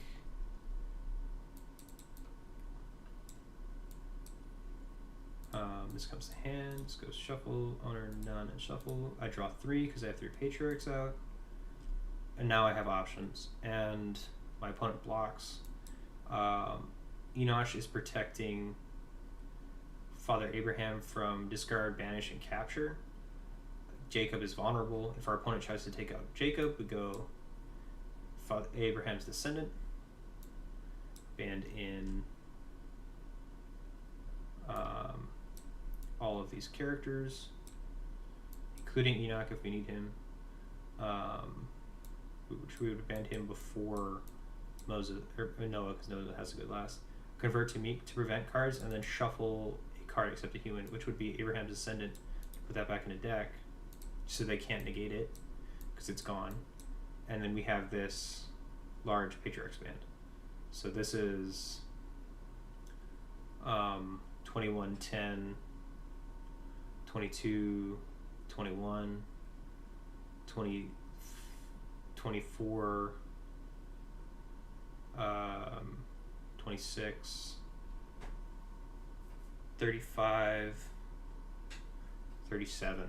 This comes to hand. This goes shuffle, honor none, and shuffle. I draw 3 because I have 3 patriarchs out. And now I have options. And my opponent blocks. Enosh is protecting Father Abraham from discard, banish, and capture. Jacob is vulnerable. If our opponent tries to take out Jacob, we go Father Abraham's descendant. Band in all of these characters, including Enoch if we need him, which we would band him before Moses or Noah, because Noah has a good last. Convert to Meek to prevent cards, and then shuffle a card except a human, which would be Abraham's descendant. Put that back in a deck so they can't negate it because it's gone. And then we have this large patriarch's band. So this is 21, 10, 22, 21, 20, 24, 26, 35, 37.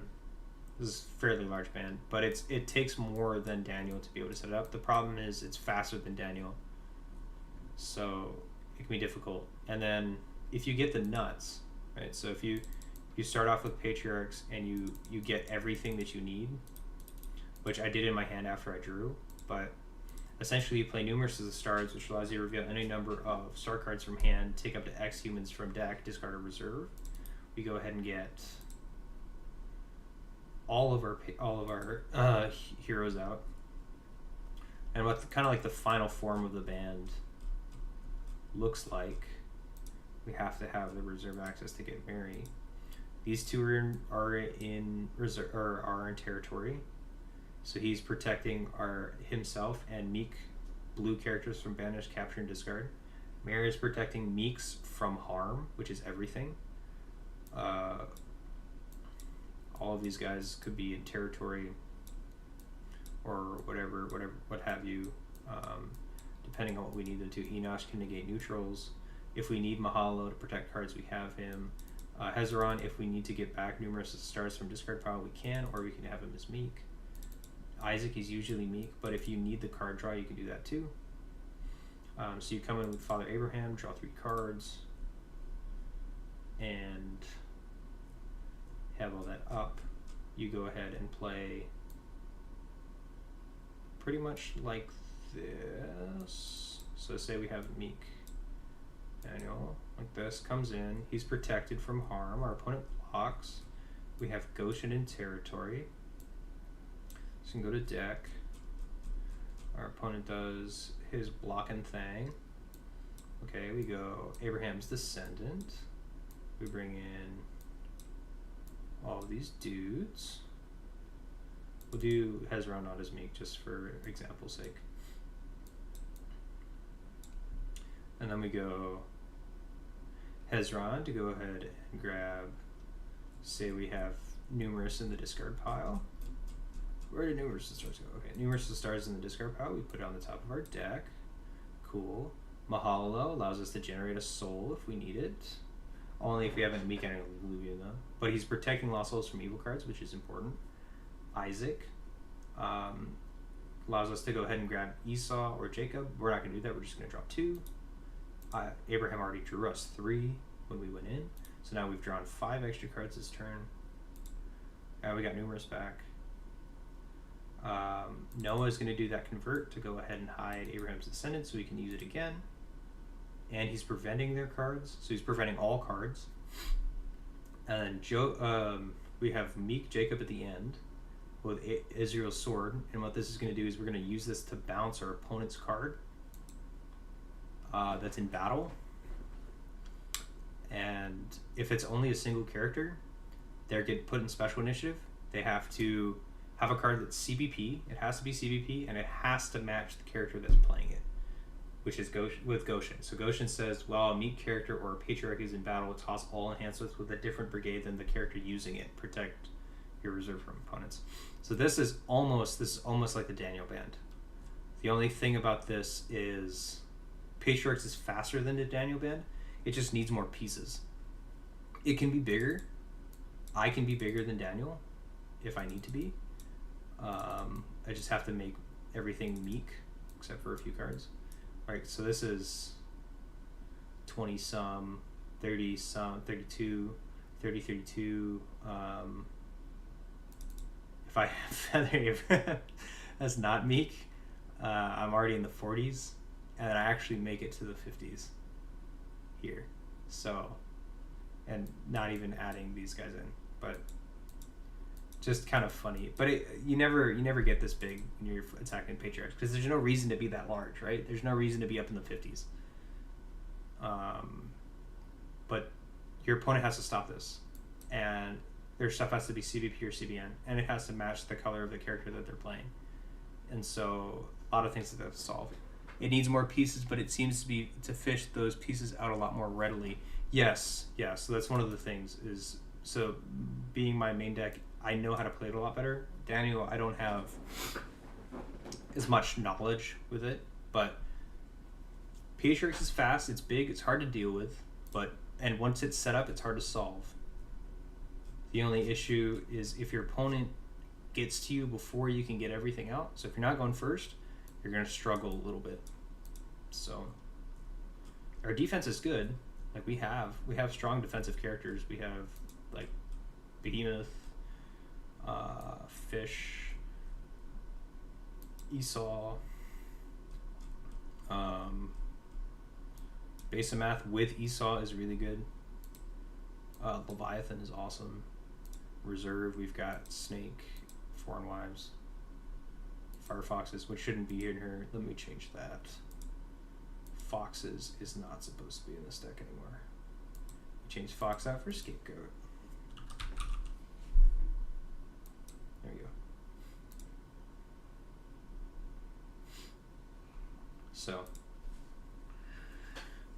This is a fairly large band, but it takes more than Daniel to be able to set it up. The problem is it's faster than Daniel, so it can be difficult. And then if you get the nuts, right? So if you start off with patriarchs and you get everything that you need, which I did in my hand after I drew, but essentially you play Numerous as the stars, which allows you to reveal any number of star cards from hand, take up to X humans from deck, discard or reserve. We go ahead and get all of our heroes out, and what kind of like the final form of the band looks like, we have to have the reserve access to get Mary. These two are in reserve, or are in territory, so he's protecting himself and Meek blue characters from banish, capture, and discard. Mary is protecting Meeks from harm, which is everything. All of these guys could be in territory or whatever, what have you, depending on what we need them to. Enosh can negate neutrals. If we need Mahalo to protect cards, we have him. Hezron, if we need to get back Numerous stars from discard pile, we can, or we can have him as Meek. Isaac is usually Meek, but if you need the card draw, you can do that too. So you come in with Father Abraham, draw 3 cards, and have all that up. You go ahead and play pretty much like this. So say we have Meek Daniel, like this, comes in, he's protected from harm, our opponent blocks, we have Goshen in territory, so we can go to deck, our opponent does his blocking thing, okay, we go Abraham's descendant, we bring in all of these dudes, we'll do Hezron not as Meek just for example's sake, and then we go Hezron to go ahead and grab, say we have Numerous in the discard pile. Where did Numerous of stars go? Okay, Numerous of stars in the discard pile, we put it on the top of our deck. Cool. Mahalo allows us to generate a soul if we need it. Only if we haven't Meek any Luvian though. But he's protecting lost souls from evil cards, which is important. Isaac allows us to go ahead and grab Esau or Jacob. We're not going to do that, we're just going to drop 2. Abraham already drew us 3 when we went in, so now we've drawn 5 extra cards this turn. We got Numerous back. Noah is going to do that convert to go ahead and hide Abraham's descendant so we can use it again. And he's preventing their cards, so he's preventing all cards. And then we have Meek Jacob at the end with Israel's sword, and what this is going to do is we're going to use this to bounce our opponent's card that's in battle, and if it's only a single character, they're get put in special initiative, They have to have a card that's CBP. It has to be CBP, and it has to match the character that's playing it, which is with Goshen. So Goshen says, while a meek character or a patriarch is in battle, toss all enhancements with a different brigade than the character using it. Protect your reserve from opponents. So this is almost like the Daniel band. The only thing about this is Patriarchs is faster than the Daniel band. It just needs more pieces. It can be bigger. I can be bigger than Daniel if I need to be. I just have to make everything meek except for a few cards. Right, so this is 20 some, 30 some, 32, 30, 32. If I have Feather, that's not meek. I'm already in the 40s, and I actually make it to the 50s here. So, and not even adding these guys in, but just kind of funny. But you never get this big when you're attacking Patriarchs, because there's no reason to be that large, right? There's no reason to be up in the 50s. But your opponent has to stop this, and their stuff has to be CBP or CBN, and it has to match the color of the character that they're playing. And so a lot of things that they have to solve. It needs more pieces, but it seems to be to fish those pieces out a lot more readily. Yes, yeah. So that's one of the things is, so being my main deck, I know how to play it a lot better. Daniel, I don't have as much knowledge with it, but Patriarchs is fast, it's big, it's hard to deal with, and once it's set up, it's hard to solve. The only issue is if your opponent gets to you before you can get everything out. So if you're not going first, you're going to struggle a little bit. So our defense is good. Like we have strong defensive characters. We have like Behemoth, Fish, Esau, Basemath with Esau is really good. Leviathan is awesome. Reserve, we've got Snake, Foreign Wives, Firefoxes, which shouldn't be in here. Let me change that. Foxes is not supposed to be in this deck anymore. Change Fox out for Scapegoat. There you go. So,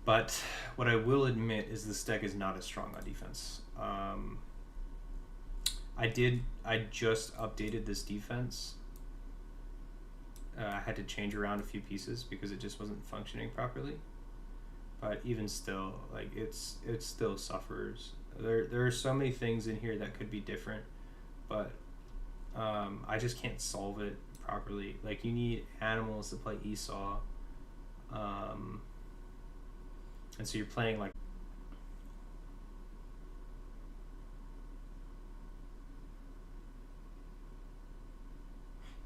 but what I will admit is this deck is not as strong on defense. I just updated this defense. I had to change around a few pieces because it just wasn't functioning properly. But even still, like it still suffers. There are so many things in here that could be different, but I just can't solve it properly. Like you need animals to play Esau, and so you're playing like.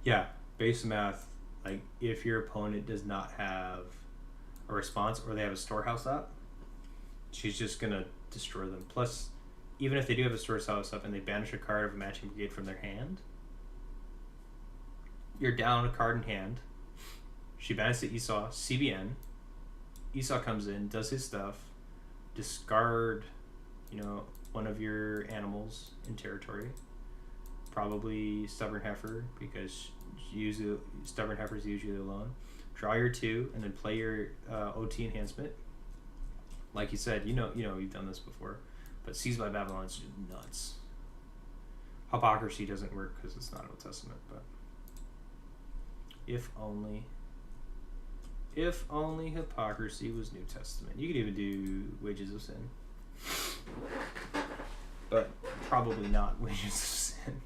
Yeah, base math. Like if your opponent does not have a response or they have a storehouse up, she's just gonna destroy them. Plus, even if they do have a storehouse up and they banish a card of a matching brigade from their hand, you're down a card in hand. She banishes to Esau, CBN. Esau comes in, does his stuff, discard, one of your animals in territory. Probably Stubborn Heifer, because Stubborn Heifer is usually alone. Draw your 2 and then play your OT enhancement. Like you said, you've done this before, but Seized by Babylon is just nuts. Hypocrisy doesn't work because it's not Old Testament, but if only hypocrisy was New Testament. You could even do Wages of Sin, but probably not Wages of Sin.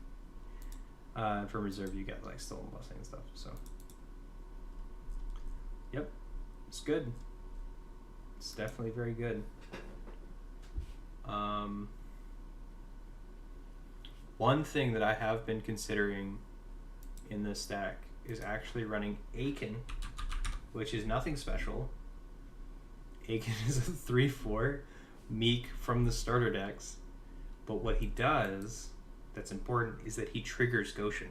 For Reserve, you got like Stolen Blessing and stuff. So, yep, it's good. It's definitely very good. One thing that I have been considering in this stack is actually running Aiken, which is nothing special. Aiken is a 3/4 meek from the starter decks, but what he does that's important is that he triggers Goshen.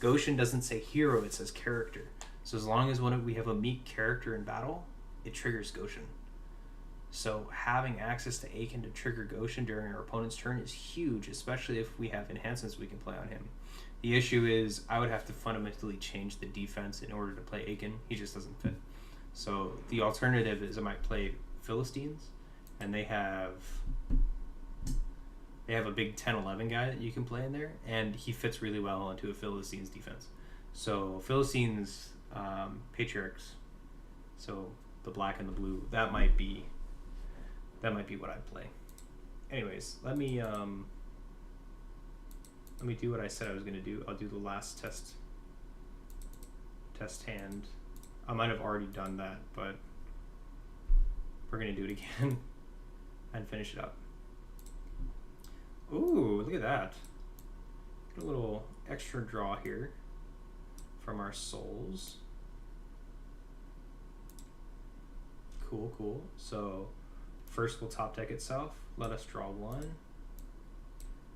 Goshen doesn't say hero, it says character. So as long as we have a meek character in battle, it triggers Goshen. So having access to Aiken to trigger Goshen during our opponent's turn is huge, especially if we have enhancements we can play on him. The issue is I would have to fundamentally change the defense in order to play Aiken. He just doesn't fit. So the alternative is I might play Philistines, and they have a big 10-11 guy that you can play in there, and he fits really well into a Philistines defense. So Philistines, Patriarchs, so the black and the blue, that might be what I'd play. Anyways, let me do what I said I was gonna do. I'll do the last test hand. I might have already done that, but we're gonna do it again and finish it up. Ooh, look at that. Get a little extra draw here from our souls. Cool, cool. So first we'll top deck itself. Let us draw one.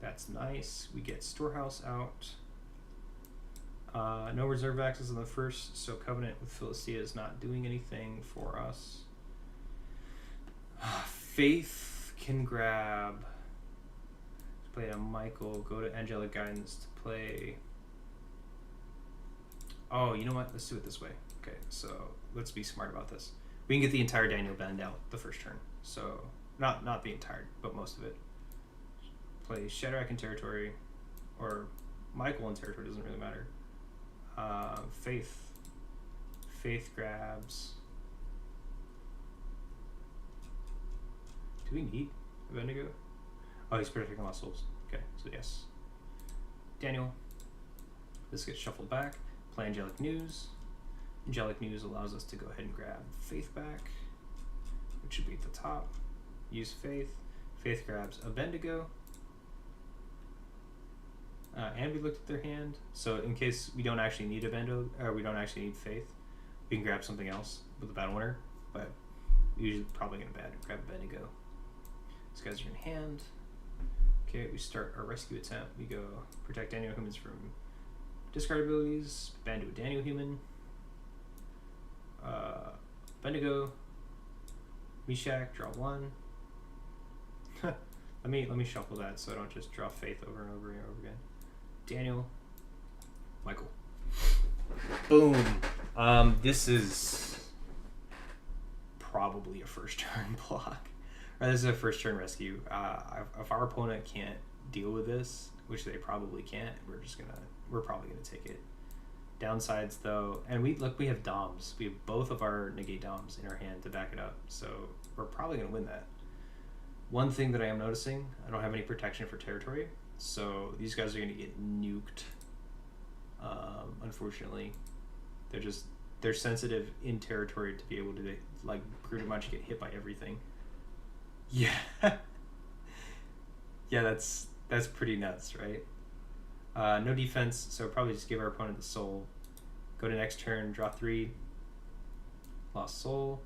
That's nice. We get Storehouse out. No reserve access on the first, so Covenant with Philistia is not doing anything for us. Faith can grab. Play a Michael, go to Angelic Guidance to play. Oh, you know what? Let's do it this way. Okay, so let's be smart about this. We can get the entire Daniel Bend out the first turn. So, not the entire, but most of it. Play Shadrach in territory, or Michael in territory, doesn't really matter. Faith grabs. Do we need Bendigo? Oh, he's protecting lost souls. Okay, so yes. Daniel. This gets shuffled back. Play Angelic News. Angelic News allows us to go ahead and grab Faith back, which should be at the top. Use Faith. Faith grabs a Bendigo. And we looked at their hand, so in case we don't actually need a Bendigo, or we don't actually need Faith, we can grab something else with the Battle Winner, but usually probably going to grab a Bendigo. These guys are in hand. Okay, we start our rescue attempt. We go protect Daniel Humans from discard abilities, band to a Daniel Human, Bendigo, Meshach, draw one. let me shuffle that so I don't just draw Faith over and over and over again. Daniel, Michael. Boom. This is probably a first turn block. Or this is a first turn rescue. If our opponent can't deal with this, which they probably can't, we're probably gonna take it. Downsides though, and we have Doms. We have both of our negate Doms in our hand to back it up, so we're probably gonna win that. One thing that I am noticing, I don't have any protection for territory, so these guys are gonna get nuked. Unfortunately, they're sensitive in territory to be able to like pretty much get hit by everything. Yeah. Yeah, that's pretty nuts, right? No defense, so probably just give our opponent the soul. Go to next turn, draw 3. Lost soul.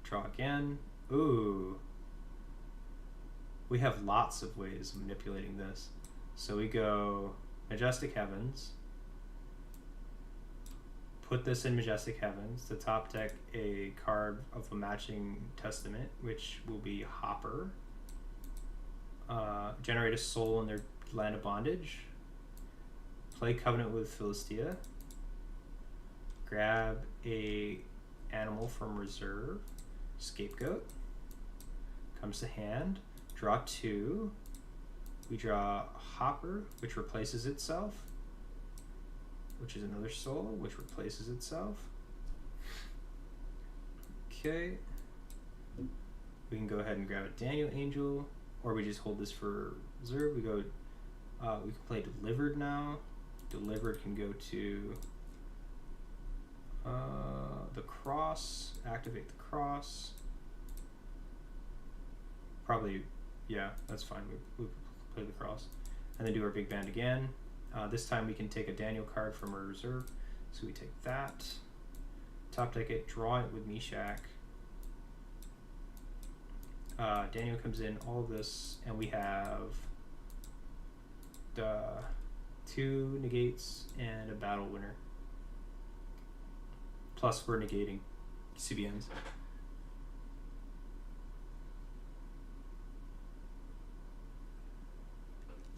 Draw again. Ooh. We have lots of ways of manipulating this. So we go Majestic Heavens. Put this in Majestic Heavens to top deck a card of the matching Testament, which will be Hopper. Generate a soul in their Land of Bondage. Play Covenant with Philistia. Grab a animal from reserve. Scapegoat. Comes to hand. Draw 2. We draw Hopper, which replaces itself, which is another soul, which replaces itself. Okay. We can go ahead and grab a Daniel Angel, or we just hold this for reserve. We go. We can play Delivered now. Delivered can go to the cross. Activate the cross. Probably, yeah, that's fine. We play the cross, and then do our big band again. This time we can take a Daniel card from our reserve, so we take that. Top deck it, draw it with Meshach. Daniel comes in, all of this, and we have 2 negates and a Battle Winner. Plus we're negating CBNs.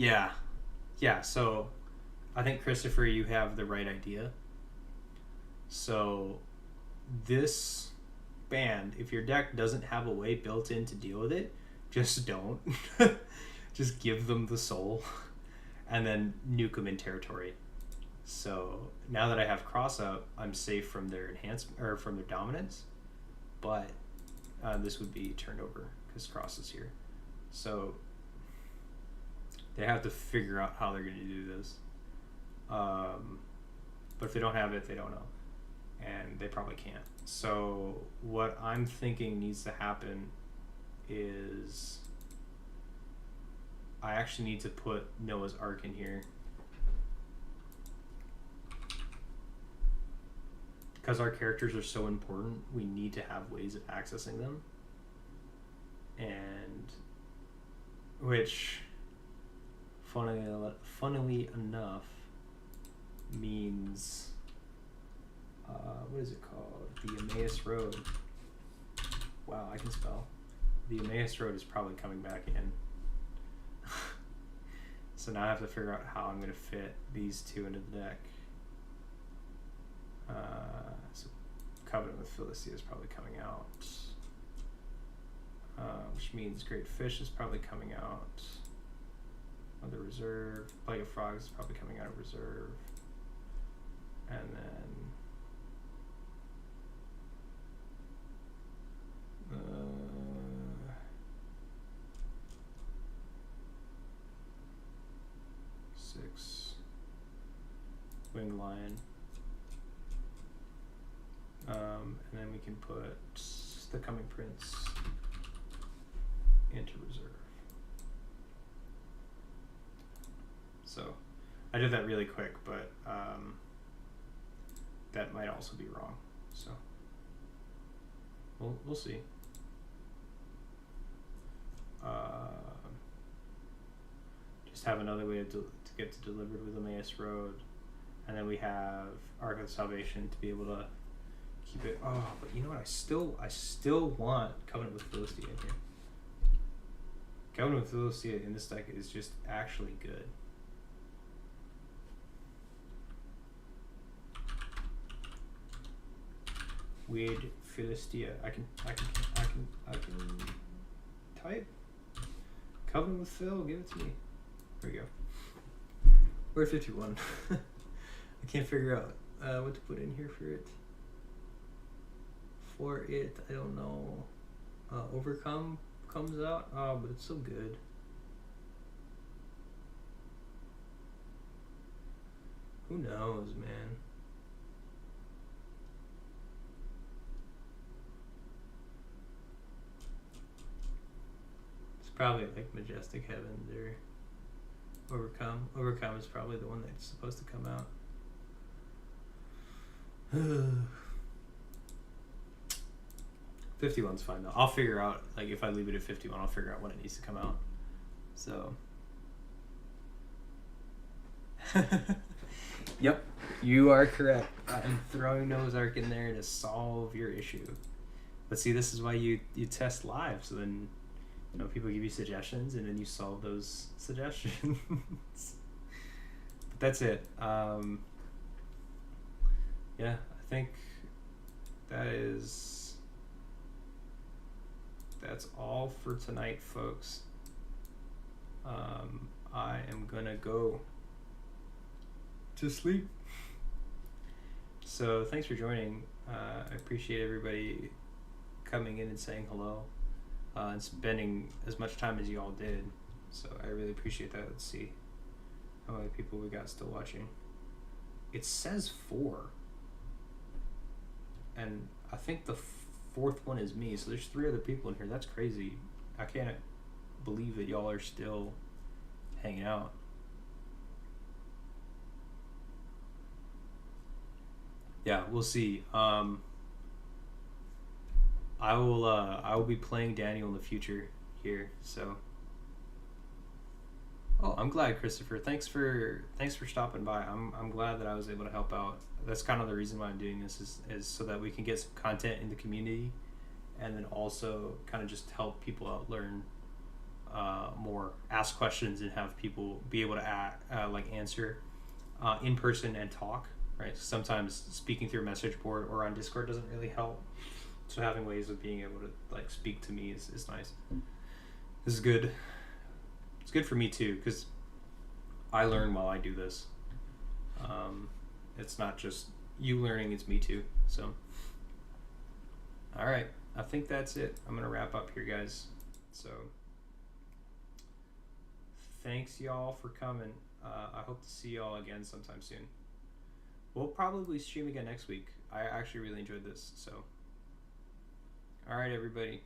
Yeah. Yeah, so I think, Christopher, you have the right idea. So this band, if your deck doesn't have a way built in to deal with it, just don't. Just give them the soul and then nuke them in territory. So now that I have cross up, I'm safe from their enhancement or from their dominance, but this would be turned over because cross is here. So they have to figure out how they're going to do this. But if they don't have it, they don't know. And they probably can't. So what I'm thinking needs to happen is I actually need to put Noah's Ark in here. Because our characters are so important, we need to have ways of accessing them. And which, funnily enough, means what is it called? The Emmaus Road. Wow, I can spell. The Emmaus Road is probably coming back in. So now I have to figure out how I'm going to fit these two into the deck. So Covenant with Philistia is probably coming out. Which means Great Fish is probably coming out of the reserve. Plague of Frogs is probably coming out of reserve. And then six Winged Lion. And then we can put the Coming Prince into reserve. So I did that really quick, but that might also be wrong. So we'll see. Just have another way to get to delivered with Emmaus Road, and then we have Ark of Salvation to be able to keep it. Oh, but you know what? I still want Covenant with Philistia in here. Covenant with Philistia in this deck is just actually good. Weird Philistia. I can type Covenant with Phil. Give it to me. There we go. We're at 51. I can't figure out what to put in here for it. For it, I don't know. Overcome comes out. Oh, but it's so good. Who knows, man? It's probably like Majestic Heavens or Overcome. Overcome is probably the one that's supposed to come out. 51's fine though. I'll figure out, like, if I leave it at 51, I'll figure out when it needs to come out. So. Yep, you are correct. I'm throwing Noah's Ark in there to solve your issue. But see, this is why you test live, so then, you know, people give you suggestions and then you solve those suggestions. But that's it. Yeah, I think that's all for tonight, folks. I am gonna go to sleep. So thanks for joining. I appreciate everybody coming in and saying hello, and spending as much time as you all did. So I really appreciate that. Let's see how many people we got still watching. It says 4, and I think the fourth one is me. So there's 3 other people in here. That's crazy. I can't believe that y'all are still hanging out. Yeah, we'll see. I will be playing Daniel in the future here. So. Oh, I'm glad, Christopher. Thanks for stopping by. I'm glad that I was able to help out. That's kind of the reason why I'm doing this is so that we can get some content in the community, and then also kind of just help people out learn more more, ask questions and have people be able to like answer in person and talk, right? Sometimes speaking through a message board or on Discord doesn't really help. So having ways of being able to like speak to me is nice. This is good. It's good for me too, because I learn while I do this. It's not just you learning, it's me too. So, all right, I think that's it. I'm gonna wrap up here, guys. So, thanks y'all for coming. I hope to see y'all again sometime soon. We'll probably stream again next week. I actually really enjoyed this. So, all right, everybody.